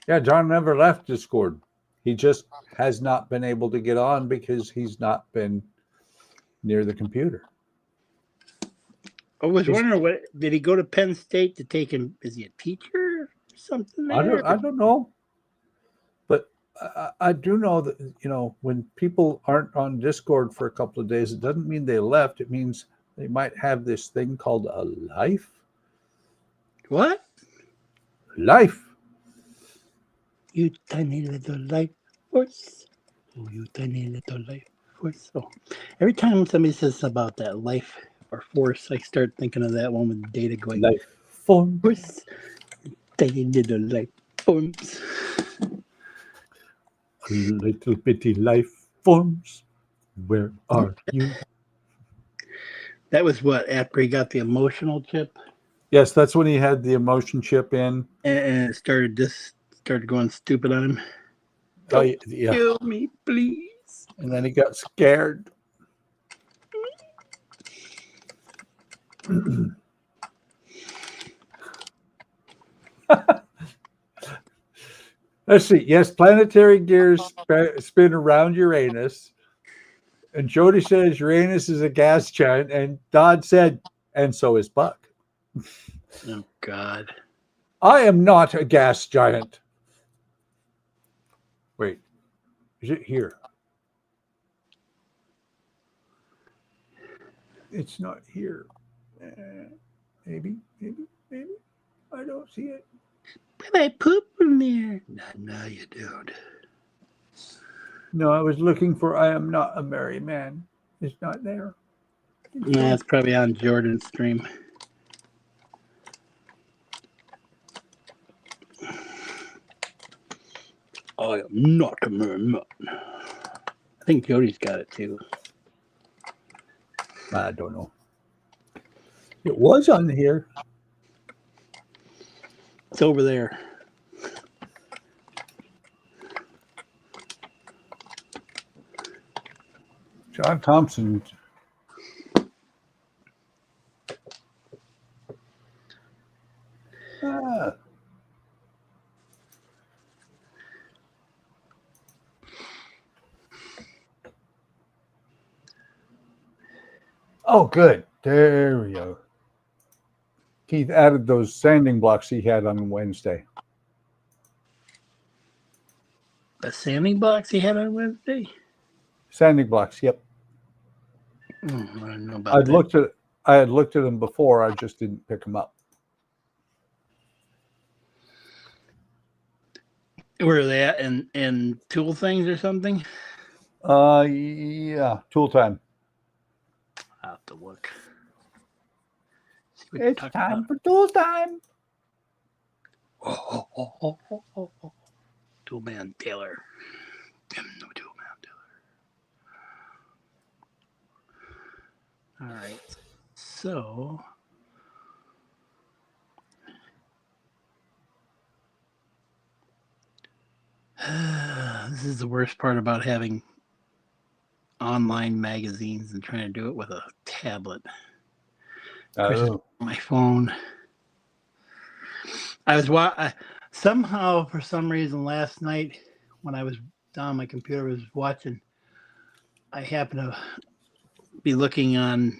Yeah, John never left Discord. He just has not been able to get on because he's not been near the computer. I was wondering, what did he go to Penn State to take him? Is he a teacher or something? There? I don't know. But I do know that, you know, when people aren't on Discord for a couple of days, it doesn't mean they left. It means they might have this thing called a life. What? Life. You tiny little life force. Oh, you tiny little life force. Oh, every time somebody says about that life or force, I start thinking of that one with Data going, life force. Tiny little life forms. Little bitty life forms. Where are you? That was what, after he got the emotional chip? Yes, that's when he had the emotion chip in. And it started going stupid on him. Oh, yeah. Kill me, please. And then he got scared. Let's see. Yes, planetary gears spin around Uranus. And Jody says Uranus is a gas giant. And Dodd said, and so is Buck. Oh, God. I am not a gas giant. Wait, is it here? It's not here. Maybe. I don't see it. But I poop from there. No, you don't. No, I was looking for I am not a merry man. It's not there. Nah, it's probably on Jordan's stream. I am not a merry man. I think Jody's got it too. I don't know. It was on here. It's over there. John Thompson. Oh, good. There we go. Keith added those sanding blocks he had on Wednesday. The sanding box he had on Wednesday? Sanding blocks, yep. I don't know about that. I had looked at them before, I just didn't pick them up. Where are they at? In tool things or something? Yeah, tool time. I'll have to look. It's time for tool time. Oh. Toolman Taylor. No Toolman Taylor. All right. So this is the worst part about having online magazines and trying to do it with a tablet. Oh. My phone. Somehow, for some reason, last night when I was on my computer, I was watching. I happened to be looking on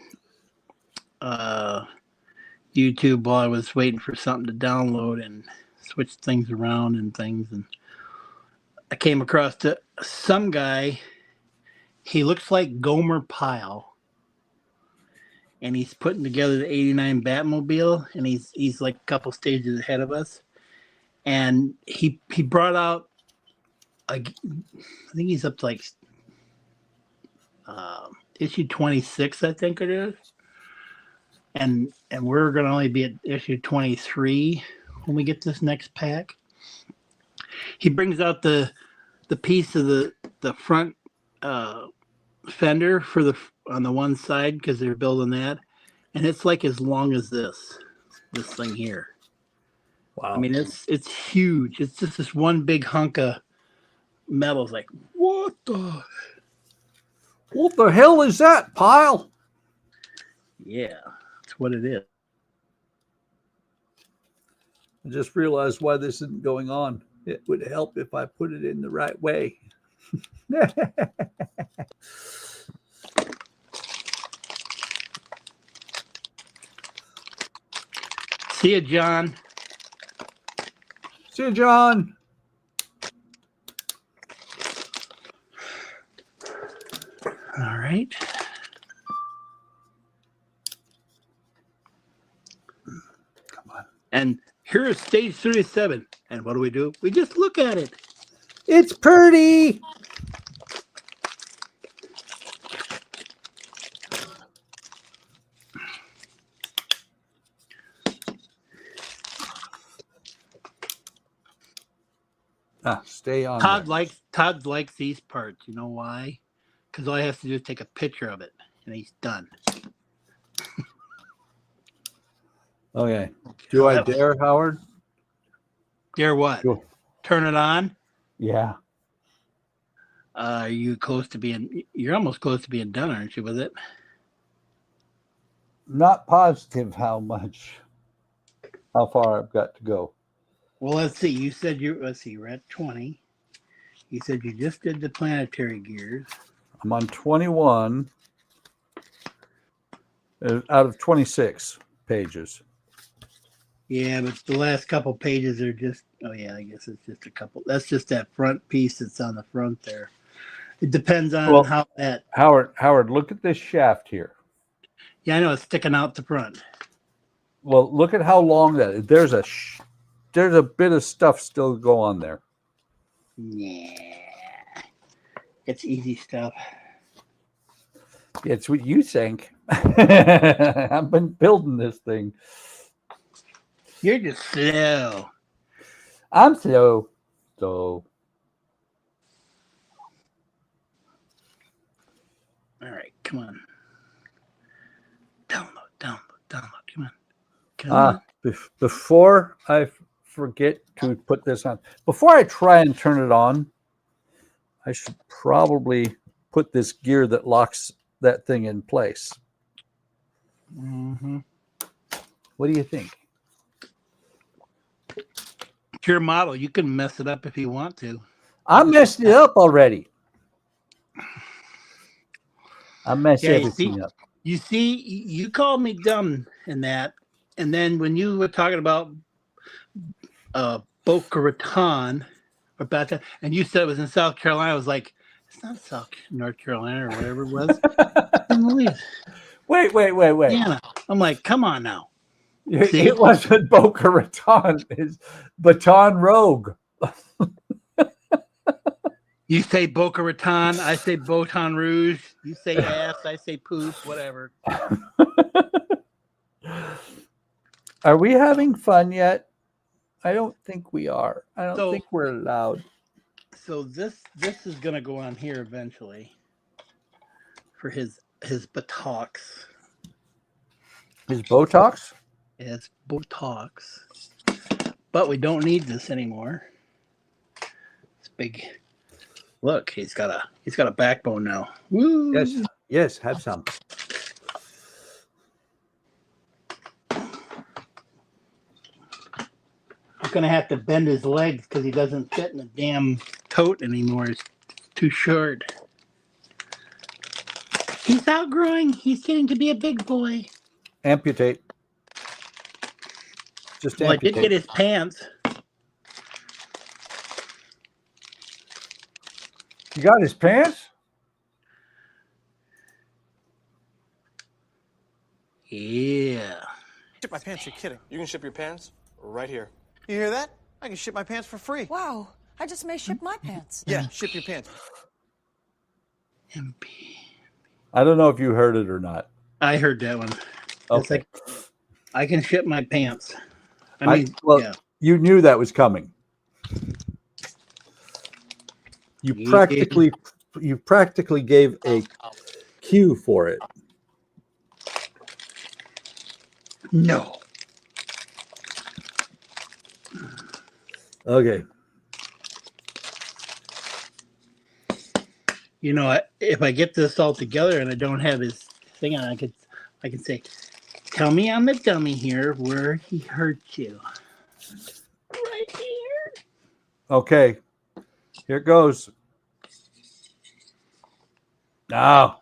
YouTube while I was waiting for something to download and switch things around and things, and I came across some guy. He looks like Gomer Pyle, and he's putting together the '89 Batmobile, and he's like a couple stages ahead of us. And he brought out, I think he's up to like issue 26, I think it is. and we're going to only be at issue 23 when we get this next pack. He brings out the piece of the front fender for the on the one side because they're building that, and it's like as long as this thing here. Wow. I mean, it's huge. It's just this one big hunk of metal. It's like, what the hell is that, pile? Yeah, that's what it is. I just realized why this isn't going on. It would help if I put it in the right way. See you, John. See you, John. All right. Come on. And here is stage 37. And what do? We just look at it. It's pretty. Stay on. Todd likes these parts. You know why? Because all he has to do is take a picture of it, and he's done. Okay. Do I dare, Howard? Dare what? Go. Turn it on? Yeah. Are you close to being? You're almost close to being done, aren't you, with it? Not positive how far I've got to go. Well, let's see. You said we're at 20. You said you just did the planetary gears. I'm on 21 out of 26 pages. Yeah, but the last couple pages are just, oh yeah, I guess it's just a couple. That's just that front piece that's on the front there. It depends on how that. Howard, look at this shaft here. Yeah, I know it's sticking out the front. Well, look at how long that is. There's a bit of stuff still go on there. Yeah. It's easy stuff. It's what you think. I've been building this thing. You're just slow. I'm slow. So. All right, come on. Download. Come on. Come on. Before I forget to put this on, before I try and turn it on, I should probably put this gear that locks that thing in place. Mm-hmm. What do you think? It's your model. You can mess it up if you want to. I messed it up already. I messed everything up. You see, you called me dumb in that, and then when you were talking about Boca Raton, about that, and you said it was in South Carolina, I was like, it's not North Carolina or whatever it was. Wait. Yeah, I'm like, come on now. It wasn't Boca Raton. It's Baton Rouge. You say Boca Raton, I say Baton Rouge. You say ass, I say poop, whatever. Are we having fun yet? I don't think we are. I don't think we're allowed. So this is gonna go on here eventually for his buttocks. His Botox? Yeah, it's Botox. But we don't need this anymore. It's big. Look, he's got a backbone now. Woo! Yes, have some. He's gonna have to bend his legs because he doesn't fit in the damn tote anymore. It's too short. He's outgrowing. He's getting to be a big boy. Amputate. Just well, amputate. I did get his pants. You got his pants? Yeah. Ship my pants, you're kidding. You can ship your pants right here. You hear that? I can ship my pants for free. Wow, I just may ship my pants. Yeah, ship your pants. I don't know if you heard it or not. I heard that one. It's like I can shit my pants. Well, yeah. you knew that was coming. You practically gave a cue for it. No. Okay. You know, if I get this all together and I don't have his thing on, I can say, "Tell me I'm the dummy here where he hurt you." Right here. Okay. Here it goes. Now.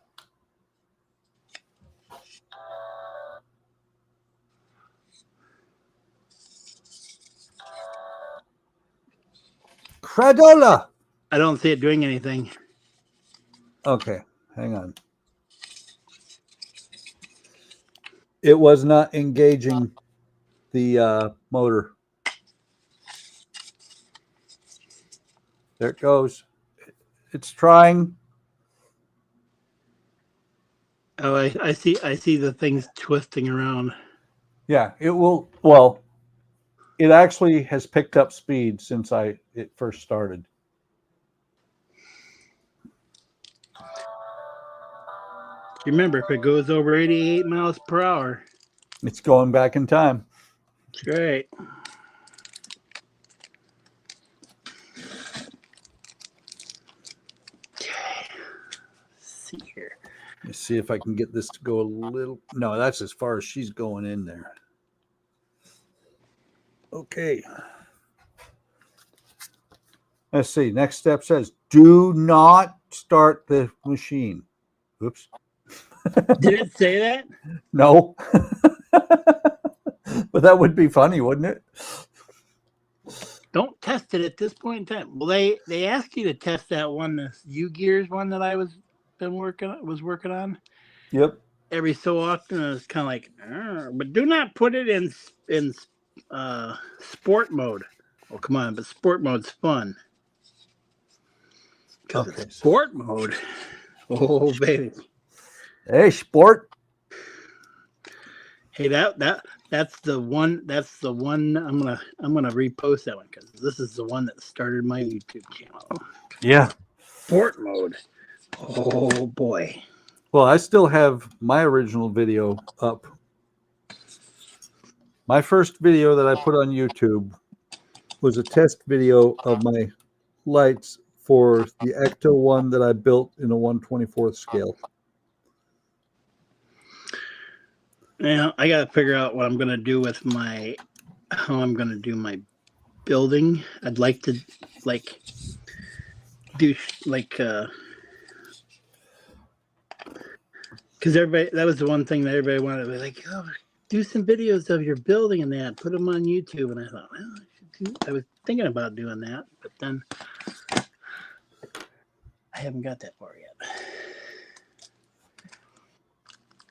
Cradola. I don't see it doing anything. Okay, hang on. It was not engaging the motor. There it goes. It's trying. Oh, I see the things twisting around. Yeah, it will. Well, it actually has picked up speed since it first started. Remember, if it goes over 88 miles per hour, it's going back in time. That's right. See here. Let's see if I can get this to go a little. No, that's as far as she's going in there. Okay. Let's see. Next step says, do not start the machine. Oops. Did it say that? No. But that would be funny, wouldn't it? Don't test it at this point in time. Well, they asked you to test that one, this U-Gears one that I was working on. Yep. Every so often, it's kind of like, but do not put it in sport mode. Oh, come on, but sport mode's fun. Because it's sport mode. Oh, baby. Hey, sport. Hey, that's the one. That's the one. I'm gonna repost that one because this is the one that started my YouTube channel. Yeah. Sport mode. Oh boy. Well, I still have my original video up. My first video that I put on YouTube was a test video of my lights for the Ecto one that I built in a 1/24th scale. Yeah, I gotta figure out what I'm gonna do with how I'm gonna do my building. I'd like to do because everybody, that was the one thing that everybody wanted to be like, oh, do some videos of your building and that, put them on YouTube. And I thought, well, I was thinking about doing that, but then I haven't got that far yet.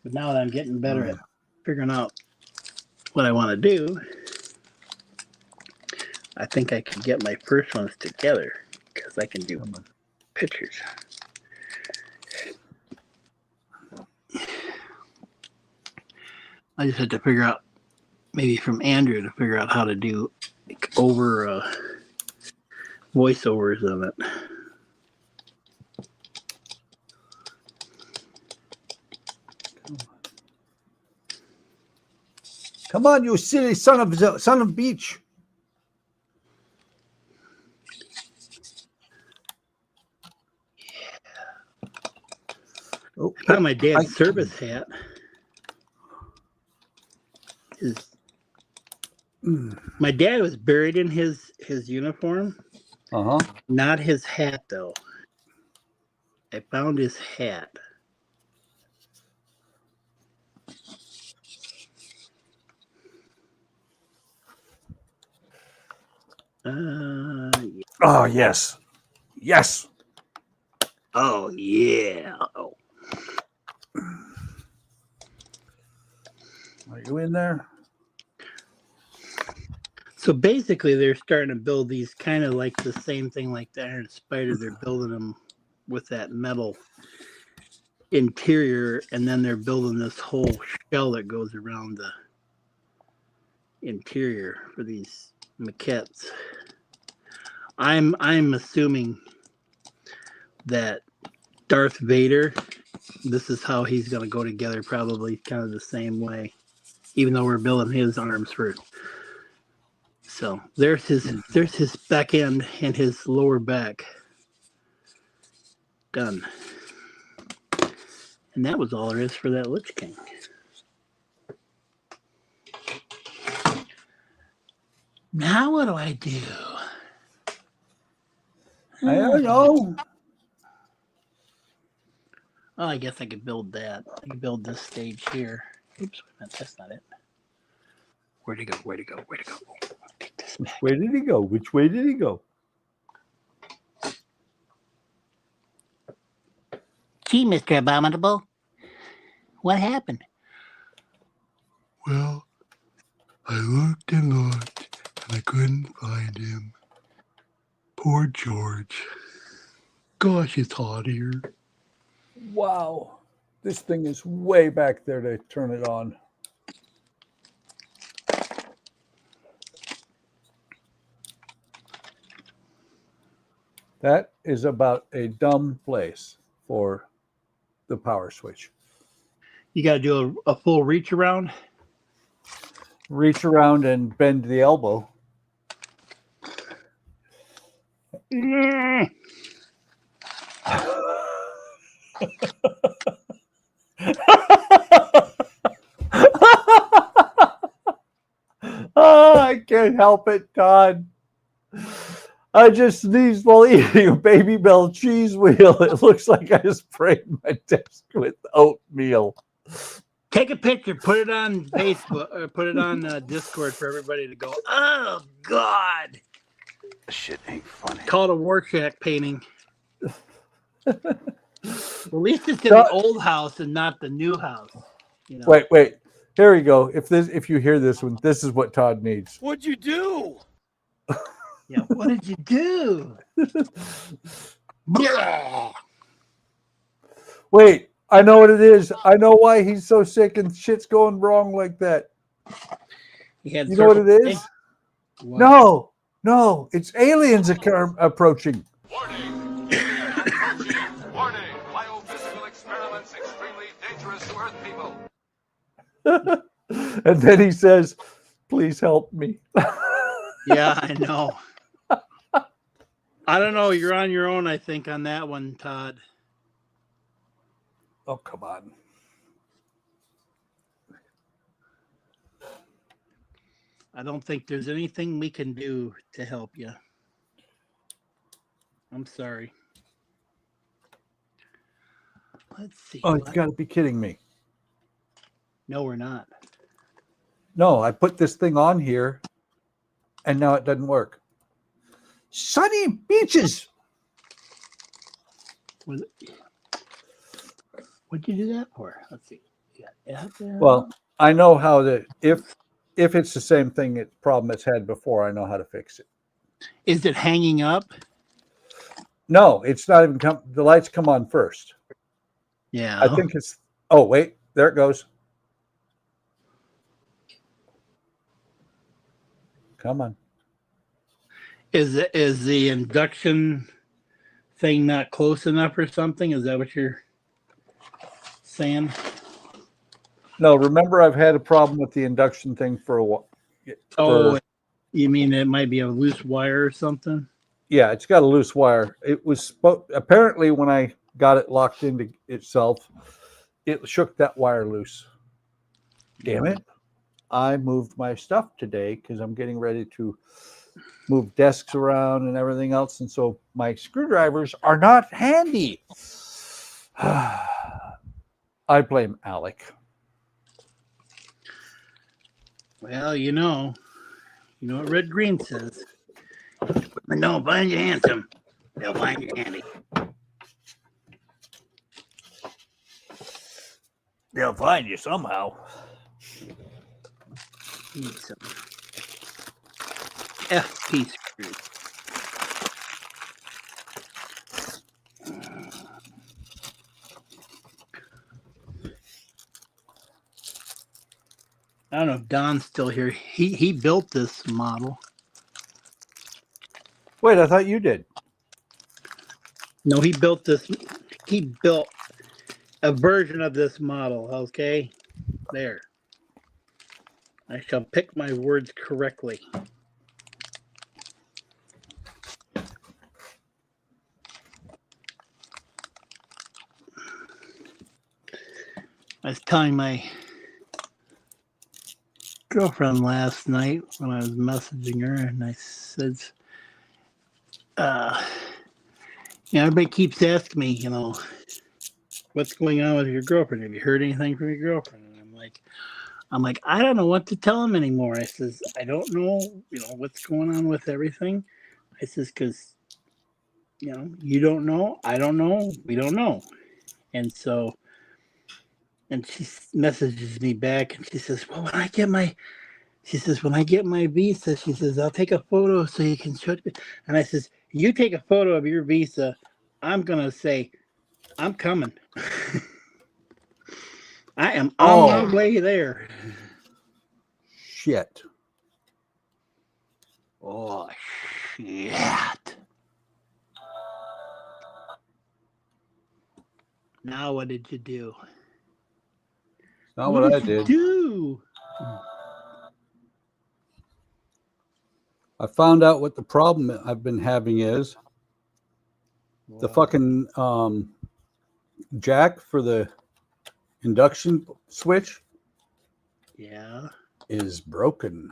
But now that I'm getting better at figuring out what I want to do, I think I can get my first ones together because I can do pictures. I just had to figure out, maybe from Andrew, to figure out how to do voiceovers of it. Come on, you silly son of beach. Oh, I found my dad's service hat. My dad was buried in his uniform. Not his hat, though. I found his hat. Yeah. Oh, yes. Yes. Oh, yeah. Oh. Are you in there? So basically, they're starting to build these kind of like the same thing like the Iron Spider. They're building them with that metal. interior, and then they're building this whole shell that goes around the interior for these maquettes. I'm assuming that Darth Vader, this is how he's going to go together, probably kind of the same way, even though we're building his arms first. So there's his back end and his lower back done. And that was all there is for that Lich King. Now what do I do? I don't know. Well, I guess I could build that. I could build this stage here. Oops, wait a minute, that's not it. Where'd he go? Where'd he go? Where'd he go? Take this back. Where did he go? Which way did he go? Gee, Mr. Abominable. What happened? Well, I looked and looked, and I couldn't find him. Poor George. Gosh, it's hot here. Wow. This thing is way back there to turn it on. That is about a dumb place for the power switch. You got to do a full reach around. Reach around and bend the elbow. Oh, I can't help it, Todd. I just sneezed while eating a Baby Bell cheese wheel. It looks like I sprayed my desk with oatmeal. Take a picture, put it on Facebook, or put it on Discord for everybody to go, oh, God. This shit ain't funny. Call it a Rorschach painting. At least it's in the old house and not the new house. You know? Wait. Here we go. If you hear this one, this is what Todd needs. What'd you do? Yeah, what did you do? Wait, I know what it is. I know why he's so sick and shit's going wrong like that. You know what it is? What? No, it's aliens approaching. Warning! Warning! Biophysical experiments extremely dangerous to Earth people. And then he says, please help me. Yeah, I know. I don't know. You're on your own, I think, on that one, Todd. Oh, come on. I don't think there's anything we can do to help you. I'm sorry. Let's see. Oh, you got to be kidding me. No, we're not. No, I put this thing on here, and now it doesn't work. Sunny beaches. What'd you do that for? Let's see. You got out there. Well, I know how to, if it's the same thing, problem it's had before, I know how to fix it. Is it hanging up? No, it's not even the lights come on first. Yeah. I think it's, oh, wait, there it goes. Come on. Is the induction thing not close enough or something? Is that what you're saying? No, remember I've had a problem with the induction thing for a while. Oh, you mean it might be a loose wire or something? Yeah, it's got a loose wire. It was apparently when I got it locked into itself, it shook that wire loose. Damn it. I moved my stuff today because I'm getting ready to move desks around and everything else. And so my screwdrivers are not handy. I blame Alec. Well, you know what Red Green says. But don't find you handsome, they'll find you handy. They'll find you somehow. Need some FP screws. I don't know if Don's still here. He built this model. Wait, I thought you did. No, he built this. He built a version of this model. Okay, there. I shall pick my words correctly. I was telling my girlfriend last night when I was messaging her, and I said, everybody keeps asking me, what's going on with your girlfriend? Have you heard anything from your girlfriend? And I'm like, I don't know what to tell him anymore. I says, I don't know, what's going on with everything. I says, because, you don't know, I don't know, we don't know. And so, and she messages me back and she says, well, when I get my visa, she says, I'll take a photo so you can show it. And I says, you take a photo of your visa, I'm going to say, I'm coming. I am on my way there. Shit. Oh, shit. Now what did you do? Not what I did. Do? I found out what the problem I've been having is. The fucking jack for the induction switch is broken.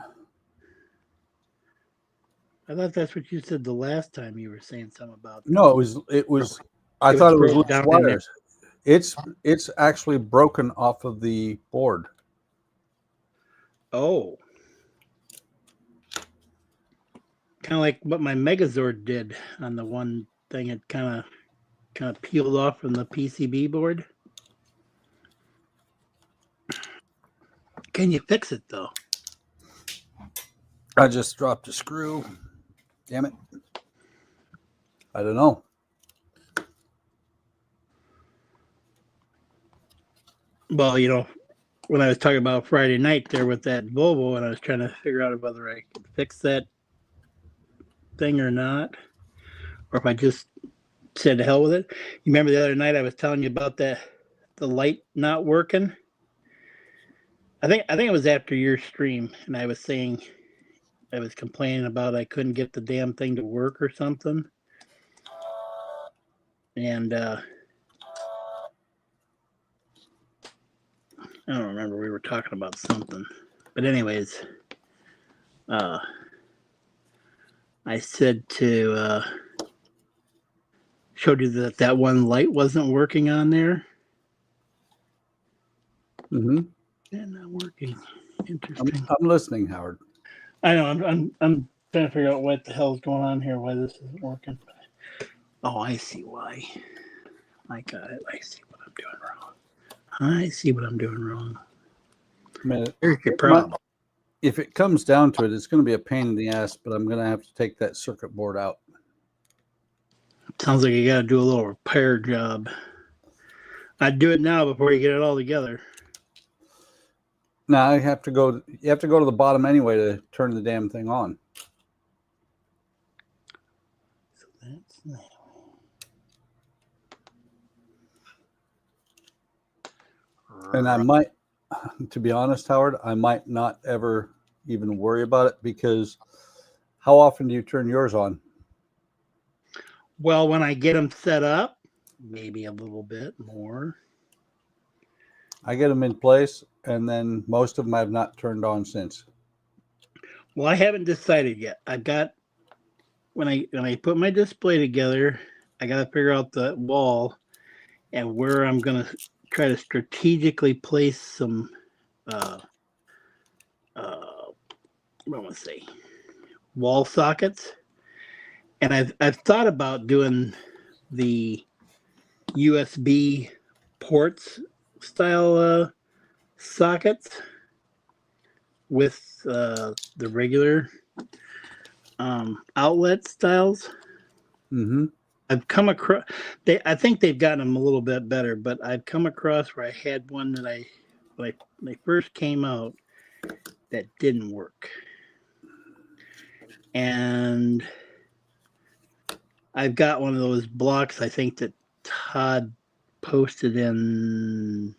I thought that's what you said the last time you were saying something about that. No, it was I thought it was loose down in wires. It's actually broken off of the board. Oh. Kind of like what my Megazord did on the one thing. It kind of peeled off from the PCB board. Can you fix it though? I just dropped a screw. Damn it. I don't know. Well, when I was talking about Friday night there with that Volvo, and I was trying to figure out whether I could fix that thing or not, or if I just said to hell with it. You remember the other night I was telling you about the light not working? I think it was after your stream, and I was saying I was complaining about I couldn't get the damn thing to work or something. And I don't remember, we were talking about something. But anyways, I said to showed you that one light wasn't working on there. Mm-hmm. Yeah, not working. Interesting. I'm listening, Howard. I know. I'm trying to figure out what the hell's going on here. Why this isn't working. Oh, I see why. I got it. I see what I'm doing wrong. I mean, Here's your problem. If it comes down to it, it's going to be a pain in the ass, but I'm going to have to take that circuit board out. Sounds like you got to do a little repair job. I'd do it now before you get it all together. Now you have to go to the bottom anyway to turn the damn thing on. So that's that. And I might, to be honest, Howard, I might not ever even worry about it, because how often do you turn yours on? Well, when I get them set up, maybe a little bit more. I get them in place, and then most of them I've not turned on since. Well, I haven't decided yet. I got when I put my display together, I got to figure out the wall and where I'm going to try to strategically place some what want to say, wall sockets. And I've thought about doing the USB ports style sockets with the regular outlet styles. Mm-hmm. I've come across I think they've gotten them a little bit better, but I've come across where I had one that when they first came out, that didn't work. And I've got one of those blocks, I think, that Todd posted in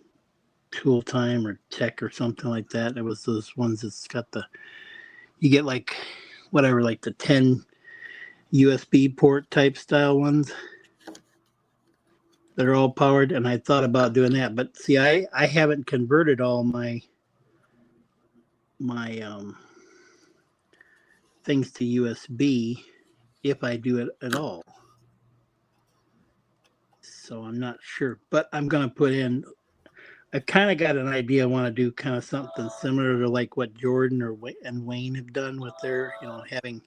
Tool Time or Tech or something like that. It was those ones that's got the, you get like, whatever, like the 10 USB port type style ones that are all powered. And I thought about doing that. But see, I haven't converted all my things to USB if I do it at all. So I'm not sure, but I'm going to put in, I kind of got an idea. I want to do kind of something similar to like what Jordan and Wayne have done with their, you know, having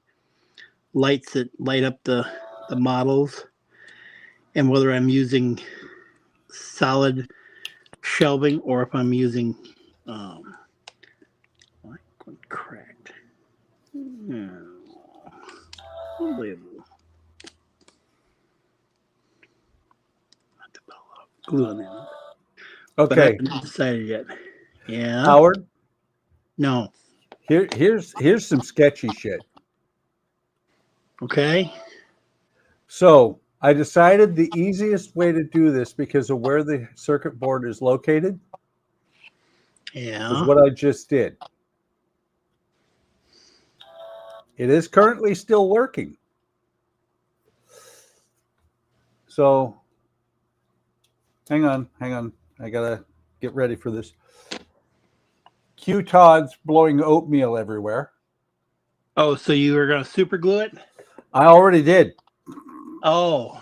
lights that light up the models, and whether I'm using solid shelving or if I'm using, cracked. Unbelievable. Glue on that. But I Okay. haven't decided yet. Yeah. Howard? No. Here's some sketchy shit. Okay. So I decided the easiest way to do this, because of where the circuit board is located, Yeah. is what I just did. It is currently still working. So hang on. I gotta get ready for this. Todd's blowing oatmeal everywhere. Oh, so you were gonna super glue it? I already did. Oh.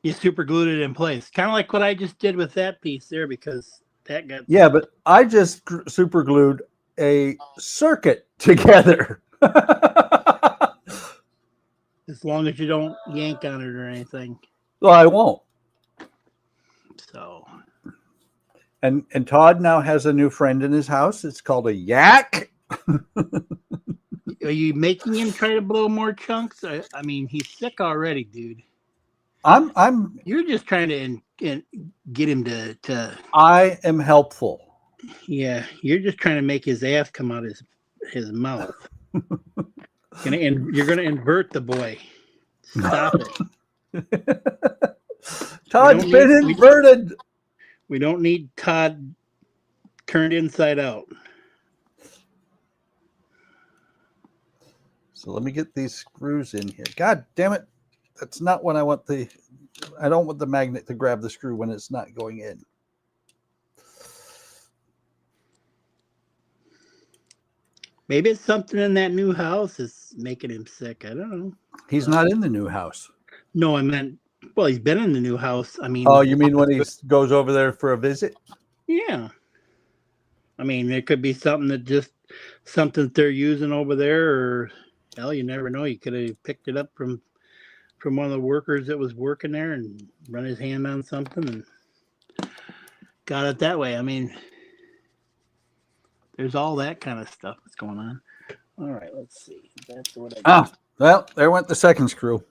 You super glued it in place. Kind of like what I just did with that piece there, because that got... Yeah, but I just super glued a circuit together. As long as you don't yank on it or anything. Well, I won't. So. And Todd now has a new friend in his house. It's called a yak. Are you making him try to blow more chunks? I mean, he's sick already, dude. You're just trying to get him to. I am helpful. Yeah, you're just trying to make his ass come out his mouth. You're gonna invert the boy. Stop it. Todd's been inverted. We don't need Todd turned inside out. So let me get these screws in here. God damn it. That's not what I want. I don't want the magnet to grab the screw when it's not going in. Maybe it's something in that new house is making him sick. I don't know. He's not in the new house. No, I meant, well, he's been in the new house. I mean. Oh, you mean when he goes over there for a visit? Yeah. I mean, it could be something that they're using over there, or hell, you never know. You could have picked it up from one of the workers that was working there and run his hand on something and got it that way. I mean, there's all that kind of stuff that's going on. All right, let's see. That's what I got. Ah, well, there went the second screw.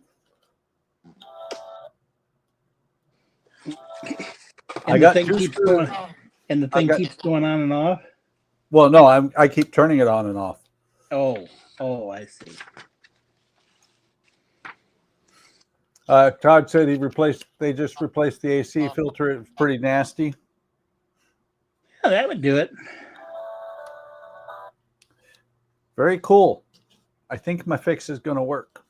And the thing keeps going, and the thing keeps going on and off. Well, no, I keep turning it on and off. Oh, I see. Todd said they just replaced the AC filter. It's pretty nasty. Yeah, that would do it. Very cool. I think my fix is going to work.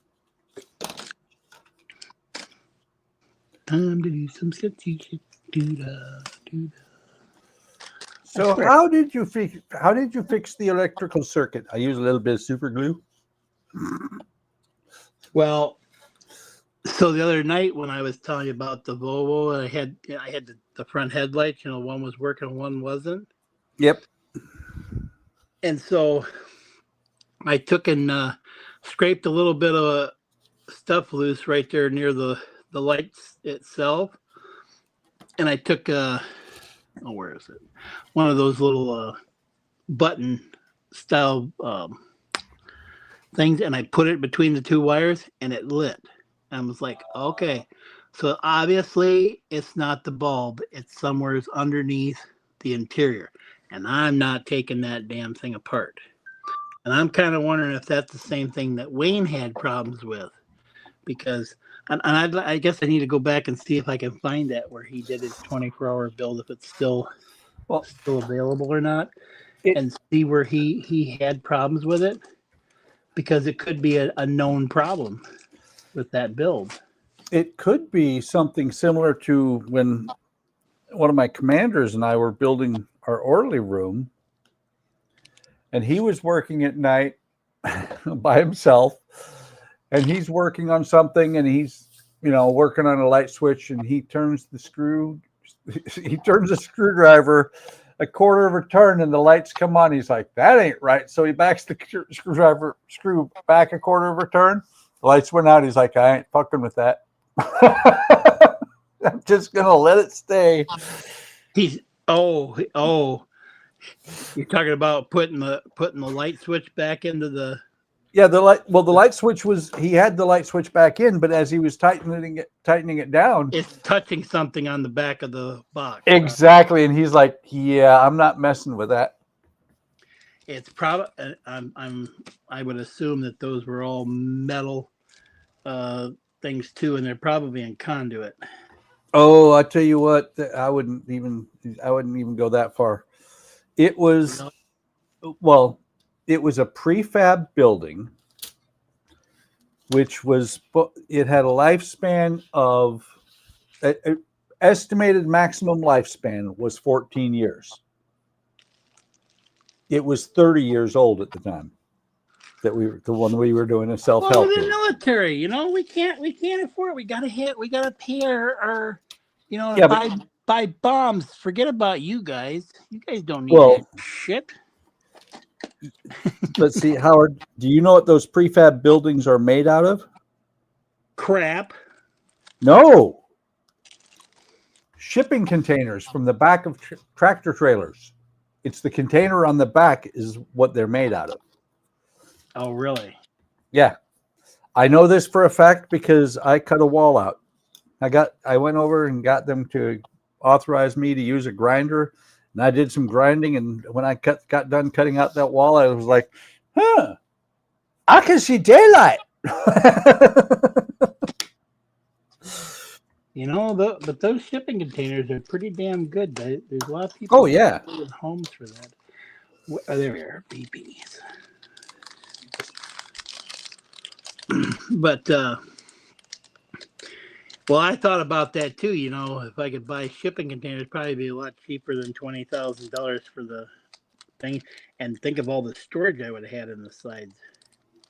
Time to do some sketchy shit. Do-da. So how did you fix the electrical circuit? I use a little bit of super glue. Well, so the other night when I was telling you about the Volvo, I had the front headlights, one was working, one wasn't. Yep. And so I took and scraped a little bit of stuff loose right there near the lights itself. And I took where is it? One of those little button style things, and I put it between the two wires, and it lit. I was like, okay, so obviously it's not the bulb; it's somewhere underneath the interior. and I'm not taking that damn thing apart. And I'm kind of wondering if that's the same thing that Wayne had problems with, because I guess I need to go back and see if I can find that where he did his 24-hour build, if it's still available or not, and see where he had problems with it, because it could be a known problem with that build. It could be something similar to when one of my commanders and I were building our orderly room, and he was working at night by himself, and he's working on something, and he's, you know, working on a light switch, and he turns the screwdriver a quarter of a turn, and the lights come on. He's like, that ain't right. So he backs the screw back a quarter of a turn. The lights went out. He's like, I ain't fucking with that. I'm just gonna let it stay. He's you're talking about putting the light switch back into the the light switch was, he had the light switch back in, but as he was tightening it down, it's touching something on the back of the box. Exactly, and he's like, yeah, I'm not messing with that. It's probably I would assume that those were all metal things too, and they're probably in conduit. Oh, I tell you what, I wouldn't even go that far. It was, well, it was a prefab building, which was, it had a lifespan of, estimated maximum lifespan was 14 years. It was 30 years old at the time that we were doing a self-help. Well, the military, you know, we can't afford it. We gotta pay our you know, yeah, buy bombs. Forget about you guys. You guys don't need that shit. Let's see, Howard, do you know what those prefab buildings are made out of? Crap. No. Shipping containers from the back of tractor trailers. It's the container on the back is what they're made out of. Oh, really? Yeah. I know this for a fact because I cut a wall out. I went over and got them to authorize me to use a grinder, and I did some grinding, and when I got done cutting out that wall, I was like, I can see daylight. You know, but those shipping containers are pretty damn good. There's a lot of people. Oh, yeah. Building homes for that. There we are, BBs. But well, I thought about that too. You know, if I could buy shipping containers, it'd probably be a lot cheaper than $20,000 for the thing. And think of all the storage I would have had in the sides.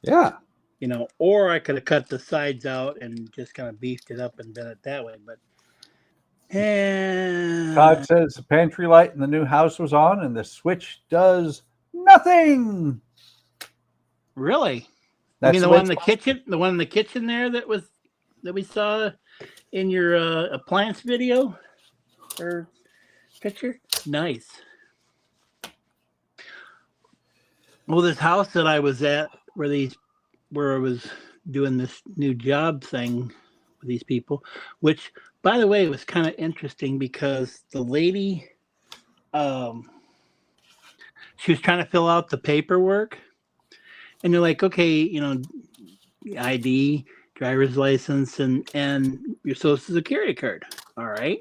Yeah. You know, or I could have cut the sides out and just kind of beefed it up and done it that way. But Todd says the pantry light in the new house was on, and the switch does nothing. Really? That's I mean, the one in the kitchen, there that we saw in your appliance video or picture. Nice. Well, this house that I was at, where I was doing this new job thing with these people, which, by the way, was kind of interesting because the lady, she was trying to fill out the paperwork, and you're like, okay, you know, ID, driver's license, and your social security card. All right.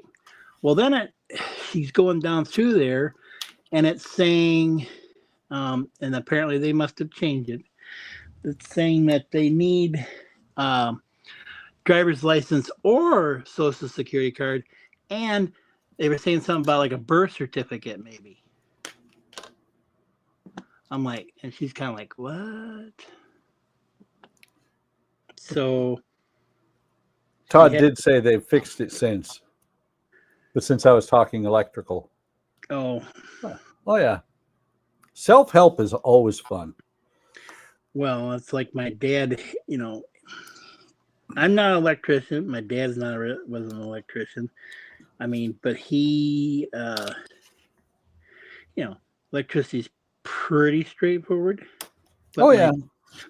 Well, then she's going down through there, and it's saying, and apparently they must have changed it. It's saying that they need driver's license or social security card, and they were saying something about like a birth certificate, maybe. I'm like, and she's kind of like, what? So Todd did say they've fixed it since, but since I was talking electrical. Oh yeah. Self-help is always fun. Well, it's like my dad, you know, I'm not an electrician. My dad's wasn't an electrician. I mean, but he, you know, electricity's pretty straightforward. But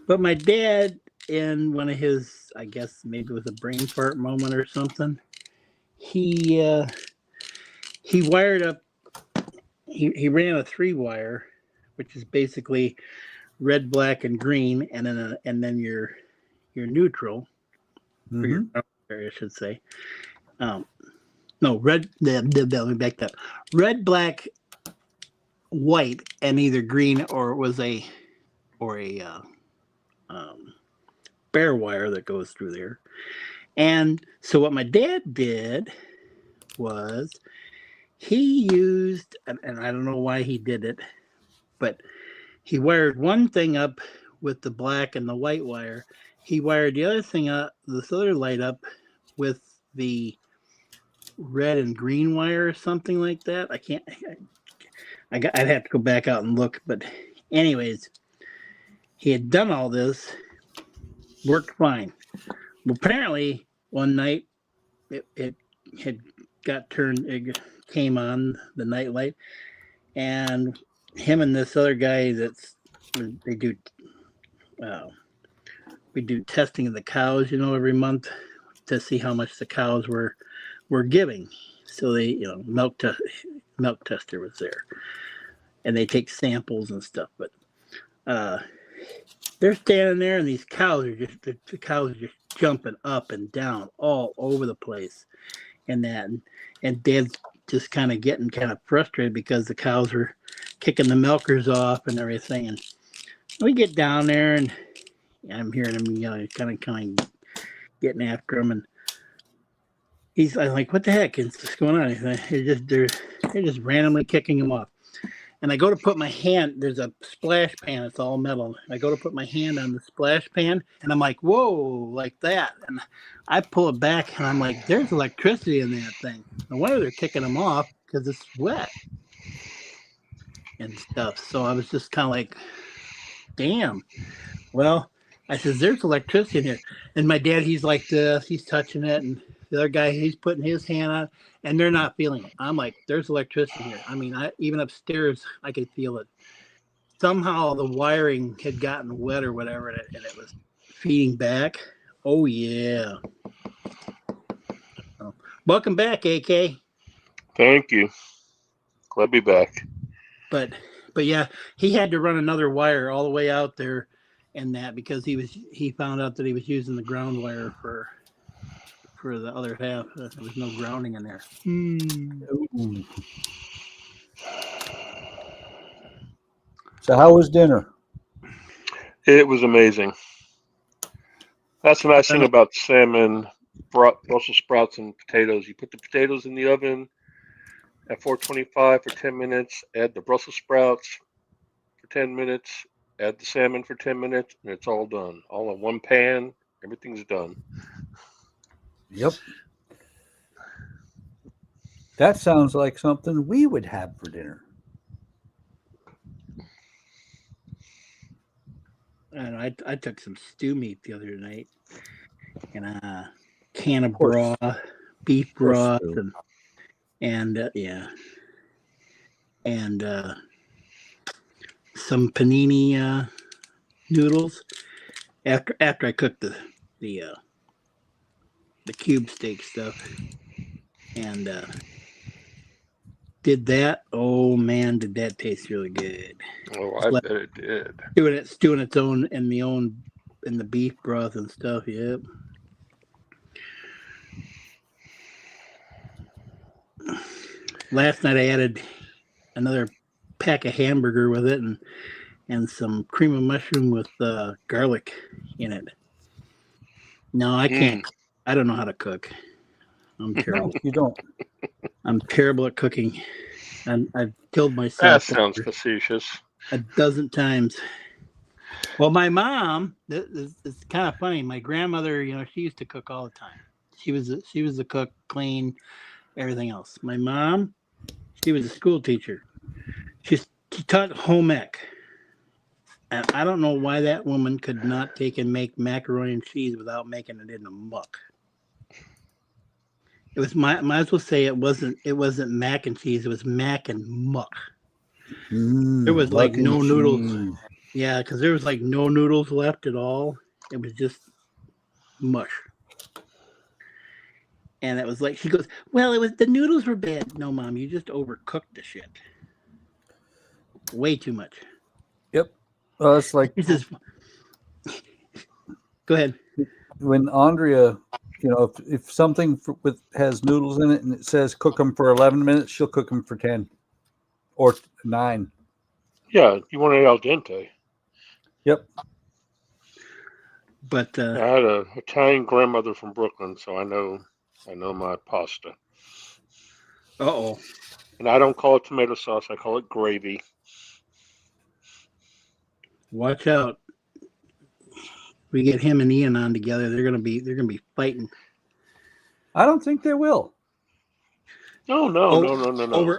but my dad, in one of his, I guess maybe it was a brain fart moment or something, he wired up he ran a 3-wire, which is basically red, black, and green, and then your neutral, or your ground wire, I should say. No, red. Let me back that. Red, black, white, and either green or it was a bare wire that goes through there. And so what my dad did was he used, and I don't know why he did it, but he wired one thing up with the black and the white wire. He wired the other thing up, this other light up with the red and green wire or something like that. I'd have to go back out and look, but anyways, he had done all this, worked fine. Well, apparently one night it had got turned, it came on the night light, and him and this other guy we do testing of the cows, every month to see how much the cows were giving. So they, milk tester was there, and they take samples and stuff. But they're standing there, and these cows are the cows are just jumping up and down all over the place, and Dad's just kind of getting kind of frustrated because the cows were kicking the milkers off and everything. And we get down there, and I'm hearing him, kind of getting after him, and I'm like, what the heck is going on? They're just randomly kicking him off. And I go to put my hand, there's a splash pan, it's all metal. I go to put my hand on the splash pan, and I'm like, whoa, like that. And I pull it back, and I'm like, there's electricity in that thing. No wonder they're kicking them off, because it's wet and stuff. So I was just kind of like, damn. Well, I said, there's electricity in here. And my dad, he's like this, he's touching it, and the other guy, he's putting his hand on, and they're not feeling it. I'm like, there's electricity here. I mean, even upstairs, I could feel it. Somehow the wiring had gotten wet or whatever, and it was feeding back. Oh, yeah. Welcome back, AK. Thank you. Glad to be back. But yeah, he had to run another wire all the way out there, and that because he found out that he was using the ground wire for the other half. There was no grounding in there. So how was dinner? It was amazing. That's the nice thing about salmon, Brussels sprouts, and potatoes. You put the potatoes in the oven at 425 for 10 minutes, add the Brussels sprouts for 10 minutes, add the salmon for 10 minutes, and it's all done. All in one pan. Everything's done. Yep. That sounds like something we would have for dinner. And I took some stew meat the other night, and a can of broth, beef broth, and some panini noodles. After I cooked the cube steak stuff, and did that. Oh man, did that taste really good. Oh, I bet it did. Stewing its own in the beef broth and stuff. Yep. Last night I added another pack of hamburger with it, and some cream of mushroom with garlic in it. No, I can't. I don't know how to cook. I'm terrible. You don't. I'm terrible at cooking, and I've killed That myself. sounds facetious. A dozen times. Well, my mom, it's kind of funny. My grandmother, she used to cook all the time. She was the cook, clean, everything else. My mom, she was a school teacher. She taught home ec. And I don't know why that woman could not take and make macaroni and cheese without making it in a muck. It was might as well say it wasn't mac and cheese. It was mac and muck. There was like no noodles. Yeah, because there was like no noodles left at all. It was just mush. And it was like, she goes, well, the noodles were bad. No, Mom, you just overcooked the shit. Way too much. Yep. Well, it's like This is. Go ahead. when Andrea, you know, if something has noodles in it and it says cook them for 11 minutes, she'll cook them for 10 or 9. Yeah, you want it al dente. Yep. But I had an Italian grandmother from Brooklyn, so I know my pasta. Uh-oh. And I don't call it tomato sauce, I call it gravy. Watch out. We get him and Ian on together, they're gonna be fighting. I don't think they will. No.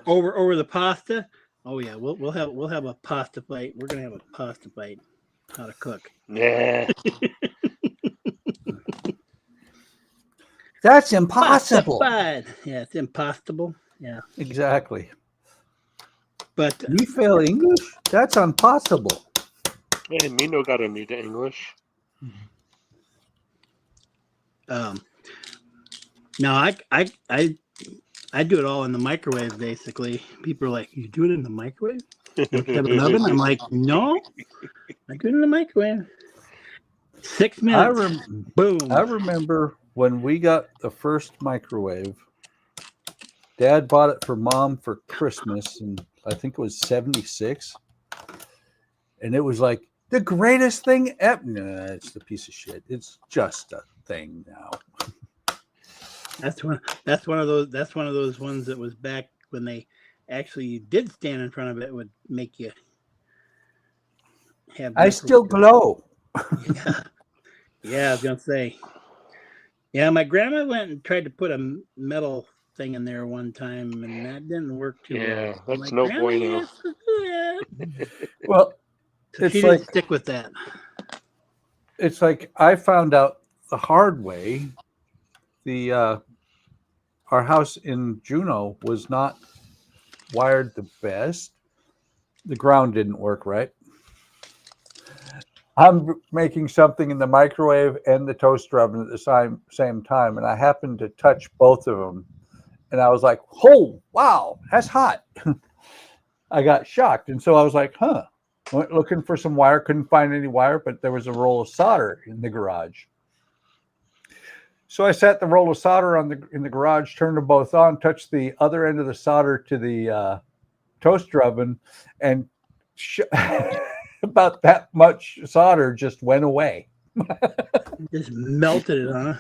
Over the pasta. Oh yeah, we'll have a pasta fight. We're gonna have a pasta fight. How to cook. Nah. That's impossible. Yeah, it's impossible. Yeah. Exactly. But you fail English? That's impossible. Hey, me no gotta need English. No, I do it all in the microwave basically. People are like, "You do it in the microwave? You don't have an oven?" I'm like, "No, I do it in the microwave." 6 minutes. Boom. I remember when we got the first microwave. Dad bought it for Mom for Christmas, and I think it was '76, and it was like the greatest thing ever. Nah, it's a piece of shit. It's just a thing now. That's one of those ones that was back when they actually did stand in front of it, would make you have. I still glow. Yeah, I was gonna say. Yeah, my grandma went and tried to put a metal thing in there one time, and that didn't work too well. Yeah, that's no bueno. Well, so it's she like didn't stick with that. It's like I found out the hard way. Our house in Juneau was not wired the best. The ground didn't work right. I'm making something in the microwave and the toaster oven at the same time, and I happened to touch both of them, and I was like, "Oh, wow, that's hot!" I got shocked, and so I was like, "Huh." Went looking for some wire, couldn't find any wire, but there was a roll of solder in the garage. So I set the roll of solder in the garage, turned them both on, touched the other end of the solder to the toaster oven, and about that much solder just went away. Just melted it, huh?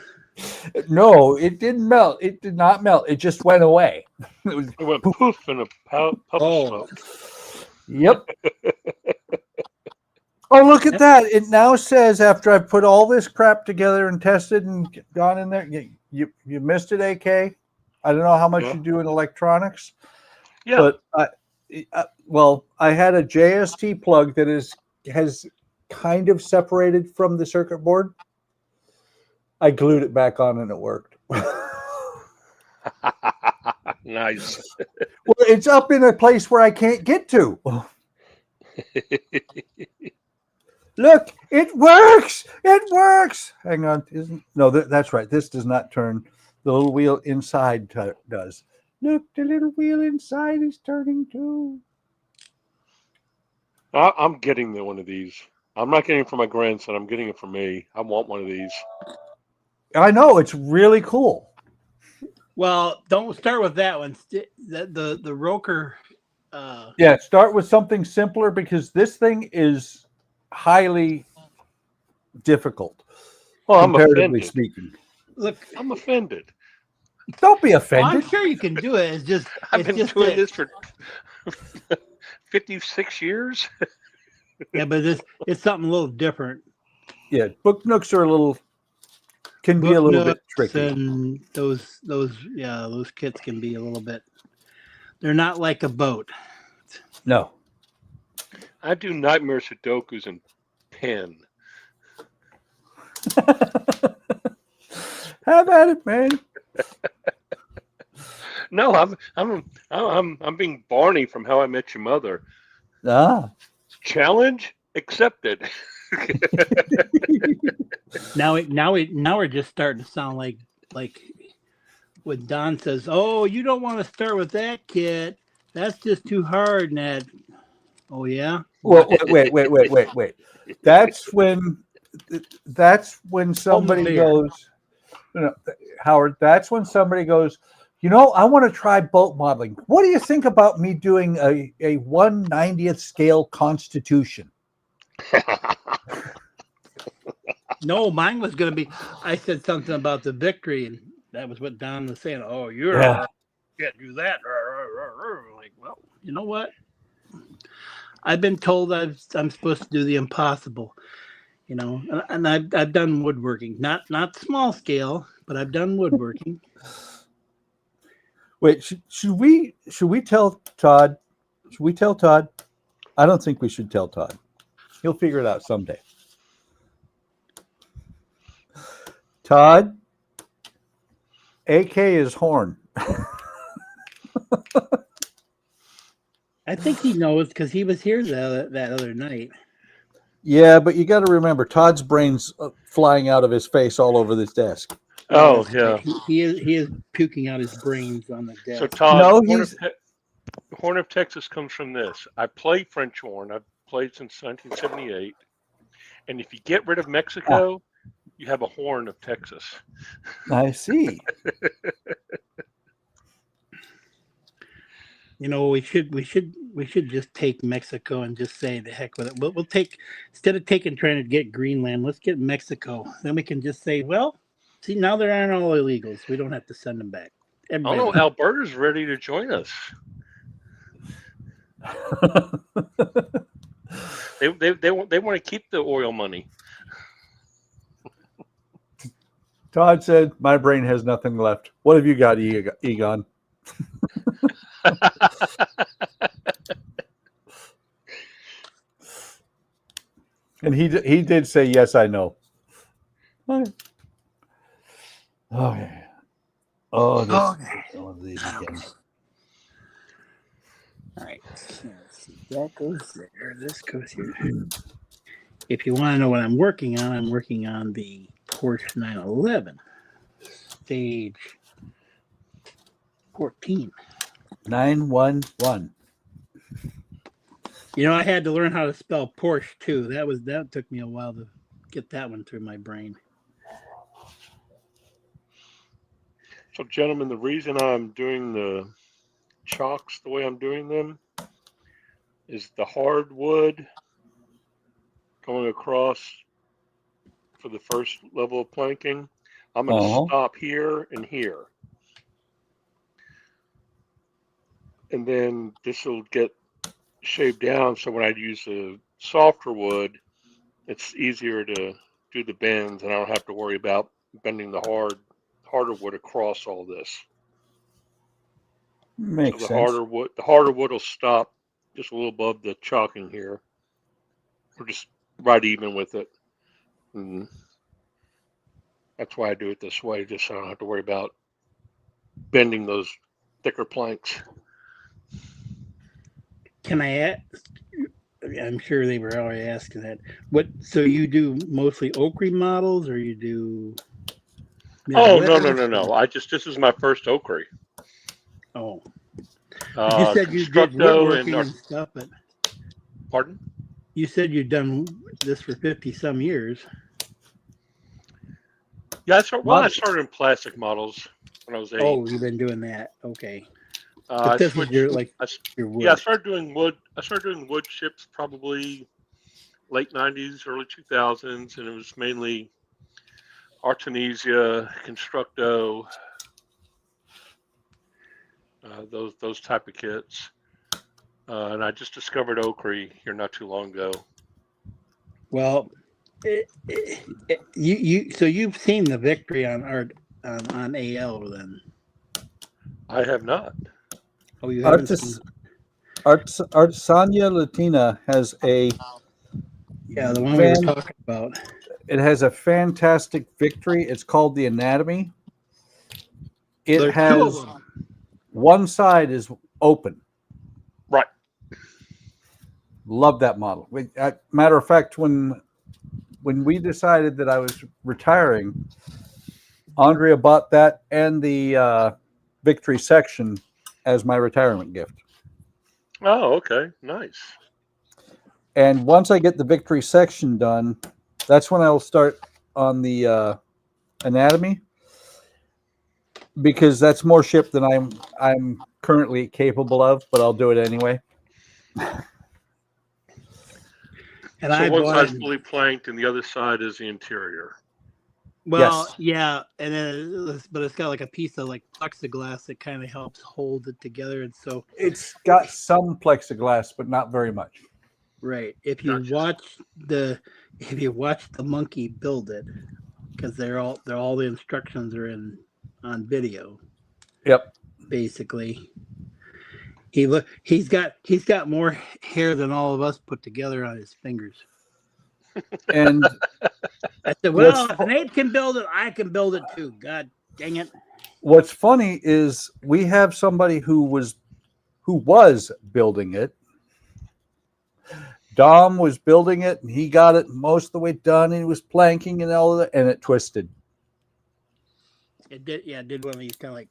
No, it didn't melt. It did not melt. It just went away. It went poof in a puff of smoke. Yep. Oh, look at that. It now says, after I put all this crap together and tested and gone in there, you missed it, AK. I don't know how much you do in electronics. Yeah. But I had a JST plug that has kind of separated from the circuit board. I glued it back on and it worked. Nice. Well, it's up in a place where I can't get to. Look, it works. It works. Hang on. That's right. This does not turn. The little wheel inside does. Look, the little wheel inside is turning too. I'm getting one of these. I'm not getting it for my grandson. I'm getting it for me. I want one of these. I know. It's really cool. Well, don't start with that one. The Roker. Yeah, start with something simpler, because this thing is highly difficult. Well, I'm comparatively offended. speaking. Look, I'm offended. Don't be well, offended. I'm sure you can do it. It's just I've been doing this for 56 years. Yeah, but it's something a little different. Yeah, book nooks are can be a little bit tricky. And those kits can be a little bit. They're not like a boat. No. I do nightmare Sudokus in pen. Have at it, man. No, I'm being Barney from How I Met Your Mother. Ah. Challenge accepted. Now we're just starting to sound like when Don says, "Oh, you don't want to start with that kit. That's just too hard." And that Oh yeah. Well, wait. That's when somebody there. goes, Howard. That's when somebody goes, I want to try boat modeling. What do you think about me doing a 1/90th scale Constitution? No, mine was going to be. I said something about the victory, and that was what Don was saying. Oh, you can't do that. Like, well, you know what? I've been told I'm supposed to do the impossible. And I've done woodworking, not small scale, but I've done woodworking. Wait, should we tell Todd? Should we tell Todd? I don't think we should tell Todd. He'll figure it out someday. Todd, AK is horn. I think he knows because he was here that other night. Yeah, but you got to remember, Todd's brain's flying out of his face all over this desk. Oh yeah, he is puking out his brains on the desk. So Todd, No, the Horn of Texas comes from this. I play French horn. I've played since 1978, and if you get rid of Mexico, you have a Horn of Texas. I see. We should just take Mexico and just say the heck with it. We'll take, instead of trying to get Greenland, let's get Mexico. Then we can just say, well, see, now there aren't all illegals. We don't have to send them back. Everybody. Oh no, Alberta's ready to join us. They want to keep the oil money. Todd said, "My brain has nothing left." What have you got, Egon? And he did say, "Yes, I know." Okay. Okay. Oh, one of these again. All right. That goes there. This goes here. If you want to know what I'm working on the Porsche 911 stage 14. 911. I had to learn how to spell Porsche too. That took me a while to get that one through my brain. So, gentlemen, the reason I'm doing the chocks the way I'm doing them is the hardwood going across for the first level of planking. I'm going to stop here and here. And then this will get shaved down, so when I use the softer wood, it's easier to do the bends, and I don't have to worry about bending the harder wood across all this. Makes so sense. The harder wood will stop just a little above the chalking here. We're just right even with it. And that's why I do it this way, just so I don't have to worry about bending those thicker planks. Can I ask? I'm sure they were already asking that. So you do mostly Oakry models, or you do? Oh no! This is my first Oakry. Oh. You said you did woodworking and stuff, but. Pardon? You said you'd done this for 50 some years. Yeah, I started in plastic models when I was 8. Oh, you've been doing that. Okay. I this is your wood. Yeah, I started doing wood. I started doing wood chips probably late 90s, early 2000s, and it was mainly Artemisia, Constructo, those type of kits. And I just discovered Oakry here not too long ago. Well, you've seen the victory on AL then? I have not. Oh, you haven't seen... Artesania Latina has a the one we were talking about. It has a fantastic victory. It's called the Anatomy. It has one side is open. Right. Love that model. Matter of fact, when we decided that I was retiring, Andrea bought that and the victory section as my retirement gift. Oh, okay. Nice. And once I get the victory section done, that's when I'll start on the anatomy, because that's more ship than I'm currently capable of, but I'll do it anyway. And So I one bought side's it. fully planked and the other side is the interior. Well, Yes. yeah, and then but it's got like a piece of like plexiglass that kind of helps hold it together, and so It's got some plexiglass, but not very much. right. If you watch the monkey build it, because they're all the instructions are on video. Yep. Basically, he's got more hair than all of us put together on his fingers. And I said, well, if an ape can build it, I can build it too. God dang it. What's funny is we have somebody who was building it. Dom was building it, and he got it most of the way done. And he was planking and all of that, and it twisted. It did, yeah. It did one of these kind of like.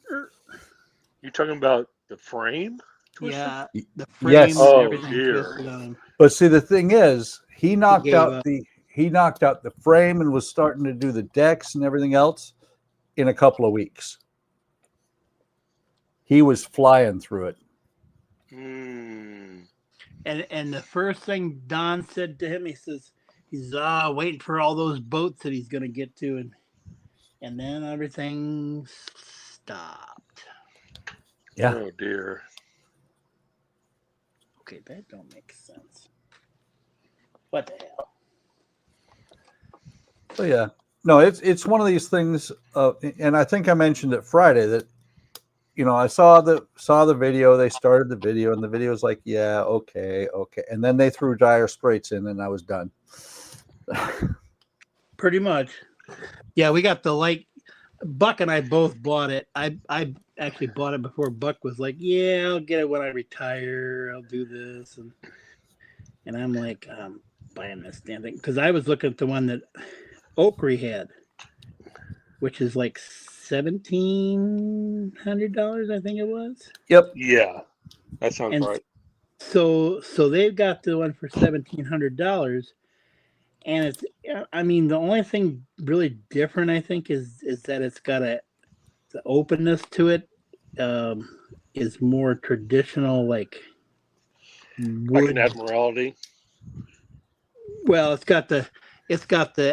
You talking about the frame? Twisted? Yeah, the frame. Yes. And everything twisted on him. But see, the thing is, he knocked gave out up. the frame and was starting to do the decks and everything else in a couple of weeks. He was flying through it. And the first thing Don said to him, he says he's waiting for all those boats that he's gonna get to, and then everything stopped. Yeah. Oh dear. Okay, that don't make sense. What the hell? So yeah, no, it's one of these things, and I think I mentioned it Friday that, I saw the video. They started the video, and the video was like, yeah, okay, and then they threw Dire Straits in, and I was done. Pretty much. Yeah, we got the light. Buck and I both bought it. I actually bought it before Buck was like, yeah, I'll get it when I retire. I'll do this, and I'm like, I'm buying this damn thing because I was looking at the one that Oakley had, which is like $1,700, I think it was. Yep. Yeah, that sounds right. So they've got the one for $1,700, and it's. I mean, the only thing really different, I think, is that it's got the openness to it is more traditional, like Like an Admiralty. Well, it's got the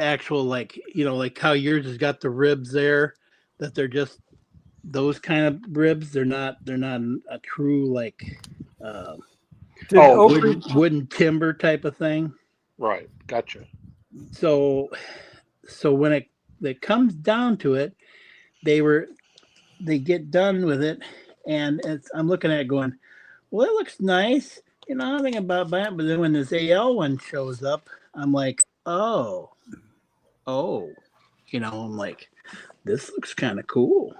actual like like how yours has got the ribs there, that they're just those kind of ribs. They're not a true like wooden timber type of thing. Right, gotcha. So when it comes down to it, they get done with it, and I'm looking at it going, well, it looks nice. I'm thinking about that, but then when this AL one shows up, I'm like, oh, I'm like, this looks kind of cool,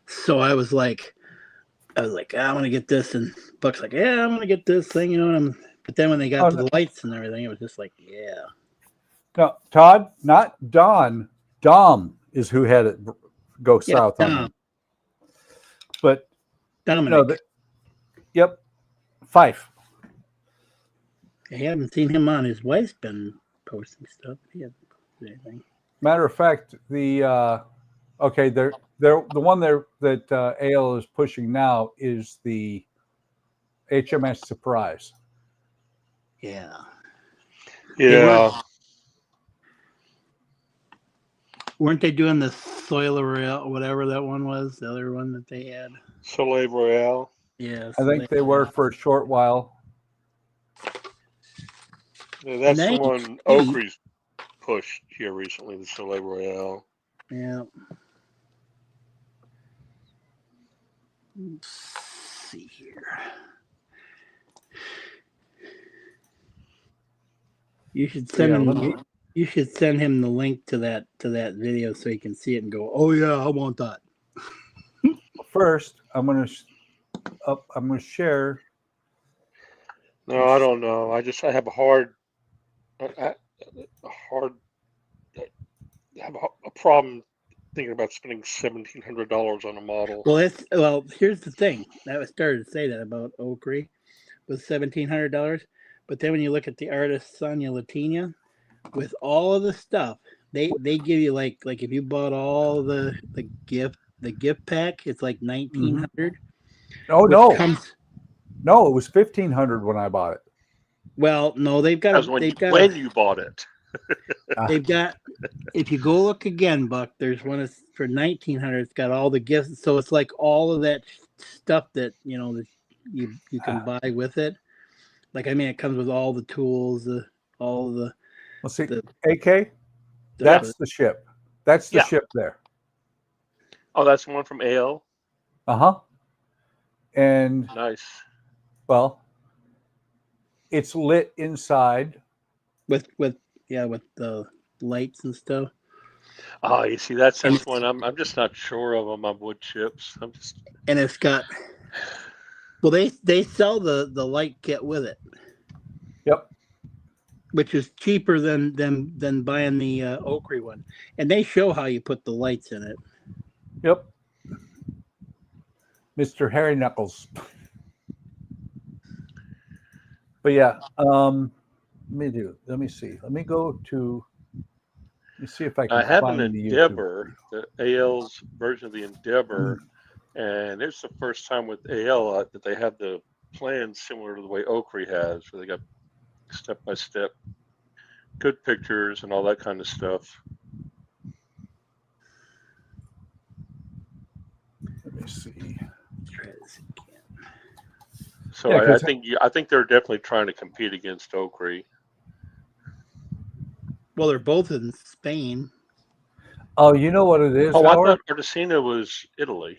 So I was like, I'm gonna get this, and Buck's like, yeah, I'm gonna get this thing, but then when they got the lights and everything, it was just like, yeah. No, Todd, not Don. Dom is who had it go south on him. But Dominic. Yep. Fife. I haven't seen him on. His wife's been posting stuff. He hasn't posted anything. Matter of fact, the one there that AL is pushing now is the HMS Surprise. Yeah. Yeah. Weren't they doing the Soleil Royale, whatever that one was, the other one that they had? Soleil Royale. Yeah. I think they were for a short while. Yeah, that's the one Oakley's pushed here recently, the Soleil Royale. Yeah. Let's see here. You should send him. You should send him the link to that video so he can see it and go, "Oh yeah, I want that." First, I'm gonna share. No, I don't know. I have a hard. I have a problem thinking about spending $1,700 on a model. Well, here's the thing. I started to say that about Oakley with $1,700, But then when you look at the artist Sonia Latina, with all of the stuff, they give you like if you bought all the gift pack, it's like $1,900. Oh which no, comes no, it was $1,500 when I bought it. well, no, they've got That was when you bought it. they've got if you go look again, Buck, there's one that's for $1,900. It's got all the gifts, so it's like all of that stuff that that you can buy with it. Like I mean, it comes with all the tools, all the. Well, see, the AK, that's the ship. That's the Yeah. ship there. Oh, that's the one from AL. And Nice. well, it's lit inside with the lights and stuff. Oh, you see, that's one I'm just not sure of on my wood chips. And it's got well, they sell the light kit with it. Yep. Which is cheaper than buying the Oakley one, and they show how you put the lights in it. Yep. Mr. Harry Knuckles. But yeah, let me see. Let me go to. Let me see if I can. I have find an the Endeavor, the AL's version of the Endeavor, and it's the first time with AL that they have the plans similar to the way Oakley has, where they got step by step, good pictures and all that kind of stuff. Let me see. So Yeah, I think they're definitely trying to compete against Oakley. Well, they're both in Spain. Oh, you know what it is? Oh, Howard? I thought Artesina was Italy.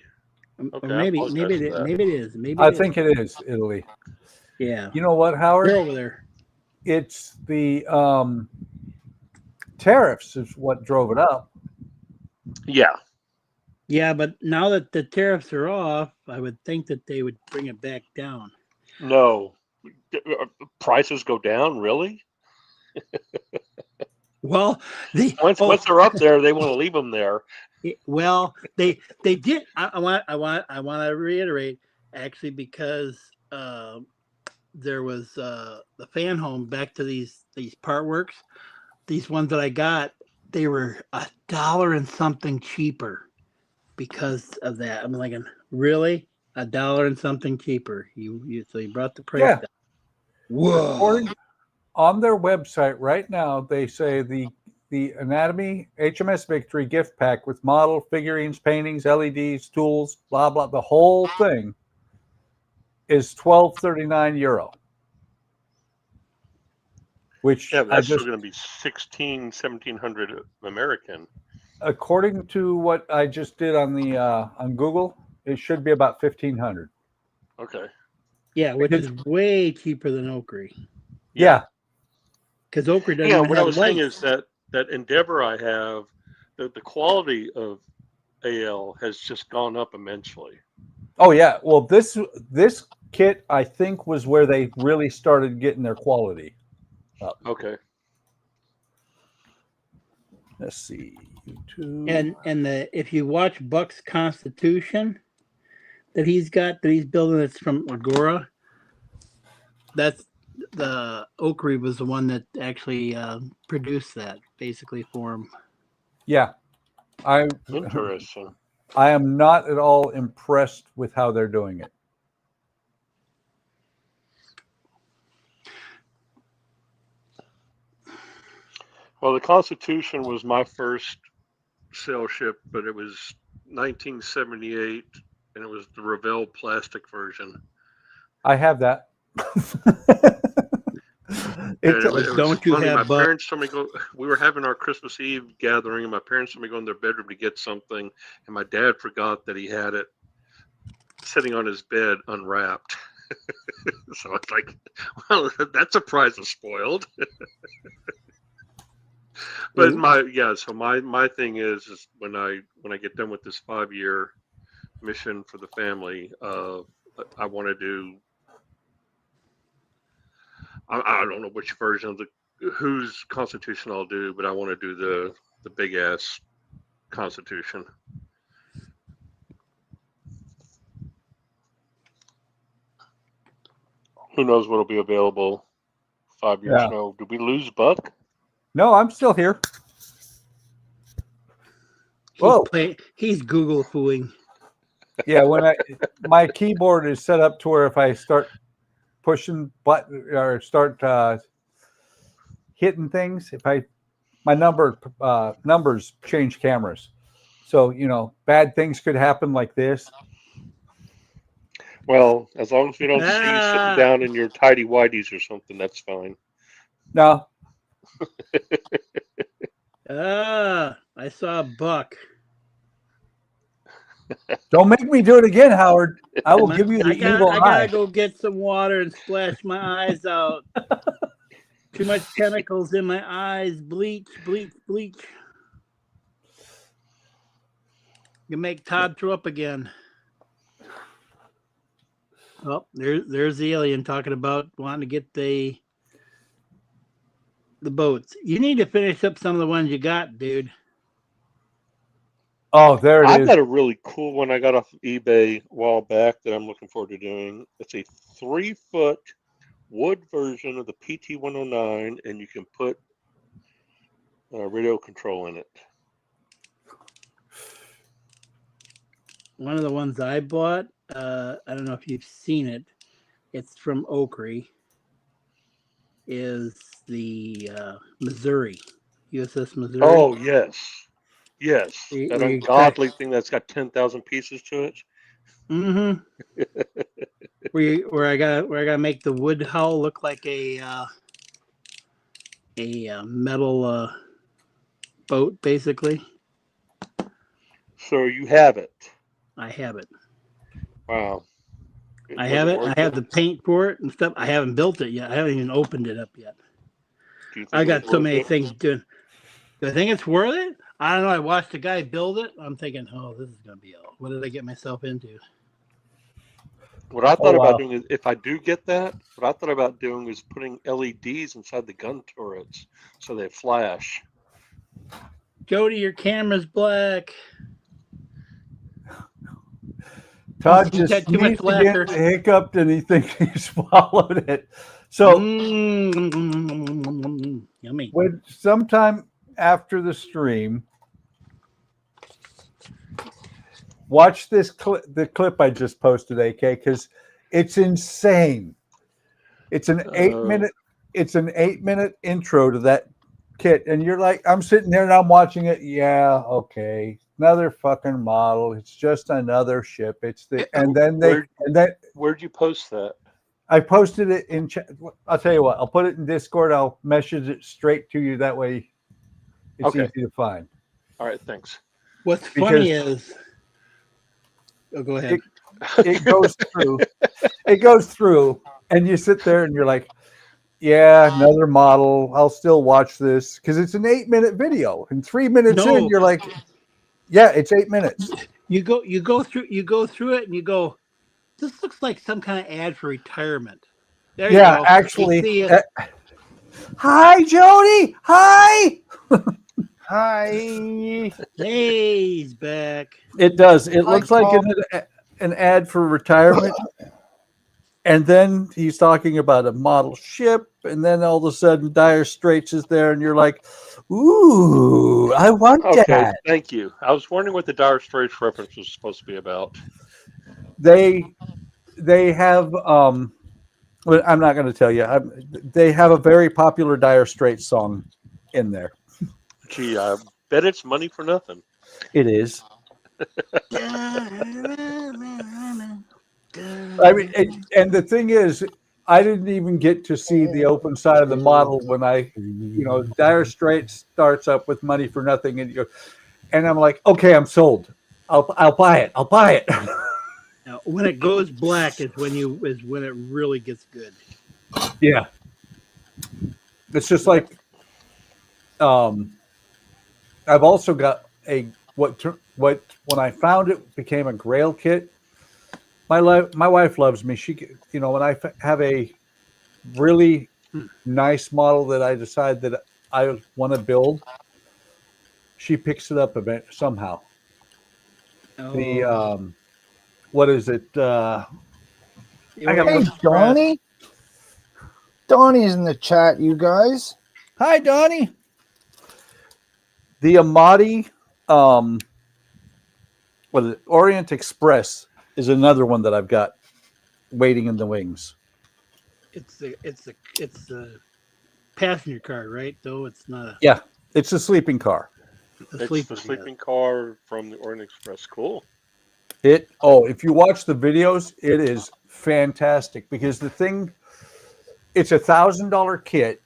Okay, Or maybe it is. Maybe I think it is Italy. Yeah. You know what, Howard? They're over there. It's the tariffs is what drove it up. Yeah. Yeah, but now that the tariffs are off, I would think that they would bring it back down. No. Prices go down, really? Well, once they're up there, they want to leave them there. Well, they did. I want to reiterate actually because there was the fan home back to these part works. These ones that I got, they were $1 and something cheaper because of that. I'm like, really, $1 and something cheaper. So you brought the price down. Whoa. On their website right now, they say the Anatomy HMS Victory gift pack with model, figurines, paintings, LEDs, tools, blah, blah, the whole thing is €12.39. Which yeah, that's still going to be $1,700 American. According to what I just did on the on Google, it should be about $1,500. Okay. Yeah, which is way cheaper than Oakley. Yeah. Because Oakley doesn't. Yeah, even what I have was saying lights. is that Endeavor I have, the quality of AL has just gone up immensely. Oh yeah, well this kit I think was where they really started getting their quality up. Okay. Let's see, YouTube. And if you watch Buck's Constitution that he's building, that's from Agora. That's the Oakley was the one that actually produced that basically for him. Yeah, Interesting. I am not at all impressed with how they're doing it. Well, the Constitution was my first sail ship, but it was 1978, and it was the Revell plastic version. I have that. Don't you have my parents told me we were having our Christmas Eve gathering, and my parents told me to go in their bedroom to get something, and my dad forgot that he had it sitting on his bed unwrapped. So it's like, well, that surprise is spoiled. But my thing is when I get done with this 5-year mission for the family, I want to do. I don't know which version of whose Constitution I'll do, but I want to do the big ass Constitution. Who knows what'll be available 5-year Yeah. snow. Did we lose Buck? No, I'm still here. He's Google fooing. Yeah, when my keyboard is set up to where if I start pushing button or start hitting things, if my numbers change cameras, so bad things could happen like this. Well, as long as we don't see you sitting down in your tidy whities or something, that's fine. No. I saw a buck. Don't make me do it again, Howard. I will give you the evil I eye. gotta go get some water and splash my eyes out. Too much chemicals in my eyes. Bleach, bleach, bleach. You make Todd throw up again. Oh, there's the alien talking about wanting to get the boats. You need to finish up some of the ones you got, dude. Oh, there it I've is. got a really cool one I got off of eBay a while back that I'm looking forward to doing. It's a 3-foot wood version of the PT-109, and you can put radio control in it. One of the ones I bought, I don't know if you've seen it. It's from Oakry. Is the Missouri, USS Missouri? Oh yes, yes, that where you ungodly thing that's got 10,000 pieces to it. Mm-hmm. where I gotta make the wood hull look like a metal boat, basically. So you have it. I have it. Wow. I have it. I have the paint for it and stuff. I haven't built it yet. I haven't even opened it up yet. I got so many things doing. Do I think it's worth it? I don't know. I watched a guy build it. I'm thinking, oh, this is gonna be what did I get myself into? What I thought about doing is, if I do get that, what I thought about doing is putting LEDs inside the gun turrets so they flash. Jody, your camera's black. Todd just sneezed again, hiccuped, and he thinks he swallowed it. So, yummy. When sometime after the stream, watch this the clip I just posted, AK, because it's insane. It's an 8-minute. It's an 8-minute intro to that kit, and you're like, I'm sitting there and I'm watching it. Yeah, okay. Another fucking model. It's just another ship. It's the Where'd you post that? I posted it in chat. I'll tell you what. I'll put it in Discord. I'll message it straight to you. That way, it's easy to find. All right, thanks. What's funny is, go ahead. It goes through. It goes through, and you sit there and you're like, yeah, another model. I'll still watch this because it's an 8-minute video. And 3 minutes in, you're like, yeah, it's 8 minutes. You go through it and you go, this looks like some kind of ad for retirement. There you go. Actually. Hi, Jody. Hi. Hi. Hey, he's back. It does. It looks like an ad for retirement. And then he's talking about a model ship, and then all of a sudden Dire Straits is there, and you're like, ooh, I want that. Thank you. I was wondering what the Dire Straits reference was supposed to be about. They have I'm not going to tell you. They have a very popular Dire Straits song in there. Gee, I bet it's money for nothing. It is. I mean, and the thing is, I didn't even get to see the open side of the model when Dire Straits starts up with money for nothing, and I'm like, okay, I'm sold. I'll buy it. I'll buy it. Now, when it goes black is when it really gets good. Yeah, it's just like, I've also got what when I found it became a Grail kit. My wife loves me. She, when I have a really nice model that I decide that I want to build, she picks it up somehow. The what is it? Hey, Donnie. Donnie's in the chat, you guys. Hi, Donnie. The Amati, well, the Orient Express is another one that I've got waiting in the wings. It's the passenger car, right? Though it's not a. Yeah, it's a sleeping car. It's the sleeping car from the Orient Express. Cool. If you watch the videos, it is fantastic because the thing, it's $1,000 kit,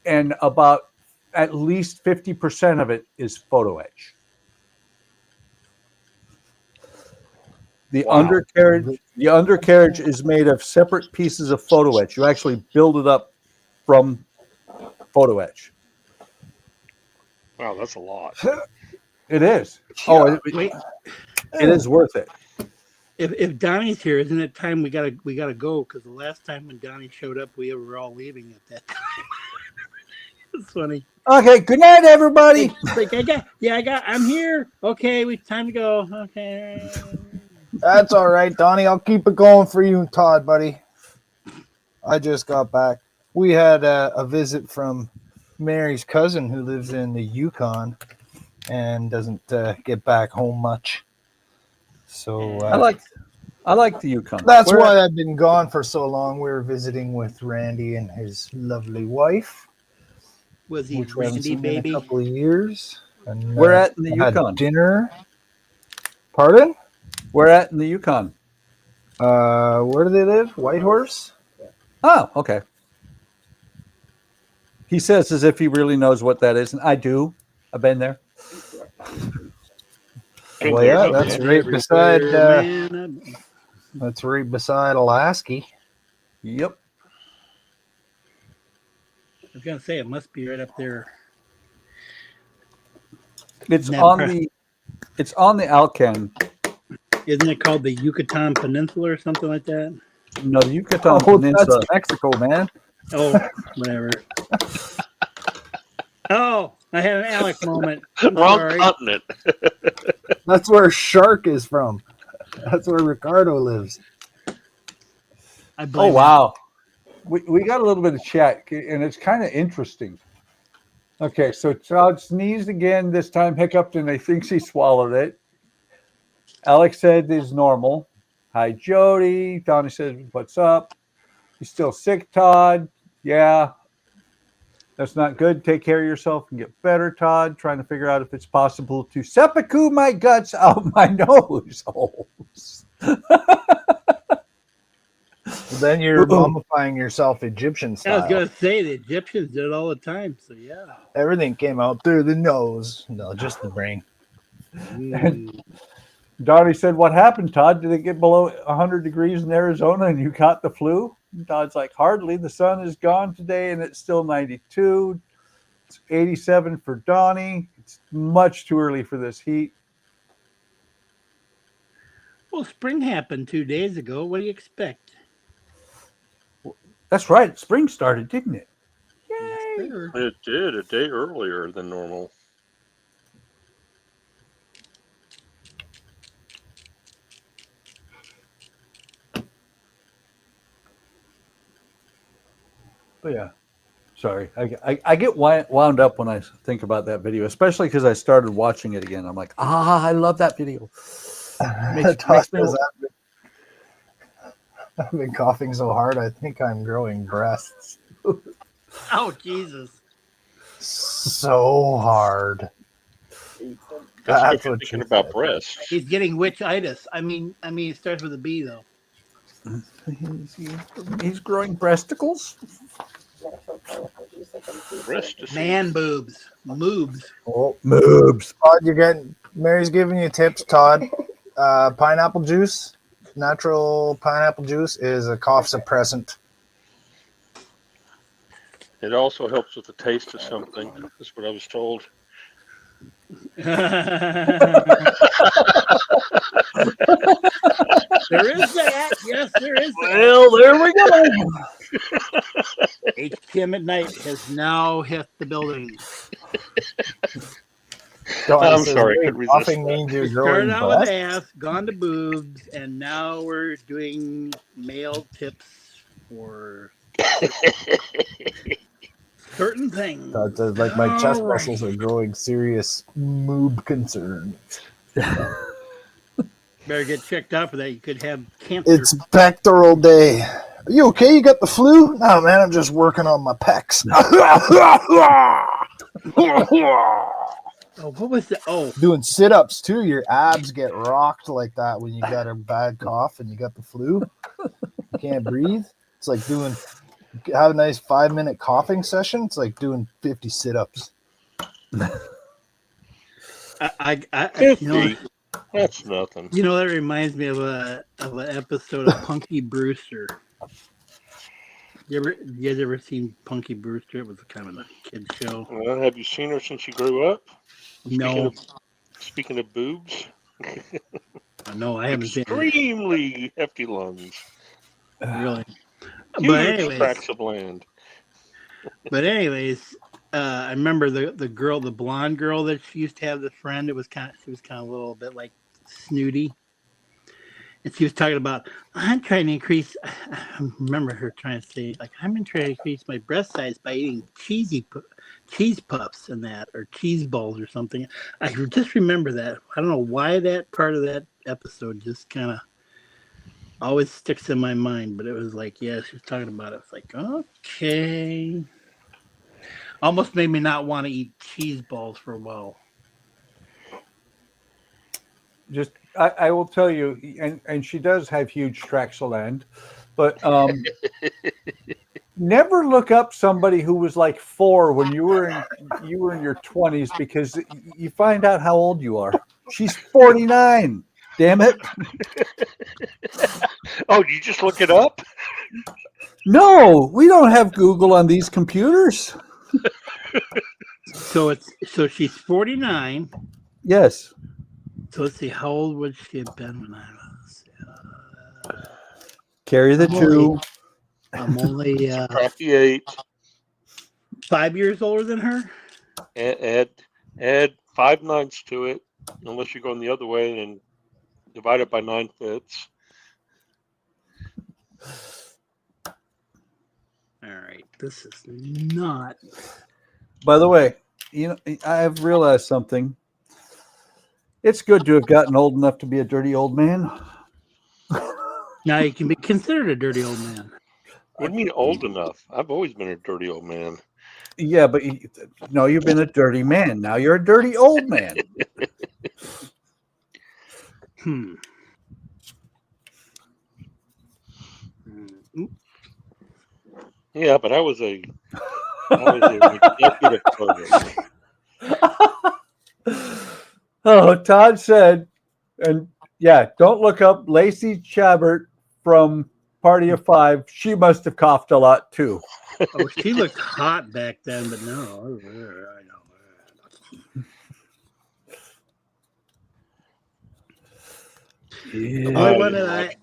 and about at least 50% of it is photo etch. The undercarriage is made of separate pieces of photo etch. You actually build it up from photo etch. Wow, that's a lot. It is. Yeah. Wait. It is worth it. If Donnie's here, isn't it time we gotta go? Because the last time when Donnie showed up, we were all leaving at that time. It's funny. Okay, good night, everybody. I'm here. Okay, time to go. Okay. That's all right, Donnie. I'll keep it going for you and Todd, buddy. I just got back. We had a visit from Mary's cousin who lives in the Yukon and doesn't get back home much. So I like the Yukon. That's why I've been gone for so long. We were visiting with Randy and his lovely wife. Was he which we haven't Randy, seen baby? in a couple of years. And, We're at in the had Yukon. Dinner. Pardon? We're at in the Yukon. Where do they live? Whitehorse? Oh, okay. He says as if he really knows what that is, and I do. I've been there. Well, yeah, that's right beside. That's right beside Alaska. Yep. I was gonna say it must be right up there. It's on the Alcan. Isn't it called the Yucatan Peninsula or something like that? No, the Yucatan Peninsula. That's Mexico, man. Oh, whatever. Oh, I had an Alec moment. Wrong continent. That's where Shark is from. That's where Ricardo lives. Oh, wow. We got a little bit of chat, and it's kind of interesting. Okay, so Todd sneezed again, this time hiccuped, and I think he swallowed it. Alex said is normal. Hi, Jody. Donnie says, what's up? You still sick, Todd? Yeah. That's not good. Take care of yourself and get better, Todd. Trying to figure out if it's possible to seppuku my guts out my nose holes. Then you're mummifying yourself Egyptian style. I was gonna say the Egyptians did it all the time, so yeah. Everything came out through the nose. No, just the brain. Donnie said, what happened, Todd? Did it get below 100 degrees in Arizona and you caught the flu? And Todd's like, hardly. The sun is gone today and it's still 92. It's 87 for Donnie. It's much too early for this heat. Well, spring happened 2 days ago. What do you expect? That's right. Spring started, didn't it? Yay! It did a day earlier than normal. But yeah, sorry. I get wound up when I think about that video, especially because I started watching it again. I'm like, I love that video. I've been coughing so hard, I think I'm growing breasts. Oh, Jesus. So hard. That's what thinking about breasts. He's getting witchitis. I mean, it starts with a B, though. He's growing breasticles. Man boobs. Moobs. Oh, moobs. Todd, Mary's giving you tips, Todd. Pineapple juice, natural pineapple juice is a cough suppressant. It also helps with the taste of something. That's what I was told. There is that. Yes, there is that. Well, there we go. HTM at night has now hit the building. I'm sorry. I couldn't resist Coughing means you're growing Started out with breasts. ass, gone to boobs, and now we're doing male tips for Certain things. Like my chest All right. muscles are growing serious moob concerns. Better get checked out for that. You could have cancer. It's pectoral day. Are you okay? You got the flu? No, man, I'm just working on my pecs. Oh, what was the? Oh, Doing sit-ups too. Your abs get rocked like that when you got a bad cough and you got the flu. You can't breathe. It's like have a nice 5-minute coughing session. It's like doing 50 sit-ups. You know, That's nothing. You know, that reminds me of an episode of Punky Brewster. You guys ever seen Punky Brewster? It was kind of a kid show. Well, have you seen her since you grew up? No. Speaking of boobs. No, I haven't seen her. Extremely hefty lungs. Really? Huge But anyways, tracts of land. I remember the girl, the blonde girl that she used to have, the friend. She was kind of a little bit like snooty, and she was talking about, I'm trying to increase. I remember her trying to say, like, I'm trying to increase my breast size by eating cheese puffs and that, or cheese balls or something. I just remember that. I don't know why that part of that episode just kind of always sticks in my mind, but it was like, yeah, she was talking about it. It's like, okay. Almost made me not want to eat cheese balls for a while. Just, I will tell you, and she does have huge tracts of land, but never look up somebody who was like 4 when you were in your 20s, because you find out how old you are. She's 49. Damn it. Oh, you just look it up? No, we don't have Google on these computers. So she's 49. Yes. So let's see, how old would she have been when I was? Carry the 2. I'm only 58. 5 years older than her. Add 5 9s to it, unless you're going the other way, and divide it by 9/5. All right, this is not. By the way, you know, I have realized something. It's good to have gotten old enough to be a dirty old man. Now you can be considered a dirty old man. What do you mean old enough? I've always been a dirty old man. Yeah, but no, you've been a dirty man. Now you're a dirty old man. Yeah, but I was a executive clerk. Oh, Todd said, and yeah, don't look up Lacey Chabert from Party of 5. She must have coughed a lot too. Oh, she looked hot back then, but no. I know. The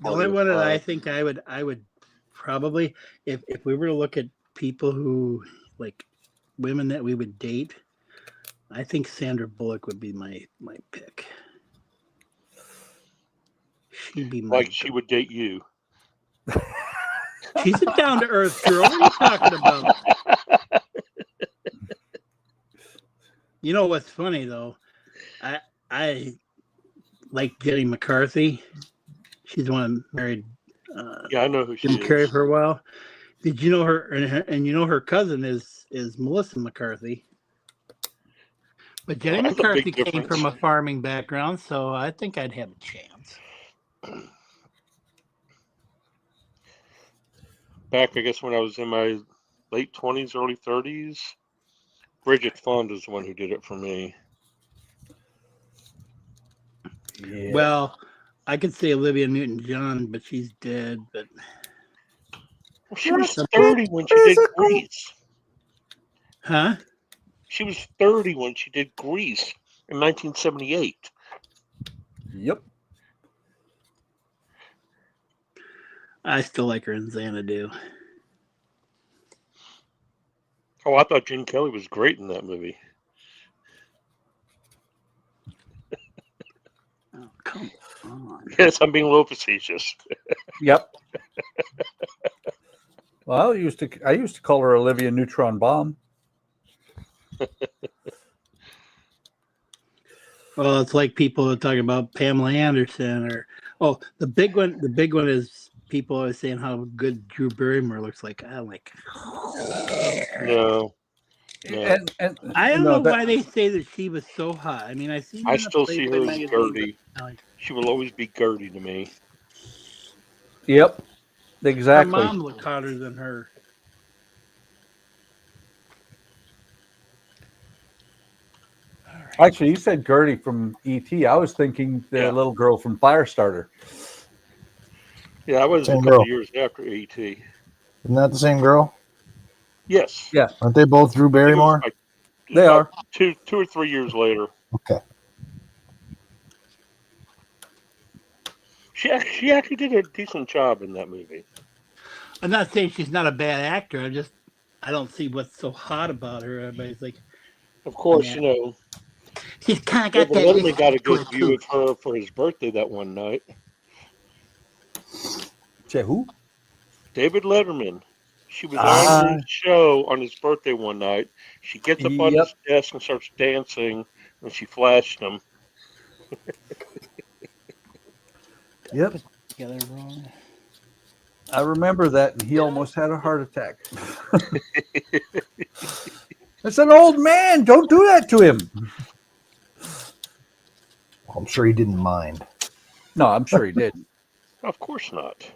only one that I think I would probably, if we were to look at people who, like, women that we would date, I think Sandra Bullock would be my pick. She'd be my Like she would date you. She's a down to earth girl. What are you talking about? You know what's funny though? I like Jenny McCarthy. She's the one that married. Yeah, I know who she Jim is. Carrey for a while. Did you know her? And you know her cousin is Melissa McCarthy. But Jenny Well, that's a McCarthy big came difference. from a farming background, so I think I'd have a chance. Back, I guess, when I was in my late 20s, early 30s, Bridget Fonda is the one who did it for me. Yeah. Well, I could say Olivia Newton-John, but she's dead. But Well, she was 30 when she did Grease. Huh? She was 30 when she did Grease in 1978. Yep. I still like her in Xanadu. Oh, I thought Gene Kelly was great in that movie. Oh, come on. Yes, I'm being a little facetious. Yep. Well, I used to call her Olivia Neutron Bomb. Well, it's like people are talking about Pamela Anderson, or the big one. The big one is people always saying how good Drew Barrymore looks like. I'm like, No. And I don't no, know why they say that she was so hot. I mean, I seen her I in the still see Playboy her as magazine, Gertie. but, like, She will always be Gertie to me. Yep, her exactly. mom looked hotter than her. Actually, you said Gertie from E.T. I was thinking the little girl from Firestarter. Yeah, I was a Same couple girl. of years after E.T. Isn't that the same girl? Yes. Yeah. Aren't they both Drew I think it was Barrymore? like They about are. 2 or 3 years later. Okay. She actually did a decent job in that movie. I'm not saying she's not a bad actor. I don't see what's so hot about her. Everybody's like, Of course, yeah. you know, She's kind of got David that. Letterman got a good to view it, of her for his birthday that one night. Say who? David Letterman. She was on his show on his birthday one night. She gets up on Yep. his desk and starts dancing, and she flashed him. Yep. Together wrong. I remember that, and he almost had a heart attack. It's an old man. Don't do that to him. I'm sure he didn't mind. No, I'm sure he did. Of course not.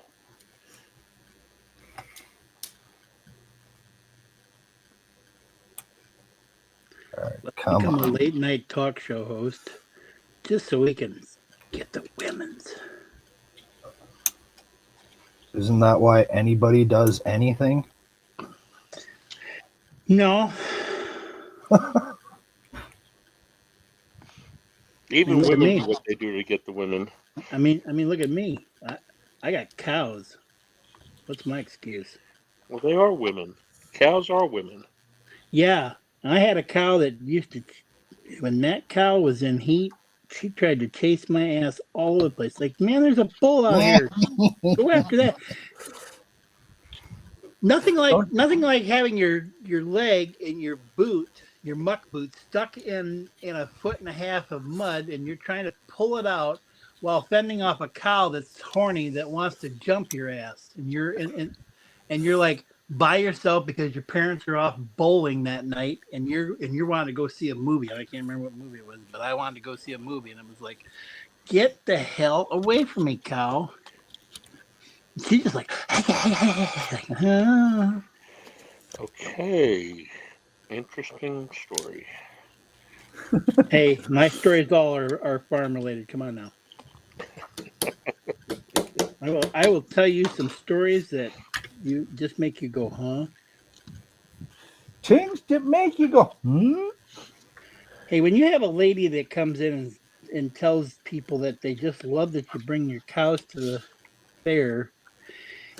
Let's Come become a on. late night talk show host, just so we can get the women's. Isn't that why anybody does anything? No. Even Look at women me. do what they do to get the women. I mean, look at me. I got cows. What's my excuse? Well, they are women. Cows are women. Yeah, I had a cow that used to. When that cow was in heat, she tried to chase my ass all over the place. Like, man, there's a bull out here. Go after that. Nothing like having your leg in your boot, your muck boot, stuck in a foot and a half of mud, and you're trying to pull it out while fending off a cow that's horny that wants to jump your ass, and you're like by yourself because your parents are off bowling that night, and you're wanting to go see a movie. I can't remember what movie it was, but I wanted to go see a movie, and it was like, get the hell away from me, cow. She's just like, Okay. Interesting story. Hey, my stories all are farm related. Come on now. I will tell you some stories that you just make you go, huh? Things that make you go, hmm? Hey, when you have a lady that comes in and tells people that they just love that you bring your cows to the fair,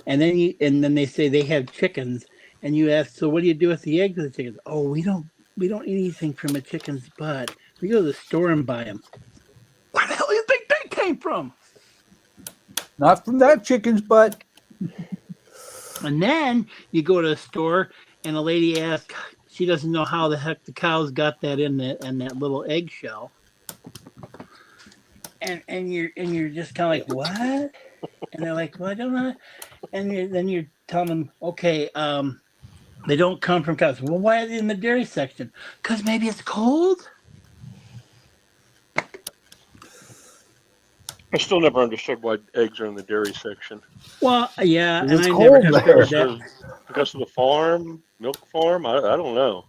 and then they say they have chickens, and you ask, so what do you do with the eggs of the chickens? Oh, we don't eat anything from a chicken's butt. We go to the store and buy them. Where the hell do you think they came from? Not from that chicken's butt. And then you go to a store and a lady asks, she doesn't know how the heck the cows got that in that little eggshell. And you're just kind of like, what? And they're like, well, I don't know. And then you're telling them, okay, they don't come from cows. Well, why are they in the dairy section? Because maybe it's cold. I still never understood why eggs are in the dairy section. Well, yeah, and It's I cold never have figured there. that. Because of the farm, milk farm? I don't know.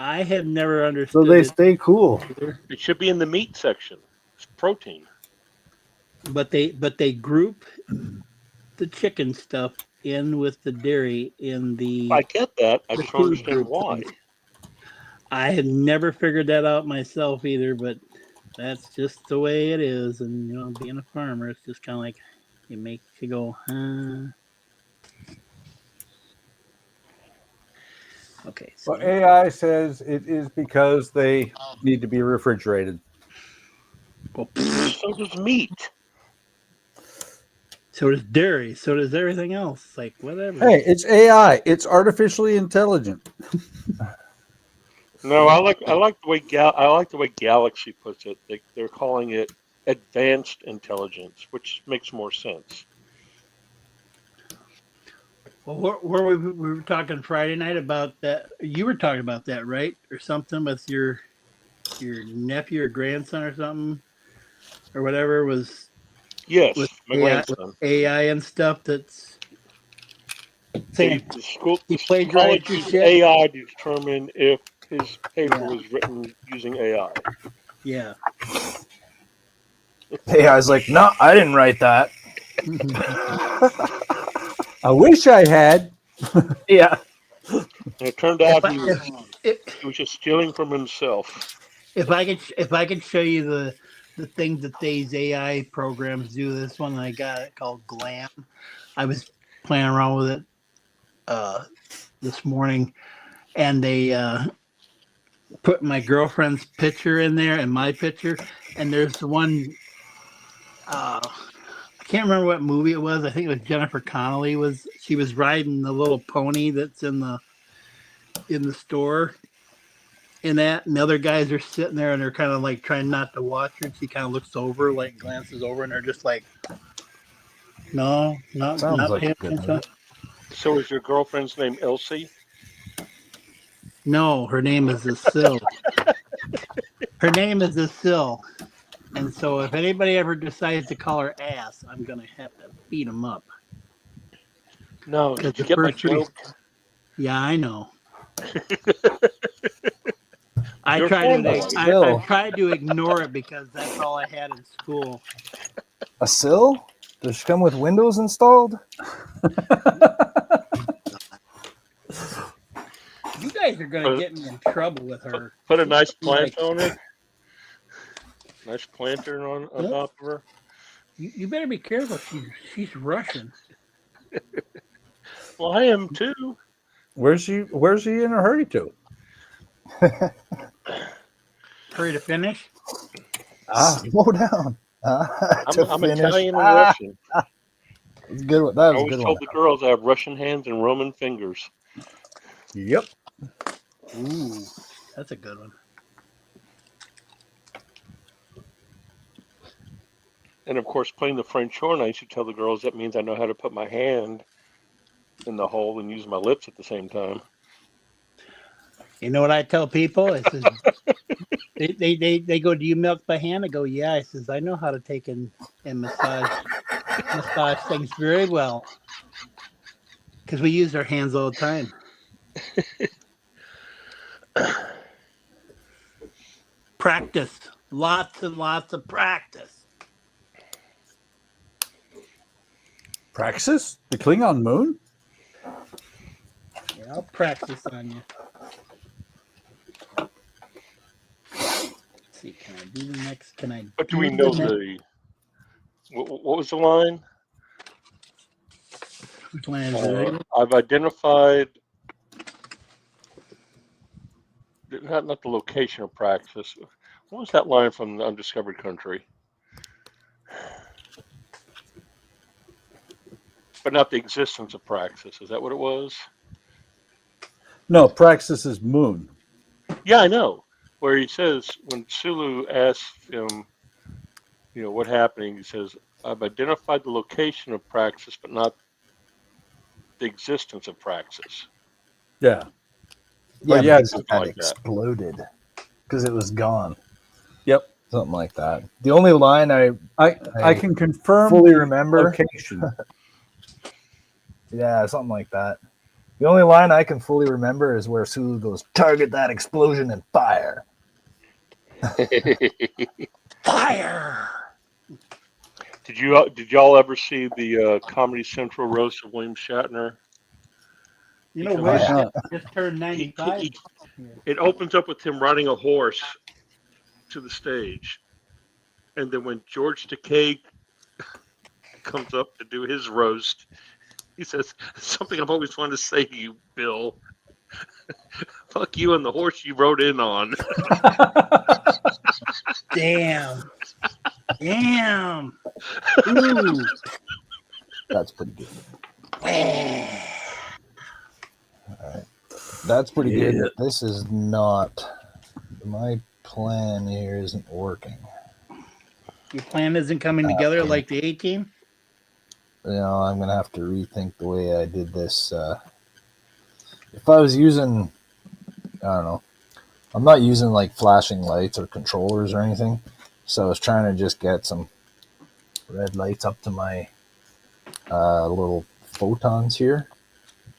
I have never So understood they it stay cool. either. It should be in the meat section. It's protein. But they group the chicken stuff in with the dairy in the. I get that. I the just don't food understand group why. things. I had never figured that out myself either, but that's just the way it is. And being a farmer, it's just kind of like it makes you go, huh? Okay. So Well, AI says it is because they need to be refrigerated. So does meat. So does dairy. So does everything else. Like whatever. Hey, it's AI. It's artificially intelligent. No, I like the way Galaxy puts it. They're calling it advanced intelligence, which makes more sense. Well, we were talking Friday night about that. You were talking about that, right? Or something with your nephew or grandson or something, or whatever was. Yes, with my AI, grandson. AI and stuff. That's saying The school, he the plagiarized college your used shit. AI to determine if his paper Yeah. was written using AI. Yeah. AI's like, no, I didn't write that. I wish I had. Yeah. And it turned out he was just stealing from himself. If I could show you the things that these AI programs do, this one I got it called Glam. I was playing around with it this morning, and they put my girlfriend's picture in there and my picture, and there's one. I can't remember what movie it was. I think it was Jennifer Connelly. She was riding the little pony that's in the store. In that, and the other guys are sitting there and they're kind of like trying not to watch her. And she kind of looks over, like glances over, and they're just like, "No, not like paying a good attention." So is your girlfriend's name Elsie? No, her name is Asil. Her name is Asil. And so if anybody ever decides to call her ass, I'm gonna have to beat them up. No, did you get my joke? Yeah, I know. I You're tried Still. I tried to ignore it because that's all I had in school. A sill? Does she come with windows installed? You guys are gonna get me in trouble with her. Put a nice plant on it. Nice planter on top of her. You better be careful. She's Russian. Well, I am too. Where's she in a hurry to? Hurry to finish? Slow down. I'm Italian and Russian. That's good. That was I a always good told one. the girls I have Russian hands and Roman fingers. Yep. Ooh, that's a good one. And of course, playing the French horn, I used to tell the girls that means I know how to put my hand in the hole and use my lips at the same time. You know what I tell people? I says, they go, "Do you milk by hand?" I go, "Yeah." I says, "I know how to take and massage things very well because we use our hands all the time." Practice, lots and lots of practice. Praxis? The Klingon moon? Yeah, I'll practice on you. Let's see, can I do the next? Can I? But do we know what was the line? Which line is it? I've identified not the location of Praxis. What was that line from the Undiscovered Country? But not the existence of Praxis. Is that what it was? No, Praxis is moon. Yeah, I know. Where he says, when Sulu asks him, what happened, he says, I've identified the location of Praxis, but not the existence of Praxis. Yeah. Yeah, yeah, because it had exploded. Because it was gone. Yep. Something like that. The only line I can confirm fully remember. Location. Yeah, something like that. The only line I can fully remember is where Sulu goes, "Target that explosion and fire." Fire! Did y'all ever see the Comedy Central roast of William Shatner? You know, William just turned 95. It opens up with him riding a horse to the stage, and then when George Takei comes up to do his roast, he says something I've always wanted to say to you, Bill. Fuck you and the horse you rode in on. Damn. Ooh. That's pretty good. All right. That's pretty good, but this is not. My plan here isn't working. Your plan isn't coming together like the 18? You know, I'm going to have to rethink the way I did this. If I was using, I don't know, I'm not using like flashing lights or controllers or anything. So I was trying to just get some red lights up to my little photons here.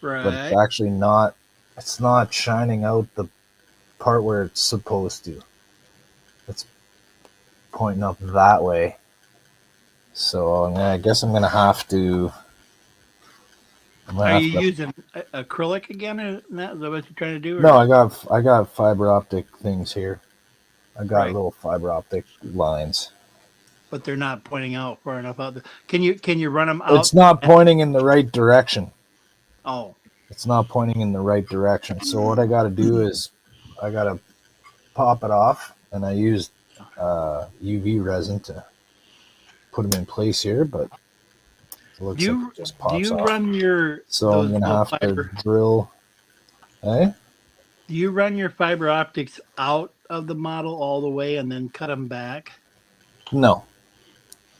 Right. But it's actually not, it's not shining out the part where it's supposed to. It's pointing up that way. So I guess I'm going to have to. Are you using acrylic again? Is that what you're trying to do? Or? No, I got fiber optic things here. I got little fiber optic lines. But they're not pointing out far enough out there. Can you run them out? It's not pointing in the right direction. Oh. It's not pointing in the right direction. So what I got to do is I got to pop it off, and I used UV resin to put them in place here, but it looks like it just pops off. Do you run your So I'm gonna have to drill. Hey? Do you run your fiber optics out of the model all the way and then cut them back? No.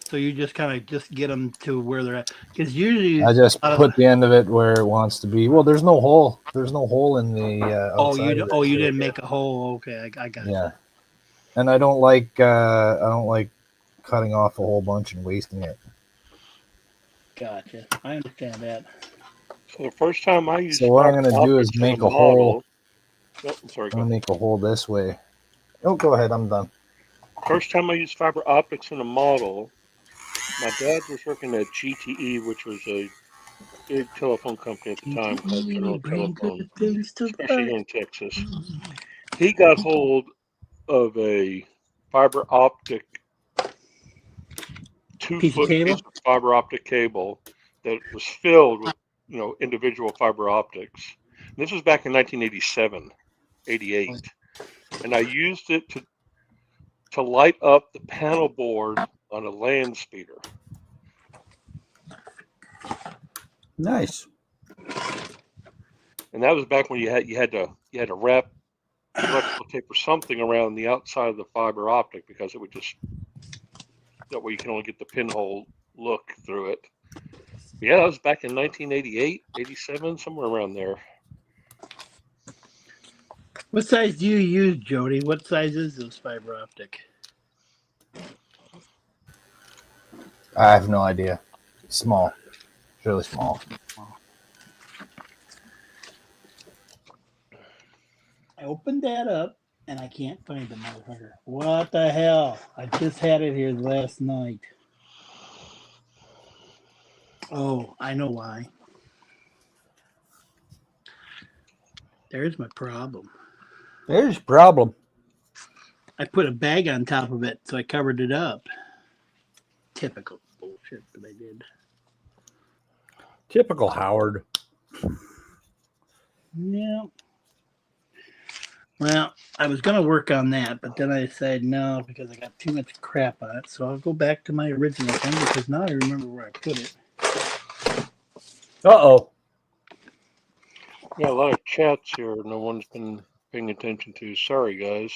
So you just kind of just get them to where they're at, because usually I just put the end of it where it wants to be. Well, there's no hole. There's no hole in the. You didn't make a hole. Okay, I got it. Yeah, and I don't like cutting off a whole bunch and wasting it. Gotcha. I understand that. So the first time I used. So what I'm going to do is make a hole. Oh, I'm sorry. I'm going to make a hole this way. Oh, go ahead. I'm done. First time I used fiber optics in a model, my dad was working at GTE, which was a big telephone company at the time called General Telephone, especially here in Texas. He got hold of a fiber optic 2-foot piece of fiber optic cable that was filled with, individual fiber optics. And this was back in 1987, 88. And I used it to light up the panel board on a land speeder. Nice. And that was back when you had to wrap electrical tape or something around the outside of the fiber optic, because it would just, that way you can only get the pinhole look through it. But yeah, that was back in 1988, 87, somewhere around there. What size do you use, Jody? What size is this fiber optic? I have no idea. Small. Really small. I opened that up and I can't find the motherfucker. What the hell? I just had it here last night. Oh, I know why. There's my problem. There's your problem. I put a bag on top of it, so I covered it up. Typical bullshit that I did. Typical Howard. Yeah. Well, I was going to work on that, but then I decided no, because I got too much crap on it. So I'll go back to my original thing, because now I remember where I put it. Uh-oh. Yeah, a lot of chats here no one's been paying attention to. Sorry, guys.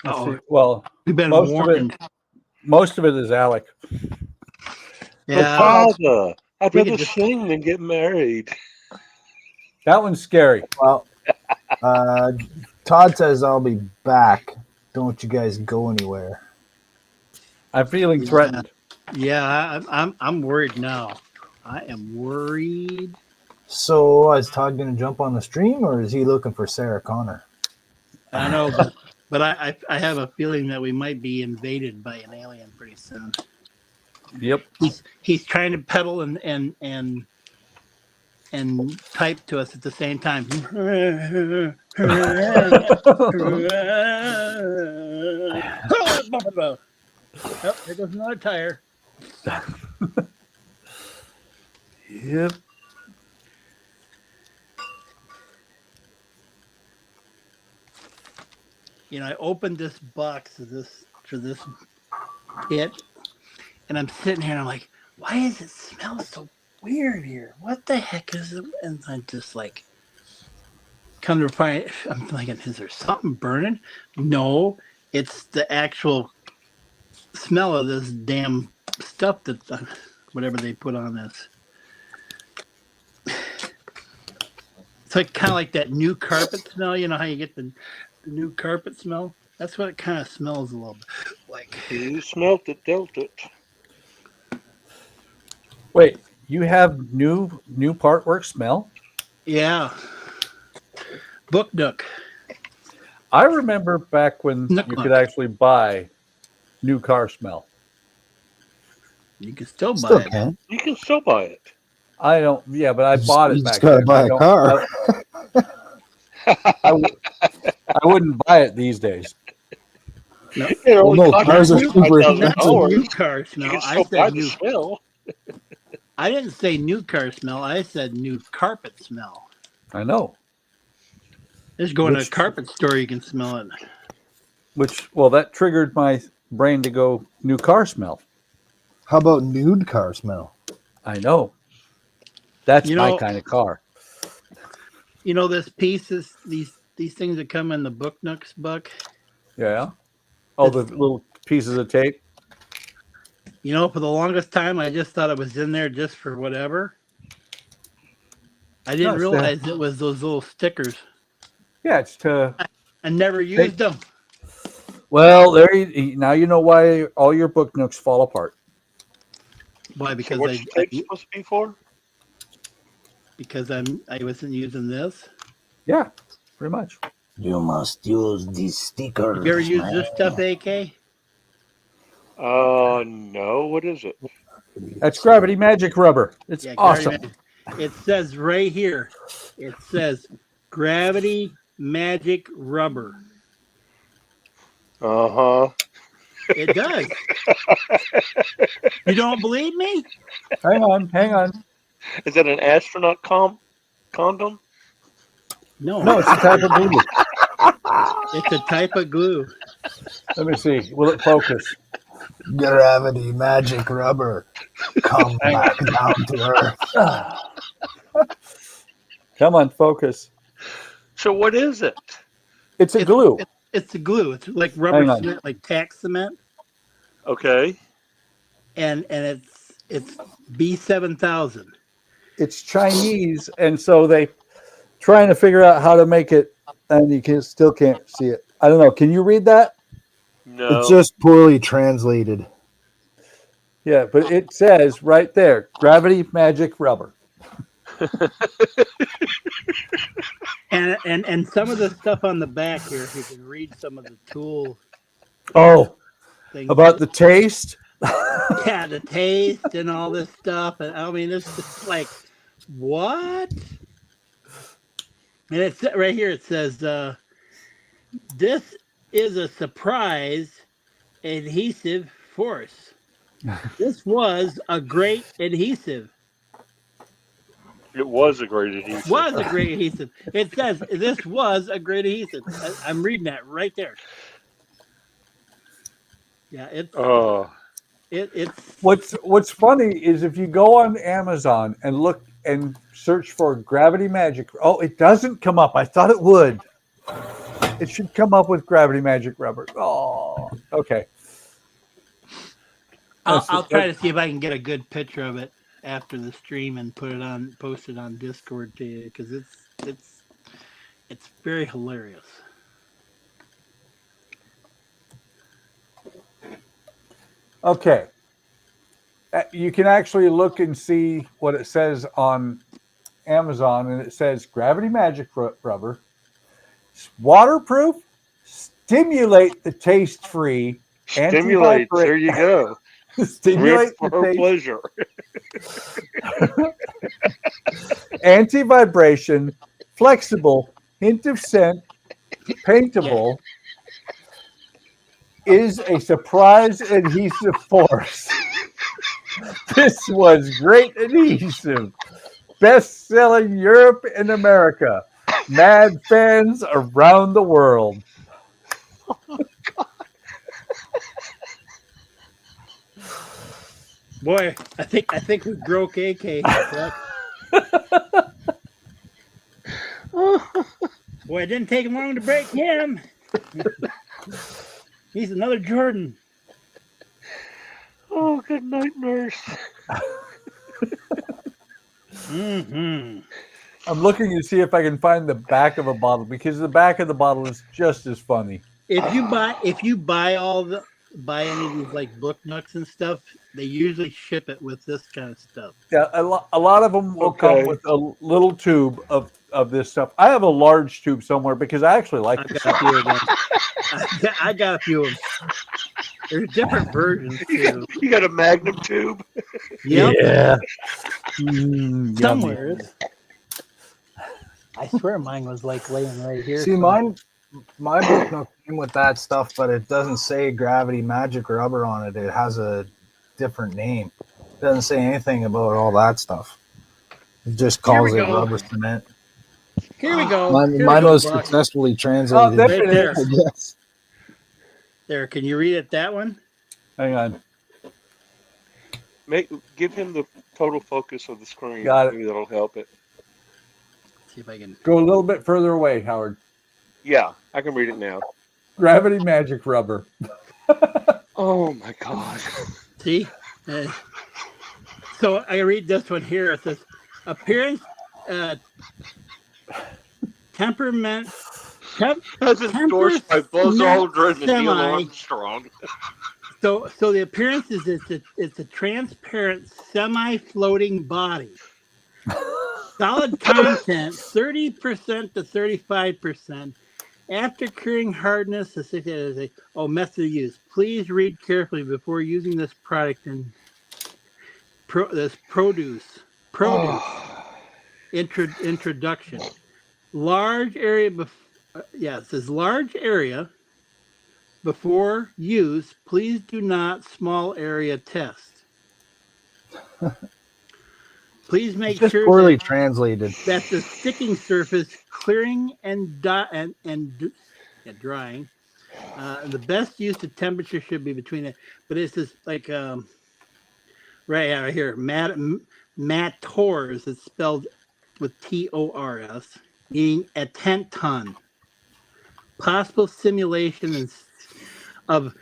Oh, well, we've been warned. Most of it is Alec. Yeah. Father, I'd rather sing than get married. That one's scary. Well, Todd says I'll be back. Don't you guys go anywhere. I'm feeling threatened. Yeah, I'm worried now. I am worried. So is Todd going to jump on the stream, or is he looking for Sarah Connor? I know, but I have a feeling that we might be invaded by an alien pretty soon. Yep. He's trying to pedal and type to us at the same time. Oh, there goes another tire. Yep. I opened this box for this kit, And I'm sitting here and I'm like, why does it smell so weird here? What the heck is it? And I'm just like, come to find, I'm thinking, is there something burning? No, it's the actual smell of this damn stuff that whatever they put on this. It's like kind of like that new carpet smell. You know how you get the new carpet smell? That's what it kind of smells a little bit like. You smelt it, dealt it. Wait, you have new part work smell? Yeah. Book Nook. I remember back when you could actually buy new car smell. You can still buy it. You can still buy it. I don't. Yeah, but I bought it You back just gotta then. buy I a don't- car. I wouldn't buy it these days. No, Well, no, cars are super That's a expensive. new car You smell. can I still buy said the new. smell. I didn't say new car smell. I said new carpet smell. I know. Just go in a Which- carpet store, you can smell it. Well, that triggered my brain to go new car smell. How about nude car smell? I know. That's You my know- kind of car. You know this pieces, these things that come in the Book Nooks, Buck. Yeah. Oh, the little pieces of tape. You know, for the longest time, I just thought it was in there just for whatever. I didn't No, it's realize it was those little stickers. Yeah, it's to. I never used them. Well, now you know why all your book nooks fall apart. Why? Because What's the tape supposed to be for? because I wasn't using this. Yeah, pretty much. You must use these stickers. You ever use this stuff, AK? No. What is it? That's Gravity Magic Rubber. It's Yeah, awesome. Gravity It says right here. It says Gravity Magic Rubber. Uh-huh. It does. You don't believe me? Hang on. Is that an astronaut condom? No, it's a type of glue. It's a type of glue. Let me see. Will it focus? Gravity magic rubber. Come back down to earth. Come on, focus. So what is it? It's a glue. It's a glue. It's like Hang rubber on. cement, like tack cement. Okay. And it's B7000. It's Chinese, and so they trying to figure out how to make it, and you still can't see it. I don't know. Can you read that? No. It's just poorly translated. Yeah, but it says right there, Gravity Magic Rubber. And some of the stuff on the back here, if you can read some of the tool Oh, things. about the taste? Yeah, the taste and all this stuff. And I mean, it's just like, what? And it's right here. It says, this is a surprise adhesive force. This was a great adhesive. It was a great adhesive. Was a great adhesive. It says this was a great adhesive. I'm reading that right there. Yeah, it's What's funny is if you go on Amazon and look and search for Gravity Magic. Oh, it doesn't come up. I thought it would. It should come up with Gravity Magic Rubber. Oh, okay. I'll try to see if I can get a good picture of it after the stream and post it on Discord to you, because it's very hilarious. Okay. You can actually look and see what it says on Amazon, and it says Gravity Magic Rubber. It's waterproof, stimulate the taste-free, Stimulate. There you go. Stimulate for the her taste. pleasure. Anti-vibration, flexible, hint of scent, paintable, is a surprise adhesive force. This was great adhesive. Best-selling Europe and America. Mad fans around the world. Boy, I think we broke AK. Boy, it didn't take him long to break him. He's another Jordan. Oh, good night, nurse. Mm-hmm. I'm looking to see if I can find the back of a bottle because the back of the bottle is just as funny. If you buy any of these like book nooks and stuff, they usually ship it with this kind of stuff. Yeah, a lot of them will come with a little tube of this stuff. I have a large tube somewhere because I actually like I've this got a stuff. few of them. I got a few of them. There's different versions too. You got a Magnum tube? Yep. Yeah. Somewhere. I swear mine was like laying right here. See, my book nook came with that stuff, but it doesn't say Gravity Magic Rubber on it. It has a different name. It doesn't say anything about all that stuff. It just calls it go. rubber cement. Here we go. Mine was successfully translated. Right there. Yes. There, can you read it? That one? Hang on. Give him the total focus of the screen. Got it. Maybe that'll help it. See if I can Go a little bit further away, Howard. Yeah, I can read it now. Gravity Magic Rubber. Oh my God. see. So I read this one here. It says, appearance, temperament. That's endorsed by Buzz Aldrin and Neil semi. Armstrong. So the appearance is it's a transparent semi-floating body. Solid content 30% to 35%. After curing hardness, method of use. Please read carefully before using this product and produce. Introduction. Large area. It says large area. Before use, please do not small area test. Please make It's sure poorly translated. that the sticking surface clearing and drying. The best use of temperature should be between it, but it's just like right out here, Mators. It's spelled with TORS, meaning a 10-ton. Possible simulation of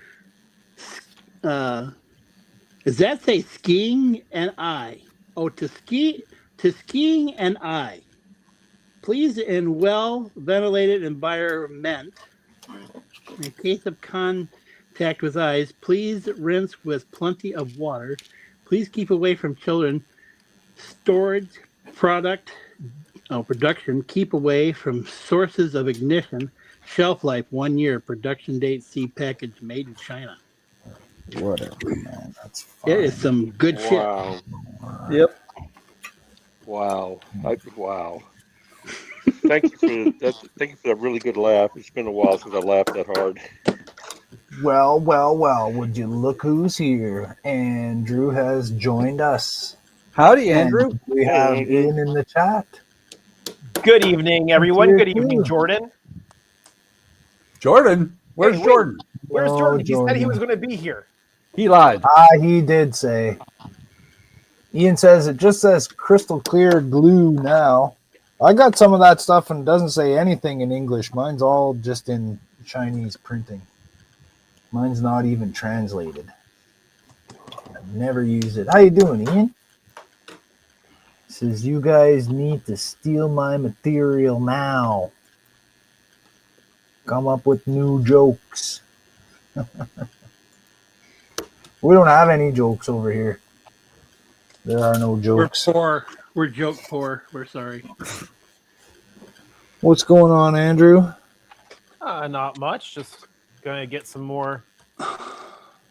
does that say skiing and I? Oh, to skiing and I. Please, in well-ventilated environment, in case of contact with eyes, please rinse with plenty of water. Please keep away from children. Storage production. Keep away from sources of ignition. Shelf life 1 year. Production date. See package. Made in China. Whatever, man. That's fine. It is some good shit. Yep. Wow. Wow. Thank you for that. Thank you for that really good laugh. It's been a while since I laughed that hard. Well, would you look who's here? Andrew has joined us. Howdy, Andrew. And we have Ian in the chat. Good evening, everyone. Good evening, Jordan. Jordan? Where's Hey, Jordan? Where's Oh, Jordan? He said he Jordan. was going to be here. He lied. He did say. Ian says it just says crystal clear glue now. I got some of that stuff and it doesn't say anything in English. Mine's all just in Chinese printing. Mine's not even translated. I've never used it. How you doing, Ian? Says you guys need to steal my material now. Come up with new jokes. We don't have any jokes over here. There are no jokes. We're poor. We're joke poor. We're sorry. What's going on, Andrew? Not much. Just going to get some more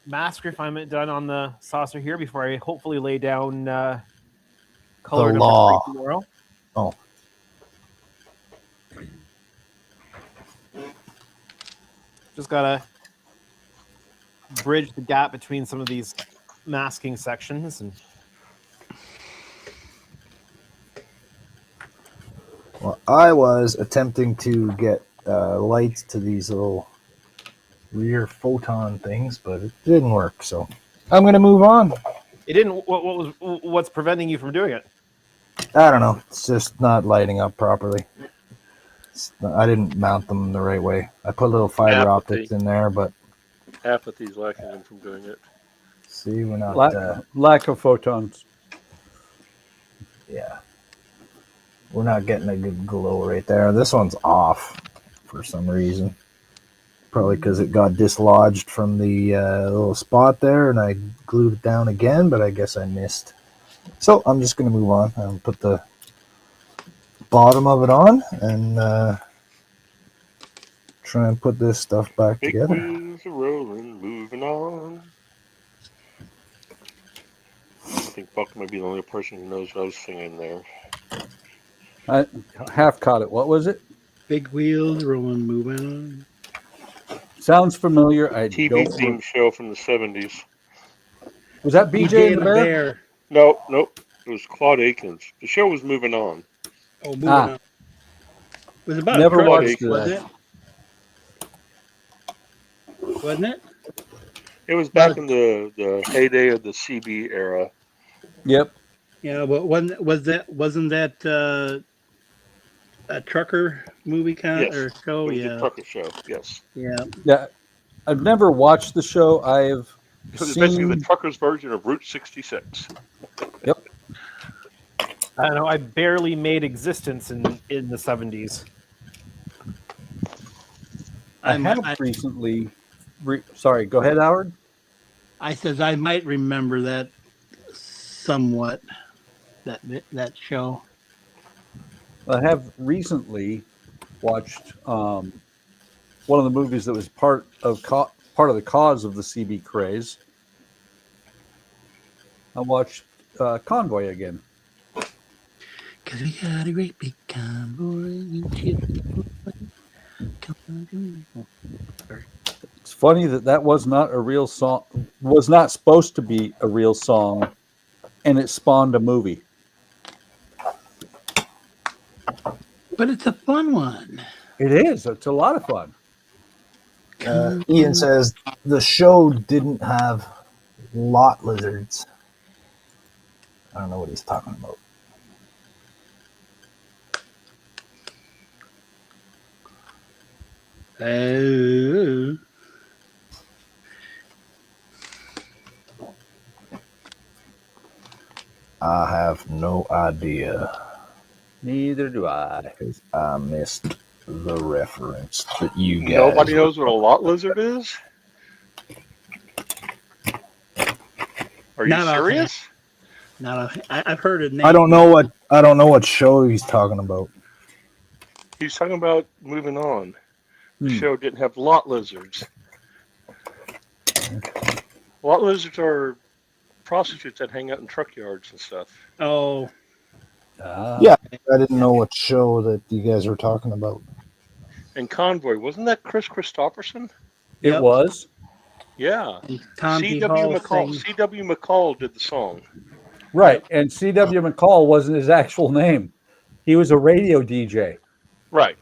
mask refinement done on the saucer here before I hopefully lay down color number 3 tomorrow. Oh. Just got to bridge the gap between some of these masking sections. And Well, I was attempting to get lights to these little rear photon things, but it didn't work. So I'm going to move on. It didn't. What's preventing you from doing it? I don't know. It's just not lighting up properly. I didn't mount them the right way. I put little fiber optics in there, but apathy's lacking him from doing it. See, we're not lack of photons. Yeah, we're not getting a good glow right there. This one's off for some reason. Probably because it got dislodged from the little spot there, and I glued it down again, but I guess I missed. So I'm just going to move on and put the bottom of it on and try and put this stuff back Big together. wheels are rolling, moving on. I think Buck might be the only person who knows what I was singing there. I half caught it. What was it? Big wheels rolling, moving on. Sounds familiar. I TV don't. theme show from the 70s. Was that BJ and the Bear? No, nope. It was Claude Akins. The show was moving on. Oh, moving on. It was about Never a truck, watched wasn't it? Wasn't it? It was back in the heyday of the CB era. Yep. Yeah, but wasn't that a trucker movie kind Yes. or show? It was Yeah. a trucker show. Yes. Yeah. Yeah. I've never watched the show. I've Because it's seen. basically the trucker's version of Route 66. Yep. I don't know. I barely made existence in the 70s. I have recently. Sorry, go ahead, Howard. I says I might remember that somewhat. That show. I have recently watched one of the movies that was part of the cause of the CB craze. I watched Convoy again. Cause we got a great big convoy. It's funny that was not a real song. Was not supposed to be a real song, and it spawned a movie. But it's a fun one. It is. It's a lot of fun. Ian says the show didn't have lot lizards. I don't know what he's talking about. I have no idea. Neither do I. I missed the reference that you guys. Nobody knows what a lot lizard is? Are you serious? I've heard it. I don't know what show he's talking about. He's talking about moving on. The show didn't have lot lizards. Lot lizards are prostitutes that hang out in truck yards and stuff. Oh. Yeah, I didn't know what show that you guys were talking about. And Convoy, wasn't that Chris Christopherson? It was. Yeah. Tommy C.W. Hall McCall. sang. C.W. McCall did the song. Right, and C.W. McCall wasn't his actual name. He was a radio DJ. Right.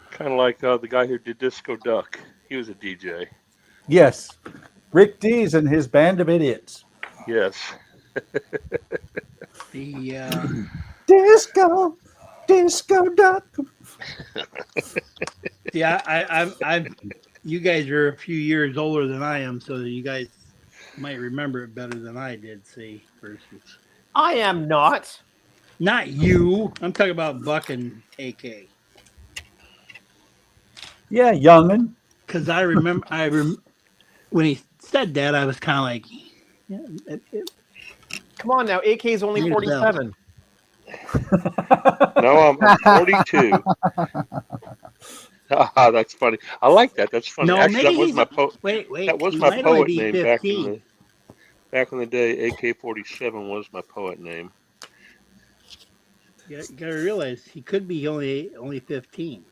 Kind of like the guy who did Disco Duck. He was a DJ. Yes. Rick Dees and his band of idiots. Yes. The Disco Duck. yeah, I'm. You guys are a few years older than I am, so you guys might remember it better than I did. See, versus. I am not. Not you. I'm talking about Buck and AK. Yeah, youngin. Because I remember, when he said that, I was kind of like, yeah. Come on now, AK is only 47. No, I'm 42. That's funny. I like that. That's funny. No, Actually, that maybe was my poet. Wait. That was he my might only poet be name 15. back in the day. AK-47 was my poet name. You gotta realize he could be only 15.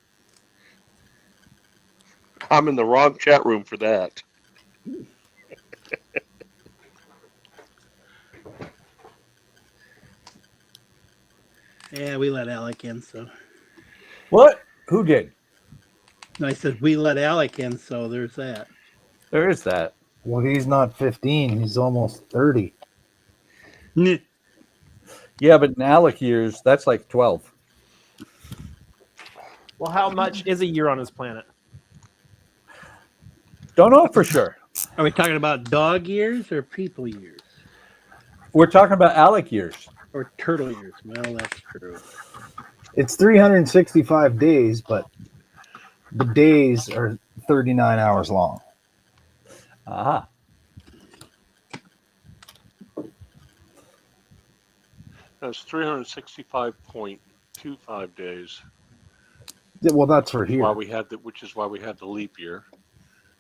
I'm in the wrong chat room for that. Yeah, we let Alec in, so. What? Who did? No, I said we let Alec in, so there's that. There is that. Well, he's not 15. He's almost 30. Yeah, but in Alec years, that's like 12. Well, how much is a year on his planet? Don't know for sure. Are we talking about dog years or people years? We're talking about Alec years. Or turtle years. Well, that's true. It's 365 days, but the days are 39 hours long. Ah. That's 365.25 days. Yeah, well, that's for here. Which is why we had the leap year.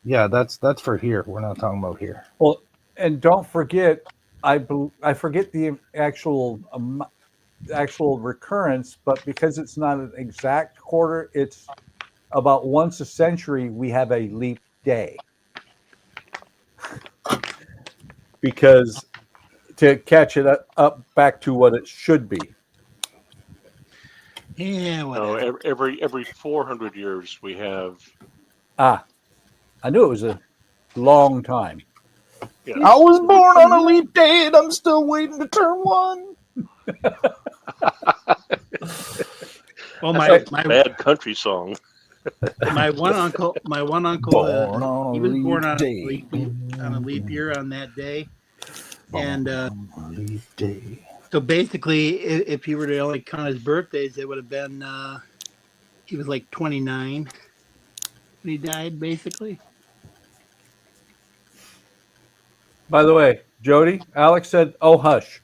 Yeah, that's for here. We're not talking about here. Well, and don't forget, I forget the actual recurrence, but because it's not an exact quarter, it's about once a century we have a leap day. Because to catch it up back to what it should be. Yeah, whatever. No, every 400 years we have. I knew it was a long time. Yes. I was born on a leap day, and I'm still waiting to turn 1. Well, That's a bad country song. My one uncle, he was born on a leap year on that day, and so basically, if you were to only count his birthdays, it would have been he was like 29 when he died, basically. By the way, Jody, Alex said, "Oh hush."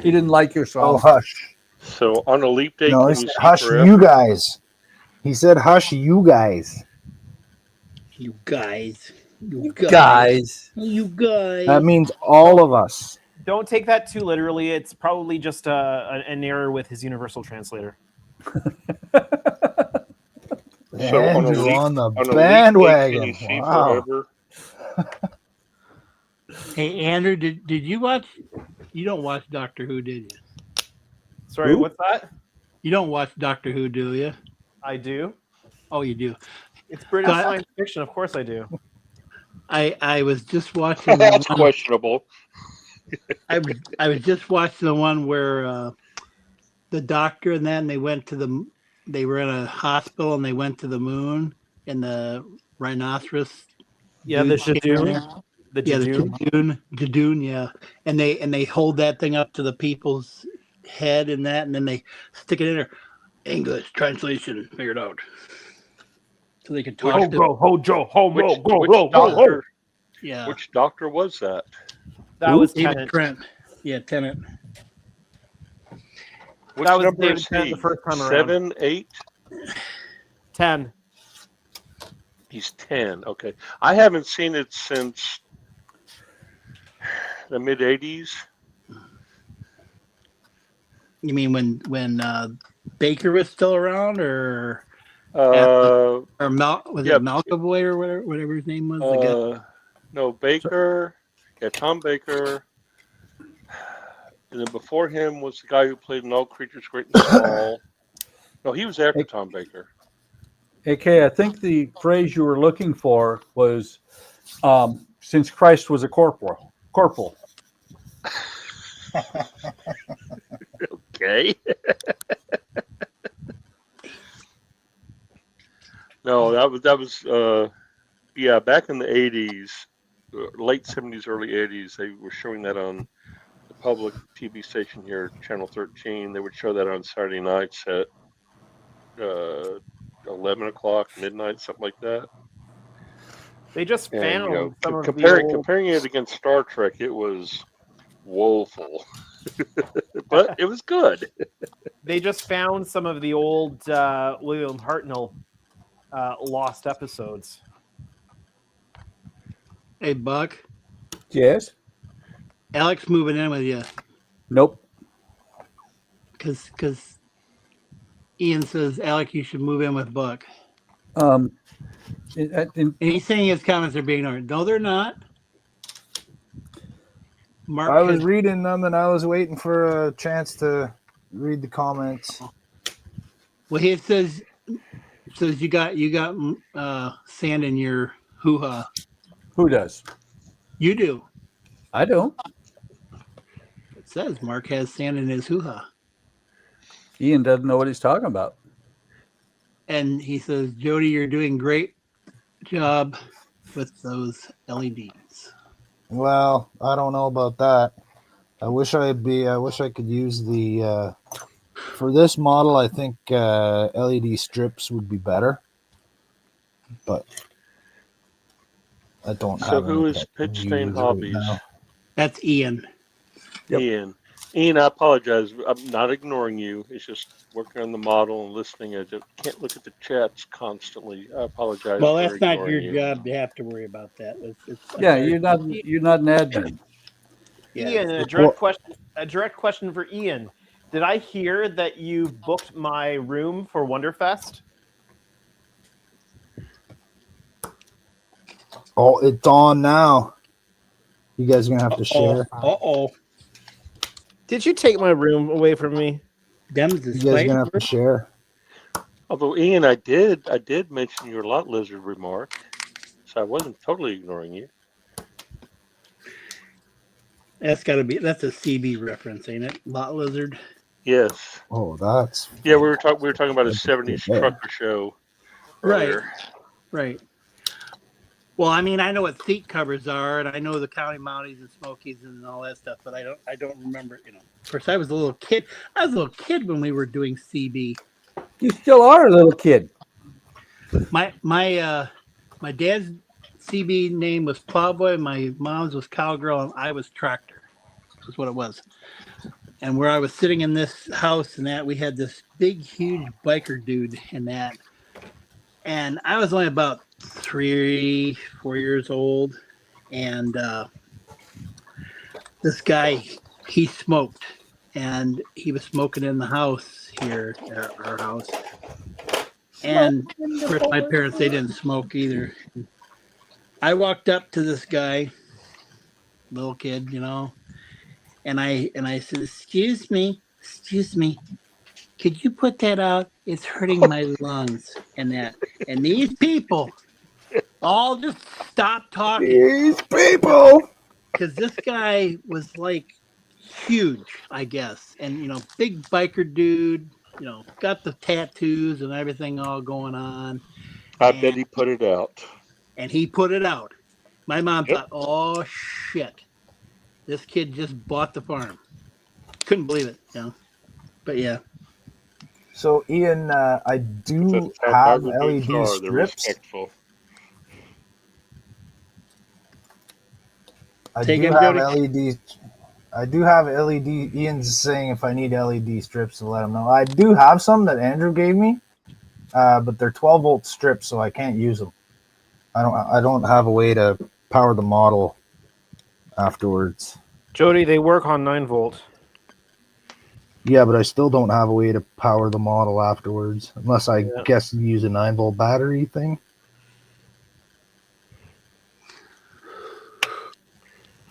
He didn't like your song. Oh hush. So on a leap day, No, can he you said, see hush forever? you guys. He said, hush you guys. You guys. That means all of us. Don't take that too literally. It's probably just an error with his universal translator. So Andrew on the on a bandwagon. leap day, can you see Wow. forever? Hey, Andrew, did you watch? You don't watch Doctor Who, did you? Sorry, Who? what's that? You don't watch Doctor Who, do you? I do. Oh, you do. It's British So science fiction. Of course I do. I was just watching. That's questionable. I was just watching the one where the doctor and then they went to they were in a hospital and they went to the moon and the rhinoceros. Yeah, the dude came in Jadoon. there. The Yeah, the Jadoon. Jadoon, yeah. And they hold that thing up to the people's head and then they stick it in there. English translation figured out. So they could talk to Yeah. Which doctor was that? That was David Tennant. Trent. Yeah, Tennant. Which That was number David is Tennant he? the first time around. 7, 8? 10. He's 10. Okay. I haven't seen it since the mid 80s. You mean when Baker was still around, or Was it Malcolm or whatever his name was? The guy? No, Baker. Yeah, Tom Baker. And then before him was the guy who played in All Creatures Great and Small. No, he was after Tom Baker. AK, I think the phrase you were looking for was since Christ was a corporal. Okay. No, that was yeah, back in the 80s, late 70s, early 80s, they were showing that on the public TV station here, Channel 13. They would show that on Saturday nights at 11 o'clock, midnight, something like that. They just And, found you know, some of comparing it against Star Trek, it was woeful. But it was good. They just found some of the old William Hartnell lost episodes. Hey, Buck. Yes. Alex moving in with you. Nope. Because Ian says, Alec, you should move in with Buck. In, And he's saying his comments are being ignored. No, they're not. Mark I was has- reading them and I was waiting for a chance to read the comments. Well, he says you got sand in your hoo-ha. Who does? You do. I don't. It says Mark has sand in his hoo-ha. Ian doesn't know what he's talking about. And he says, Jody, you're doing great job with those LEDs. Well, I don't know about that. I wish I could use the for this model. I think LED strips would be better, but I don't have. So who any is that I can PITSTAIN use Hobbies? now. That's Ian. Yep. Ian, I apologize. I'm not ignoring you. It's just working on the model and listening. I just can't look at the chats constantly. I apologize. Well, for that's not your ignoring you. job to have to worry about that. Yeah, you're not an admin. Yeah. Ian, a direct question for Ian. Did I hear that you booked my room for Wonderfest? Oh, it's on now. You guys are gonna have to share. Uh-oh. Did you take my room away from me? You guys are gonna have to share. Although Ian, I did mention your lot lizard remark, so I wasn't totally ignoring you. That's a CB reference, ain't it? Lot lizard. Yes. Oh, that's yeah. We were talking about a '70s trucker show. Earlier. Right. Well, I mean, I know what seat covers are, and I know the County Mounties and Smokies and all that stuff, but I don't remember. You know, of course, I was a little kid. I was a little kid when we were doing CB. You still are a little kid. My dad's CB name was Plowboy. My mom's was Cowgirl, and I was Tractor. That's what it was. And where I was sitting in this house, and that we had this big, huge biker dude in that, and I was only about 3-4 years old, and this guy, he smoked, and he was smoking in the house here at our house. And of course, my parents, they didn't smoke either. I walked up to this guy, little kid, you know, and I said, excuse me, could you put that out? It's hurting my lungs and that. And these people all just stopped talking. These people. Because this guy was like huge, I guess. And, you know, big biker dude, you know, got the tattoos and everything all going on. I bet he put it out. And he put it out. My mom thought, oh, shit. This kid just bought the farm. Couldn't believe it, you know. But, yeah. So, Ian, I do have LED strips. I do have LED. Ian's saying if I need LED strips to let him know. I do have some that Andrew gave me, but they're 12-volt strips, so I can't use them. I don't have a way to power the model afterwards. Jody, they work on 9-volt. Yeah, but I still don't have a way to power the model afterwards, unless I guess you use a 9-volt battery thing.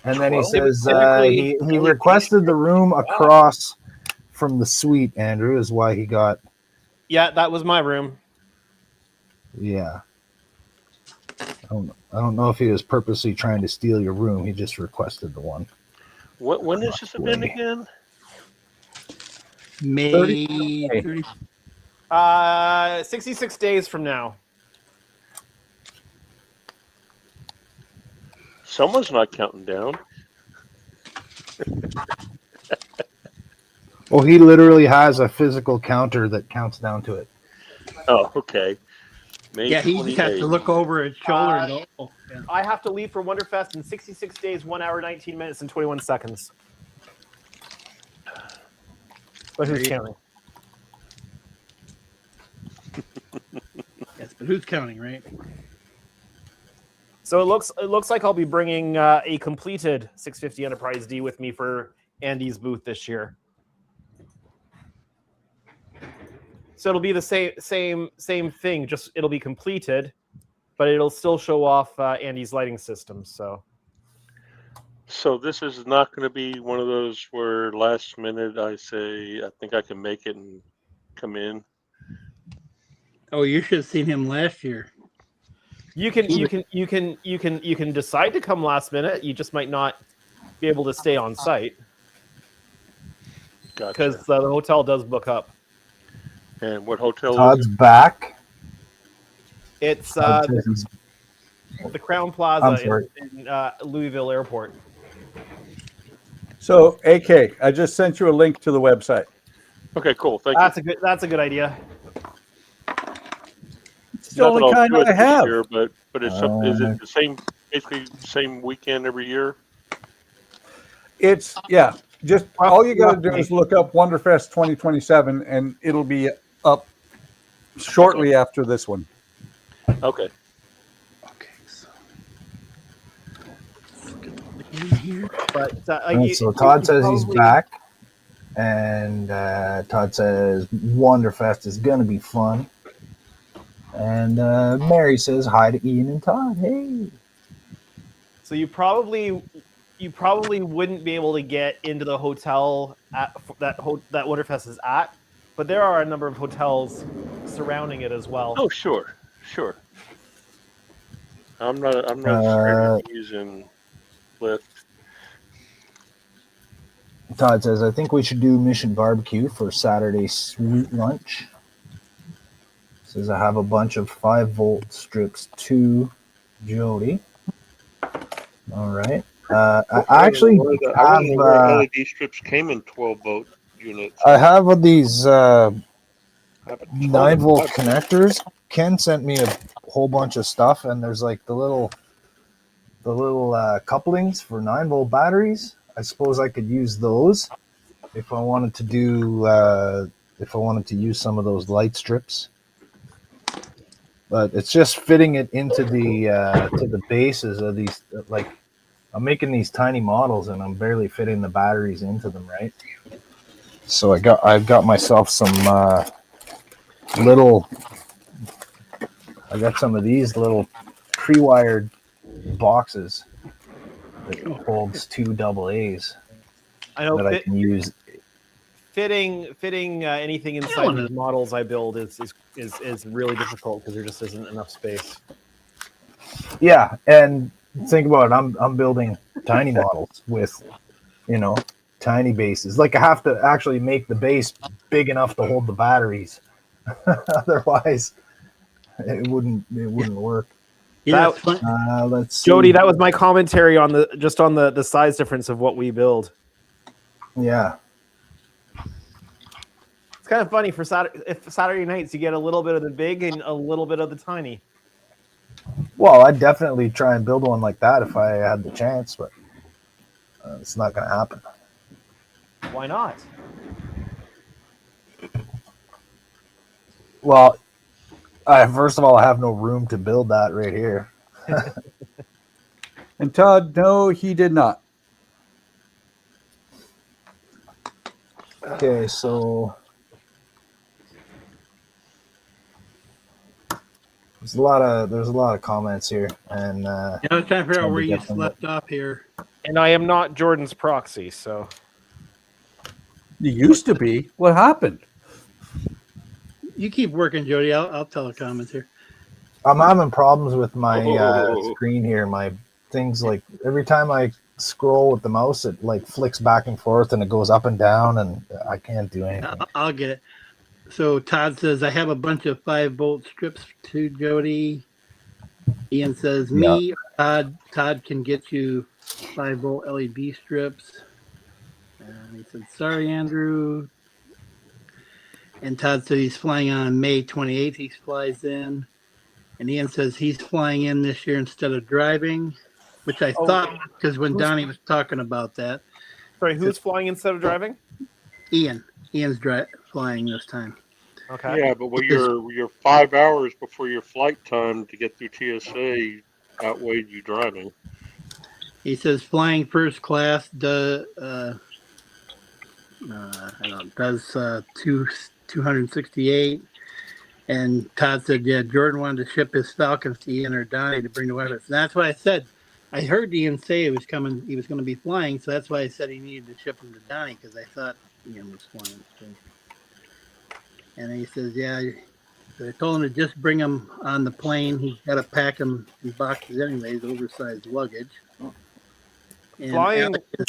And then he says he requested the room across from the suite, Andrew, is why he got. Yeah, that was my room. Yeah. I don't know if he was purposely trying to steal your room. He just requested the one. When is this event again? May 30. 66 days from now. Someone's not counting down. Well, he literally has a physical counter that counts down to it. Oh, okay. May Yeah, he just has to look over his shoulder and go, oh, yeah. I have to leave for Wonderfest in 66 days, 1 hour, 19 minutes, and 21 seconds. But who's counting? Yes, but who's counting, right? So it looks like I'll be bringing a completed 650 Enterprise D with me for Andy's booth this year. So it'll be the same thing. Just it'll be completed, but it'll still show off Andy's lighting system. So this is not going to be one of those where last minute I say I think I can make it and come in. Oh, you should have seen him last year. You can decide to come last minute. You just might not be able to stay on site because Gotcha. the hotel does book up. And what hotel Todd's is it? back. It's Todd says he's- the Crown I'm Plaza sorry. in Louisville Airport. So, AK, I just sent you a link to the website. Okay, cool. Thank you. That's a good idea. It's the only kind do it I this have. year, but it's is it the same, basically same weekend every year? It's just all you got to do is look up Wonderfest 2027, and it'll be up shortly after this one. Okay. But So Todd says he's back, and Todd says Wonderfest is gonna be fun. And Mary says hi to Ian and Todd. Hey. So you probably wouldn't be able to get into the hotel that Wonderfest is at, but there are a number of hotels surrounding it as well. Oh, sure. I'm not scared of using Lyft. Todd says, I think we should do Mission Barbecue for Saturday sweet lunch. Says I have a bunch of 5-volt strips to Jody. All right. I actually I don't know where LED strips came in 12-volt units. I have these 9-volt connectors. Ken sent me a whole bunch of stuff, and there's like the little couplings for 9-volt batteries. I suppose I could use those if I wanted to do use some of those light strips. But it's just fitting it into the bases of these. Like, I'm making these tiny models, and I'm barely fitting the batteries into them, right? So I've got myself some little. I got some of these little pre-wired boxes that holds 2 AA's. I know that I can use. Fitting anything inside these models I build is really difficult because there just isn't enough space. Yeah, and think about it. I'm building tiny models with, tiny bases. Like I have to actually make the base big enough to hold the batteries. Otherwise, it wouldn't work. Yeah, let's see. Jody, that was my commentary on the size difference of what we build. Yeah. It's kind of funny for Saturday nights you get a little bit of the big and a little bit of the tiny. Well, I'd definitely try and build one like that if I had the chance, but it's not going to happen. Why not? Well, first of all, I have no room to build that right here. And Todd, no, he did not. Okay, so there's a lot of comments here, and I was trying to figure out where you left off here. And I am not Jordan's proxy, so You used to be. What happened? You keep working, Jody. I'll tell the comments here. I'm having problems with my screen here. My things, like every time I scroll with the mouse, it like flicks back and forth and it goes up and down, and I can't do anything. I'll get it. So Todd says, I have a bunch of 5-volt strips to Jody. Ian says, me, Todd can get you 5-volt LED strips. And he said, sorry, Andrew. And Todd said he's flying on May 28th. He flies in. And Ian says he's flying in this year instead of driving, which I thought, because when Donnie was talking about that. Sorry, who's flying instead of driving? Ian. Ian's flying this time. Okay. Yeah, but your 5 hours before your flight time to get through TSA outweighed you driving. He says flying first class does 268. And Todd said, yeah, Jordan wanted to ship his Falcons to Ian or Donnie to bring the weapons. And that's why I said, I heard Ian say he was going to be flying, so that's why I said he needed to ship them to Donnie, because I thought Ian was flying. So. And he says, yeah, They told him to just bring them on the plane. He's got to pack them in boxes anyways, oversized luggage. And Flying. Alex is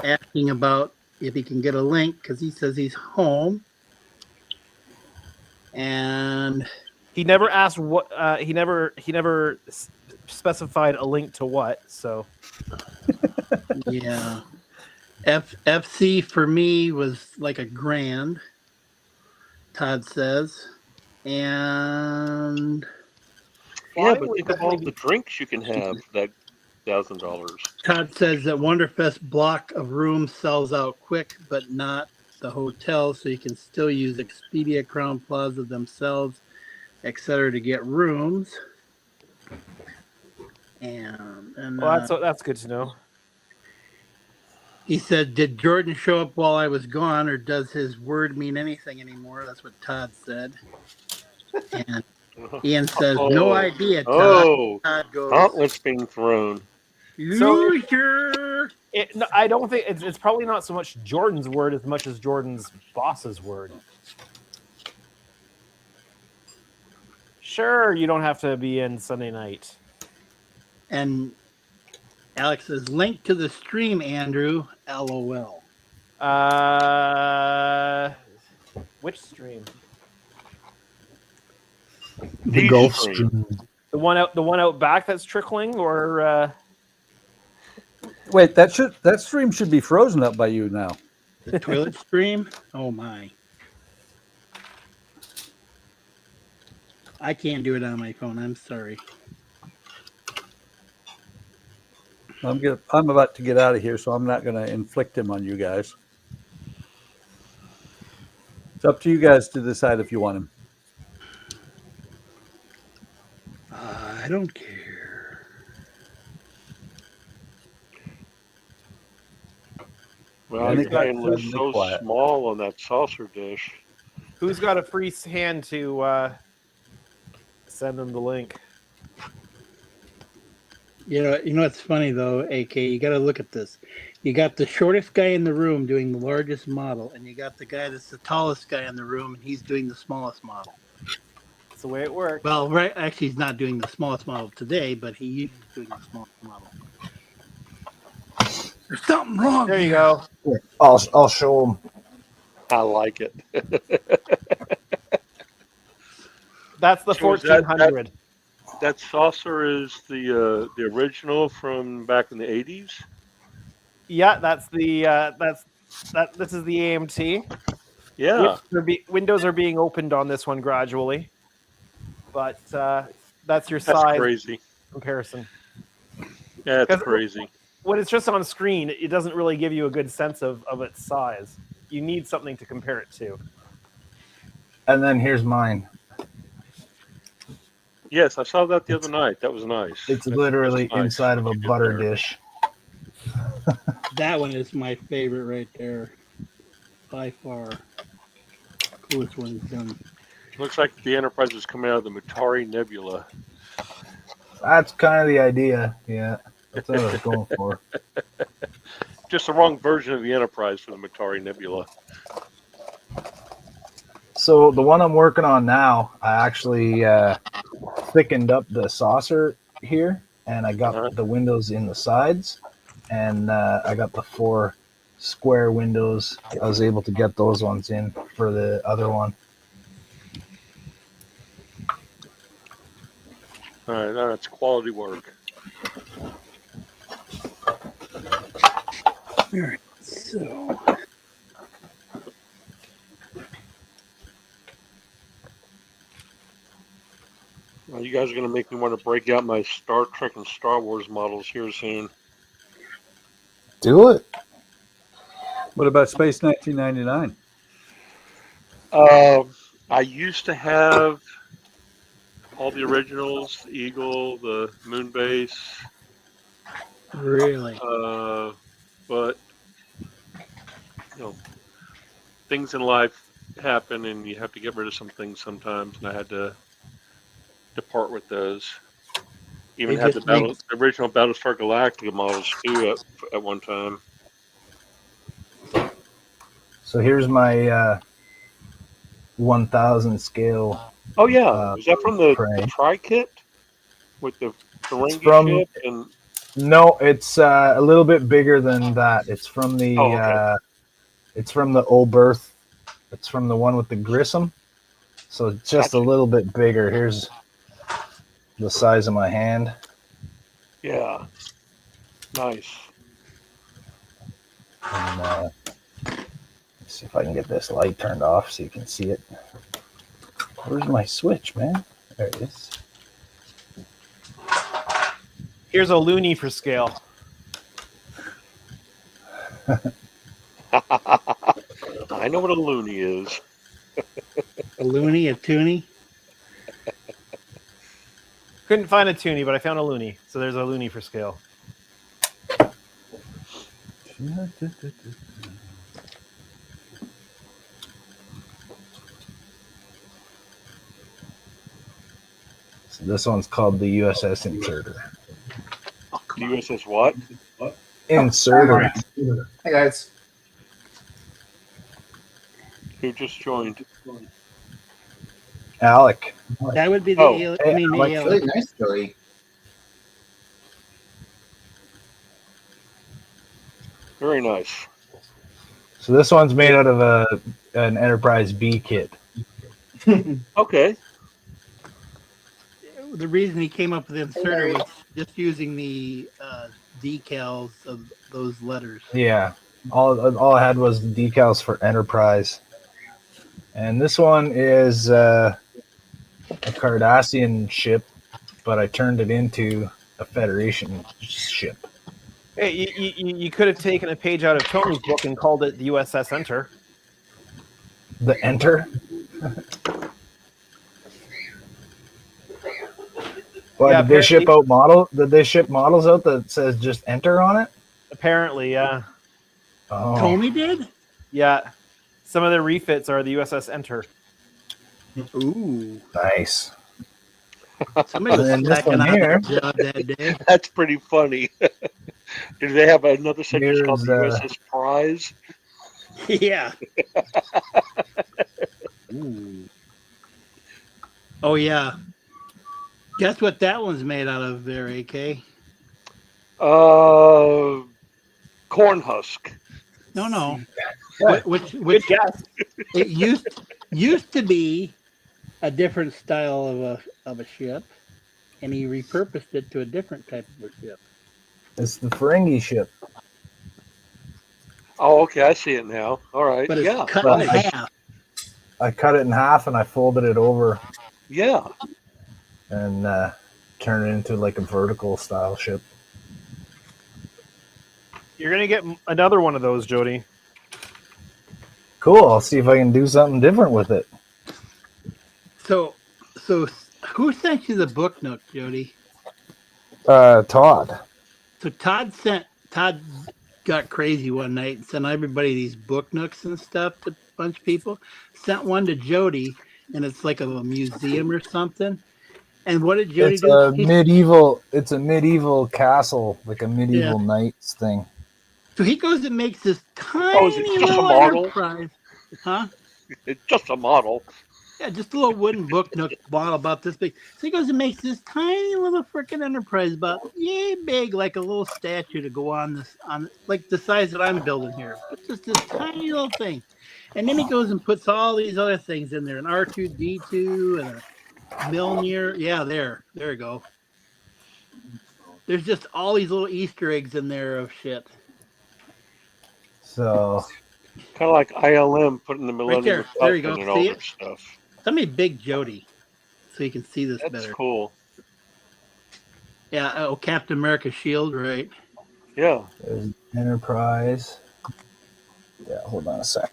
asking about if he can get a link because he says he's home. And he never asked what. He never specified a link to what. So yeah, FC for me was like $1,000. Todd says, and yeah, but think of all the drinks you can have for that $1,000. Todd says that Wonderfest block of rooms sells out quick, but not the hotel, so you can still use Expedia, Crown Plaza themselves, etc. to get rooms. And well, that's good to know. He said, "Did Jordan show up while I was gone, or does his word mean anything anymore?" That's what Todd said. And Ian says, "No idea, Todd." Oh, Todd goes, gauntlets being thrown. Loser. No, I don't think it's probably not so much Jordan's word as much as Jordan's boss's word. Sure, you don't have to be in Sunday night. And Alex says, "Link to the stream, Andrew. LOL." Which stream? The Gulf Stream. The one out back that's trickling, or wait, that stream should be frozen up by you now. The toilet stream? Oh my! I can't do it on my phone. I'm sorry. I'm about to get out of here, so I'm not going to inflict him on you guys. It's up to you guys to decide if you want him. I don't care. Well, your hand looks so small on that saucer dish. who's got a free hand to send them the link? You know what's funny though, AK, you got to look at this. You got the shortest guy in the room doing the largest model, and you got the guy that's the tallest guy in the room, and he's doing the smallest model. That's the way it works. Well, right, actually, he's not doing the smallest model today, but he's doing the smallest model. There's something wrong. There you go. I'll show him. I like it. That's the 1400. That saucer is the original from back in the 80s. Yeah, that's the this is the AMT. Yeah. Windows are being opened on this one gradually, but that's your That's size crazy comparison. Yeah, it's crazy. When it's just on screen, it doesn't really give you a good sense of its size. You need something to compare it to. And then here's mine. Yes, I saw that the other night. That was nice. It's literally nice. inside of a butter dish. That one is my favorite right there, by far. Coolest one he's done. Looks like the Enterprise is coming out of the Mutari Nebula. That's kind of the idea. Yeah, that's what I was going for. Just the wrong version of the Enterprise for the Mutari Nebula. So the one I'm working on now, I actually thickened up the saucer here, and I got the windows in the sides, and I got the 4 square windows. I was able to get those ones in for the other one. All right, that's quality work. All right, so. Well, you guys are going to make me want to break out my Star Trek and Star Wars models here soon. Do it. What about Space 1999? I used to have all the originals, the Eagle, the Moonbase. Really? But, things in life happen and you have to get rid of some things sometimes, and I had to depart with those. Even had the original Battlestar Galactica models too at one time. So here's my 1000 scale. Oh yeah, is that from the prey. tri kit with the It's Ferengi from ship and? no, it's a little bit bigger than that. It's from the Oh, okay. it's from the Oberth. It's from the one with the Grissom. So it's just a little bit bigger. Here's the size of my hand. Yeah. Nice. And, let's see if I can get this light turned off so you can see it. Where's my switch, man? There it is. Here's a loony for scale. I know what a loony is. A loony, a toonie. Couldn't find a toonie, but I found a loony. So there's a loony for scale. So this one's called the USS Inserter. The USS what? Inserter. Hey guys. Who just joined? Alec. That would be the Oh, alien. hey, I mean, the Alec, alien. Really nice, Jody. Very nice. So this one's made out of an Enterprise B kit. Okay. The reason he came up with the inserter was just using the decals of those letters. Yeah. All I had was the decals for Enterprise. And this one is a Cardassian ship, but I turned it into a Federation ship. Hey, you could have taken a page out of Tony's book and called it the USS Enter. The Enter? Well, Yeah, did they ship apparently- out model? Did they ship models out that says just Enter on it? Apparently, yeah. Oh, Tommy did? Yeah. Some of the refits are the USS Enter. Ooh. nice. Somebody was And this stacking one out here. a job that day. That's pretty funny. Do they have another section called the Here's, USS Prize? Yeah. Ooh. Oh, yeah. Guess what that one's made out of there, AK? Corn husk. No. Yeah. Which Good guess. it used to be a different style of a ship, and he repurposed it to a different type of a ship. It's the Ferengi ship. Oh, okay. I see it now. All right. But it's Yeah. cut Well, in half. I cut it in half and I folded it over Yeah. and turned it into like a vertical style ship. You're going to get another one of those, Jody. Cool. I'll see if I can do something different with it. So who sent you the book note, Jody? Todd. So Todd got crazy one night and sent everybody these book nooks and stuff to a bunch of people. Sent one to Jody, and it's like a museum or something. And what did Jody It's do? a medieval castle, like a medieval knights thing. So he goes and makes this tiny Oh, is it just a little model? Enterprise. Huh? It's just a model. Yeah, just a little wooden book nook bottle about this big. So he goes and makes this tiny little freaking Enterprise about yay big, like a little statue to go on like the size that I'm building here. But just this tiny little thing. And then he goes and puts all these other things in there, an R2D2 and a Milner. Yeah, there you go. There's just all these little Easter eggs in there of shit. So Kind of like ILM putting the Millennium there you go. Falcon and all See their it? stuff. Somebody big Jody, so you can see this That's better. cool. Yeah, oh, Captain America's shield, right? Yeah. there's Enterprise. Yeah, hold on a sec.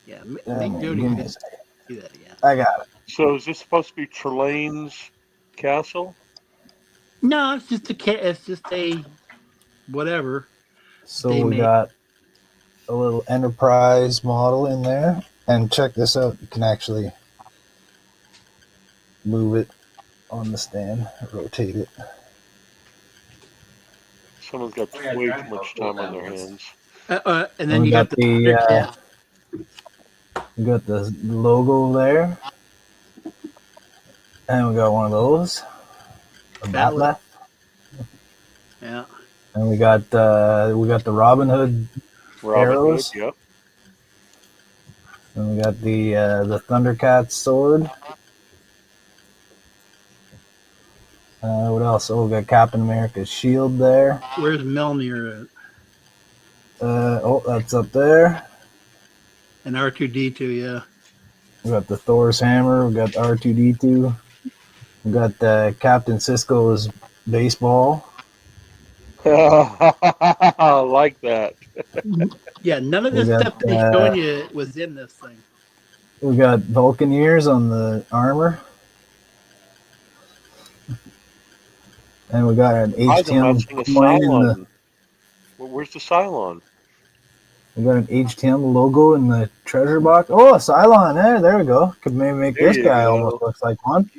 Yeah, Yeah, make man, Jody give me a see sec. that again. I got it. So is this supposed to be Trelane's castle? No, it's just a whatever. So They we made- got a little Enterprise model in there. And check this out. You can actually move it on the stand, rotate it. Someone's got way too much time on their hands. And then we you got the We got the logo there. And we got one of those. A bat. Yeah. And we got the Robin Hood arrows. Hood, yep. And we got the Thundercats sword. What else? Oh, we got Captain America's shield there. Where's Mjolnir at? Oh, that's up there. And R2D2, yeah. We got the Thor's hammer. We got R2D2. We got Captain Sisko's baseball. I like that. Yeah, none of this stuff that he's showing you was in this thing. We got Vulcan ears on the armor. And we got an HTM coin in the... Where's the Cylon? We got an HTM logo in the treasure box. Oh, a Cylon! There we go. Could maybe make this guy almost looks like one.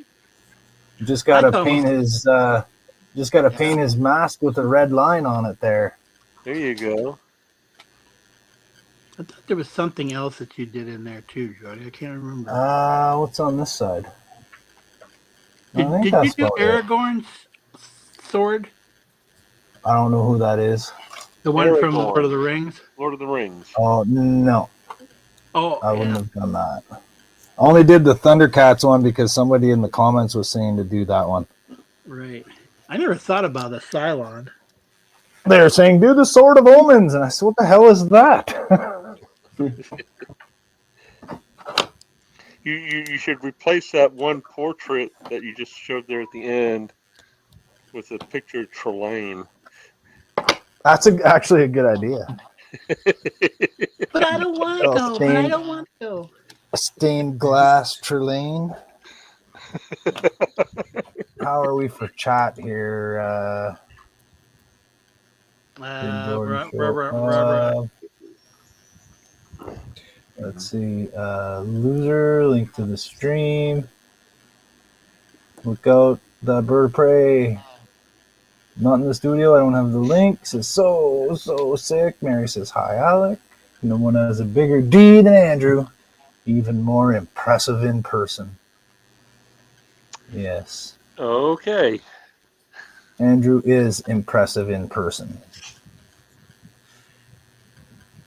You just gotta paint his. Just gotta paint his mask with a red line on it there. There you go. I thought there was something else that you did in there too, Jody. I can't remember. What's on this side? Did you do Aragorn's sword? I don't know who that is. The one from Lord of the Rings? Lord of the Rings. Oh, no. Oh, I wouldn't have done that. I only did the Thundercats one because somebody in the comments was saying to do that one. Right. I never thought about a Cylon. They were saying, do the Sword of Omens. And I said, what the hell is that? You should replace that one portrait that you just showed there at the end with a picture of Trelane. That's actually a good idea. But I don't want to go. But I don't want to go. A stained glass Trelane. How are we for chat here? Let's see. Loser, link to the stream. Look out, the bird of prey. Not in the studio. I don't have the link. Says so sick. Mary says hi, Alec. No one has a bigger D than Andrew. Even more impressive in person. Yes. Okay. Andrew is impressive in person.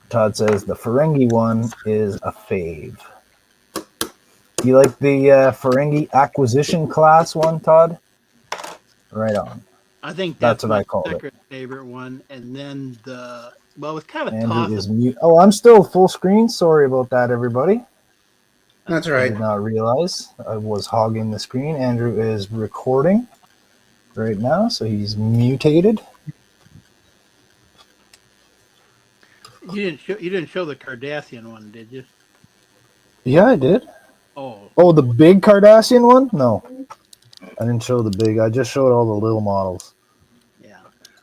Todd says the Ferengi one is a fave. You like the Ferengi acquisition class one, Todd? Right on. I think that's what I called it. Favorite one, and then it's kind of a Andrew is mute. Oh, I'm still full screen. Sorry about that, everybody. That's right. I did not realize I was hogging the screen. Andrew is recording right now, so he's mutated. You didn't show the Cardassian one, did you? Yeah, I did. Oh, the big Cardassian one? No, I didn't show the big. I just showed all the little models. Yeah,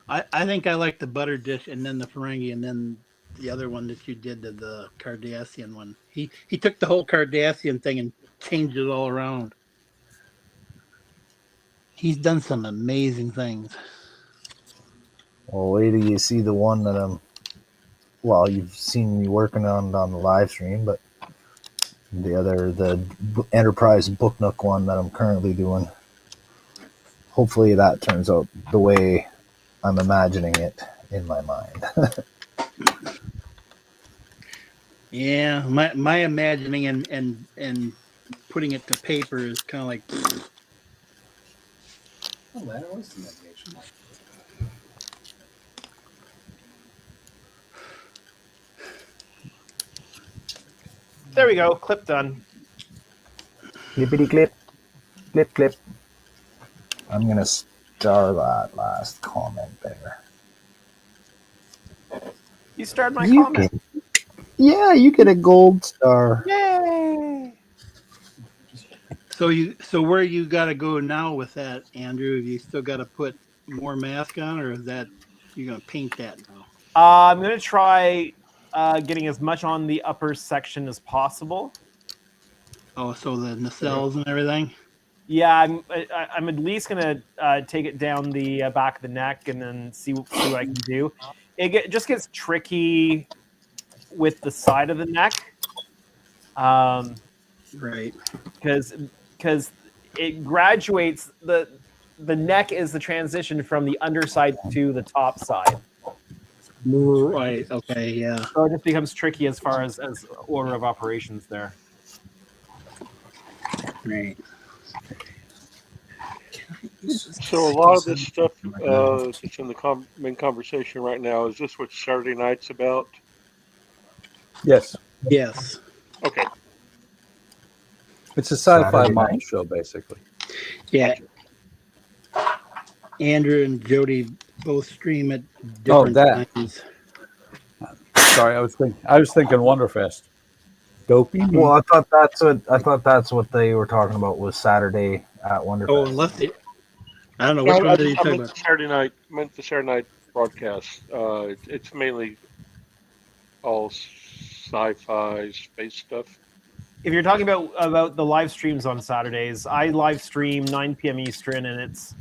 I think I like the butter dish, and then the Ferengi, and then the other one that you did, the Cardassian one. He took the whole Cardassian thing and changed it all around. He's done some amazing things. Well, wait till you see the one that you've seen me working on the live stream, but the Enterprise Book Nook one that I'm currently doing. Hopefully that turns out the way I'm imagining it in my mind. Yeah, my imagining and putting it to paper is kind of like. Oh, man, it was the imagination. There we go. Clip done. Clippity clip. Clip clip. I'm going to star that last comment there. You starred my comment. Yeah, you get a gold star. Yay! So where you got to go now with that, Andrew? Have you still got to put more mask on, or is that you're going to paint that now? I'm going to try getting as much on the upper section as possible. Oh, so the nacelles and everything? Yeah, I'm at least going to take it down the back of the neck and then see what I can do. It just gets tricky with the side of the neck Right. Because it graduates the neck is the transition from the underside to the top side. Right. Okay. Yeah. So it just becomes tricky as far as order of operations there. Right. So a lot of this stuff that's in the main conversation right now, is this what Saturday night's about? Yes. Yes. Okay. It's a sci-fi Saturday model night. show, basically. Yeah. Andrew and Jody both stream at different times. Sorry, I was thinking Wonderfest. Dopey. Well, I thought that's what they were talking about was Saturday at Wonderfest. Oh, unless they, I don't know which one are you talking about. Meant the Saturday night broadcast. It's mainly all sci-fi space stuff. If you're talking about the live streams on Saturdays, I live stream 9 p.m. Eastern, and it's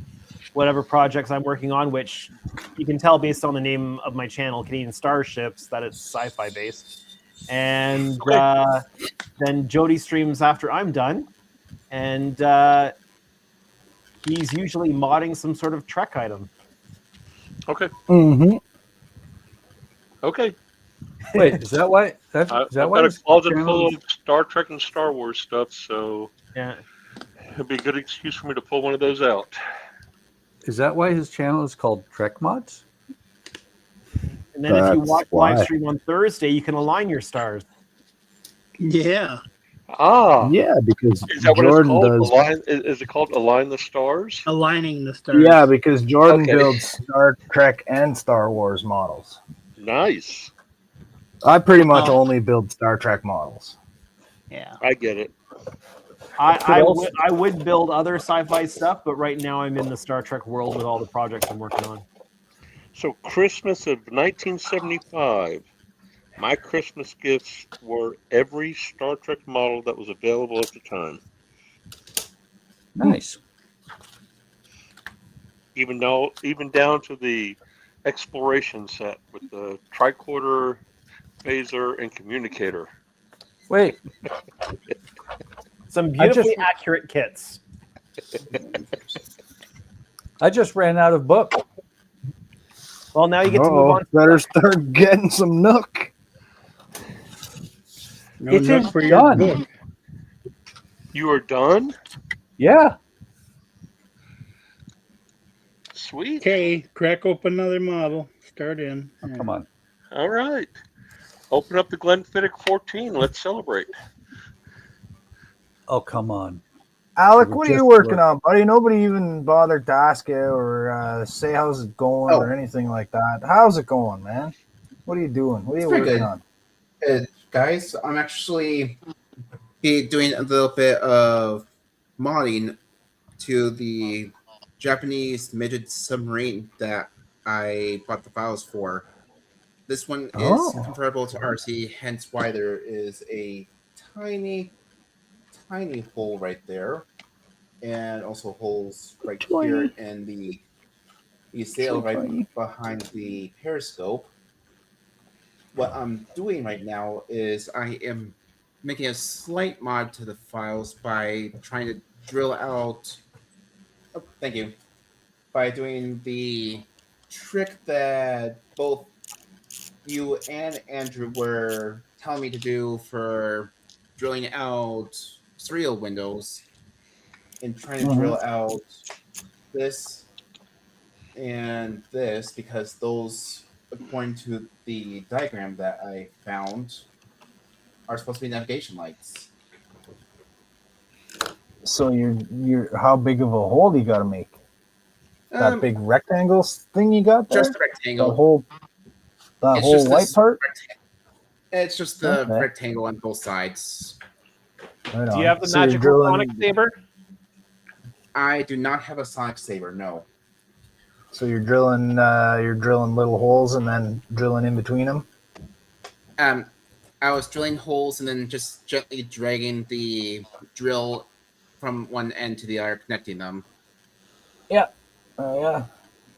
whatever projects I'm working on, which you can tell based on the name of my channel, Canadian Starships, that it's sci-fi based. And then Jody streams after I'm done, and he's usually modding some sort of Trek item. Okay. Mm-hmm. Okay. Wait, is that why? Is that I've why? got a his closet channel full is- of Star Trek and Star Wars stuff, so yeah, it'd be a good excuse for me to pull one of those out. Is that why his channel is called TREKMODS? And then if you That's watch why. live stream on Thursday, you can align your stars. Yeah. Ah. Yeah, because Is that Jordan what it's does. called? Is it called Align the Stars? Aligning the stars. Yeah, because Jordan Okay. builds Star Trek and Star Wars models. Nice. I pretty much Oh. only build Star Trek models. Yeah. I get it. I would build other sci-fi stuff, but right now I'm in the Star Trek world with all the projects I'm working on. So Christmas of 1975, my Christmas gifts were every Star Trek model that was available at the time. Nice. Even down to the exploration set with the tricorder, phaser, and communicator. Wait, Some beautifully accurate kits. I just ran out of book. Well, now you get to move on. Better start getting some Nook. No, It not is for your done. book. You are done? Yeah. Sweet. Okay, crack open another model. Start in. Oh, come on. All right. Open up the Glenfiddich 14. Let's celebrate. Oh, come on. Alec, We're what are you just working on, buddy? Nobody even bothered to ask you or say how's it going or anything like that. How's it going, man? What are you doing? What are you It's pretty working good. on? Guys, I'm actually doing a little bit of modding to the Japanese midget submarine that I bought the files for. This one is convertible to RC, hence why there is a tiny hole right there, and also holes right here in the sail right behind the periscope. What I'm doing right now is I am making a slight mod to the files by trying to drill out. Oh, thank you. By doing the trick that both you and Andrew were telling me to do for drilling out serial windows and trying to drill out this and this, because those, according to the diagram that I found, are supposed to be navigation lights. So you're how big of a hole you got to make? That big rectangle thing you got there? Just a rectangle. That It's whole just white this part? It's just the Okay. rectangle on both sides. Right Do on. you have the So you're magical drilling- sonic saber? I do not have a sonic saber, no. So you're drilling little holes and then drilling in between them? I was drilling holes and then just gently dragging the drill from one end to the other, connecting them. Yeah. Yeah.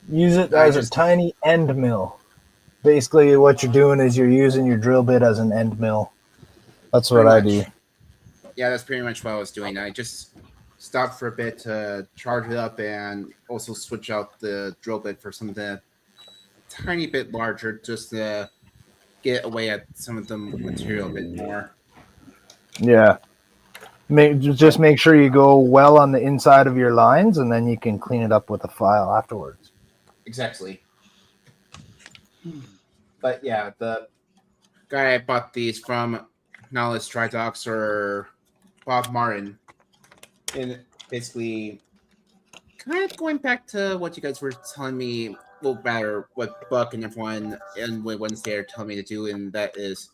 Use it as a tiny end mill. Basically, what you're doing is you're using your drill bit as an end mill. That's what I do. yeah, that's pretty much what I was doing. I just stopped for a bit to charge it up and also switch out the drill bit for something tiny bit larger, just to get away at some of the material a bit more. Yeah. Just make sure you go well on the inside of your lines, and then you can clean it up with a file afterwards. Exactly. But yeah, the guy I bought these from, Knowledge Dry Docks or Bob Martin, and basically kind of going back to what you guys were telling me, well, rather what Buck and everyone and Wednesday are telling me to do, and that is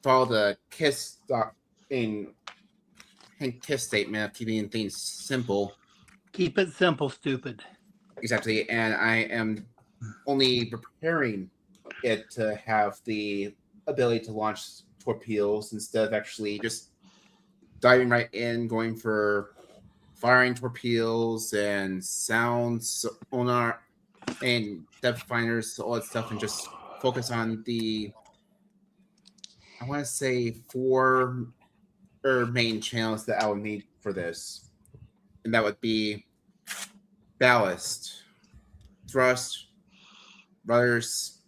follow the KISS statement of keeping things simple. Keep it simple, stupid. Exactly, and I am only preparing it to have the ability to launch torpedoes instead of actually just diving right in, going for firing torpedoes and sounds, sonar, and depth finders, all that stuff, and just focus on the, I want to say, 4 main channels that I would need for this. And that would be ballast, thrust, rudders,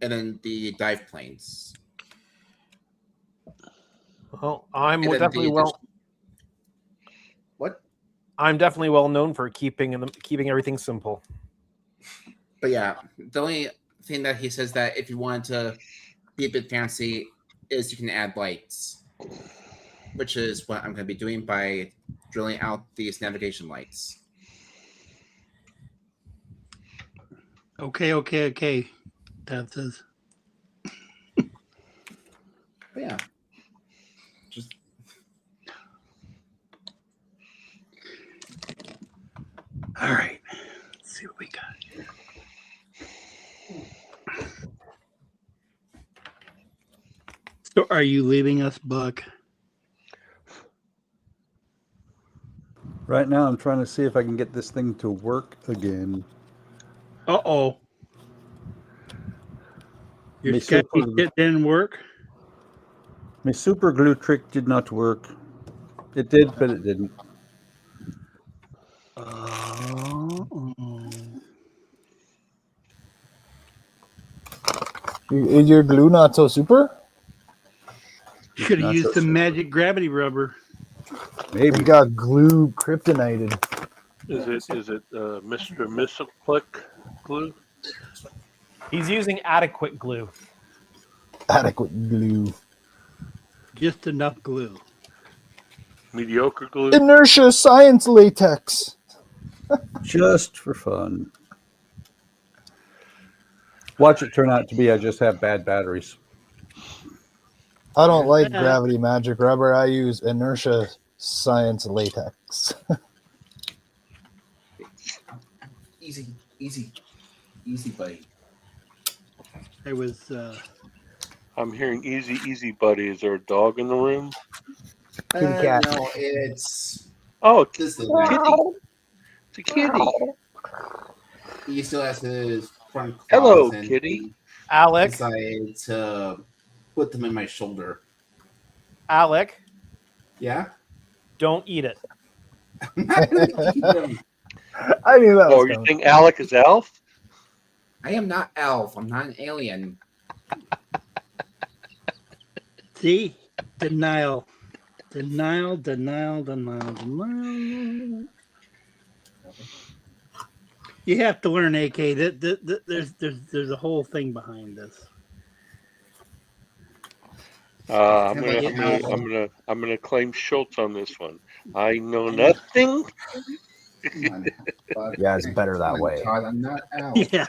and then the dive planes. Well, I'm And then definitely What? I'm definitely well known for keeping everything simple. But yeah, the only thing that he says that if you want to be a bit fancy is you can add lights, which is what I'm going to be doing by drilling out these navigation lights. Okay. That says. But yeah, just all right. Let's see what we got. So, are you leaving us, Buck? Right now, I'm trying to see if I can get this thing to work again. Uh-oh. Your My sketchy super- shit didn't work? My super glue trick did not work. It did, but it didn't. Is your glue not so super? Should have Not used so some magic gravity rubber. Maybe got glue kryptonited. Is it Mr. Missile glue? He's using adequate glue. Adequate glue. Just enough glue. Mediocre glue? Inertia science latex. Just for fun. Watch it turn out to be I just have bad batteries. I don't like gravity magic rubber. I use inertia science latex. easy, buddy. I was. I'm hearing easy, buddy. Is there a dog in the room? No, it's. Oh, this is kitty. It's a kitty. He still has his front claws. Hello, and kitty. Alec. Decided to put them in my shoulder. Alec. Yeah? Don't eat it. I knew that was Oh, you think Alec is Alf? I am not Alf. I'm not an alien. See? Denial. You have to learn, AK. There's a whole thing behind this. I'm gonna claim Schultz on this one. I know nothing. Yeah, it's better that way. Todd, I'm not Alf. Yeah.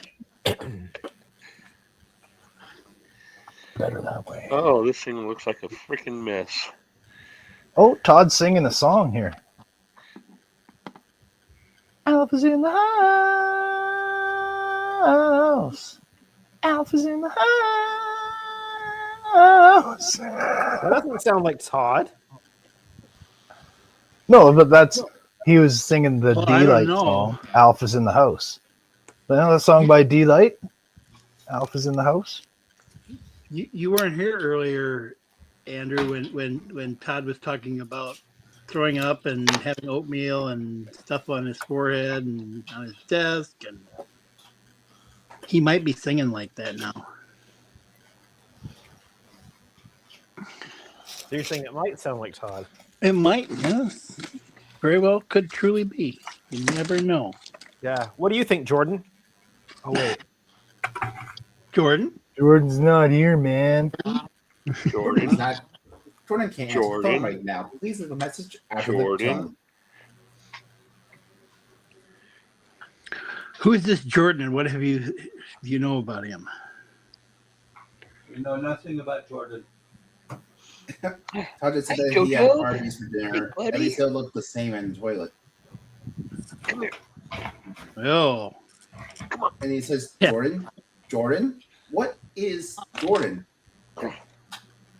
Better that way. Oh, this thing looks like a freaking mess. Oh, Todd's singing a song here. Alpha's in the house. Alpha's in the house. That doesn't sound like Todd. No, but he was singing the Well, I don't D-Light know. song. Alpha's in the house. You know that song by D-Light? Alpha's in the house. You weren't here earlier, Andrew, when Todd was talking about throwing up and having oatmeal and stuff on his forehead and on his desk, and he might be singing like that now. So you're saying it might sound like Todd? It might, yes. Very well could truly be. You never know. Yeah. What do you think, Jordan? Oh wait. Jordan? Jordan's not here, man. Jordan's not. Jordan can't answer the phone Jordan. right now. Please leave a message after the Jordan. tone. Who is this Jordan, and what have you know about him? We know nothing about Jordan. Todd just said Hey, that he had Jojo. parties for dinner, Hey, and buddy. they still look the same in the toilet. Come here. Oh. And he says, Jordan, what is Jordan?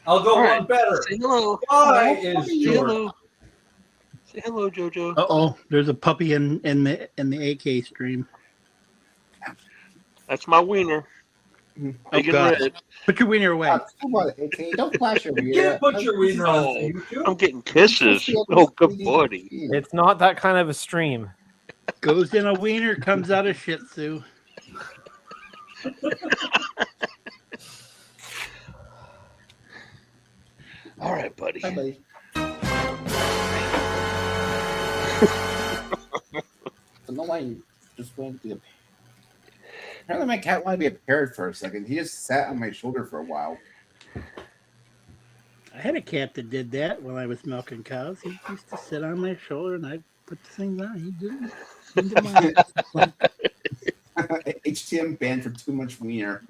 I'll go All right. one better. Say hello. Why Say is hello. Jordan? Say hello, Jojo. Uh-oh. There's a puppy in the AK stream. That's my wiener. Oh, Big and God. red. Put your wiener away. Come on, AK, don't flash your You wiener. can't put your wiener on Oh, YouTube. I'm getting kisses. Oh, good buddy. It's not that kind of a stream. Goes in a wiener, comes out a Shih Tzu. All right, buddy. Hi, buddy. I don't know why you just wanted to be a. Apparently, my cat wanted to be a parrot for a second. He just sat on my shoulder for a while. I had a cat that did that when I was milking cows. He used to sit on my shoulder, and I'd put the things on. He didn't. HTM banned for too much wiener.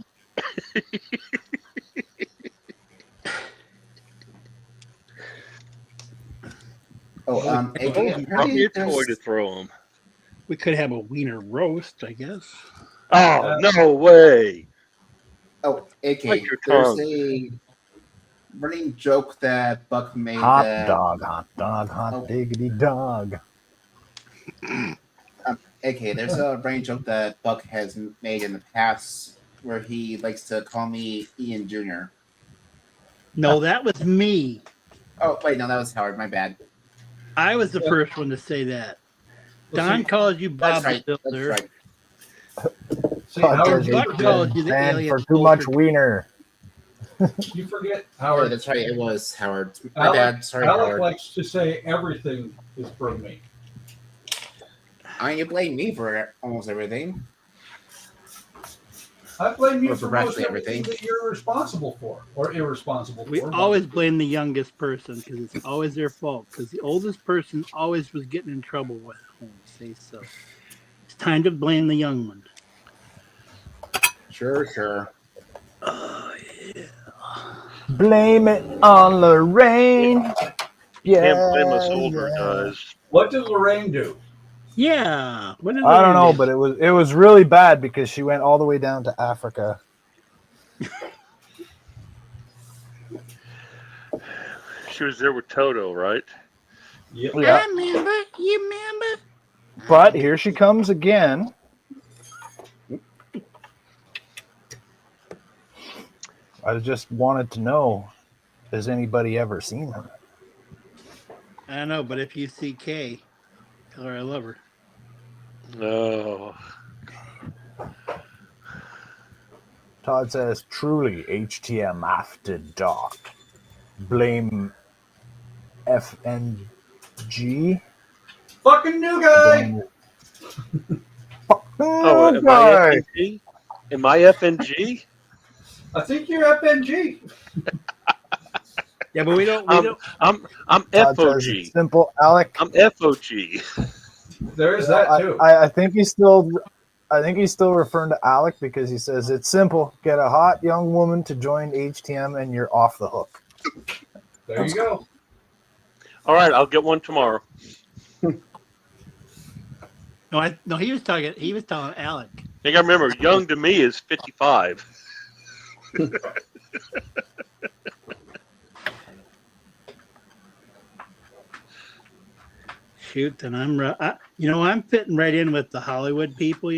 AK, Brought me a toy to throw him. We could have a wiener roast, I guess. Oh, no way. Oh, AK, Like your there's tongue. a running joke that Buck made Hot that... dog, hot diggity dog. AK, there's a running joke that Buck has made in the past where he likes to call me Ian Jr. No, that was me. Oh, wait, no, that was Howard. My bad. I was the first one to say that. Don calls you Bob That's right. the That's Builder. right. See, Todd Howard, says you Buck he's calls forget, you the banned alien for too much soldier. wiener. you forget Oh, Howard. that's right. It was Howard. My Alec, bad. Sorry, Alec Howard. likes to say everything is from me. I mean, you blame me for almost everything. I blame you Or for for most practically everything everything. that you're responsible for or irresponsible We for. always blame the youngest person because it's always their fault. Because the oldest person always was getting in trouble with home. Say so. It's time to blame the young one. Sure. Oh yeah. Blame it on Lorraine. Yeah. Can't blame us older guys. What did Lorraine do? Yeah. What did I don't know, Lorraine but it was really bad because she went all the way down to Africa. She was there with Toto, right? Yeah. do? I remember. You remember? But here she comes again. I just wanted to know, has anybody ever seen her? I don't know, but if you see Kay, tell her I love her. No. Todd says, truly HTM after dark. Blame FNG. Fucking new guy. Oh, am I FNG? Am I FNG? I think you're FNG. Yeah, but we don't. I'm Todd says FOG. it's simple, Alec. I'm FOG. There is that too. I think he's still referring to Alec because he says it's simple. Get a hot young woman to join HTM and you're off the hook. There you go. All right, I'll get one tomorrow. No, he was talking. He was telling Alec. You gotta remember, young to me is 55. Shoot, and I'm fitting right in with the Hollywood people,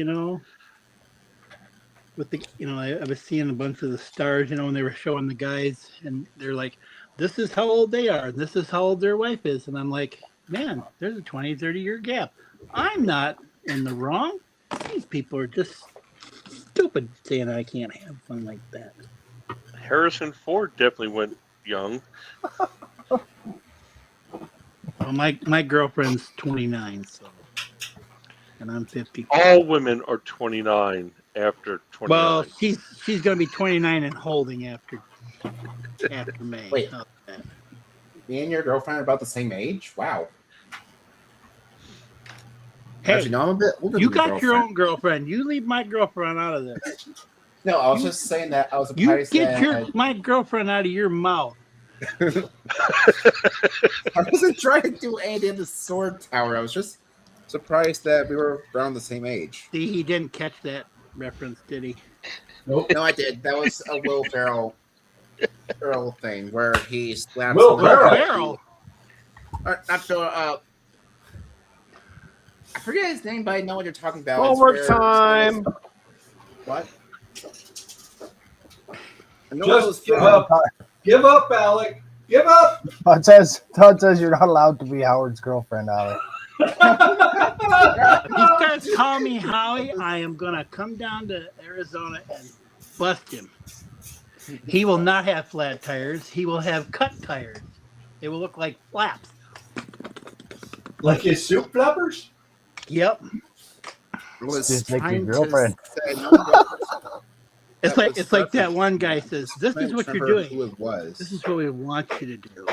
with the, I was seeing a bunch of the stars, when they were showing the guys, and they're like, this is how old they are. This is how old their wife is. And I'm like, man, there's a 20, 30-year gap. I'm not in the wrong. These people are just stupid saying I can't have fun like that. Harrison Ford definitely went young. Well, my girlfriend's 29, so, and I'm 50. All women are 29 after 29. Well, she's going to be 29 and holding after May. Wait, me and your girlfriend are about the same age? Wow. Hey, actually, no, I'm a bit older you than your got your own girlfriend. You leave my girlfriend out of this. No, I was just saying that I was You surprised get my girlfriend out of your mouth. I wasn't trying to do anything in the sword tower. I was just surprised that we were around the same age. See, he didn't catch that reference, did he? Nope. No, I did. That was a Will Ferrell thing where he slaps Will Ferrell? Not Ferrell. I forget his name, but I know what you're talking about. Homework time. What? Just give up. Give up, Alec. Give up. Todd says you're not allowed to be Howard's girlfriend, Alec. If he starts calling me Howie, I am going to come down to Arizona and bust him. He will not have flat tires. He will have cut tires. They will look like flaps. Like his soup flappers? Yep. Just like your girlfriend. It's like that one guy says, "This is what you're doing. Who it was. This is what we want you to do."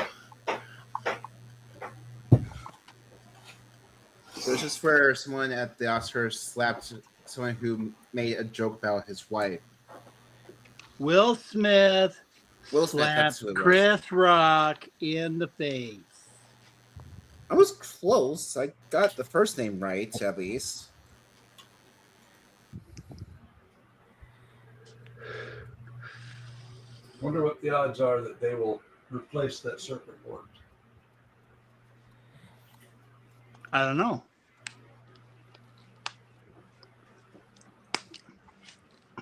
So it's just where someone at the Oscars slapped someone who made a joke about his wife. Will Smith that's slapped who it was. Chris Rock in the face. I was close. I got the first name right, at least. Wonder what the odds are that they will replace that circuit board. I don't know.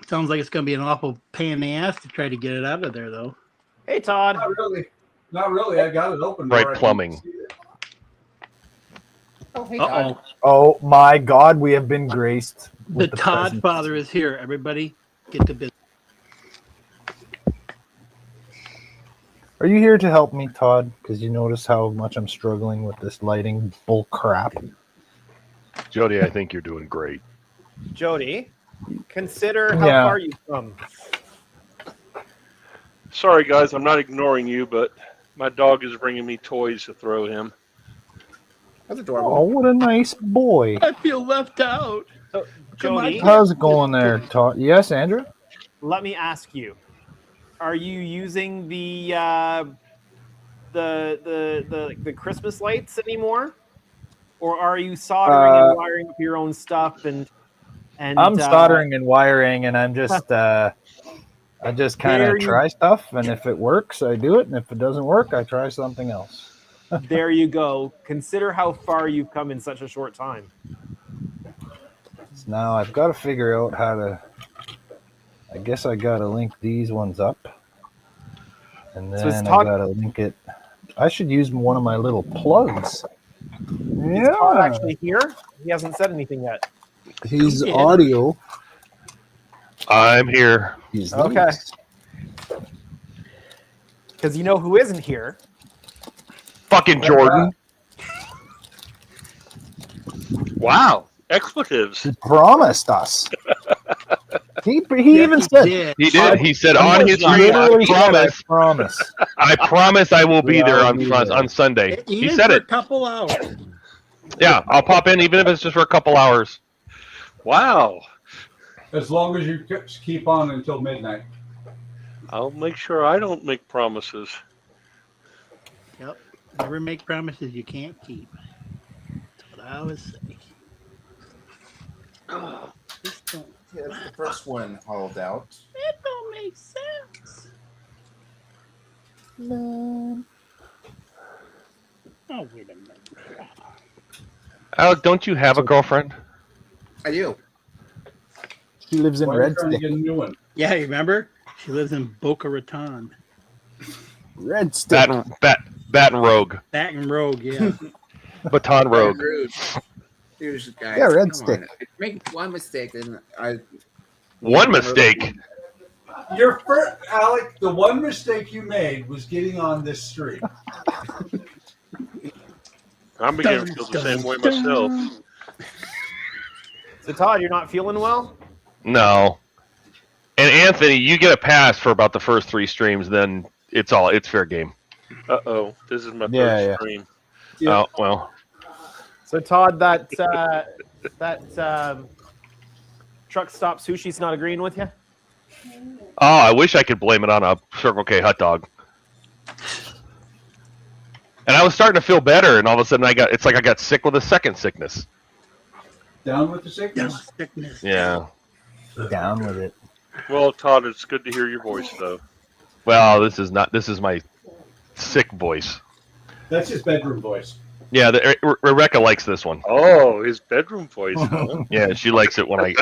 Sounds like it's going to be an awful pain in the ass to try to get it out of there, though. Hey, Todd. Not really. Not really. I got it open. Right, where I can plumbing. see it. Oh, hey, Uh-oh. Todd. Oh my God, we have been graced. The With Todd presence. father is here. Everybody, get to business. Are you here to help me, Todd? Because you notice how much I'm struggling with this lighting bull crap. Jody, I think you're doing great. Jody, consider how Yeah. far you've come. Sorry, guys, I'm not ignoring you, but my dog is bringing me toys to throw him. That's adorable. Oh, what a nice boy. I feel left out. So, Come on. Jody, How's it going there, Todd? Yes, Andrew? let me ask you: are you using the Christmas lights anymore, or are you soldering and wiring up your own stuff? And I'm soldering and wiring, and I'm just I just kind There of you- try stuff, and if it works, I do it, and if it doesn't work, I try something else. There you go. Consider how far you've come in such a short time. So now I've got to figure out how to. I guess I got to link these ones up, and So is then I Todd- got to link it. I should use one of my little plugs. Is Todd actually here? He hasn't said anything yet. He's Yeah. audio. I'm here. He's Okay. loose. Because you know who isn't here? Fucking Jordan. Wow, expletives. He promised us. He Yes, even he said. did. He did. He said He on his literally stream, said, I promise. I I promise I will be Yeah, there I'll on be there. on Sunday. He Even said for it. a couple hours. Yeah, I'll pop in even if it's just for a couple hours. Wow. As long as you keep on until midnight. I'll make sure I don't make promises. Yep. Never make promises you can't keep. That's what I always say. Oh, this don't, Yeah, that's the first one hauled out. that don't make sense. No. Oh, wait a minute. Alec, don't you have a girlfriend? I do. He lives in Why are you Red trying to Stick. get a new one? Yeah, you remember? She lives in Boca Raton. Red stick. Baton Rogue. Baton Rogue, yeah. Baton Rogue. Here's guys. Yeah, red come stick. On. Make one mistake, and I. One mistake. Your first, Alec, the one mistake you made was getting on this stream. I'm beginning to feel the same way myself. So Todd, you're not feeling well? No. And Anthony, you get a pass for about the first 3 streams, then it's fair game. Uh-oh. This is my third stream. Oh, well. So Todd, that truck stop sushi's not agreeing with you? Oh, I wish I could blame it on a Circle K hot dog. And I was starting to feel better, and all of a sudden I got sick with a second sickness. Down with the sickness. Yeah. Down with it. Well, Todd, it's good to hear your voice, though. Well, this is my sick voice. That's his bedroom voice. Yeah, Rebecca likes this one. Oh, his bedroom voice, huh? Yeah, she likes it when I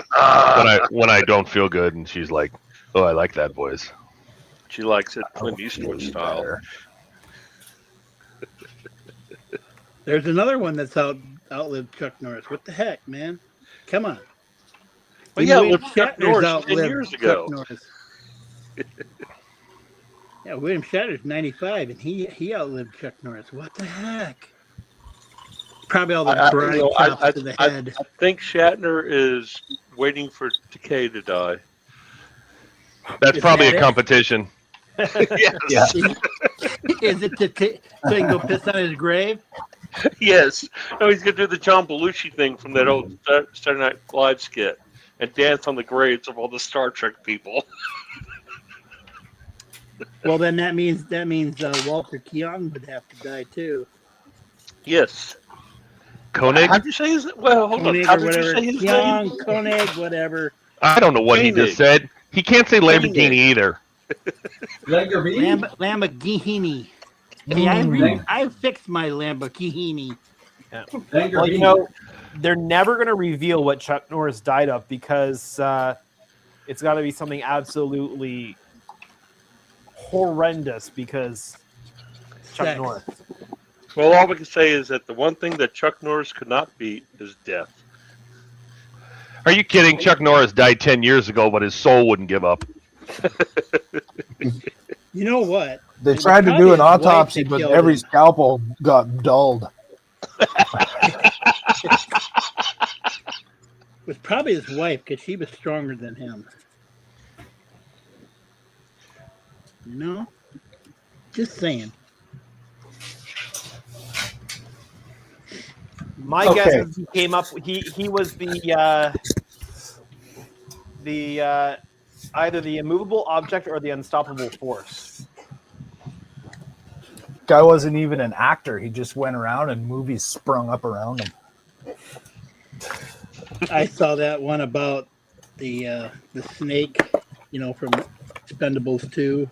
don't feel good, and she's like, "Oh, I like that voice." She likes it Clint Eastwood style. There's another one that's outlived Chuck Norris. What the heck, man? Come on. Well, yeah, William Chuck Shatner's Norris 10 outlived years Chuck ago. Norris. Yeah, William Shatner's 95, and he outlived Chuck Norris. What the heck? Probably all the bride chops to the head. I think Shatner is waiting for Decay to die. That's probably a competition. Yes. Is it so he can go piss on his grave? Yes. No, he's going to do the John Belushi thing from that old Saturday Night Live skit and dance on the graves of all the Star Trek people. Well, then that means Walter Keong would have to die too. Yes. Koenig? How'd you say his? Well, hold on. How did you say his Keong, name? Koenig, whatever. I don't know what he just said. He can't say Lamborghini Koenig. either. Lamborghini. Hey, I fixed my Lamborghini. Yeah. Well, you know, they're never going to reveal what Chuck Norris died of because it's got to be something absolutely horrendous because Chuck Norris. Well, all we can say is that the one thing that Chuck Norris could not beat is death. Are you kidding? Chuck Norris died 10 years ago, but his soul wouldn't give up. You know what? They tried to do an autopsy, but every scalpel got dulled. It was probably his wife because she was stronger than him. No, just saying. My guess is he came up. He was the either the immovable object or the unstoppable force. Guy wasn't even an actor. He just went around and movies sprung up around him. I saw that one about the snake, you know, from Expendables 2,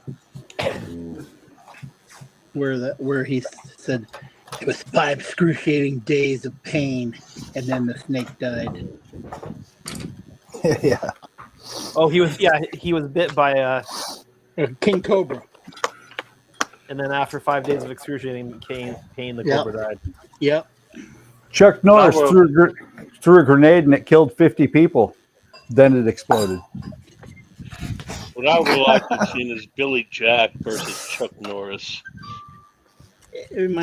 where he said it was 5 excruciating days of pain, and then the snake died. Yeah. Oh, he was bit by a king cobra. And then after 5 days of excruciating pain, the cobra died. Yep. Chuck Norris threw a grenade and it killed 50 people. Then it exploded. What I would like to see is Billy Jack versus Chuck Norris.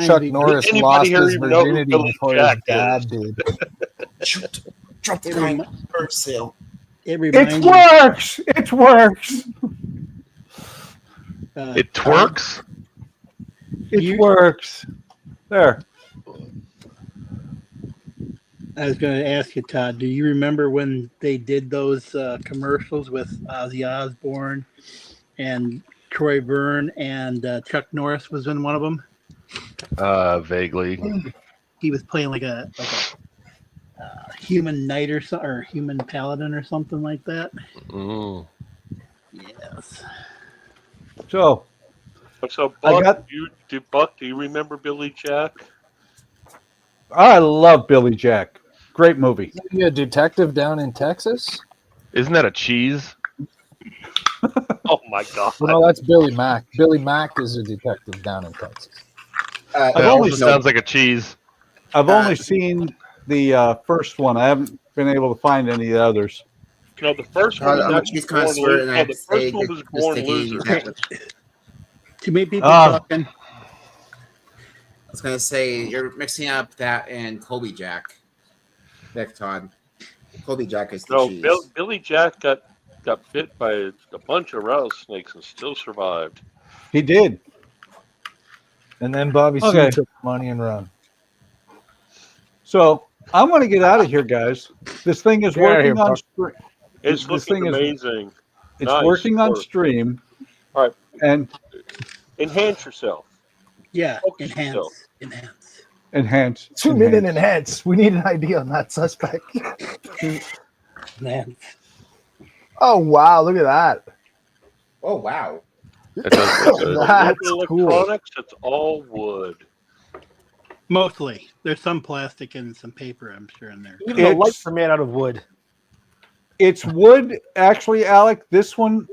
Chuck Norris lost his virginity before his dad did. Drop the guy first hill. It works. It works. It twerks. It works. There. I was going to ask you, Todd, do you remember when they did those commercials with Ozzy Osbourne and Troy Byrne and Chuck Norris was in one of them? Vaguely. He was playing like a human knight or human paladin or something like that. Mm. Yes. So Buck, do you remember Billy Jack? I love Billy Jack. Great movie. Is he a detective down in Texas? Isn't that a cheese? Oh my God. Well, no, that's Billy Mack. Billy Mack is a detective down in Texas. It also sounds like a cheese. I've only seen the first one. I haven't been able to find any of the others. No, the first one was I'm a actually cheese born connoisseur, loser. and I No, have the to say, first one was just born thinking loser. that Too many people Ah. talking. I was gonna say you're mixing up that and Colby Jack. Nick Todd. Colby Jack is the No, cheese. Billy Jack got bit by a bunch of rattlesnakes and still survived. He did. And then Bobby Okay. C took money and run. So I'm going to get out of here, guys. This thing is Get outta working here, on Buck. stream. It's This looking thing is amazing. it's Nice working on work. stream. All right, and enhance yourself. Yeah, Focus yourself. enhance. 2 minute enhance. We need an ID on that suspect. Man. Oh wow! Look at that. Oh wow. That's cool. Electronics, it's all wood. Mostly. There's some plastic and some paper, I'm sure, in there. Even the lights are made out of wood. It's wood, actually, Alec. This one,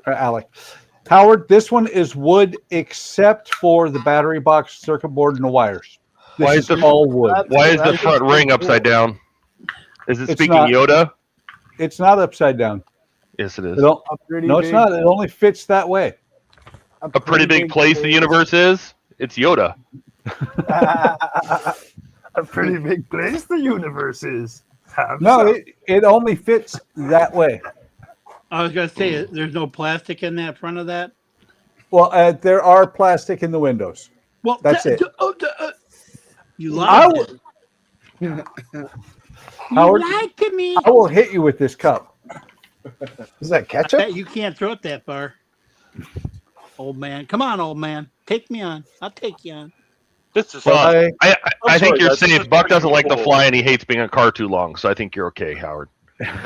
Howard. This one is wood, except for the battery box, circuit board, and the wires. This Why is is the all wood. Why is the front ring upside down? Is it It's speaking not. Yoda? It's not upside down. Yes, it is. No, it's not. It only fits that way. A pretty big place the universe is. It's Yoda. A pretty big place the universe is. No, it only fits that way. I was going to say, there's no plastic in that front of that? Well, there are plastic in the windows. Well, that's it. You I lied. will, Howard, lied to me. I will hit you with this cup. Is that I ketchup? bet you can't throw it that far. Old man. Come on, old man. Take me on. I'll take you on. This is Well, I think sorry, you're guys, this safe. is Buck doesn't like to cool. fly and he hates being in a car too long, so I think you're okay, Howard.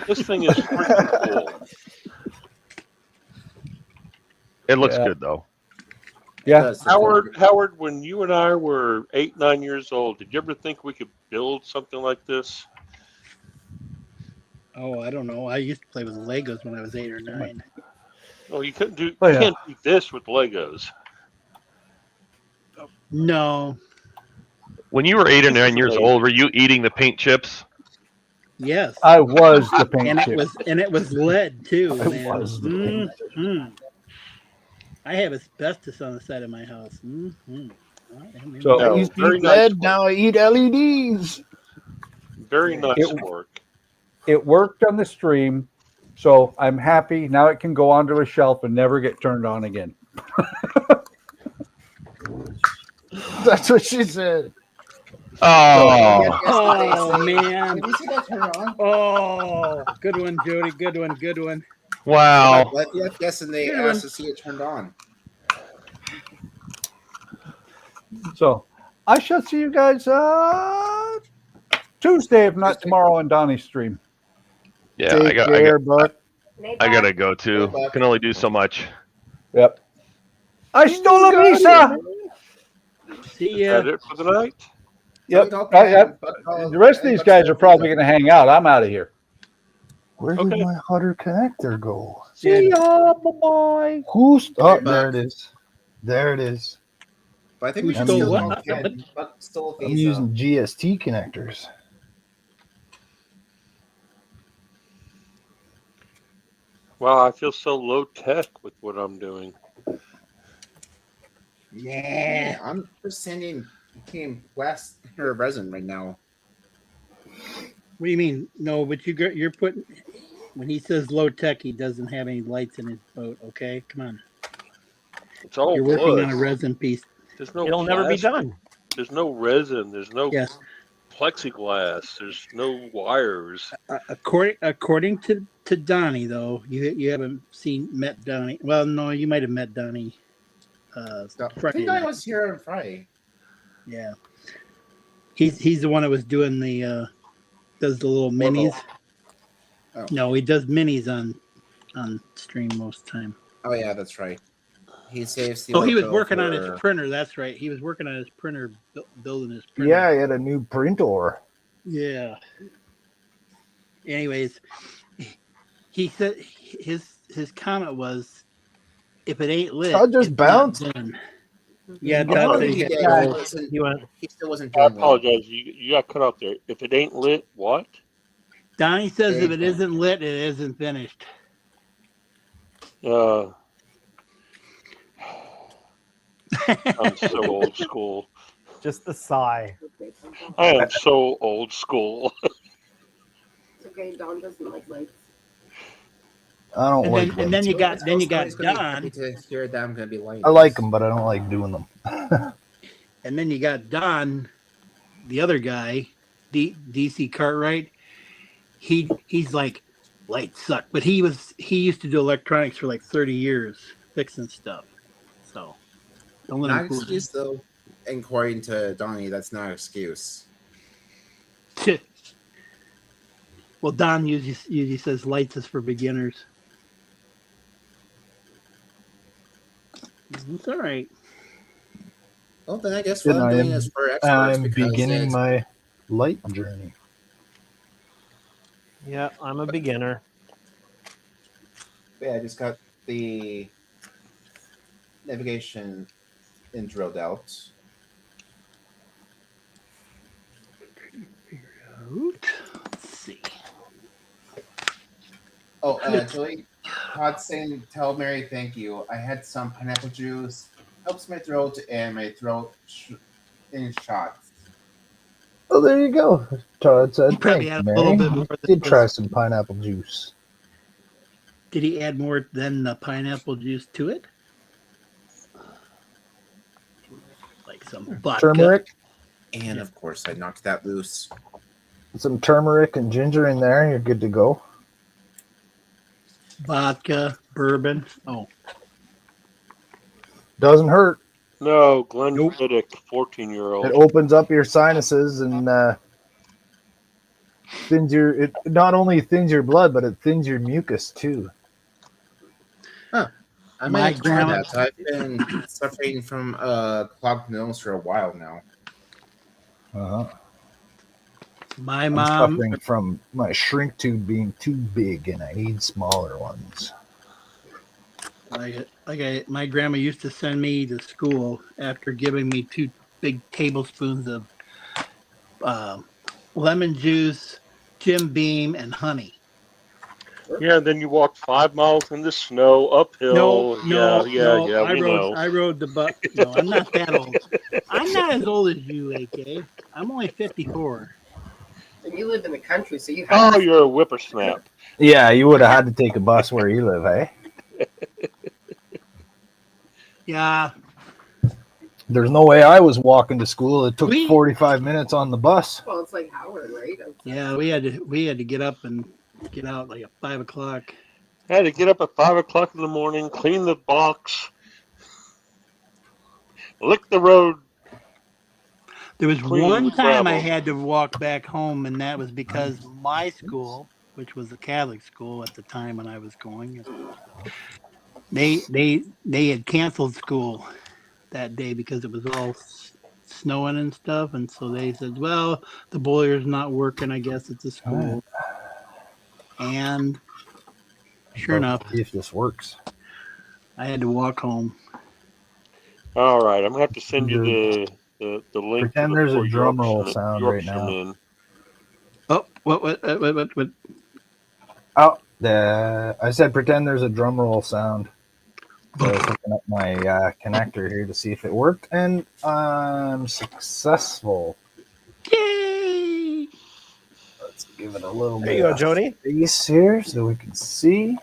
This thing is freaking cool. It looks good though. Yeah. Howard, when you and I were 8, 9 years old, did you ever think we could build something like this? Oh, I don't know. I used to play with Legos when I was 8 or 9. Oh, you couldn't do. Oh, You yeah. can't do this with Legos. No. When you were 8 or 9 years old, were you eating the paint chips? Yes. I was the paint and chip. it was lead too. I Man. was the paint Mhm. I have asbestos on the side of my house. So- I used to very eat nice lead, work. now I eat LEDs. Very nice It- work. It worked on the stream, so I'm happy. Now it can go onto a shelf and never get turned on again. That's what she said. Oh, Oh man. Did you see that turn on? Oh, good one, Jody. Good one. Good one. wow. Yes, and they Good asked one. to see it turned on. So I shall see you guys Tuesday, if not tomorrow, on Donnie's stream. Yeah, Take care, Buck. I gotta go too. Can only do so much. Yep. I stole a visa. See Is ya. that it for the night? Yep. The rest of these guys are probably going to hang out. I'm out of here. Where Okay. did my Hutter connector go? See ya. Bye-bye. Who's oh, there it is. There it is. But I think we Who should stole still what? call Ken. Buck stole I'm Visa. using GST connectors. Wow, I feel so low tech with what I'm doing. Yeah, I'm just sending him glass or resin right now. What do you mean? No, but you're putting. When he says low tech, he doesn't have any lights in his boat. Okay, come on. It's all You're working wood. on a resin piece. There's no. It'll never be plastic. done. There's no resin. There's no Yes. plexiglass. There's no wires. According to Donnie, though, you haven't met Donnie. Well, no, you might have met Donnie. I Friday think I night. was here on Friday. Yeah. He's the one that was doing the does the little minis. Oh. No, he does minis on stream most of the time. Oh yeah, that's right. He saves the. Oh, he was electro working on his for- printer. That's right. He was working on his printer, building his printer. Yeah, I had a new printer. Yeah. Anyways, he said his comment was if it ain't lit, Todd just it's bounced. not done. Yeah, No, Todd said he he did. got He to wasn't. He went. He still wasn't I doing well. apologize. You got cut out there. If it ain't lit, what? Donnie says if it isn't lit, it isn't finished. I'm so old school. Just the sigh. I am so old school. It's okay. Dawn doesn't like lights. I don't And like then, them. and then you got Somebody's gonna be Don, happy to hear that I'm gonna be light. I like them, but I don't like doing them. and then you got Don, the other guy, DC Cartwright. He's like lights suck, but he used to do electronics for like 30 years, fixing stuff. So don't let Not him fool excuse though. According to Donnie, that's not an excuse. you. Well, Don usually says lights is for beginners. It's all right. Well, then I guess Then what I'm I doing am- is for experts. I'm because beginning it's- my light journey. Yeah, I'm a beginner. Yeah, I just got the navigation drilled out. Let's see. Oh, Joey, Todd saying, tell Mary thank you. I had some pineapple juice. Helps my throat and my throat in shots. Oh, there you go. Todd said, probably thank had you, a little Mary. bit more I than did try just- some pineapple juice. Did he add more than the pineapple juice to it? Like some vodka. Turmeric. And of course, I knocked that loose. Some turmeric and ginger in there. You're good to go. Vodka, bourbon. Oh, Doesn't hurt. No, Glenn Fiddick, 14-year-old. It opens up your sinuses and thins your. It not only thins your blood, but it thins your mucus too. Huh. I might have to try that. I've been suffering from clogged nose for a while now. Uh-huh. My I'm mom. suffering from my shrink tube being too big, and I need smaller ones. My grandma used to send me to school after giving me 2 big tablespoons of lemon juice, Jim Beam, and honey. Yeah, then you walk 5 miles in the snow uphill. No, Yeah. We know. I rode the bus. No, I'm not that old. I'm not as old as you, AK. I'm only 54. And you live in the country, so you Oh, have. you're a whippersnap. Yeah, you would have had to take a bus where you live, eh? Yeah. There's no way I was walking to school. It took 45 minutes on the bus. Well, it's like Howard, right? Yeah, we had to get up and get out like at 5 o'clock. I had to get up at 5 o'clock in the morning, clean the box, lick the road. There was clean one the time I gravel. had to walk back home, and that was because my school, which was a Catholic school at the time when I was going, they had canceled school that day because it was all snowing and stuff, and so they said, "Well, the boiler's not working. I guess at the school." And sure enough, See if this works. I had to walk home. All right, I'm gonna have to send you the link. Pretend to the there's a poor drum roll Yorkshireman- sound right now. Yorkshireman. Oh, what? Oh, I said pretend there's a drum roll sound. So I was hooking up my connector here to see if it worked, and I'm successful. Yay! Let's give it a little There bit you go, of Jody. space here so we can see.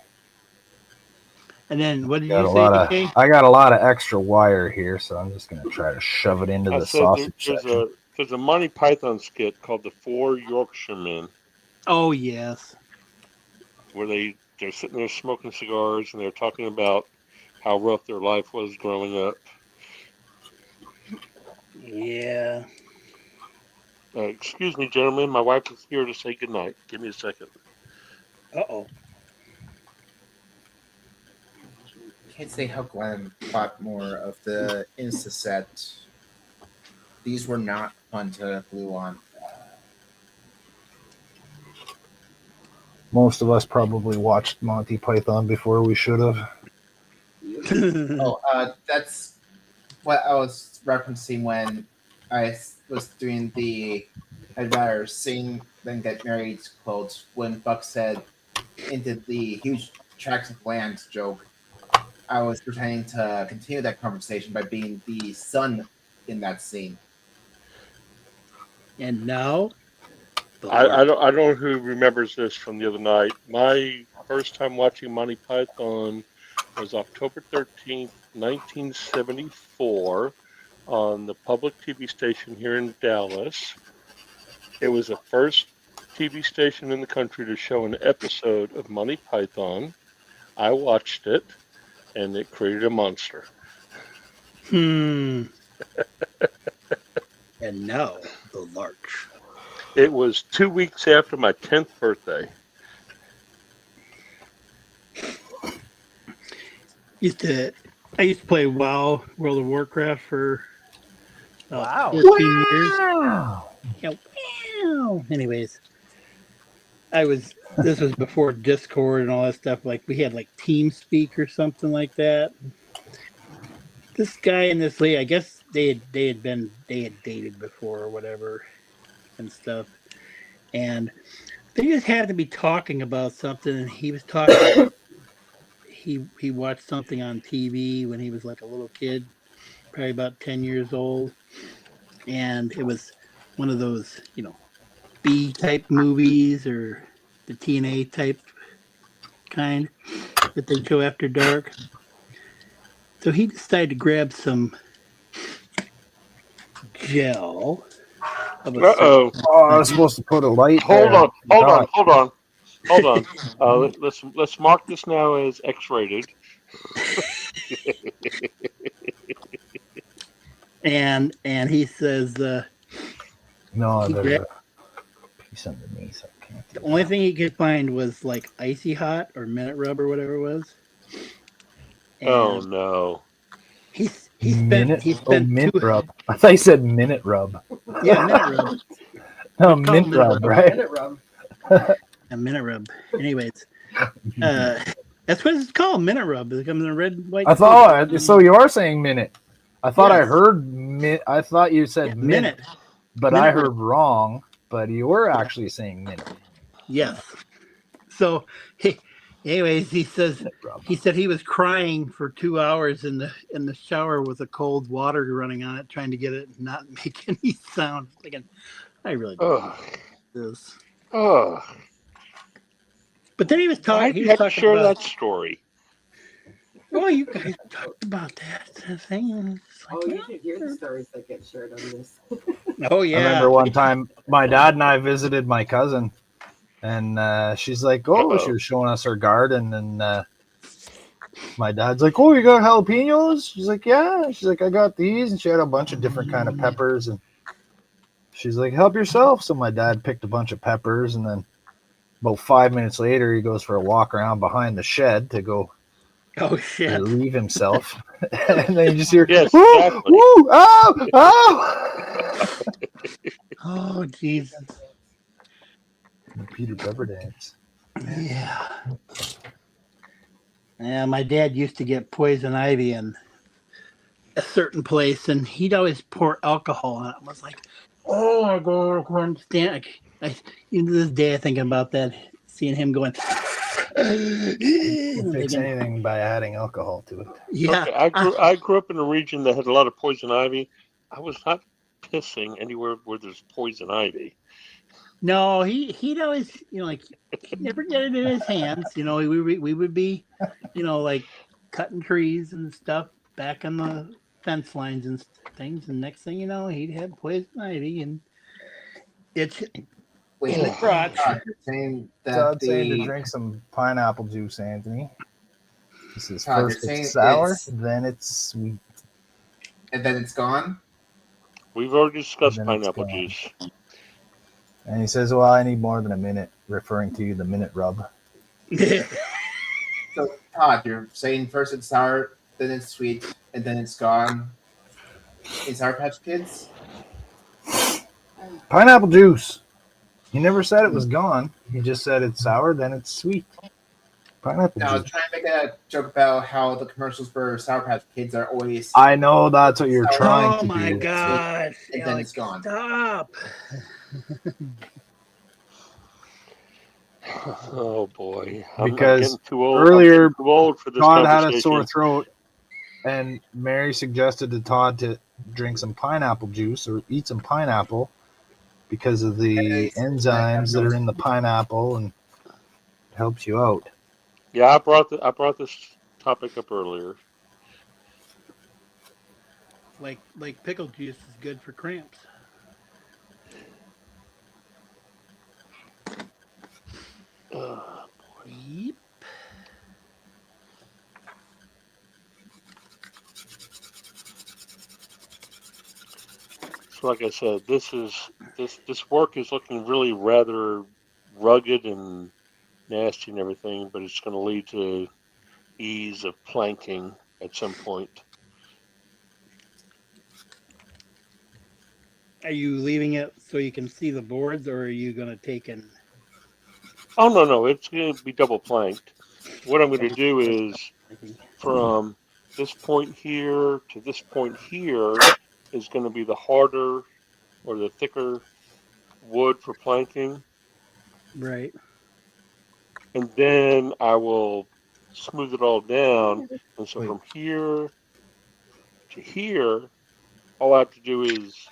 And then what did Got you a say, lot DK? of, I got a lot of extra wire here, so I'm just going to try to shove it into I the said sausage there's section. a Monty Python skit called The Four Yorkshiremen, Oh yes. where they're sitting there smoking cigars and they're talking about how rough their life was growing up. Yeah. Excuse me, gentlemen, my wife is here to say goodnight. Give me a second. Uh-oh. Can't say how Glenn bought more of the Insta set. These were not fun to glue on. Most of us probably watched Monty Python before we should have. That's what I was referencing when I was doing the I'd rather sing than get married quote when Buck said into the huge tracts of land joke. I was pretending to continue that conversation by being the son in that scene. And now, I don't know who remembers this from the other night. My first time watching Monty Python was October 13th, 1974, on the public TV station here in Dallas. It was the first TV station in the country to show an episode of Monty Python. I watched it, and it created a monster. And now, the larch. It was 2 weeks after my 10th birthday. I used to play WoW, World of Warcraft, for 14 years. Yeah, wow. Anyways, this was before Discord and all that stuff. Like, we had like TeamSpeak or something like that. This guy and this lady, I guess they had dated before or whatever and stuff. And they just happened to be talking about something, and he was talking he watched something on TV when he was like a little kid, probably about 10 years old. And it was one of those, B-type movies or the TNA type kind that they show after dark. So he decided to grab some gel. Oh, I was supposed to put a light. Hold on. Let's mark this now as X-rated. and he says, no, he there's grabbed, a piece underneath. I can't. The only thing he could find was like Icy Hot or Minute Rub or whatever it was. And oh no! He spent Mint Rub. I thought you said Minute Rub. Yeah, Minute Rub. No, Mint Rub, right? Minute Rub. A Minute Rub. Anyways, that's what it's called, Minute Rub. It comes in a red, white. I thought so. You are saying minute. I thought Yes. I heard I thought you said minute, but Minute I heard Rub. wrong. But you were actually saying minute. Yes. So anyways, he said he was crying for 2 hours in the shower with a cold water running on it, trying to get it not make any sound. Thinking, I really don't like this. Oh. But then he was talking. You had to share that story. Well, you guys talked about that thing. Oh, you should hear the stories that get shared on this. Oh yeah. I remember one time my dad and I visited my cousin, and she's like, "Oh, she was showing us her garden," and my dad's like, "Oh, you got jalapenos?" She's like, "Yeah." She's like, "I got these," and she had a bunch of different kind of peppers, and she's like, "Help yourself." So my dad picked a bunch of peppers, and then about 5 minutes later, he goes for a walk around behind the shed to go. Oh shit! Relieve himself, and then you just hear, yes, "Woo, exactly. woo, ow, ow!" Oh Jesus! The Peter Pepper dance. Yeah. Yeah, my dad used to get poison ivy in a certain place, and he'd always pour alcohol on it. I was like, "Oh, I couldn't stand." Even to this day, I think about that, seeing him going. Fix anything by adding alcohol to it. Yeah, okay, I grew up in a region that had a lot of poison ivy. I was not pissing anywhere where there's poison ivy. No, he'd always, like, he'd never get it in his hands. We would be, like cutting trees and stuff back on the fence lines and things. And next thing you know, he'd have poison ivy, and it's in the crotch. Saying to drink some pineapple juice, Anthony. This is first it's sour, then it's sweet, and then it's gone. We've already discussed pineapple juice. And he says, "Well, I need more than a minute," referring to the Minute Rub. So, Todd, you're saying first it's sour, then it's sweet, and then it's gone. In Sour Patch Kids? Pineapple juice. He never said it was gone. He just said it's sour, then it's sweet. Pineapple No, I was juice. trying to make a joke about how the commercials for Sour Patch Kids are always. I know that's what you're Sour trying Oh to my do. God! And then it's gone. Stop! Oh boy, I'm Because getting too old. earlier, I'm getting too old for this Todd had a conversation. sore throat, and Mary suggested to Todd to drink some pineapple juice or eat some pineapple because of the enzymes that are in the pineapple, and it helps you out. Yeah, I brought this topic up earlier. Like pickle juice is good for cramps. Yep. So, like I said, this work is looking really rather rugged and nasty and everything, but it's going to lead to ease of planking at some point. Are you leaving it so you can see the boards, or are you going to take and? Oh no, it's going to be double planked. What I'm going to do is from this point here to this point here is going to be the harder or the thicker wood for planking. Right. And then I will smooth it all down. And so from here to here, all I have to do is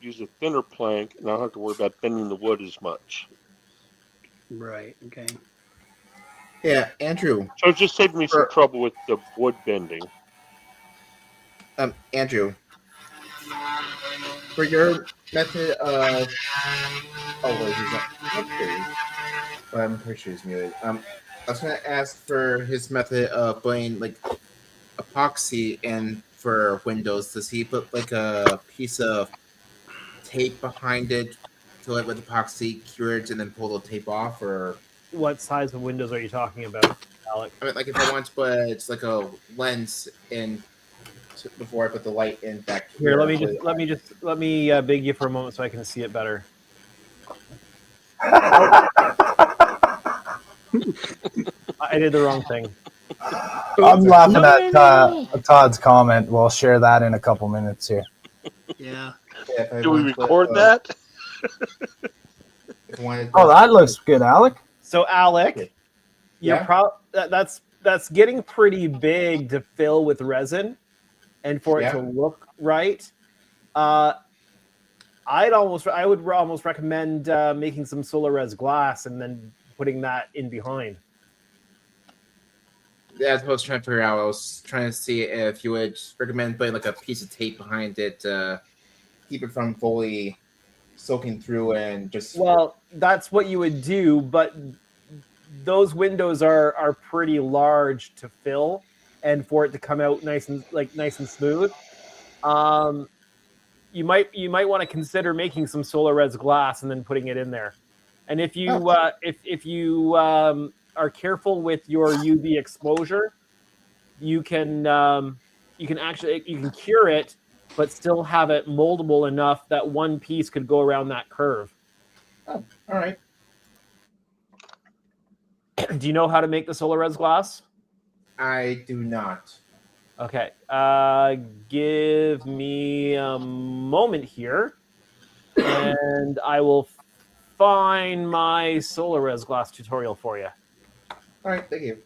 use a thinner plank, and I don't have to worry about bending the wood as much. Right. Okay. Yeah, Andrew. So it just saved me some trouble with the wood bending. Andrew, for your method of wait, he's not. Okay. Well, I'm pretty sure he's muted. I was gonna ask for his method of putting like epoxy in for windows. Does he put like a piece of tape behind it, fill it with epoxy, cure it, and then pull the tape off, or What size of windows are you talking about, Alec? I mean, like if I want to put it's like a lens in before I put the light in back Here, here. let me big you for a moment so I can see it better. I did the wrong thing. I'm laughing at Todd's comment. We'll share that in a couple minutes here. Yeah. Do we record that? Oh, that looks good, Alec. So, Alec, Yeah. that's getting pretty big to fill with resin, and for it to look right. I would almost recommend making some Solarez glass and then putting that in behind. Yeah, that's what I was trying to figure out. I was trying to see if you would recommend putting like a piece of tape behind it to keep it from fully soaking through and just. Well, that's what you would do, but those windows are pretty large to fill, and for it to come out nice and smooth. You might want to consider making some Solarez glass and then putting it in there. And if you if you are careful with your UV exposure, you can cure it, but still have it moldable enough that one piece could go around that curve. Oh, all right. Do you know how to make the Solarez glass? I do not. Okay. Give me a moment here, and I will find my Solarez glass tutorial for you. All right, thank you.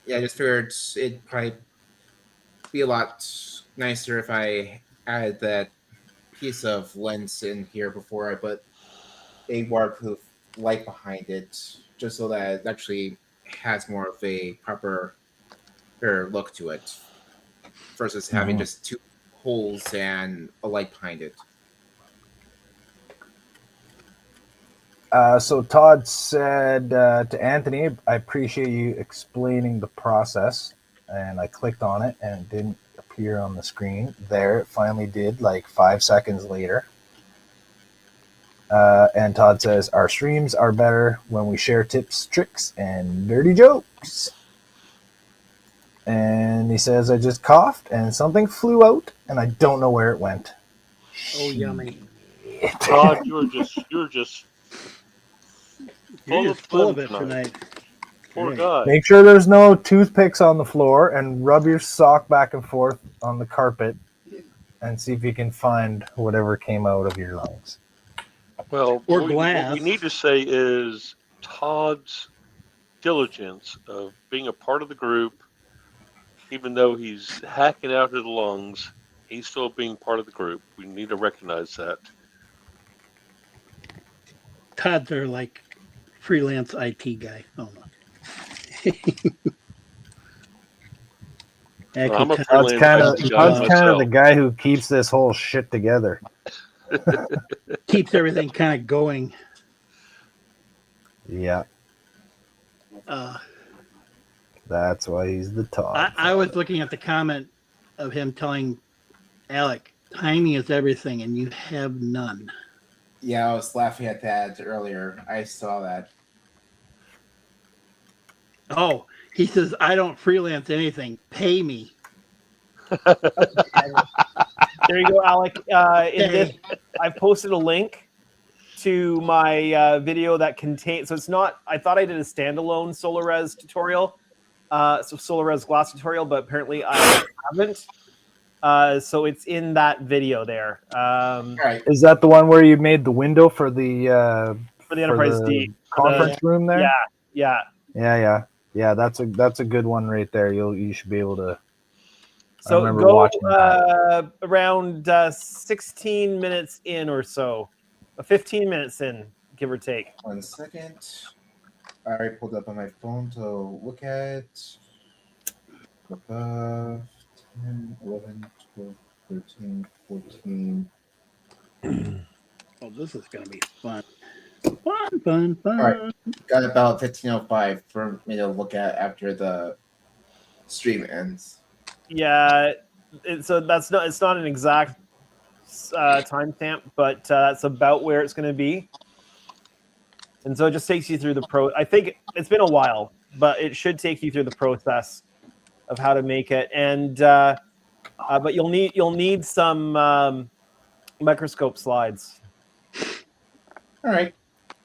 Yeah, I just figured it'd probably be a lot nicer if I added that piece of lens in here before I put a waterproof light behind it, just so that it actually has more of a proper look to it, versus having just two holes and a light behind it. So Todd said to Anthony, I appreciate you explaining the process. And I clicked on it and it didn't appear on the screen. There, it finally did, like 5 seconds later. And Todd says, our streams are better when we share tips, tricks, and dirty jokes. And he says, I just coughed and something flew out and I don't know where it went. Oh, yummy. Todd, you're just You're just full of it tonight. Poor guy. Make sure there's no toothpicks on the floor, and rub your sock back and forth on the carpet, and see if you can find whatever came out of your lungs. Well, Or what glass. we need to say is Todd's diligence of being a part of the group, even though he's hacking out his lungs, he's still being part of the group. We need to recognize that. Todd's our like freelance IT guy. Oh no. I'm a Todd's freelance IT guy kind of the myself. guy who keeps this whole shit together. Keeps everything kind of going. Yeah, that's why he's the top. I was looking at the comment of him telling Alec, timing is everything, and you have none. Yeah, I was laughing at that earlier. I saw that. Oh, he says, I don't freelance anything. Pay me. There you go, Alec. I've posted a link to my video that contains. So it's not. I thought I did a standalone SolarRes tutorial, so SolarRes glass tutorial, but apparently I haven't. So it's in that video there. Is that the one where you made the window for the Enterprise D conference room there? Yeah. That's a good one right there. You should be able to. I So remember go watching that. around 16 minutes in or so, 15 minutes in, give or take. 1 second. I already pulled up on my phone to look at. 10, 11, 12, 13, 14. Oh, this is going to be fun. Fun. All right. Got about 15:05 for me to look at after the stream ends. Yeah, so it's not an exact timestamp, but that's about where it's going to be. And so it just takes you through the I think it's been a while, but it should take you through the process of how to make it. And but you'll need some microscope slides. All right.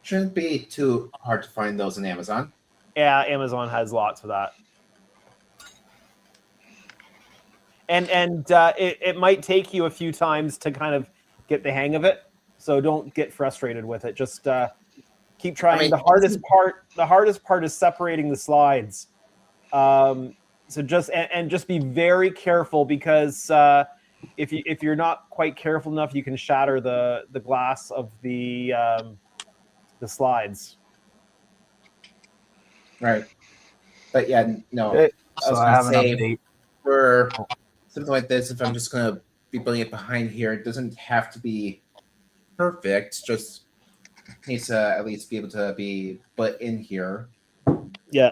Shouldn't be too hard to find those on Amazon. Yeah, Amazon has lots of that. And it might take you a few times to kind of get the hang of it. So don't get frustrated with it. Just keep trying. I mean, the hardest part is separating the slides. So just be very careful, because if you're not quite careful enough, you can shatter the glass of the slides. Right. But yeah, no. So I have an update. For something like this, if I'm just going to be building it behind here, it doesn't have to be perfect. Just needs to at least be able to be put in here. Yeah.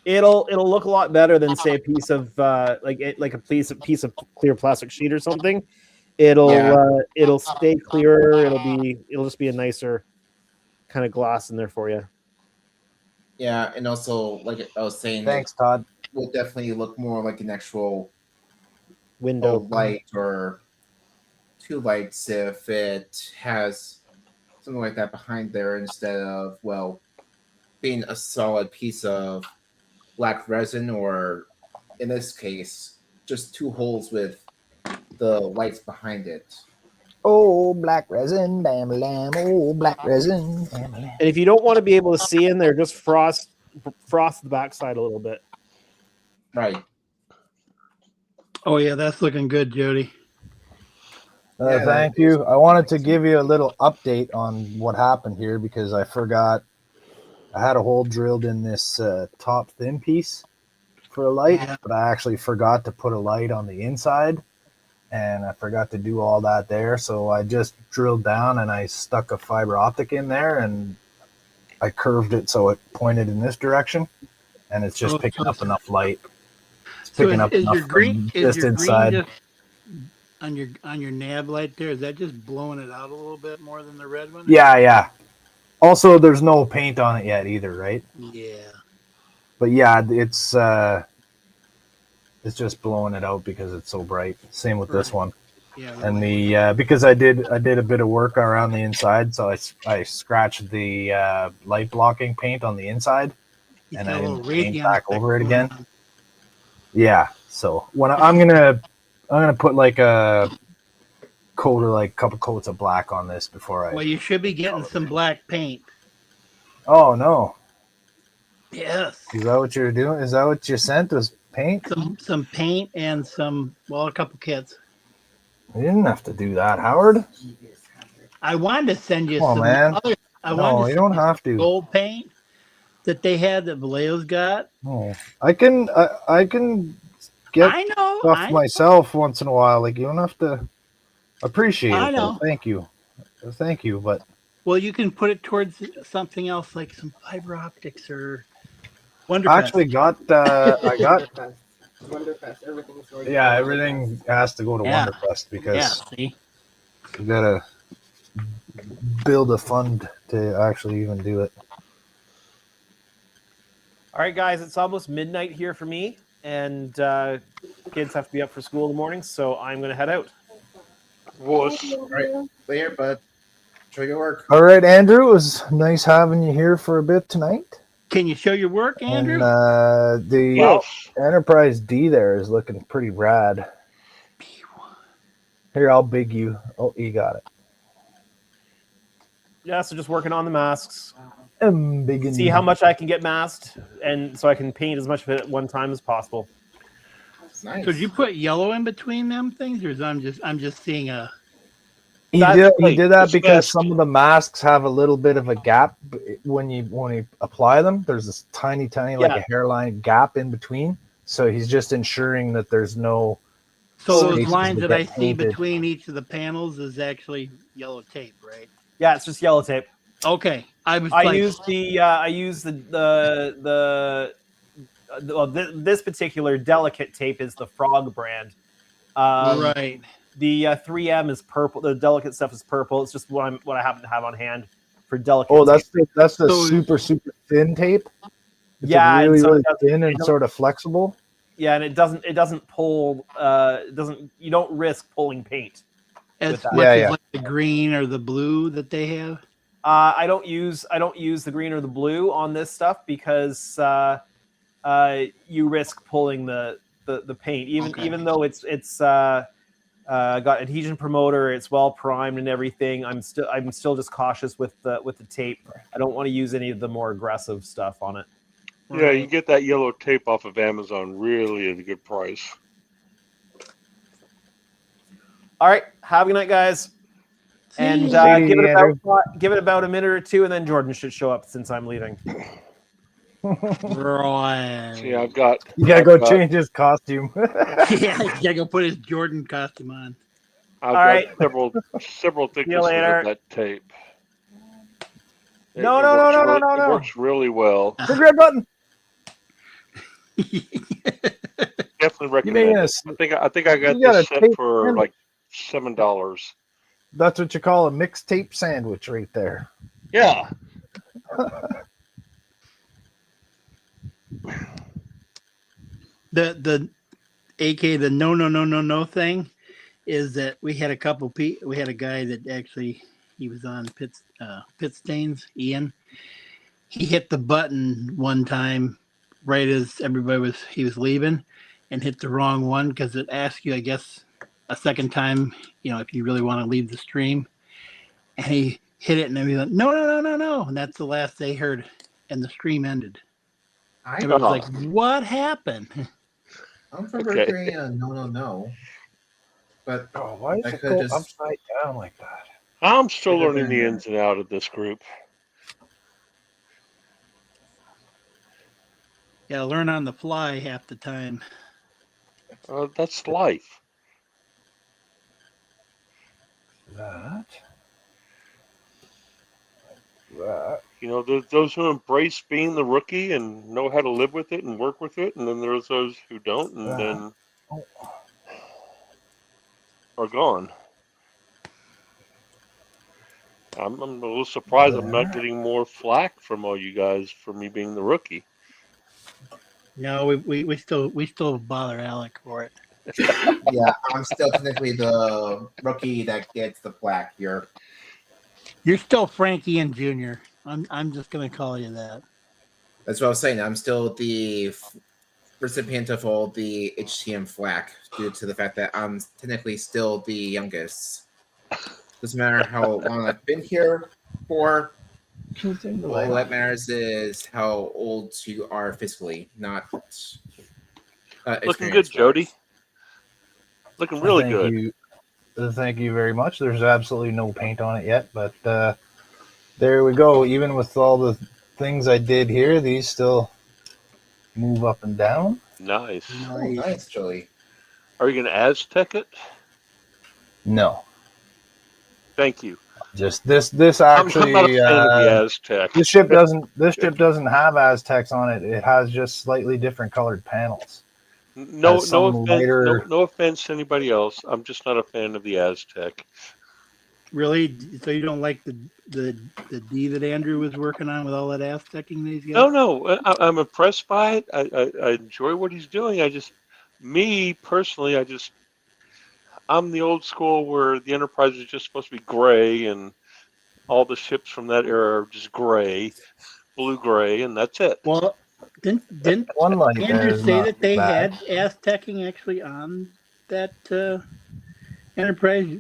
It'll look a lot better than, say, a piece of like a piece of clear plastic sheet or something. It'll stay clearer. It'll just be a nicer kind of glass in there for you. Yeah, and also, like I was saying, Thanks, Todd. Will definitely look more like an actual window light or two lights if it has something like that behind there, instead of, well, being a solid piece of black resin, or in this case, just two holes with the lights behind it. Oh, black resin, bam, lamb. Oh, black resin, bam, lamb. And if you don't want to be able to see in there, just frost the backside a little bit. Right. Oh yeah, that's looking good, Jody. Thank you. I wanted to give you a little update on what happened here, because I forgot. I had a hole drilled in this top thin piece for a light, but I actually forgot to put a light on the inside, and I forgot to do all that there. So I just drilled down and I stuck a fiber optic in there, and I curved it so it pointed in this direction, and it's just picking up enough light. It's picking up enough from just inside. On your nav light there, is that just blowing it out a little bit more than the red one? Yeah. Also, there's no paint on it yet either, right? Yeah. But yeah, it's just blowing it out because it's so bright. Same with this one. Yeah. And the because I did a bit of work around the inside, so I scratched the light blocking paint on the inside, You and got I a little didn't paint Raytheon back effect over it going again. on. Yeah, so when I'm gonna put like a coat or like a couple coats of black on this before I. Well, you should be getting some black paint. Oh no! Yes. Is that what you're doing? Is that what you sent? Was paint? Some paint and a couple kits. You didn't have to do that, Howard. I wanted to send you Come on, some man. other. I No, wanted to you send don't you some have to. gold paint that they had that Vallejo's got. No, I can get I know. stuff myself once in a while. Like you don't have to appreciate I it. Though. know. Thank you, but Well, you can put it towards something else like some fiber optics or Wonderfest. I actually got I got Wonderfest. Everything's going. yeah, everything has to go to Yeah. Wonderfest because see? you gotta build a fund to actually even do it. All right, guys, it's almost midnight here for me, and kids have to be up for school in the morning, so I'm going to head out. Wuss. All right, later, bud. Enjoy your work. All right, Andrew, it was nice having you here for a bit tonight. Can you show your work, Andrew? And the Enterprise D there is looking pretty rad. Here, I'll big you. Oh, you got it. Yeah, so just working on the masks. Big See how much I can get masked, and so I can paint as much of it at one time as possible. Nice. So did you put yellow in between them things, or is I'm just seeing a? He did that because some of the masks have a little bit of a gap when you apply them. There's this tiny like a hairline gap in between. So he's just ensuring that there's no. So those spaces lines that I get see painted. between each of the panels is actually yellow tape, right? Yeah, it's just yellow tape. Okay, I used this particular delicate tape is the Frog brand. Right. The 3M is purple. The delicate stuff is purple. It's just what I happen to have on hand for delicate. Oh, that's tape. the super thin tape. It's Yeah, and really so it really doesn't- thin it and don't- sort of flexible. Yeah, and it doesn't pull. You don't risk pulling paint. As with that. much as like the green or the blue that they have. I don't use the green or the blue on this stuff because you risk pulling the paint, even though it's got adhesion promoter, it's well primed and everything. I'm still just cautious with the tape. I don't want to use any of the more aggressive stuff on it. Yeah, you can get that yellow tape off of Amazon really at a good price. All right, have a good night, guys. And See give you, it about a minute or two, and then Jordan should show up since I'm leaving. Right. See, I've got. You gotta go change his costume. Yeah, you gotta go put his Jordan costume on. I've All got several thicknesses later. of that tape. No. It works really well. The red button. Definitely recommend making it. I think I got you got this a set tape for sandwich. like $7. That's what you call a mixtape sandwich right there. Yeah. The AK the no thing is that we had a guy that actually he was on PITSTAIN's Ian. He hit the button one time right as he was leaving and hit the wrong one because it asks you, I guess, a second time, if you really want to leave the stream. And he hit it and then he went, no. And that's the last they heard. And the stream ended. Everyone was like, what happened? I don't remember hearing a no. But why does it go upside down like that? I'm still learning the ins and outs of this group. Yeah, learn on the fly half the time. That's life. That. Those who embrace being the rookie and know how to live with it and work with it, and then there's those who don't and then are gone. I'm a little surprised I'm not getting more flack from all you guys for me being the rookie. No, we still bother Alec for it. Yeah, I'm still technically the rookie that gets the flack here. You're still Frankie and Junior. I'm just gonna call you that. That's what I was saying. I'm still the recipient of all the HTM flack due to the fact that I'm technically still the youngest. Doesn't matter how long I've been here for. All that matters is how old you are physically, not Looking good, Jody. Looking really good. Thank you very much. There's absolutely no paint on it yet, but there we go. Even with all the things I did here, these still move up and down. Nice. Oh, nice, Jody. Are you going to Aztec it? No. Thank you. Just this actually. I'm not a fan of the Aztec. This ship doesn't have Aztecs on it. It has just slightly different colored panels. No offense to anybody else. I'm just not a fan of the Aztec. Really? So you don't like the D that Andrew was working on with all that Aztecing that he's got? No. I'm impressed by it. I enjoy what he's doing. Me personally, I'm the old school where the Enterprise is just supposed to be gray, and all the ships from that era are just gray, blue-gray, and that's it. Well, didn't Andrew say that they had Aztecing actually on that Enterprise,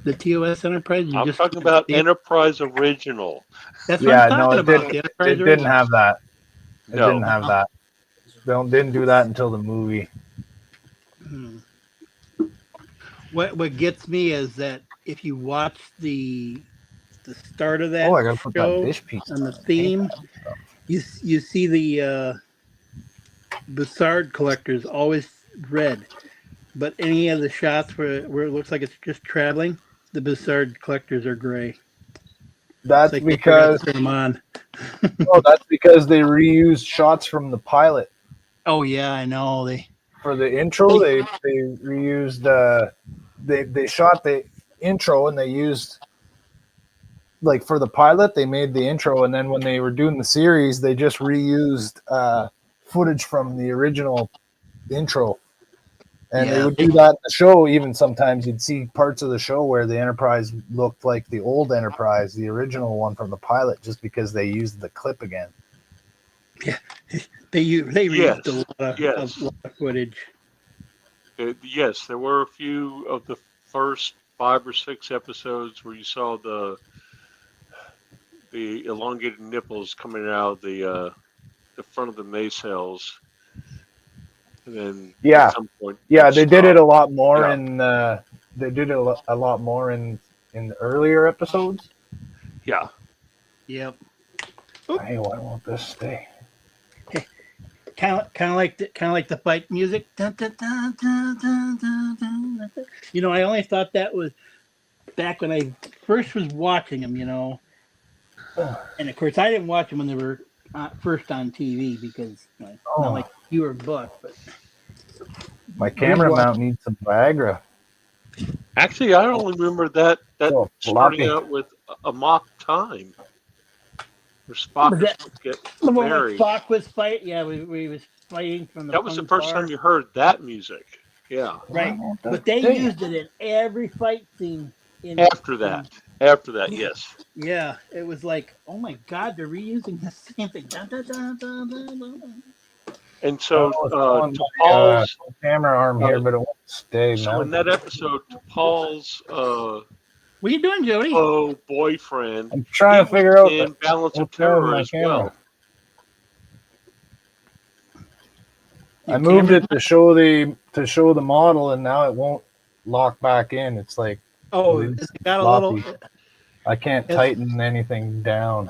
the TOS Enterprise? I'm talking about Enterprise Original. That's what I'm talking about. It didn't have that. It didn't have that. Didn't do that until the movie. What gets me is that if you watch the start of that I gotta put show that dish piece and the theme, you see the Bussard collectors always red, but any of the shots where it looks like it's just traveling, the Bussard collectors are gray. That's like because they turn them on. that's because they reused shots from the pilot. Oh yeah, I know for the intro they reused they shot the intro and they used, like, for the pilot they made the intro, and then when they were doing the series they just reused footage from the original intro, and they would do that in the show. Even sometimes you'd see parts of the show where the Enterprise looked like the old Enterprise, the original one from the pilot, just because they used the clip again. Yeah, they used a lot of footage. Yes, there were a few of the first 5 or 6 episodes where you saw the elongated nipples coming out of the front of the nacelles, and then at some point, they did it a lot more in they did it a lot more in the earlier episodes. Yeah. Yep. Hey, why won't this stay? Kind of like the fight music. Dun, dun, dun, dun, dun, dun, dun, dun. You know, I only thought that was back when I first was watching them. You know, and of course I didn't watch them when they were first on TV because not like you or Buck. But my camera mount needs some Viagra. Actually, I only remember that starting out with a mock time. Spock get married. Spock was fighting. Yeah, we was fighting from the. That was the first time you heard that music. Yeah. Right, but they used it in every fight scene. After that, yes. Yeah, it was like, oh my God, they're reusing the same thing. Dun, dun, dun, dun, dun, dun. And so Paul's camera arm here, but it won't stay. So in that episode, Paul's what are you doing, Jody? Oh, boyfriend. I'm trying to figure out in Balance of Terror as well. I moved it to show the model, and now it won't lock back in. It's like it's got a little. I can't tighten anything down.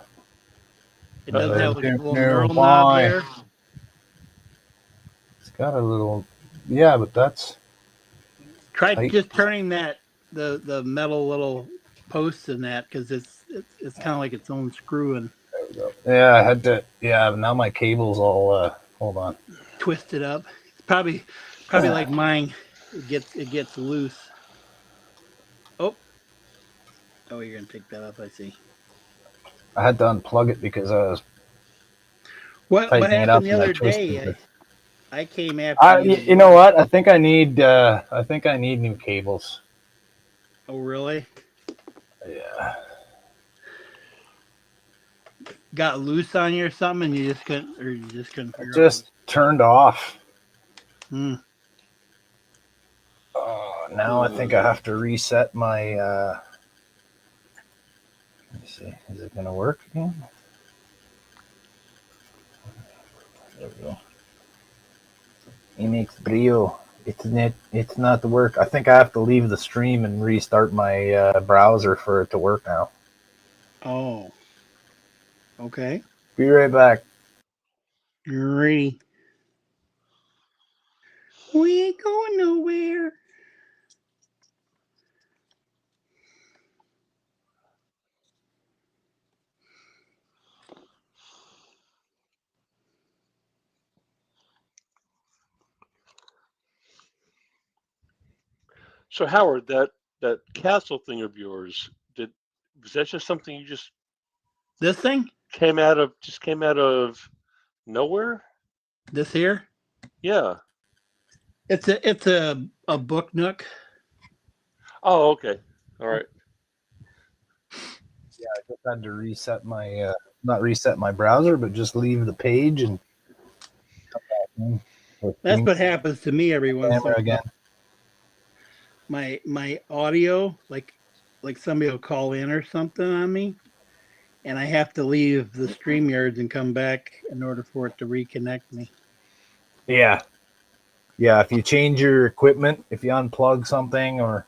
It doesn't have a little knurl knob there. It's got a little, but that's. Try just turning that. The metal little posts in that, because it's kind of like its own screw. And there we go. Yeah, I had to. Yeah, now my cable's all. Hold on. Twisted up. It's probably like mine. It gets loose. Oh, you're gonna take that up. I see. I had to unplug it because I was. What happened the other day? I came after. You know what? I think I need new cables. Oh, really? Yeah. got loose on you or something, and you just couldn't figure out. Just turned off. Hmm. Now I think I have to reset my. Let me see. Is it going to work again? There we go. Imix Brio. It's not to work. I think I have to leave the stream and restart my browser for it to work now. Oh. Okay. Be right back. You're ready. We ain't going nowhere. So Howard, that castle thing of yours, was that just something you just This thing? came out of nowhere? This here? Yeah. It's a book nook. Oh, okay. All right. Yeah, I just had to reset my not reset my browser, but just leave the page and come back in. That's what happens to me every once in a Camera while. again. My audio, like somebody will call in or something on me, and I have to leave the StreamYards and come back in order for it to reconnect me. Yeah. Yeah, if you change your equipment, if you unplug something, or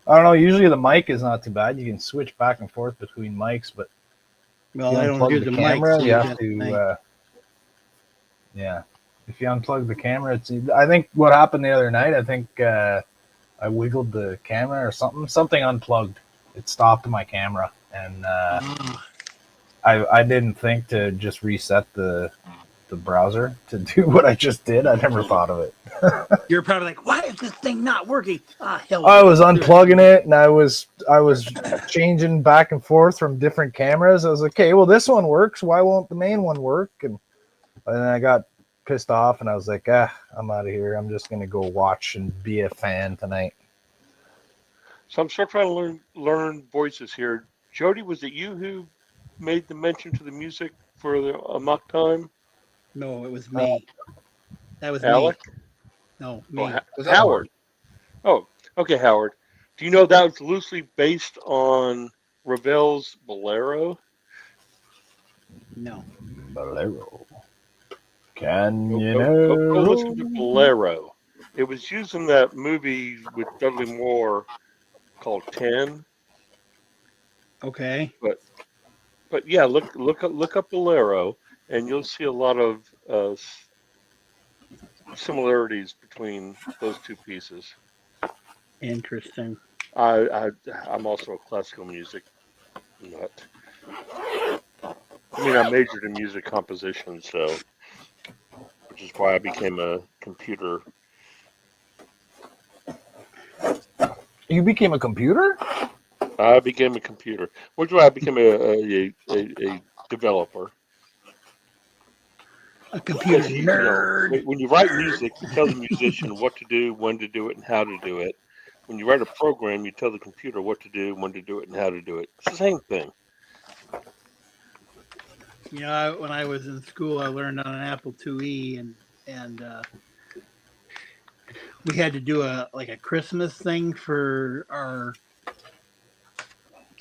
I don't know, usually the mic is not too bad. You can switch back and forth between mics, but Well, if I you don't unplug use the the camera, mic, you so have to yeah. If you unplug the camera, I think what happened the other night, I think I wiggled the camera or something unplugged. It stopped my camera, and I didn't think to just reset the browser to do what I just did. I never thought of it. You're probably like, why is this thing not working? Ah, hell. I was unplugging it, and I was changing back and forth from different cameras. I was like, okay, well, this one works. Why won't the main one work? And then I got pissed off, and I was like, I'm out of here. I'm just gonna go watch and be a fan tonight. So I'm still trying to learn voices here. Jody, was it you who made the mention to the music for the Amok time? No, it was me. That was Alec? me. No, me. Howard. Oh, okay, Howard. Do you know that was loosely based on Ravel's Bolero? No. Bolero. Can Go, you go, know? go listen to Bolero. It was used in that movie with Dudley Moore called 10. Okay. But yeah, look up Bolero, and you'll see a lot of similarities between those two pieces. Interesting. I'm also a classical music nut. I mean, I majored in music composition, so which is why I became a computer. You became a computer? I became a computer, which is why I became a developer. A computer nerd. You know, when you write music, you tell the musician what to do, when to do it, and how to do it. When you write a program, you tell the computer what to do, when to do it, and how to do it. It's the same thing. You know, when I was in school, I learned on an Apple IIe, and we had to do a Christmas thing for our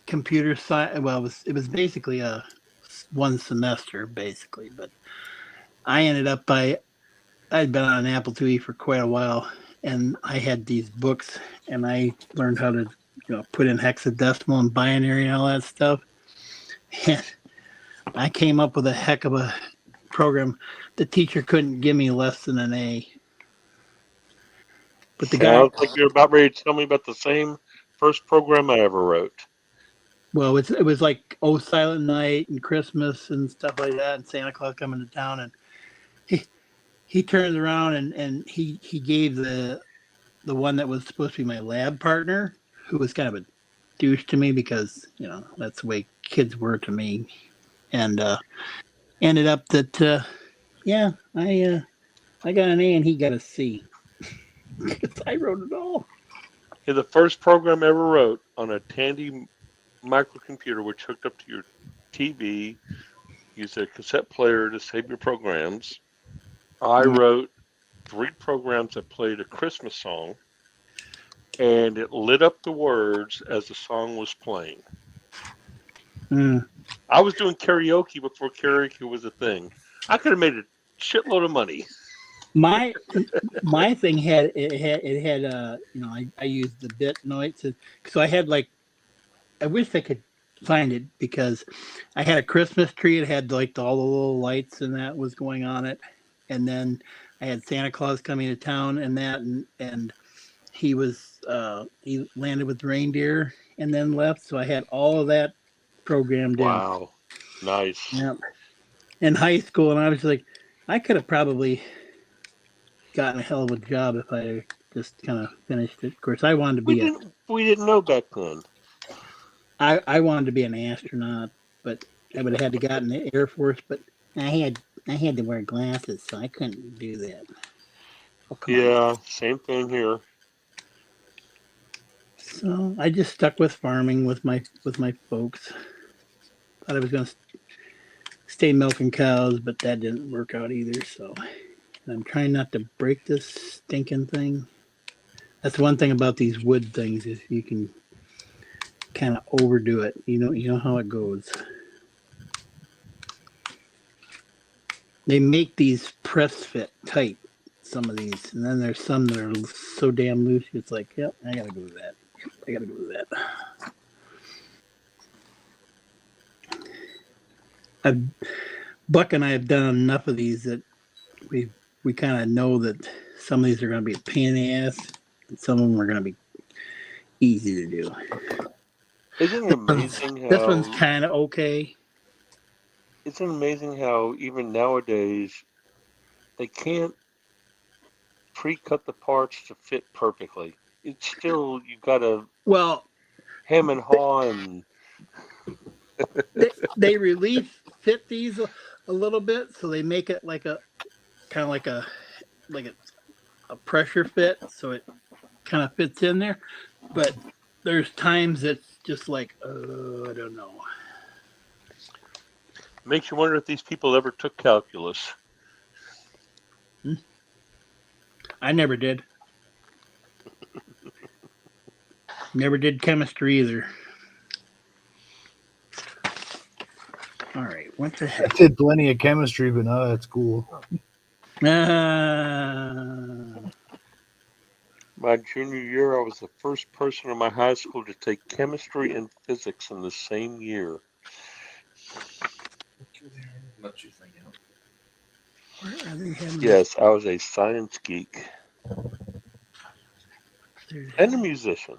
computer science. Well, it was basically one semester, basically, but I ended up I'd been on an Apple IIe for quite a while, and I had these books, and I learned how to put in hexadecimal and binary and all that stuff. And I came up with a heck of a program. The teacher couldn't give me less than an A. But the guy, Sounds like you're about ready to tell me about the same first program I ever wrote. well, it was like Oh Silent Night and Christmas and stuff like that, and Santa Claus coming to town, and he turned around and he gave the one that was supposed to be my lab partner, who was kind of a douche to me because that's the way kids were to me, and ended up that I got an A and he got a C. Because I wrote it all. Yeah, the first program I ever wrote on a Tandy microcomputer, which hooked up to your TV, use a cassette player to save your programs. I wrote 3 programs that played a Christmas song, and it lit up the words as the song was playing. Mm. I was doing karaoke before karaoke was a thing. I could have made a shitload of money. My thing had you know, I used the bit noise, so I had like, I wish I could find it because I had a Christmas tree. It had like all the little lights and that was going on it, and then I had Santa Claus coming to town and that, and he landed with reindeer and then left. So I had all of that programmed in. Wow, nice. Yep. In high school, and I was like, I could have probably gotten a hell of a job if I just kind of finished it. Of course, I wanted to We be didn't know back then. I wanted to be an astronaut, but I would have had to got in the Air Force. But I had to wear glasses, so I couldn't do that. Oh, come Yeah, on. same thing here. So I just stuck with farming with my folks. Thought I was going to stay milking cows, but that didn't work out either. So I'm trying not to break this stinking thing. That's one thing about these wood things is you can kind of overdo it. You know how it goes. They make these press fit tight, some of these, and then there's some that are so damn loose. It's like, yep, I gotta go with that. Yep, I gotta go with that. Buck and I have done enough of these that we kind of know that some of these are going to be a pain in the ass, and some of them are going to be easy to do. Isn't it amazing how This one's kind of okay. Isn't it amazing how even nowadays they can't pre-cut the parts to fit perfectly? It's still, you gotta hem and haw and they relief fit these a little bit, so they make it like a kind of like a pressure fit, so it kind of fits in there. But there's times it's just like, I don't know. makes you wonder if these people ever took calculus. I never did. Never did chemistry either. All right, what the heck? I did plenty of chemistry, but no, that's cool. My junior year, I was the first person in my high school to take chemistry and physics in the same year. Yes, I was a science geek and a musician.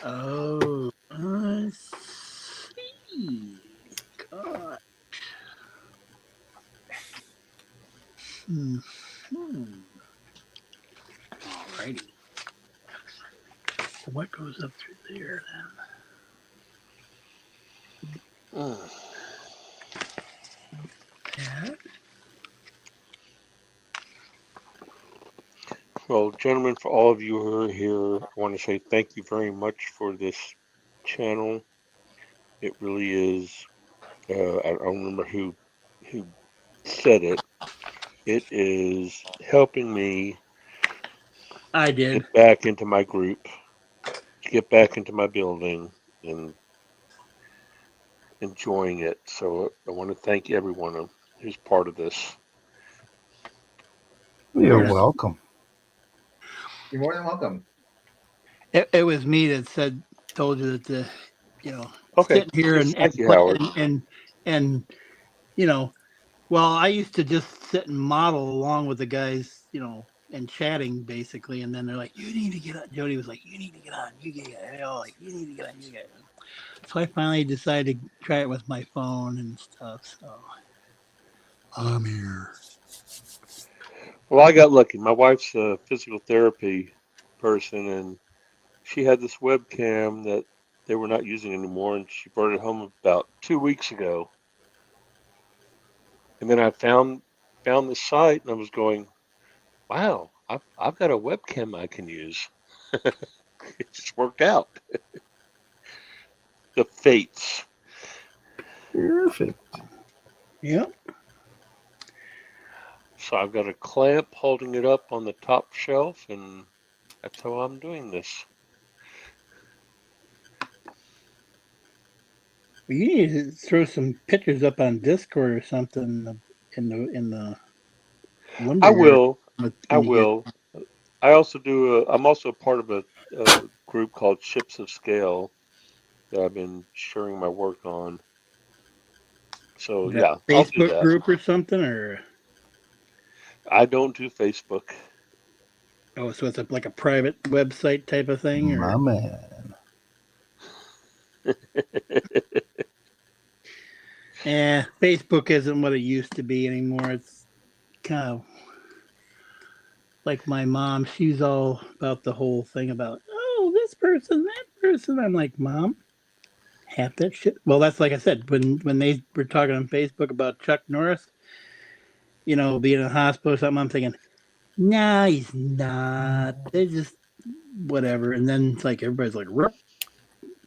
Oh, I see. God. Alrighty. So what goes up through there then? That. Well, gentlemen, for all of you who are here, I want to say thank you very much for this channel. It really is. I don't remember who said it. It is helping me. I did. Get back into my group, get back into my building, and enjoying it. So I want to thank everyone who's part of this. You're welcome. You're more than welcome. It was me that told you that Okay. sitting here Thank you, Howard. and well, I used to just sit and model along with the guys, and chatting basically, and then they're like, "You need to get on." Jody was like, "You need to get on. You need to get on. You need to get on. You get on." So I finally decided to try it with my phone and stuff. So I'm here. Well, I got lucky. My wife's a physical therapy person, and she had this webcam that they were not using anymore, and she brought it home about 2 weeks ago. And then I found the site, and I was going, "Wow, I've got a webcam I can use." It just worked out. The fates. Perfect. Yep. So I've got a clamp holding it up on the top shelf, and that's how I'm doing this. Well, you need to throw some pictures up on Discord or something in the lumber I yard will. when I you get- will. I also do. I'm also a part of a group called Ships of Scale that I've been sharing my work on. So Is that yeah, I'll do Facebook that. group or something, or I don't do Facebook. oh, so it's like a private website type of thing, or My man. Facebook isn't what it used to be anymore. It's kind of like my mom. She's all about the whole thing about this person, that person. I'm like, Mom, half that shit. Well, that's like I said when they were talking on Facebook about Chuck Norris, being in a hospital or something. I'm thinking, nah, he's not. They just whatever. And then it's like everybody's like,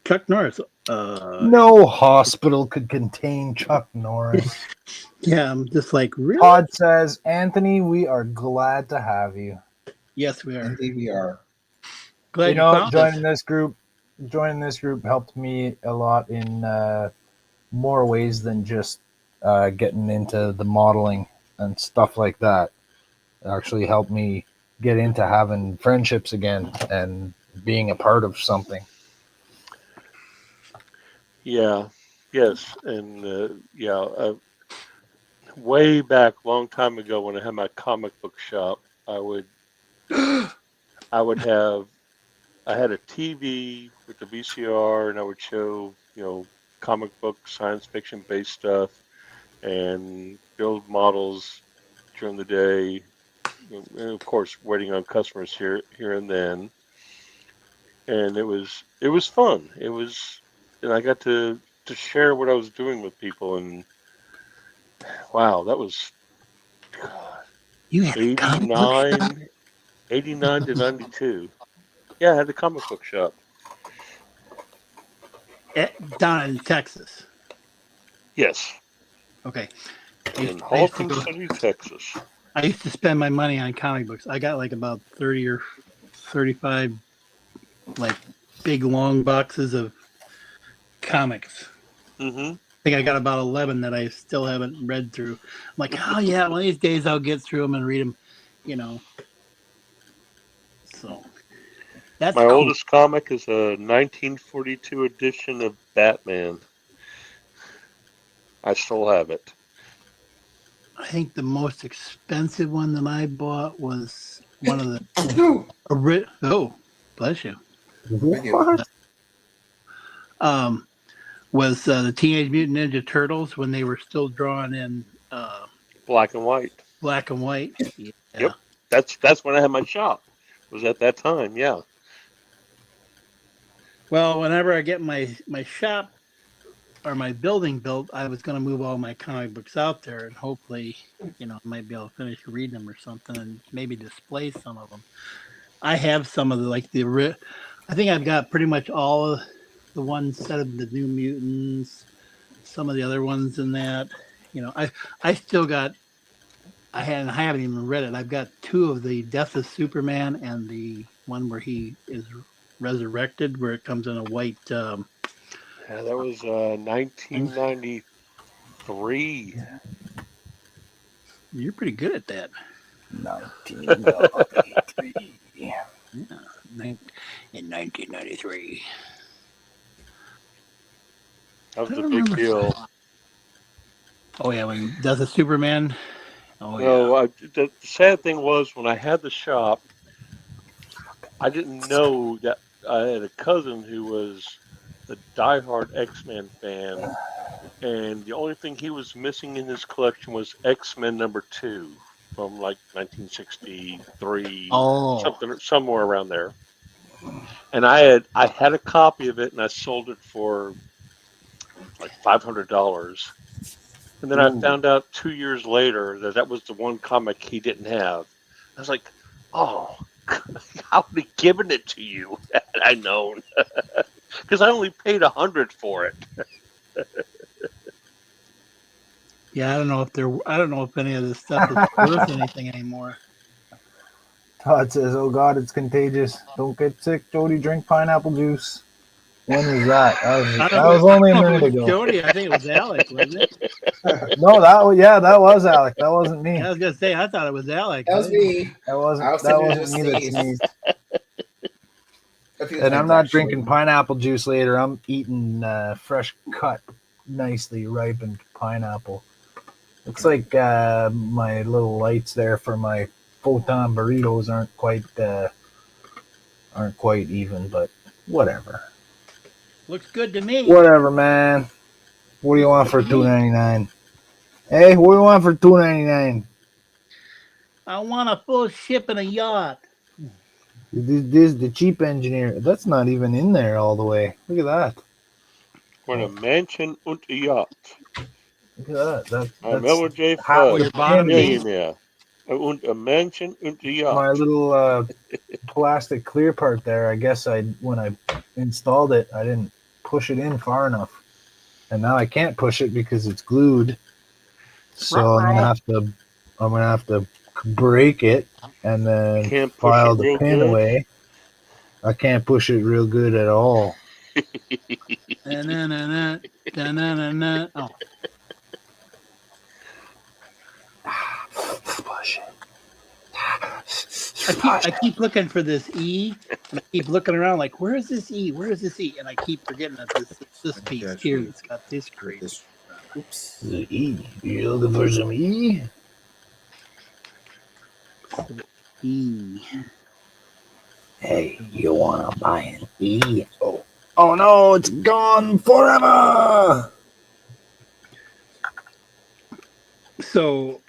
Chuck Norris. No hospital could contain Chuck Norris. Yeah, I'm just like, really? Todd says, Anthony, we are glad to have you. Yes, we are. Indeed, we are. Glad you know, found joining us. this group helped me a lot in more ways than just getting into the modeling and stuff like that. It actually helped me get into having friendships again and being a part of something. Yeah. Yes. And way back, long time ago, when I had my comic book shop, I had a TV with the VCR, and I would show, comic book, science fiction based stuff, and build models during the day, and of course waiting on customers here and then. And it was fun. And I got to share what I was doing with people, and wow, that was You had 89 to 92. Yeah, I had a comic book shop. Down in Texas. Yes. Okay. In Halton City, Texas. I used to spend my money on comic books. I got like about 30 or 35 like big long boxes of comics. Mm-hmm. I think I got about 11 that I still haven't read through. I'm like, oh yeah, one of these days I'll get through them and read them, So that's my cool. oldest comic is a 1942 edition of Batman. I still have it. I think the most expensive one that I bought was one of the oh, bless you. What? Was the Teenage Mutant Ninja Turtles when they were still drawn in black and white. Black and white. Yeah. Yep. That's when I had my shop. Was at that time, yeah. Well, whenever I get my shop or my building built, I was going to move all my comic books out there, and hopefully, I might be able to finish reading them or something, and maybe display some of them. I have some of the I think I've got pretty much all of the one set of the New Mutants, some of the other ones in that. I still got. I haven't even read it. I've got 2 of the Death of Superman and the one where he is resurrected, where it comes in a white. Yeah, that was 1993. You're pretty good at that. 1993. Yeah, in 1993. That was a big deal. Oh yeah, when Death of Superman. Oh no, the sad thing was when I had the shop, I didn't know that I had a cousin who was a diehard X-Men fan, and the only thing he was missing in his collection was X-Men #2 from like 1963, somewhere around there. And I had a copy of it, and I sold it for like $500. And then I found out 2 years later that was the one comic he didn't have. I was like, oh, I would have given it to you had I known. Because I only paid $100 for it. Yeah, I don't know if any of this stuff is worth anything anymore. Todd says, "Oh God, it's contagious. Don't get sick, Jody. Drink pineapple juice." When was that? That was only a minute ago. Jody, I think it was Alec, wasn't it? No, that was Alec. That wasn't me. I was gonna say I thought it was Alec. That was me. That wasn't me that sneezed. And I'm not drinking pineapple juice later. I'm eating fresh cut, nicely ripened pineapple. Looks like my little lights there for my photon burritos aren't quite even, but whatever. Looks good to me. Whatever, man. What do you want for $2.99? Hey, what do you want for $2.99? I want a full ship and a yacht. This is the cheap engineer. That's not even in there all the way. Look at that. For a mansion und a yacht. Look at that. I'm LJ halfway Fudge, millionaire. Und a mansion und a yacht. My little plastic clear part there, I guess when I installed it, I didn't push it in far enough. And now I can't push it because it's glued. So I'm gonna have to break it and then file the pin away. I can't push it real good at all. Oh. I keep looking for this E, and I keep looking around like, where is this E? Where is this E? And I keep forgetting that this piece here. It's got this great. Oops. The E. You're looking for some E? E. Hey, you wanna buy an E? Oh no, it's gone forever. So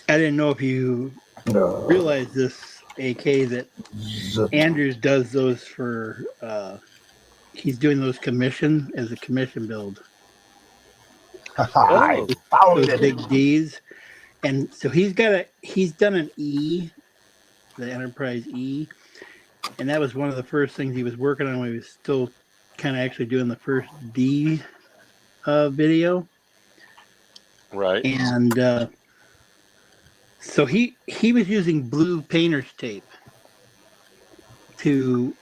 I didn't know if you realize this, AK, that Andrews does those for he's doing those commission as a commission build. I found those big D's. And so he's done an E, the Enterprise E, and that was one of the first things he was working on when he was still kind of actually doing the first D video. Right. And so he was using blue painter's tape to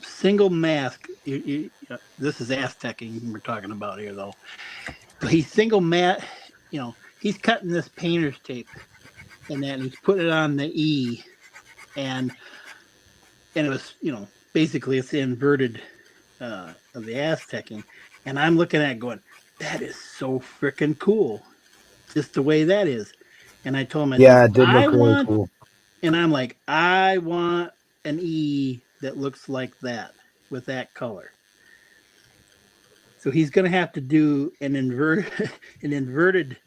single mask. This is Aztecing we're talking about here, though. But he's he's cutting this painter's tape and then he's putting it on the E, and it was, basically it's the inverted of the Aztecing. And I'm looking at it going, that is so freaking cool. Just the way that is. And I told him, it did look really cool. And I'm like, I want an E that looks like that with that color. So he's going to have to do an inverted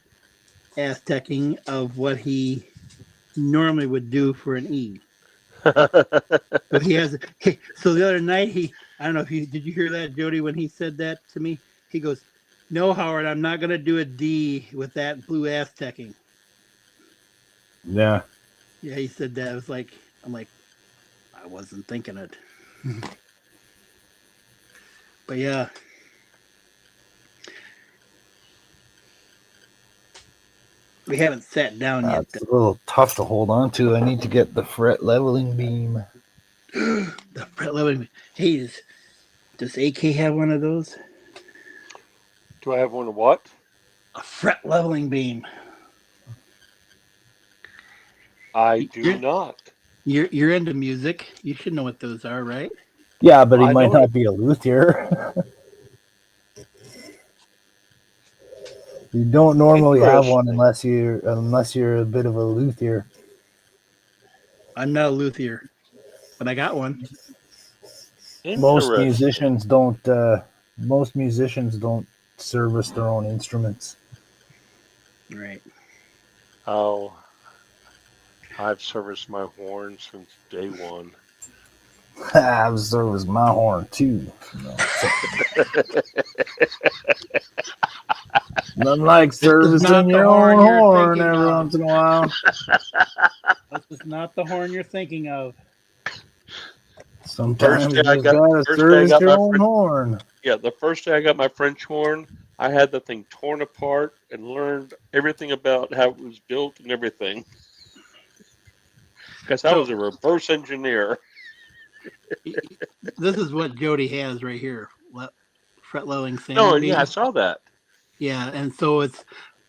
Aztecing of what he normally would do for an E. So he has. So the other night, I don't know if did you hear that, Jody, when he said that to me? He goes, "No, Howard, I'm not going to do a D with that blue Aztecing." Yeah. Yeah, he said that. I'm like, I wasn't thinking it. But yeah. We haven't sat down yet. It's a little tough to hold on to. I need to get the fret leveling beam. The fret leveling beam. Hey, does AK have one of those? Do I have one of what? A fret leveling beam. I do not. You're into music. You should know what those are, right? Yeah, but he might not be a luthier. You don't normally have one unless you're a bit of a luthier. I'm not a luthier, but I got one. Most musicians don't service their own instruments. Right. Oh, I've serviced my horn since day one. I've serviced my horn too. Nothing like servicing your own horn every once in a while. This is not the horn you're thinking of. Sometimes you just gotta service your own horn. Yeah, the first day I got my French horn, I had the thing torn apart and learned everything about how it was built and everything. Because I was a reverse engineer. This is what Jody has right here. Fret leveling No, sanding. yeah, I saw that. Yeah, and so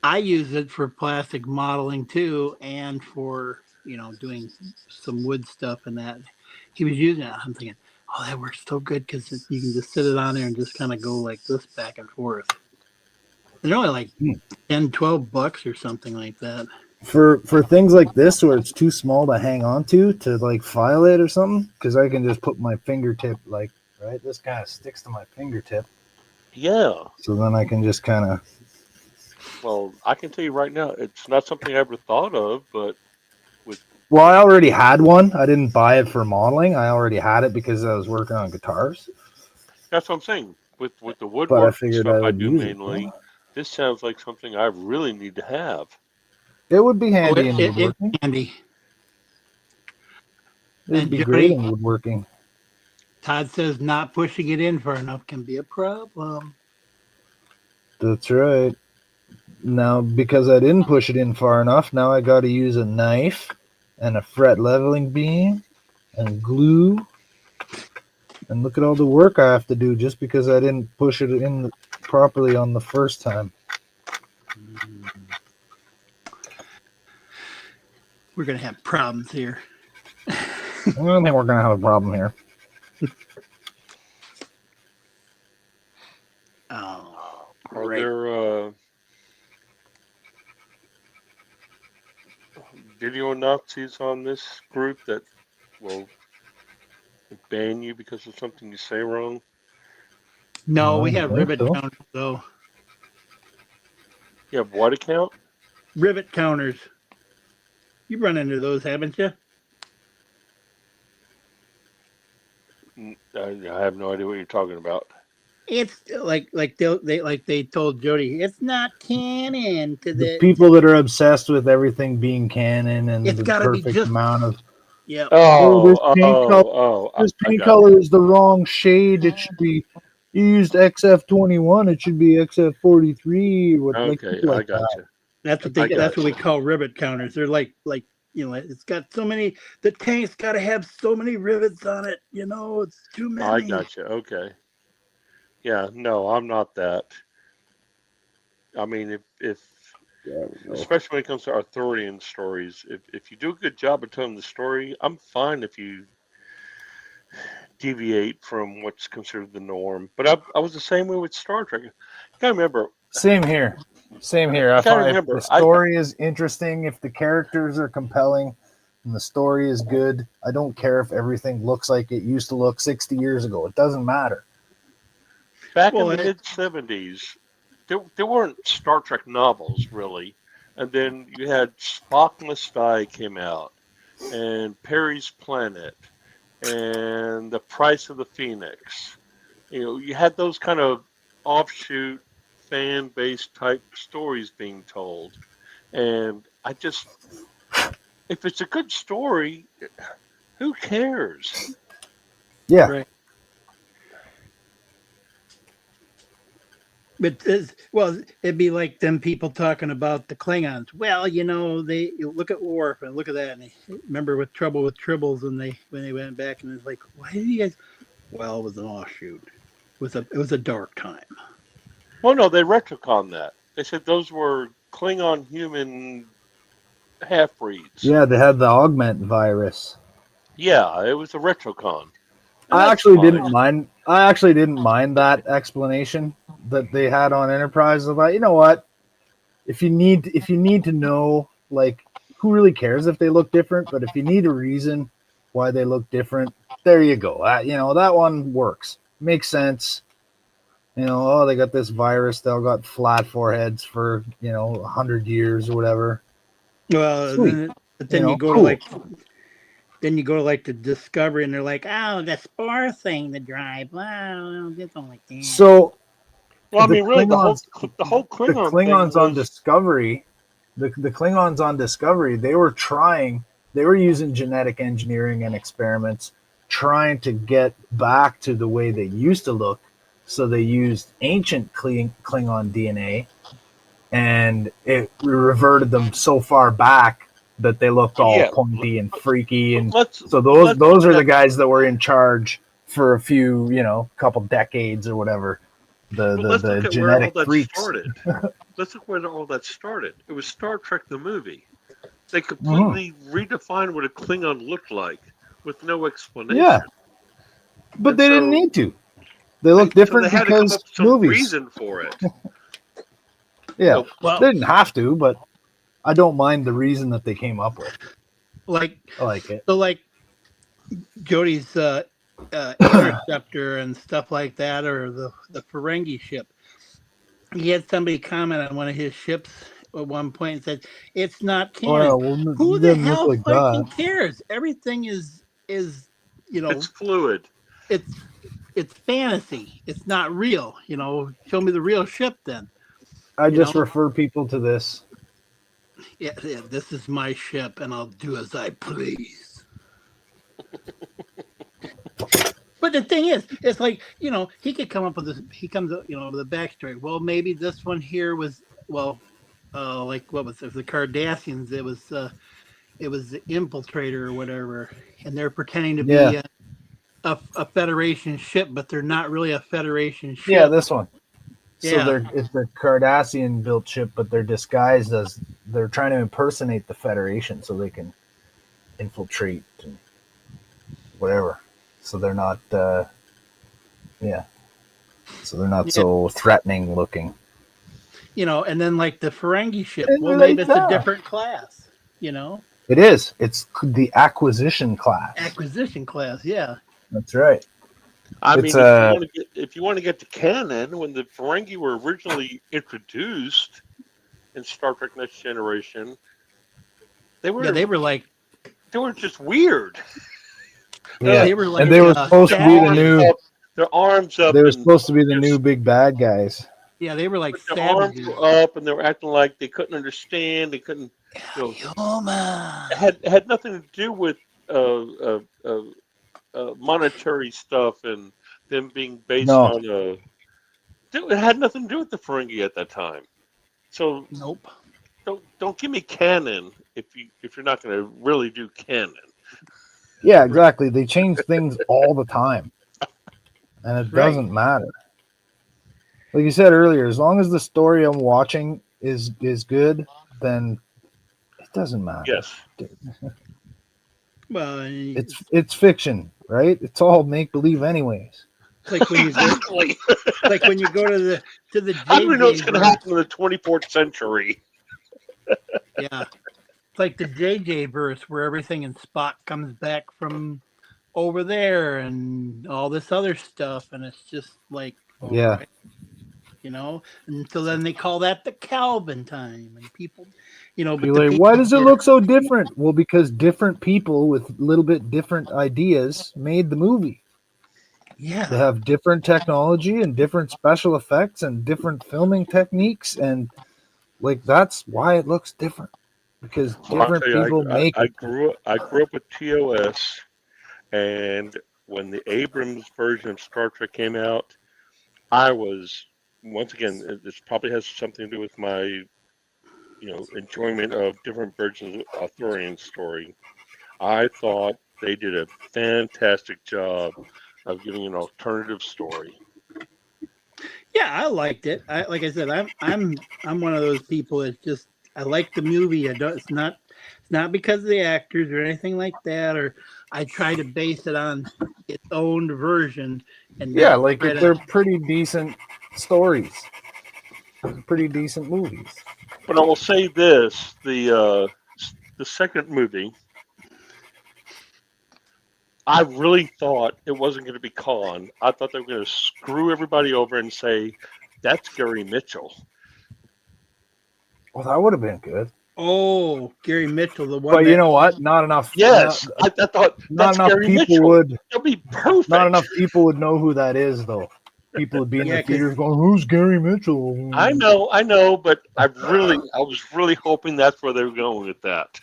I use it for plastic modeling too, and for doing some wood stuff and that. He was using it. I'm thinking, oh, that works so good because you can just sit it on there and just kind of go like this back and forth. They're only like $10-$12 or something like that. For things like this where it's too small to hang on to like file it or something, because I can just put my fingertip like right. This kind of sticks to my fingertip. Yeah. So then I can just kind of. Well, I can tell you right now, it's not something I ever thought of, but with. Well, I already had one. I didn't buy it for modeling. I already had it because I was working on guitars. That's what I'm saying. With the But I woodwork figured stuff I I would do use it, mainly, yeah. this sounds like something I really need to have. It would be handy in It's woodworking. handy. It'd And be Jody, great in woodworking. Todd says not pushing it in far enough can be a problem. That's right. Now, because I didn't push it in far enough, now I got to use a knife and a fret leveling beam and glue. And look at all the work I have to do just because I didn't push it in properly on the first time. We're gonna have problems here. I don't think we're going to have a problem here. Oh, Are right. there video Nazis on this group that will ban you because of something you say wrong? No, I we don't have think rivet so. counters though. You have what account? Rivet counters. You've run into those, haven't you? I have no idea what you're talking about. It's like they told Jody, it's not canon to The people that are obsessed with everything being canon and It's the gotta be perfect just. amount of Yeah. this paint color, I this paint got color is the wrong shade. It should be you used XF21. It should be XF43. What like Okay, people I like got that. you. That's what I they. That's got what we you. call rivet counters. They're like it's got so many. The tank's got to have so many rivets on it. It's too many. I got you. Okay. Yeah, no, I'm not that. I mean, if especially when it comes to Arthurian stories, if you do a good job of telling the story, I'm fine if you deviate from what's considered the norm. But I was the same way with Star Trek. You gotta remember. Same here. Same here. You If gotta the remember. story is interesting, if the characters are compelling, and the story is good, I don't care if everything looks like it used to look 60 years ago. It doesn't matter. Back in the mid '70s, there weren't Star Trek novels really, and then you had Spock and the Sty came out, and Perry's Planet, and The Price of the Phoenix. You had those kind of offshoot fan-based type stories being told, and if it's a good story, who cares? Yeah. Right. But it'd be like them people talking about the Klingons. Well, they look at Worf and look at that. And they remember with Trouble with Tribbles when they went back and it's like, why did you guys? Well, it was an offshoot. It was a dark time. Well, no, they retconned that. They said those were Klingon human half-breeds. Yeah, they had the augment virus. Yeah, it was a retcon. I actually didn't mind. I actually didn't mind that explanation that they had on Enterprise. About you know what, if you need to know, like, who really cares if they look different? But if you need a reason why they look different, there you go. That one works. Makes sense. Oh, they got this virus. They all got flat foreheads for 100 years or whatever. Well, Sweet. but then you go cool. to like the Discovery, and they're like, "Oh, the spore thing, the drive. Wow, that's only that." So, well, I mean, really, Klingons, the whole Klingon the Klingons thing on was... Discovery, the Klingons on Discovery, they were using genetic engineering and experiments, trying to get back to the way they used to look, So they used ancient Klingon DNA, and it reverted them so far back that they looked all Yeah. pointy and freaky. And Let's- so those are the guys that were in charge for a few, couple decades or whatever. But let's The look at where all genetic that freaks. started. Let's look where all that started. It was Star Trek the movie. They completely redefined what a Klingon looked like with no explanation. Yeah, but they didn't need to. They look So different they had to come because up with some movies. reason for it. Yeah, Well- they didn't have to, but I don't mind the reason that they came up with. Like I like it. So like Jody's interceptor and stuff like that, or the Ferengi ship. He had somebody comment on one of his ships at one point and said, "It's not canon." Oh, well, Who it the doesn't look hell like fucking that. cares? Everything is It's fluid. It's fantasy. It's not real. Show me the real ship then. I You just know? refer people to this. Yeah, this is my ship, and I'll do as I please. But the thing is, it's like, he could come up with this. He comes up, with a backstory. Well, maybe this one here was, like what was it? The Cardassians. It was the infiltrator or whatever, and they're pretending to be Yeah. a Federation ship, but they're not really a Federation ship. Yeah, this one. So Yeah. it's the Cardassian built ship, but they're disguised as they're trying to impersonate the Federation so they can infiltrate and whatever. So they're not, So they're not so threatening looking. And then like the Ferengi ship. And Well, they're maybe like it's a that. different class. It is. It's the acquisition class. Acquisition class. Yeah. That's right. I mean, It's, if you want to get to canon, when the Ferengi were originally introduced in Star Trek Next Generation, they were just weird. Yeah, they were like, and they were supposed to be the new. Their arms up. They were and supposed to be the new big bad guys. Yeah, they were like their arms savages. were up, and they were acting like they couldn't understand. They couldn't. It had nothing to do with monetary stuff and them being based No. on a. It had nothing to do with the Ferengi at that time. So nope. Don't give me canon if you're not going to really do canon. Yeah, exactly. They change things all the time, and it doesn't matter. Like you said earlier, as long as the story I'm watching is good, then it doesn't matter. Yes. Well, It's fiction, right? It's all make believe, anyways. like when you go, like when you go to the How do we know it's JJ going to happen in the 24th century? Yeah. It's like the JJ verse where everything in Spock comes back from over there and all this other stuff, and it's just like, Yeah. and so then they call that the Calvin time, and people, but You're the like, people why does it get look so different? Well, because different people with a little bit different ideas made the movie. Yeah. They have different technology and different special effects and different filming techniques, and that's why it looks different. Because Well, I'll different tell you, people make I it. grew up with TOS, and when the Abrams version of Star Trek came out, I was, once again, this probably has something to do with my, enjoyment of different versions of Arthurian story. I thought they did a fantastic job of giving an alternative story. Yeah, I liked it. Like I said, I'm one of those people that just I like the movie. It's not because of the actors or anything like that, or I try to base it on its own version. And Yeah, not like try to- they're pretty decent stories, pretty decent movies. But I will say this: the second movie, I really thought it wasn't going to be Khan. I thought they were going to screw everybody over and say, "That's Gary Mitchell." Well, that would have been good. Oh, Gary Mitchell, the one. But you know what? Not enough. Yes, I thought not that's enough Gary people Mitchell. would. That'd be perfect. Not enough people would know who that is, though. People would be in Yeah, the 'cause- theaters going, "Who's Gary Mitchell?" I know, but I was really hoping that's where they were going with that.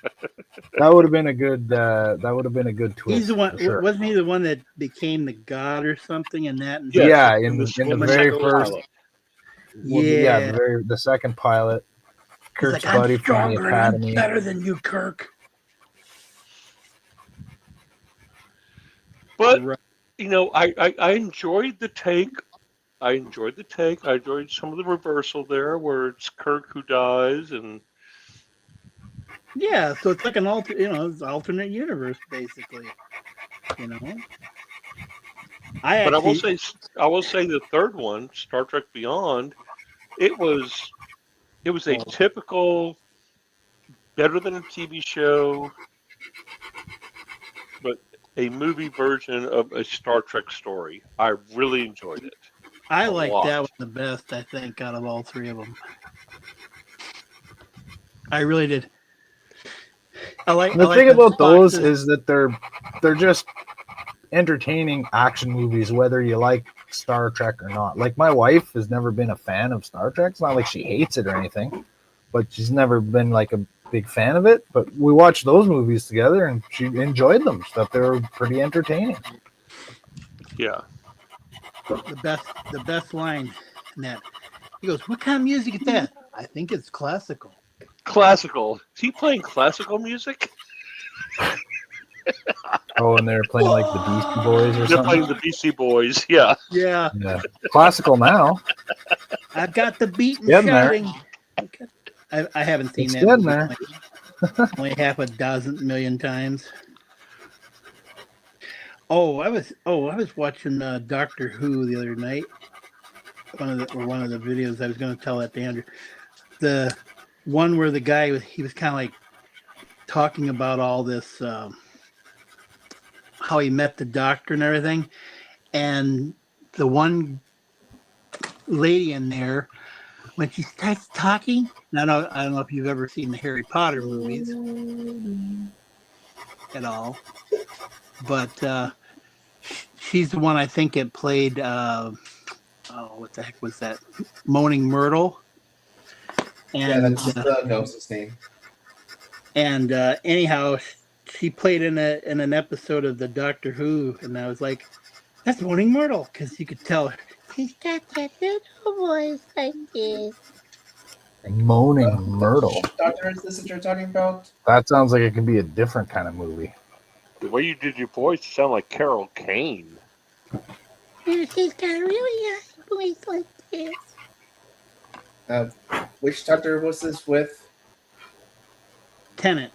That would have been a good. That would have been a good twist. He's the one. for sure. Wasn't he the one that became the god or something in that? And Yeah, in in the the second very first. pilot. Well, the second pilot. He's Kirk's like, I'm buddy from the stronger and I'm academy. better than you, Kirk. But you know, I enjoyed the take. I enjoyed the take. I enjoyed some of the reversal there, where it's Kirk who dies, and Yeah, so it's like an it's alternate universe basically. You know. I will say the third one, Star Trek Beyond, it was a typical, better than a TV show, but a movie version of a Star Trek story. I really enjoyed it. I a like lot. that one the best, I think, out of all three of them. I really did. The thing about those is that they're just entertaining action movies, whether you like Star Trek or not. Like, my wife has never been a fan of Star Trek. It's not like she hates it or anything, but she's never been like a big fan of it. But we watched those movies together, and she enjoyed them. She thought they were pretty entertaining. Yeah. The best line in that. He goes, "What kind of music is that?" I think it's classical. Classical. Is he playing classical music? Oh, and they're playing like the Beastie Boys or They're something. playing the Beastie Boys. Yeah. Yeah. Classical now. I've got the beat and Getting there. shouting. I haven't seen It's that getting movie there. only half a dozen million times. I was watching Doctor Who the other night. One of the videos I was going to tell that to Andrew. The one where the guy he was kind of like talking about all this, how he met the doctor and everything, and the one lady in there, when she starts talking, I don't know if you've ever seen the Harry Potter movies at all, but she's the one I think it played. What the heck was that? Moaning Myrtle. And that's the ghost's name. And anyhow, she played in an episode of the Doctor Who, and I was like, "That's Moaning Myrtle," because you could tell she's got that little voice like this. Moaning Myrtle. Doctor, is this what you're talking about? That sounds like it could be a different kind of movie. The way you did your voice, you sound like Carol Kane. Yeah, she's got a really nice voice like this. Which doctor was this with? Tennant,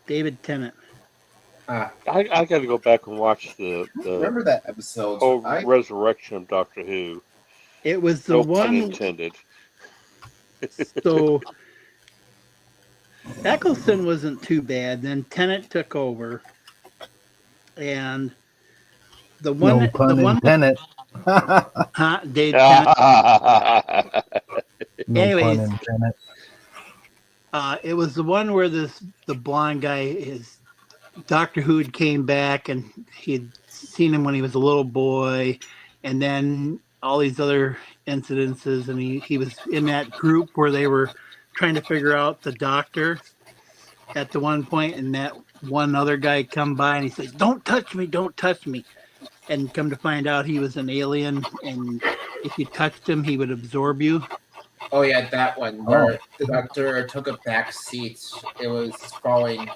David Tennant. I got to go back and watch the Remember that episode? whole resurrection of Doctor Who. It was the No one. pun intended. So Eccleston wasn't too bad. Then Tennant took over, and the one, No pun the one, intended. Dave Tennant. No Anyways, pun intended. It was the one where the blonde guy, his Doctor Who had came back, and he had seen him when he was a little boy, and then all these other incidences, and he was in that group where they were trying to figure out the Doctor at the one point, and that one other guy come by and he says, don't touch me," and come to find out he was an alien, and if you touched him he would absorb you. Oh yeah, that one where the doctor took a back seat. It was following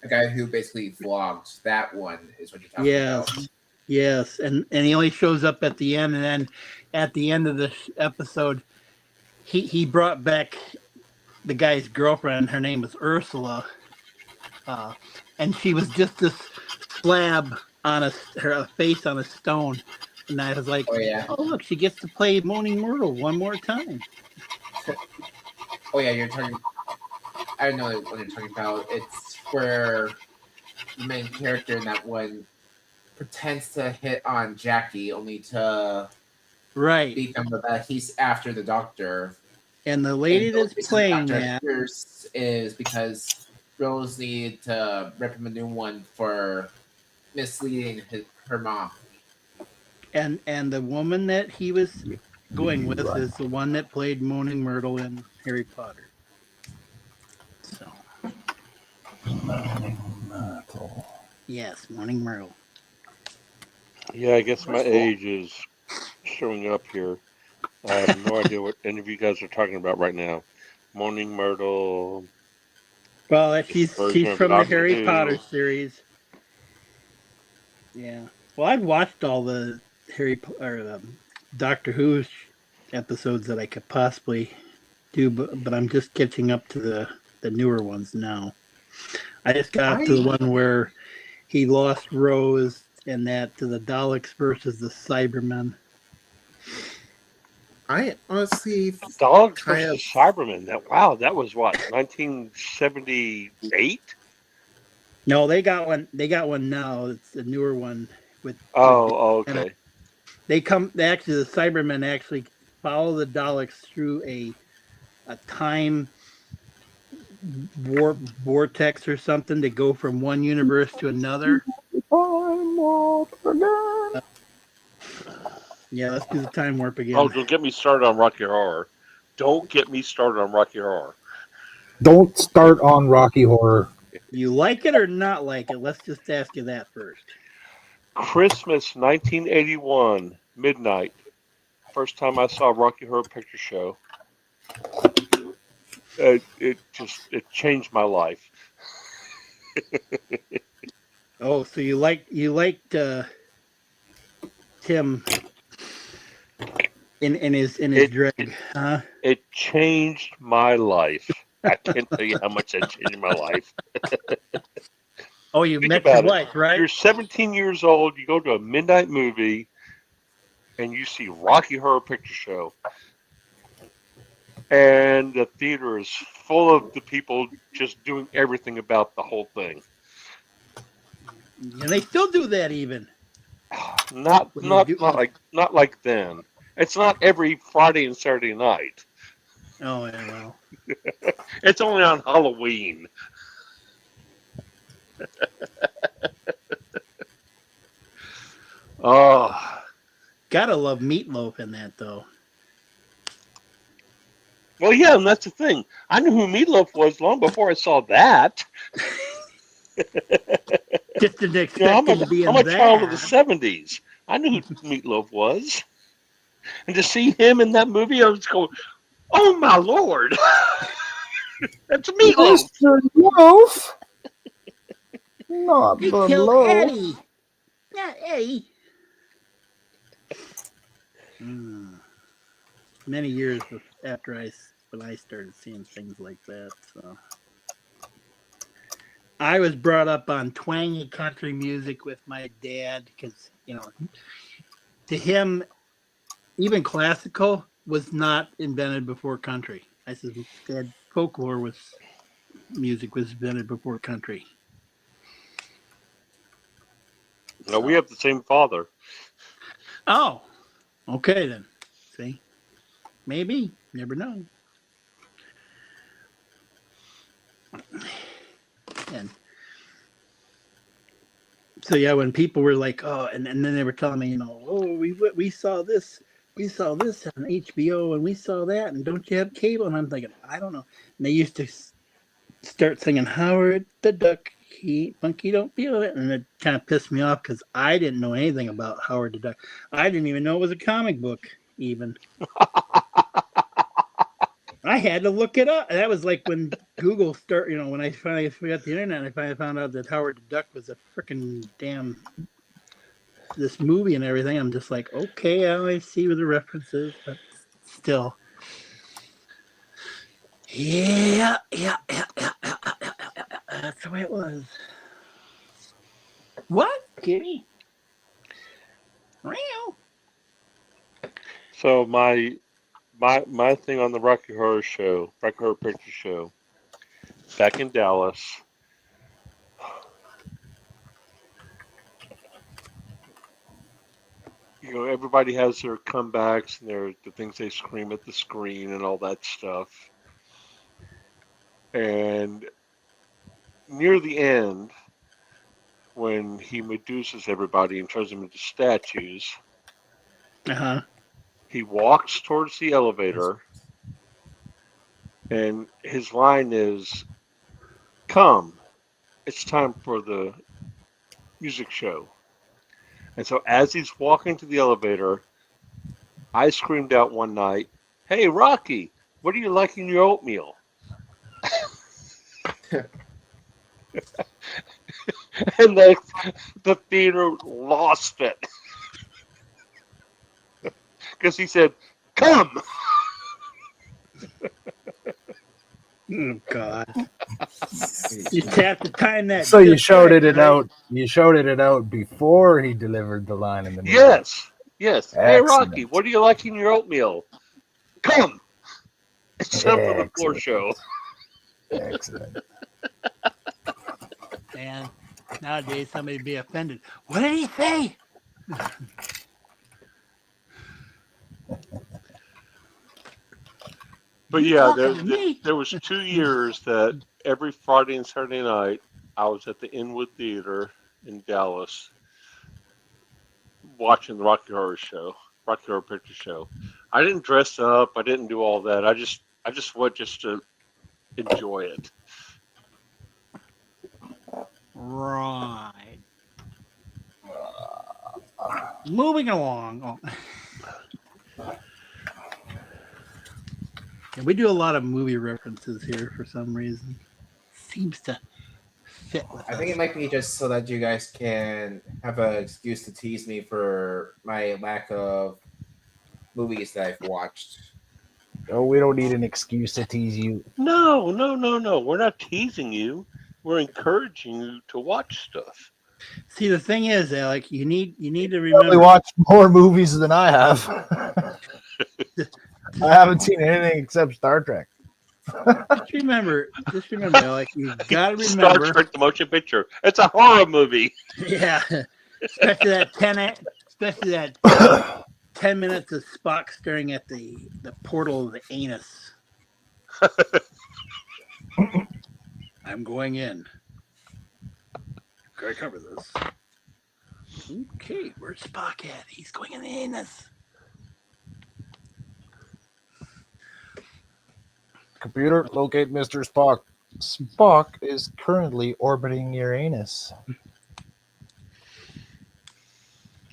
a guy who basically vlogged. That one is what you're talking about. Yes, and he only shows up at the end, and then at the end of the episode, he brought back the guy's girlfriend. Her name was Ursula, and she was just this slab on her face on a stone. And I was like, oh look, she gets to play Moaning Myrtle one more time. Oh yeah, you're talking. I don't know what you're talking about. It's where the main character in that one pretends to hit on Jackie, only to become that he's after the Doctor. And the lady that's playing that is because Rose needed to rip him a new one for misleading her mom. And the woman that he was going with is the one that played Moaning Myrtle in Harry Potter. So. Moaning Myrtle. Yes, Moaning Myrtle. Yeah, I guess my age is showing up here. I have no idea what any of you guys are talking about right now. Moaning Myrtle. Well, she's version of from the Doctor Harry Who. Potter series. Yeah. Well, I've watched all the Doctor Who episodes that I could possibly do, but I'm just catching up to the newer ones now. I just got up to the one where he lost Rose and that to the Daleks versus the Cybermen. I honestly Daleks kind versus Cybermen. That was what, 1978? No, they got one. They got one now. It's the newer one with. Okay. They actually the Cybermen actually follow the Daleks through a time vortex or something to go from one universe to another. Time warp again. Yeah, let's do the time warp again. Oh, don't get me started on Rocky Horror. Don't get me started on Rocky Horror. Don't start on Rocky Horror. You like it or not like it? Let's just ask you that first. Christmas 1981, midnight. First time I saw Rocky Horror Picture Show. It changed my life. Oh, so you liked Tim in his drag, huh? It changed my life. I can't tell you how much that changed my life. Oh, you Think met about your it. wife, right? You're 17 years old. You go to a midnight movie, and you see Rocky Horror Picture Show, and the theater is full of the people just doing everything about the whole thing. And they still do that even. Not like then. It's not every Friday and Saturday night. Oh yeah, well. It's only on Halloween. Oh, gotta love Meatloaf in that though. Well, yeah, and that's the thing. I knew who Meatloaf was long before I saw that. Just didn't expect him to be in I'm a that. child of the 70s. I knew who Meatloaf was. And to see him in that movie, I was going, oh my Lord. That's Meatloaf. Mr. Loaf. Not He the killed loaf. Eddie. Not Eddie. Many years after when I started seeing things like that. So I was brought up on twangy country music with my dad because, to him, even classical was not invented before country. I said, Dad, folklore music was invented before country. No, we have the same father. Oh, okay then. See, maybe, never know. And so yeah, when people were like, oh, and then they were telling me, oh, we saw this on HBO, and we saw that, and don't you have cable? And I'm thinking, I don't know. And they used to start singing Howard the Duck, Funky don't feel it, and it kind of pissed me off because I didn't know anything about Howard the Duck. I didn't even know it was a comic book, even. I had to look it up. That was like when Google started, when I finally got the internet, I finally found out that Howard the Duck was a freaking damn this movie and everything. I'm just like, okay, I see where the references, but still. Yeah. That's the way it was. What, Kitty? Real. So my thing on the Rocky Horror Picture Show, back in Dallas. Everybody has their comebacks and the things they scream at the screen and all that stuff. And near the end, when he Medusa's everybody and turns them into statues, Uh-huh. He walks towards the elevator, and his line is, "Come, it's time for the music show." And so as he's walking to the elevator, I screamed out one night, "Hey, Rocky, what do you like in your oatmeal?" And the theater lost it. Because he said, "Come!" Oh, God. You have to time that. So you just shouted right, it right? out. You shouted it out before he delivered the line in the movie. Yes, yes. "Hey, Excellent. Rocky, what do you like in your oatmeal?" "Come! It's time for the floor Excellent. show." Excellent. Man, nowadays somebody would be offended. What did he say? But You yeah, talking to me? there was 2 years that every Friday and Saturday night I was at the Inwood Theater in Dallas watching the Rocky Horror Picture Show. I didn't dress up. I didn't do all that. I just went just to enjoy it. Right. Moving along. Oh. Yeah, we do a lot of movie references here for some reason. Seems to fit with I us. think it might be just so that you guys can have an excuse to tease me for my lack of movies that I've watched. Oh, we don't need an excuse to tease you. No. We're not teasing you. We're encouraging you to watch stuff. See, the thing is, Alec, you need to Probably remember. watched more movies than I have. I haven't seen anything except Star Trek. Just remember, Alec, you gotta Star remember. Trek: The Motion Picture. It's a horror movie. Yeah, especially that 10 minutes of Spock staring at the portal of the anus. I'm going in. Gotta cover this. Okay, where's Spock at? He's going in the anus. Computer, locate Mr. Spock. Spock is currently orbiting Uranus.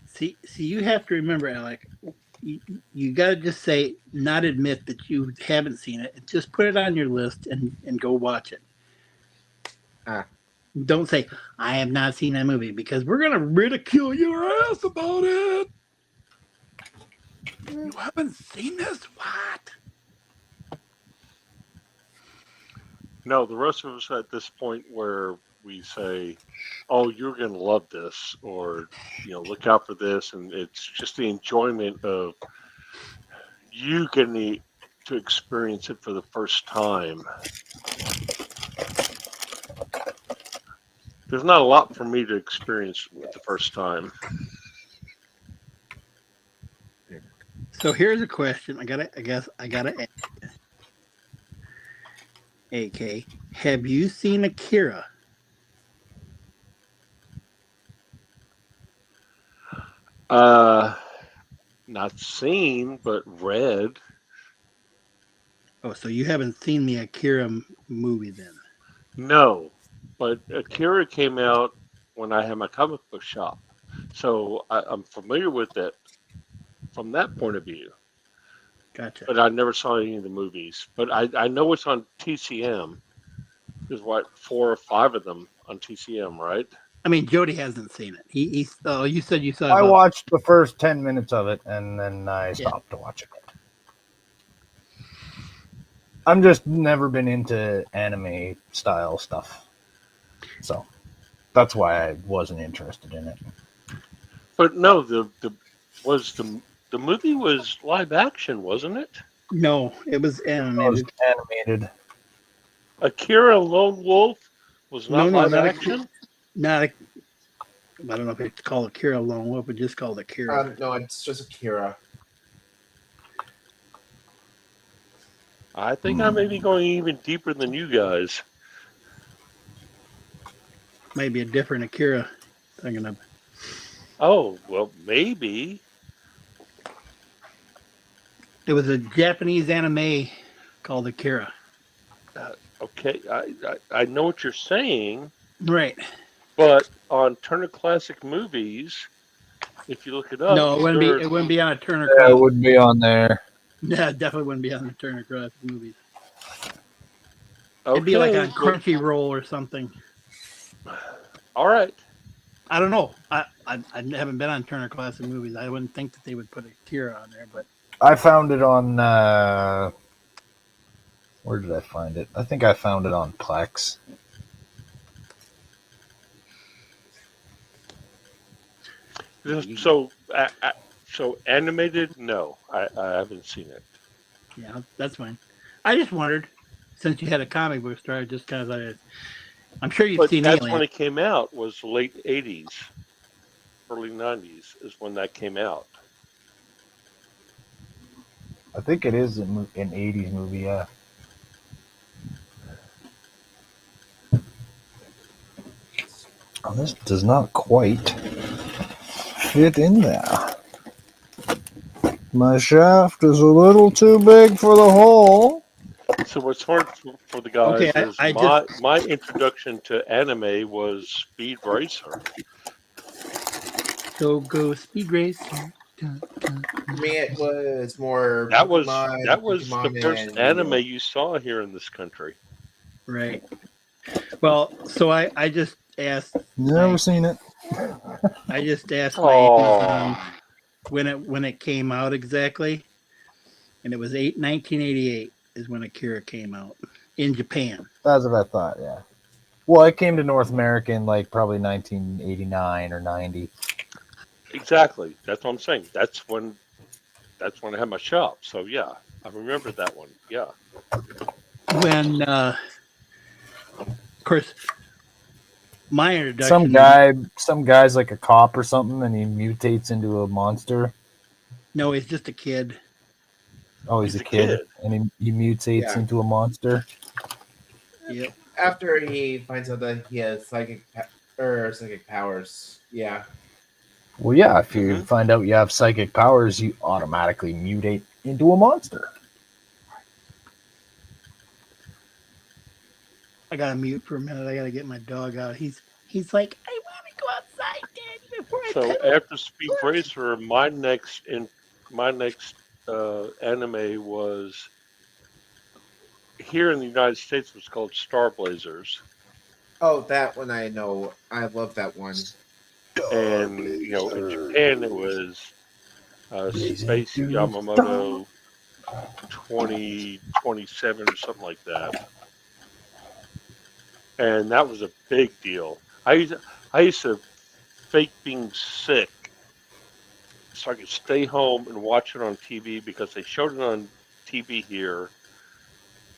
See, you have to remember, Alec. You got to just say, not admit that you haven't seen it. Just put it on your list and go watch it. Don't say, I have not seen that movie, because we're going to ridicule your ass about it. You haven't seen this? What? No, the rest of us at this point where we say, "Oh, you're going to love this," or "Look out for this," and it's just the enjoyment of you getting to experience it for the first time. There's not a lot for me to experience the first time. So here's a question. I gotta ask. AK, have you seen Akira? Not seen, but read. Oh, so you haven't seen the Akira movie then? No, but Akira came out when I had my comic book shop, so I'm familiar with it from that point of view. Gotcha. But I never saw any of the movies. But I know it's on TCM. There's 4 or 5 of them on TCM, right? I mean, Jody hasn't seen it. You said you saw it. I watched the first 10 minutes of it, and then I stopped watching it. I'm just never been into anime style stuff, so that's why I wasn't interested in it. But no, the movie was live action, wasn't it? No, it was animated. It was animated. Akira Lone Wolf was not live action? I don't know if it's called Akira Lone Wolf, but just called Akira. No, it's just Akira. I think I may be going even deeper than you guys. Maybe a different Akira. Thinking of. Oh, well, maybe. It was a Japanese anime called Akira. Okay, I know what you're saying, Right. but on Turner Classic Movies, if you look it up, No, it wouldn't be. there's- It wouldn't be on a Turner. Yeah, it Classic. wouldn't be on there. Yeah, it definitely wouldn't be on the Turner Classic Movies. It'd be like Okay, on Crunchyroll or something. All right. I don't know. I haven't been on Turner Classic Movies. I wouldn't think that they would put Akira on there, but I found it on. Where did I find it? I think I found it on Plex. So animated? No, I haven't seen it. yeah, that's fine. I just wondered, since you had a comic book store, just kind of like, I'm sure you've But seen that's Alien. when it came out. Was late '80s, early '90s is when that came out. I think it is an 80s movie, yeah. Oh, this does not quite fit in there. My shaft is a little too big for the hole. So what's hard for the guys Okay, is my introduction to anime was Speed Racer. Go Speed Racer. For me, it was more. That was Pokemon the first and anime you saw here in this country. Right. Well, so I just asked. Never seen it. I just asked Oh. my when it came out exactly, and it was 1988 is when Akira came out in Japan. That's what I thought, yeah. Well, it came to North America in like probably 1989 or 90. Exactly. That's what I'm saying. That's when I had my shop. So yeah, I remember that one. Yeah. When, of course, my introduction. Some guy's like a cop or something, and he mutates into a monster. No, he's just a kid. Oh, he's a kid, and he mutates Yeah. into a monster. Yep. After he finds out that he has psychic powers, yeah. Well, yeah, if you find out you have psychic powers, you automatically mutate into a monster. I gotta mute for a minute. I gotta get my dog out. He's like, I want to go outside, Daddy, before I So pet after Speed Racer, my next anime was here in the United States was called Star Blazers. Oh, that one I know. I love that one. And in Japan it was Space Yamamoto 2027 or something like that. And that was a big deal. I used to fake being sick so I could stay home and watch it on TV because they showed it on TV here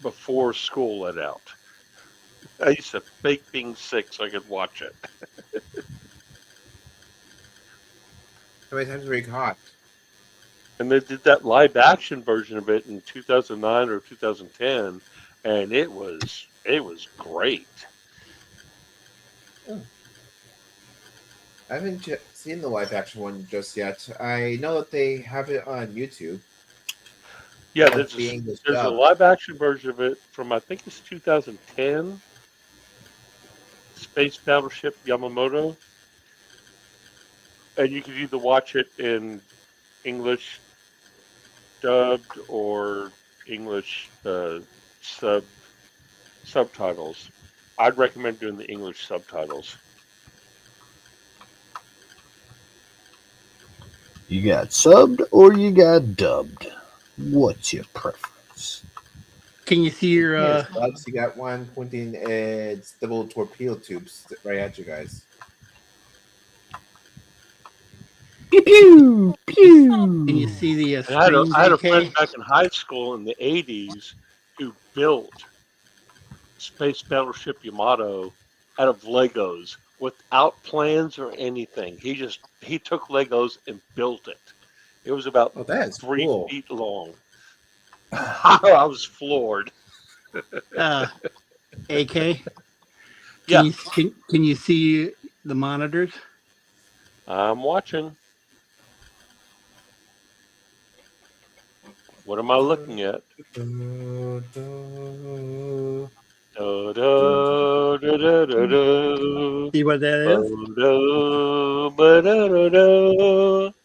before school let out. I used to fake being sick so I could watch it. How many times were you caught? And they did that live action version of it in 2009 or 2010, and it was great. I haven't seen the live action one just yet. I know that they have it on YouTube. Yeah, With there's the English a dub. live action version of it from I think it's 2010. Space Battleship Yamamoto, and you can either watch it in English dubbed or English subtitles. I'd recommend doing the English subtitles. You got subbed or you got dubbed? What's your preference? Can you see your? Yes, Bugs, you got one pointing its double torpedo tubes right at you guys. Pew pew pew. Can you see the And I had a screen, friend AK? back in high school in the 80s who built Space Battleship Yamato out of Legos without plans or anything. He took Legos and built it. It was about 3 cool. feet long. I was floored. AK. Yeah. Can you see the monitors? I'm watching. What am I looking at? See what that is?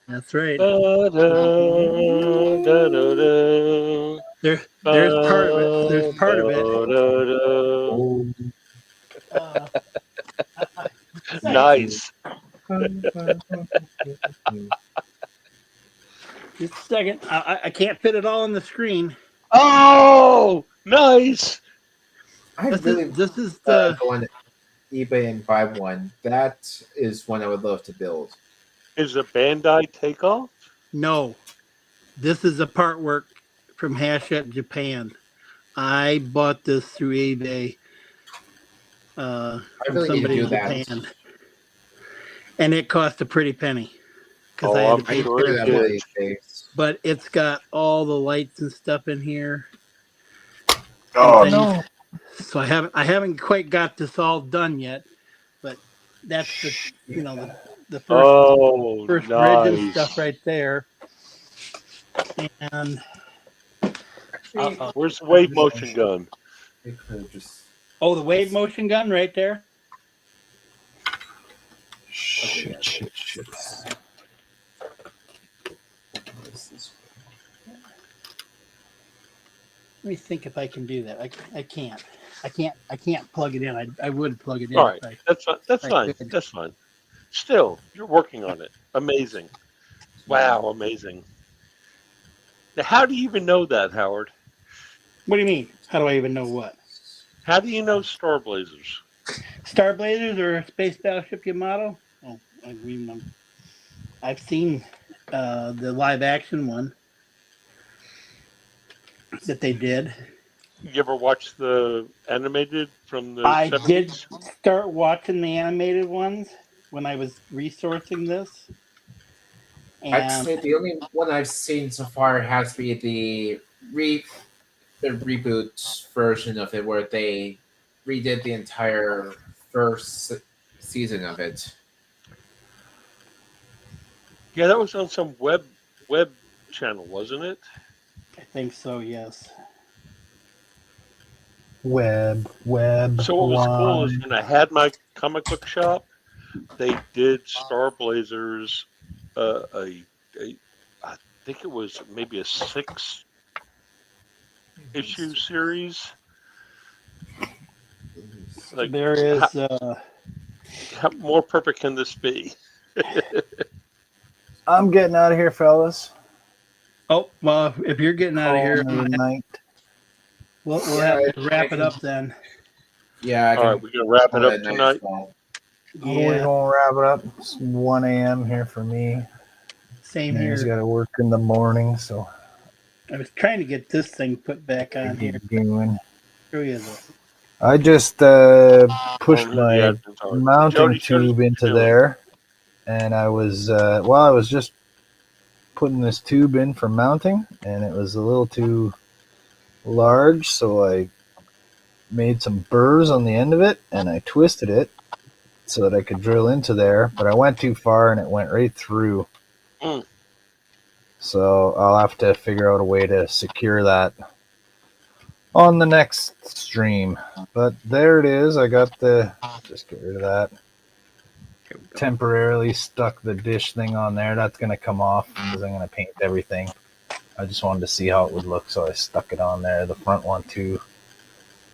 That's right. There's part of it. There's part of it. Nice. Just a second. I can't fit it all on the screen. Oh, nice. This is go on eBay and buy one. That is one I would love to build. Is a Bandai takeoff? No. This is a part work from Hachette Japan. I bought this through eBay. From really need to somebody do in that. Japan. And it cost a pretty penny. Because Oh, I had I'm to pay sure it for did. But it's got all the lights and stuff in here. Oh, And no. So I haven't quite got this all done yet, but that's the the first bridge and stuff right there. And where's the wave motion gun? Oh, the wave motion gun right there. Shit. Let me think if I can do that. I can't. I can't plug it in. I would plug it in. All right, if that's fine. That's I fine. could. That's fine. Still, you're working on it. Amazing. Wow, amazing. Now, how do you even know that, Howard? What do you mean? How do I even know what? How do you know Star Blazers? Star Blazers or Space Battleship Yamato? Oh, I've seen the live action one that they did. You ever watch the animated from the I 70s? did start watching the animated ones when I was resourcing this. I'd And say the only one I've seen so far has to be the reboot version of it, where they redid the entire first season of it. Yeah, that was on some web channel, wasn't it? I think so, yes. Web. So what was cool is one. when I had my comic book shop, they did Star Blazers, I think it was maybe a 6-issue series. Like, There is how more perfect can this be? I'm getting out of here, fellas. Oh, well, if you're getting out of here, Call it a night. we'll have to wrap it up then. Yeah. All right, we're gonna wrap it up tonight. We're gonna wrap it up. It's 1 a.m. here for me. Same He's here. got to work in the morning, so I was trying to get this thing put back on here. doing. Show you this. I just pushed my mounting Jody, show us tube what into you're doing. there, and I was I was just putting this tube in for mounting, and it was a little too large, so I made some burrs on the end of it, and I twisted it so that I could drill into there, but I went too far and it went right through. So I'll have to figure out a way to secure that on the next stream. But there it is. I got just get rid of that. Temporarily stuck the dish thing on there. That's going to come off because I'm going to paint everything. I just wanted to see how it would look, so I stuck it on there. The front one too.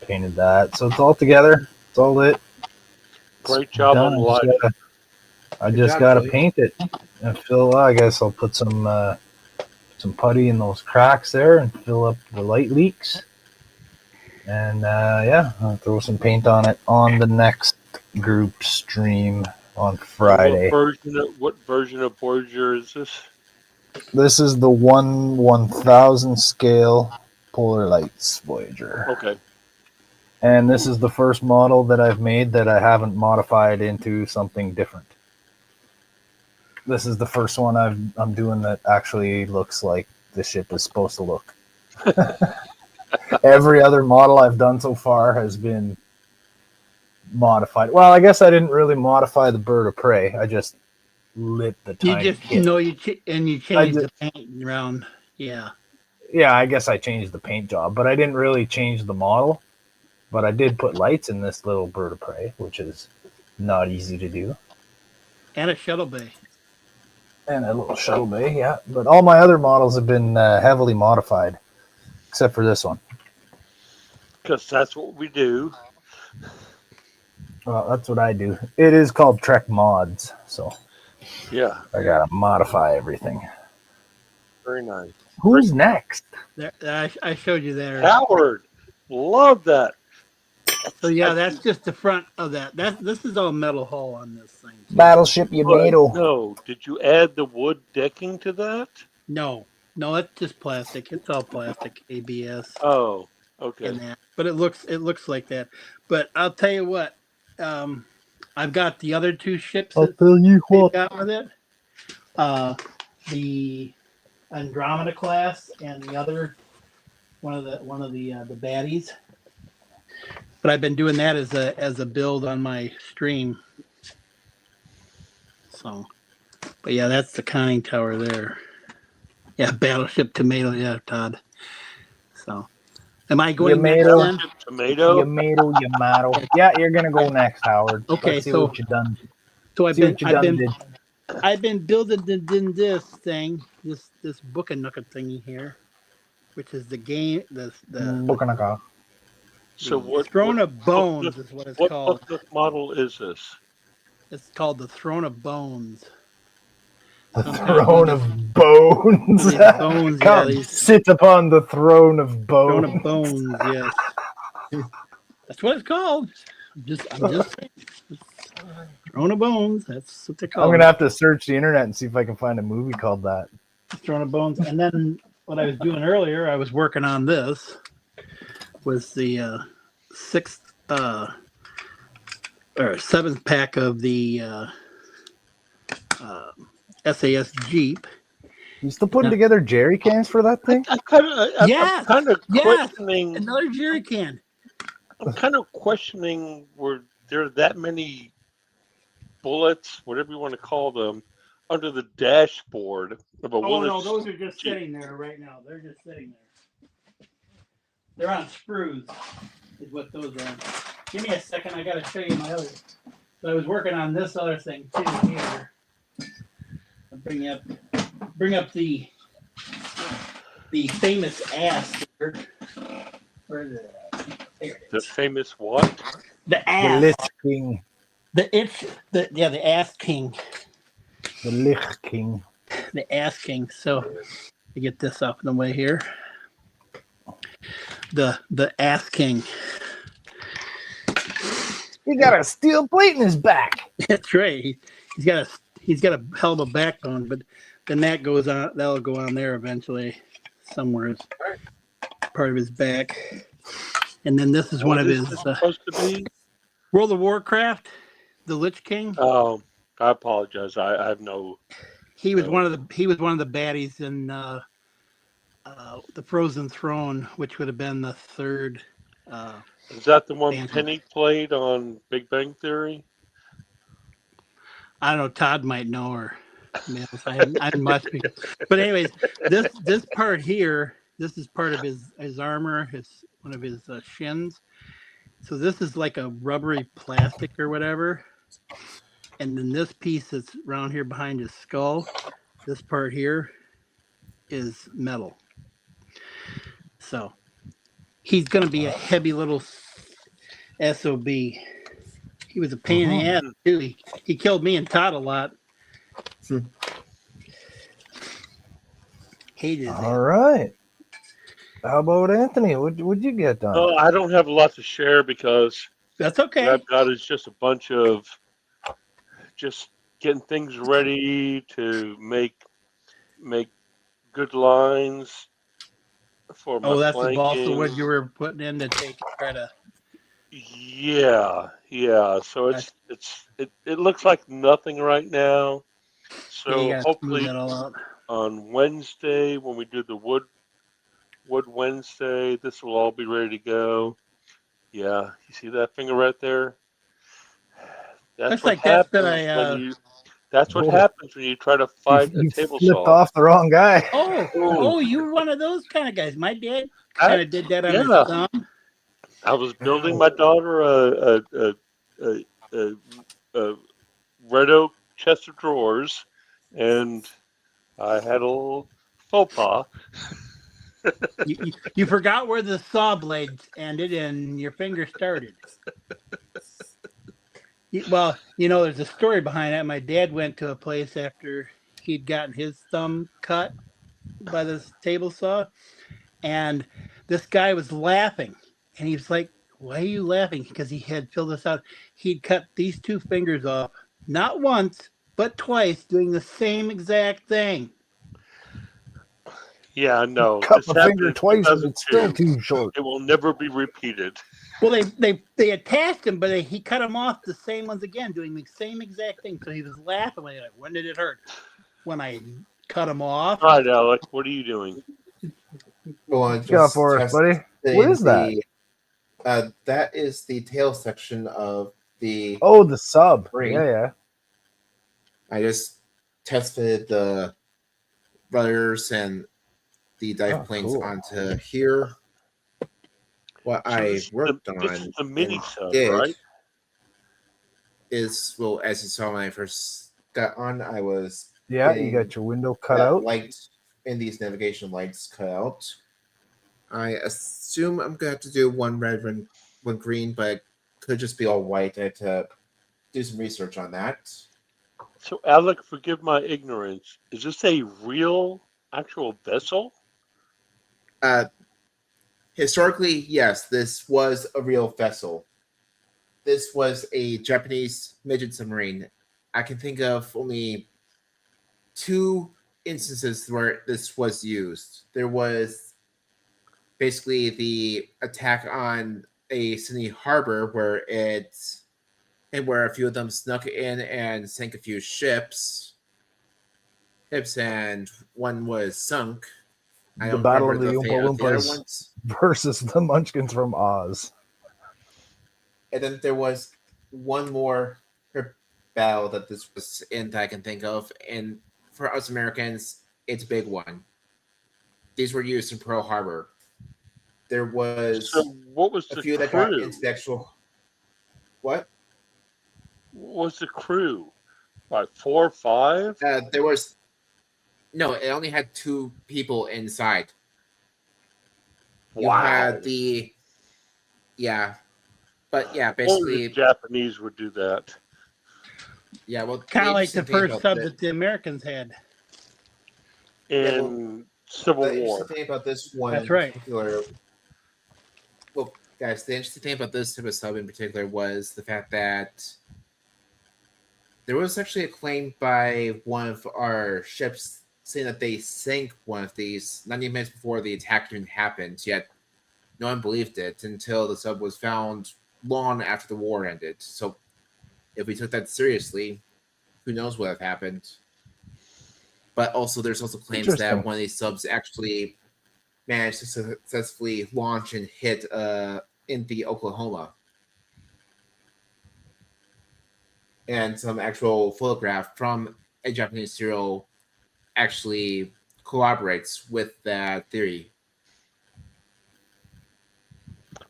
Painted that. So it's all together. It's all lit. Great job on the live. I just got to paint it and fill. I guess I'll put some putty in those cracks there and fill up the light leaks. And I'll throw some paint on it on the next group stream on Friday. What version of Voyager is this? This is the 1/1000 scale Polar Lights Voyager. Okay. And this is the first model that I've made that I haven't modified into something different. This is the first one I'm doing that actually looks like the ship is supposed to look. Every other model I've done so far has been modified. Well, I guess I didn't really modify the bird of prey. I just lit the tiny You kit. changed the paint around. Yeah. Yeah, I guess I changed the paint job, but I didn't really change the model. But I did put lights in this little bird of prey, which is not easy to do. And a shuttle bay. And a little shuttle bay, yeah. But all my other models have been heavily modified, except for this one. Because that's what we do. Well, that's what I do. It is called TREKMODS, so Yeah. I gotta modify everything. Very nice. Who's next? There, I showed you there. Howard. Love that. So yeah, that's just the front of that. This is all metal hull on this thing. Battleship Yamato. No, did you add the wood decking to that? No, it's just plastic. It's all plastic, ABS. Oh, okay. And that, but it looks like that. But I'll tell you what, I've got the other two ships. I'll tell you what. Got with it, the Andromeda class and the other one of the baddies. But I've been doing that as a build on my stream. So, but yeah, that's the conning tower there. Yeah, Battleship Tomato. Yeah, Todd. So, am I going Yamato, next then? Yamato. Yeah, you're gonna go next, Howard. Okay, Let's see so what you done. So I've See what you done did. I've been building this thing, this Bookanooka thingy here, which is the game, the Bookanooka. So what? Throne of Bones is what it's called. What model is this? It's called the Throne of Bones. The Throne of Bones. These bones, Come yeah, sit upon the Throne of Bones. Throne of Bones, yes. That's what it's called. I'm just saying. Throne of Bones. That's what they call it. I'm gonna have to search the internet and see if I can find a movie called that. Throne of Bones. And then what I was doing earlier, I was working on this. Was the sixth or seventh pack of the SAS Jeep. You still putting together jerry cans for that thing? I'm kind of questioning. Another jerry can. I'm kind of questioning were there that many bullets, whatever you want to call them, under the dashboard of a Willis. No, those are just sitting there right now. They're just sitting there. They're on screws, is what those are. Give me a second. I got to show you my other. So I was working on this other thing too here. I'll bring up the famous ass here. Where is it? There it The is. famous what? The ass. The Lich King. The ass king. The Lich King. The ass king. So I get this off the way here. The ass king. He got a steel plate in his back. That's right. He's got a hell of a backbone, but then that goes on. That'll go on there eventually, somewhere as part of his back. And then this is one of his supposed to be World of Warcraft, the Lich King. Oh, I apologize. I have no. He was one of the baddies in the Frozen Throne, which would have been the third. Is that the one Phantom. Penny played on Big Bang Theory? I don't know. Todd might know, or I must be. But anyways, this part here, this is part of his armor, one of his shins. So this is like a rubbery plastic or whatever. And then this piece that's around here behind his skull, this part here is metal. So he's going to be a heavy little SOB. He was a pain in the ass, too. He killed me and Todd a lot. Hated it. All right. How about Anthony? What'd you get done? Oh, I don't have a lot to share because that's okay. What I've got is just a bunch of just getting things ready to make good lines for my that's flanking. also what you were putting in to try to. Yeah. So it looks like nothing right now. So hopefully on Wednesday when we do the wood Wednesday, this will all be ready to go. Yeah, you see that finger right there? That's That's what Oh. happens when you try to fight a You table flipped saw. off the wrong guy. Oh, you were one of those kind of guys. My dad kind of did that on his Yeah. thumb. I was building my daughter a red oak chest of drawers, and I had a little faux pas. You forgot where the saw blades ended and your finger started. Well, there's a story behind that. My dad went to a place after he'd gotten his thumb cut by this table saw, and this guy was laughing, and he was like, "Why are you laughing?" Because he had filled this out. He'd cut these two fingers off, not once, but twice, doing the same exact thing. Yeah, no. Cut This my happened finger in twice and it's still 2002. too short. It will never be repeated. Well, they attached him, but he cut him off the same ones again, doing the same exact thing. So he was laughing like, "When did it hurt?" When I cut him off. All right, Alec, what are you doing? Well, Get off for us, buddy. What is that? That is the tail section of the. Oh, the sub. ring. Yeah. I just tested the rudders and the dive planes cool. onto here. What I worked on This is a mini and sub, did right? is, well, as you saw when I first got on, I was Yeah, you getting got your window cut that out. light and these navigation lights cut out. I assume I'm gonna have to do one red, one green, but it could just be all white. I had to do some research on that. So, Alec, forgive my ignorance. Is this a real, actual vessel? Historically, yes, this was a real vessel. This was a Japanese midget submarine. I can think of only 2 instances where this was used. There was basically the attack on a Sydney harbor where where a few of them snuck in and sank a few ships, and one was sunk. I The don't Battle of remember the fate Oompa of the other Loompas ones. versus the Munchkins from Oz. And then there was one more battle that this was in that I can think of, and for us Americans, it's a big one. These were used in Pearl Harbor. There was So, what was a the few that got crew? into the actual. What? What was the crew? Like 4 or 5? There was. No, it only had 2 people inside. You Wow. had the. Yeah. But yeah, Only basically. the Japanese would do that. Yeah, well. Kind of like the interesting thing first about sub this- that the Americans had. In Civil The War. interesting thing about this one That's in right. particular. Well, guys, the interesting thing about this type of sub in particular was the fact that there was actually a claim by one of our ships saying that they sank one of these 90 minutes before the attack even happened, yet no one believed it until the sub was found long after the war ended. So if we took that seriously, who knows what have happened. But also there's also claims that Interesting. one of these subs actually managed to successfully launch and hit in the Oklahoma. And some actual photograph from a Japanese serial actually corroborates with that theory.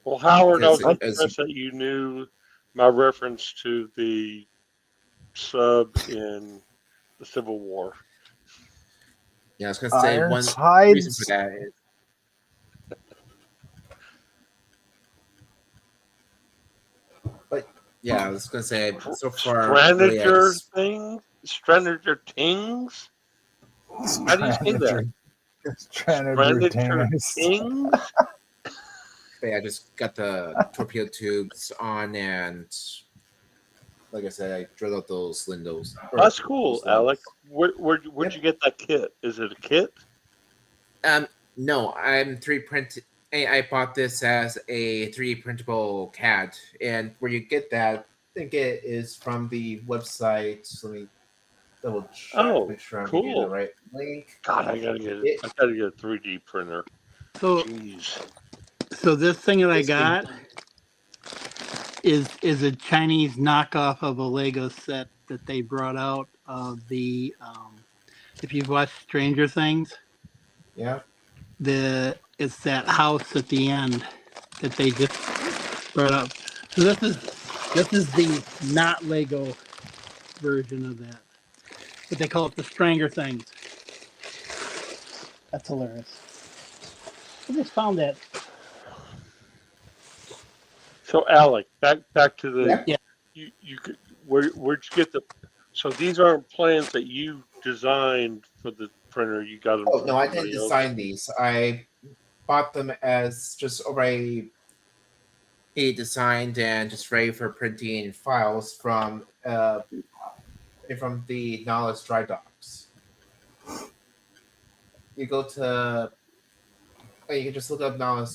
Well, Howard, I was Because as- impressed that you knew my reference to the sub in the Civil War. Yeah, I was going to say one Ironsides. reason for that is but yeah, I was going to say so far. really, I Stranager just- thing? Stranager Tings? How do you say that? Stranager Tings? But yeah, I just got the torpedo tubes on, and like I said, I drilled out those windows. That's cool, Alec. Where'd you get that kit? Is it a kit? No, I'm 3D printed. I bought this as a 3D printable CAD, and where you get that, I think it is from the website. Let me double check. Oh, make sure I'm cool. getting the right link. God, I gotta get it. I gotta get a 3D printer. So, Jeez. so this thing that I got is a Chinese knockoff of a Lego set that they brought out of the if you've watched Stranger Things, Yeah. It's that house at the end that they just brought up. So this is the not Lego version of that, but they call it the Stranger Things. That's hilarious. I just found that. So Alec, back to the Yeah. you could where'd you get the? So these aren't plans that you designed for the printer. You got them. Oh from no, I somebody didn't else? design these. I bought them as just already designed and just ready for printing files from the Knowledge Dry Docks. You go to you can just look up Knowledge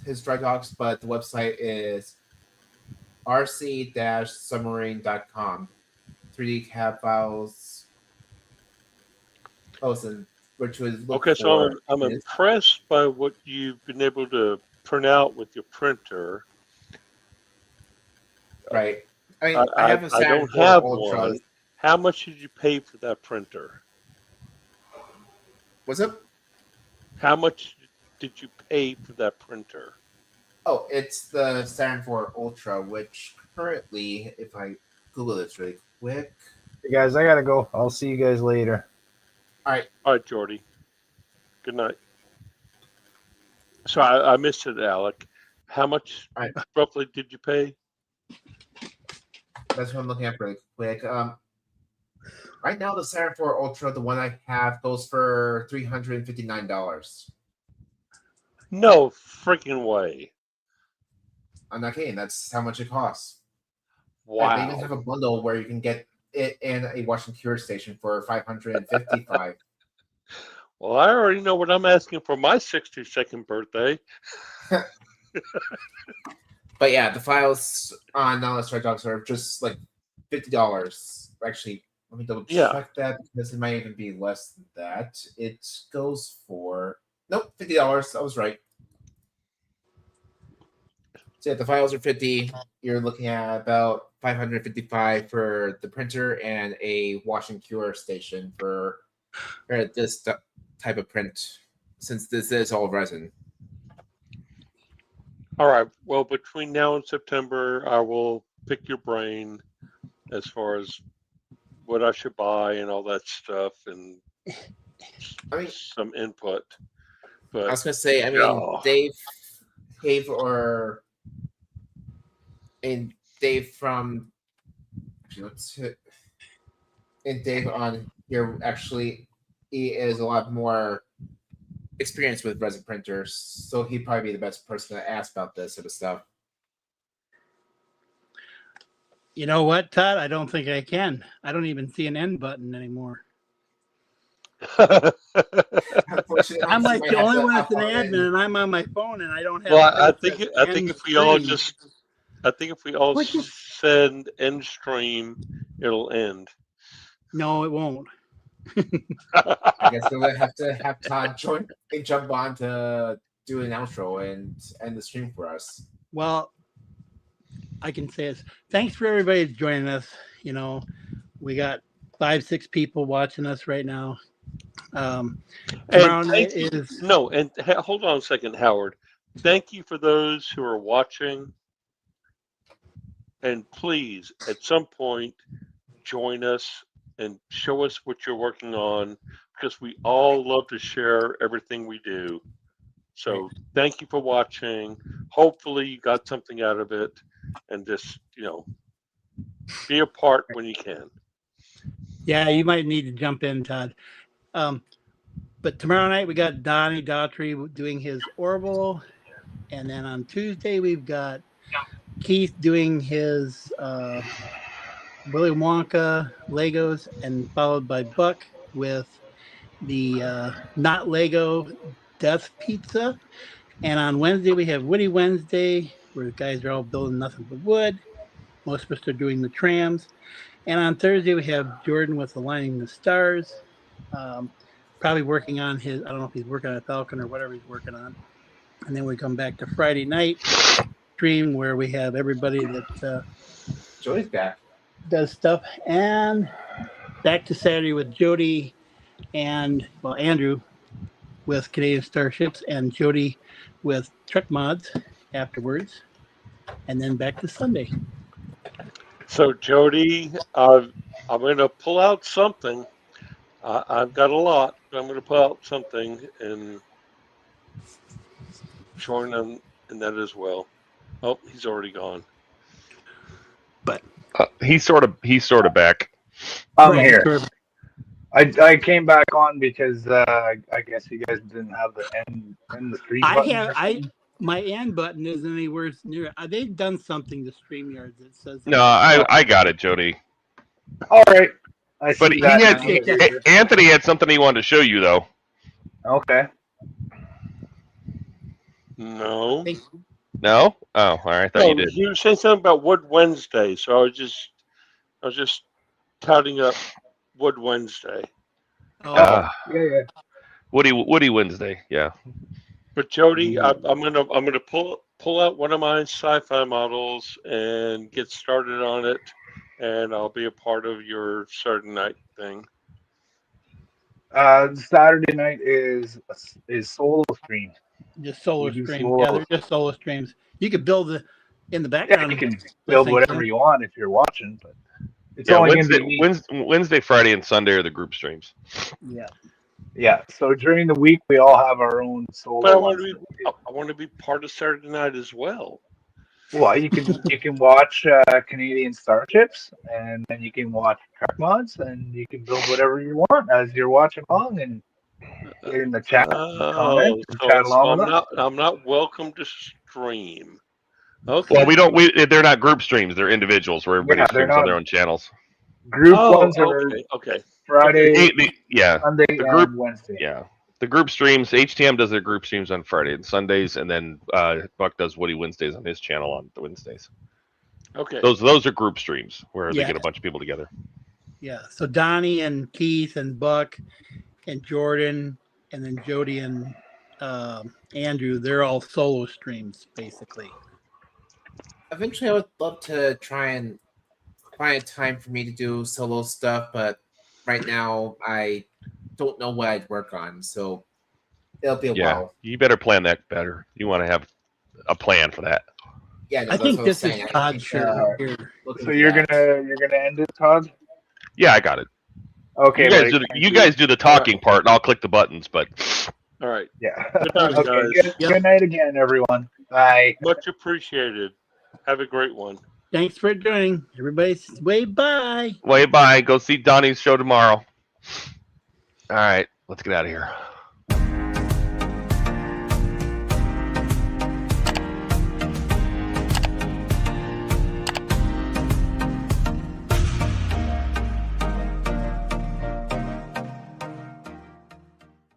his dry docks, but the website is rc-submarine.com. 3D CAD files. Which was Okay, so I'm impressed by what you've been able to print out with your printer. Right. I mean, I have a I Saturn don't IV have Ultra. one. How much did you pay for that printer? What's up? How much did you pay for that printer? Oh, it's the Saturn IV Ultra, which currently, if I Google this really quick. Hey guys, I gotta go. I'll see you guys later. All right. All right, Jordy. Good night. So I missed it, Alec. How much roughly did you pay? That's what I'm looking at really quick. Right now, the Saturn IV Ultra, the one I have, goes for $359. No freaking way. I'm not kidding. That's how much it costs. Wow. They even have a bundle where you can get it and a wash and cure station for $555. Well, I already know what I'm asking for my 62nd birthday. But yeah, the files on Knowledge Dry Docks are just like $50. Actually, let me double check that because it might even be less than that. It goes for $50. I was right. So yeah, the files are $50. You're looking at about $555 for the printer and a wash and cure station for this type of print, since this is all resin. All right. Well, between now and September, I will pick your brain as far as what I should buy and all that stuff, and some input. But I was gonna say, I mean, Dave from Dave on here actually, he is a lot more experienced with resin printers, so he'd probably be the best person to ask about this sort of stuff. You know what, Todd? I don't think I can. I don't even see an end button anymore. I'm like the only one that's an admin, and I'm on my phone, and I don't have. Well, I think if we all send end stream, it'll end. No, it won't. I guess we'll have to have Todd jump on to do an outro and end the stream for us. Well, I can say this. Thanks for everybody joining us. You know, we got 5-6 people watching us right now. Tomorrow night is hold on a second, Howard. Thank you for those who are watching, and please, at some point, join us and show us what you're working on, because we all love to share everything we do. So thank you for watching. Hopefully you got something out of it, and just, be a part when you can. Yeah, you might need to jump in, Todd. But tomorrow night we got Donnie Daughtry doing his Orville, and then on Tuesday we've got Keith doing his Willy Wonka Legos, and followed by Buck with the not Lego Death Pizza. And on Wednesday we have Woody Wednesday, where the guys are all building nothing but wood. Most of us are doing the trams. And on Thursday we have Jordan with Aligning the Stars. Probably working on his, I don't know if he's working on a Falcon or whatever he's working on. And then we come back to Friday night stream, where we have everybody that Jody's back. does stuff, and back to Saturday with Jody and Andrew with Canadian Starships and Jody with TREKMODS afterwards, and then back to Sunday. So Jody, I'm going to pull out something. I've got a lot, but I'm going to pull out something and join them in that as well. Oh, he's already gone. But he's sort of back. I'm here. I came back on because I guess you guys didn't have the end the stream button. My end button isn't anywhere near. They've done something to StreamYard that says. No, I got it, Jody. All right. But Anthony had something he wanted to show you, though. Okay. No. No? Oh, all right. I thought you did. You were saying something about Wood Wednesday, so I was just touting up Wood Wednesday. Yeah. Woody Wednesday, yeah. But Jody, I'm gonna pull out one of my sci-fi models and get started on it, and I'll be a part of your Saturday night thing. Saturday night is solo stream. Just solo stream. Yeah, they're just solo streams. You could build in the background. You can build whatever you want if you're watching, but it's only Wednesday, Friday, and Sunday are the group streams. Yeah. Yeah. So during the week we all have our own solo. But I want to be part of Saturday night as well. Well, you can watch Canadian Starships, and then you can watch TREKMODS, and you can build whatever you want as you're watching along and get in the chat. Comment, chat along with us. I'm not welcome to stream. Okay. Well, they're not group streams; they're individuals where everybody streams on their own channels. Group ones are okay. Friday, yeah, Sunday, the group, and Wednesday. Yeah, the group streams. HTM does their group streams on Friday and Sundays, and then Buck does Woody Wednesdays on his channel on the Wednesdays. Okay. Those are group streams where they get a bunch of people together. Yeah. So Donnie and Keith and Buck and Jordan and then Jody and Andrew, they're all solo streams basically. Eventually, I would love to try and find a time for me to do solo stuff, but right now I don't know what I'd work on, so it'll be a while. You better plan that better. You want to have a plan for that. Yeah, no, I think this is saying. Todd's shirt here. So you're gonna end it, Todd? Yeah, I got it. Okay. You guys do the talking part, and I'll click the buttons. But all right. Yeah. Good night, guys. Good night again, everyone. Bye. Much appreciated. Have a great one. Thanks for joining. Everybody's wave bye. Wave bye. Go see Donnie's show tomorrow. All right, let's get out of here.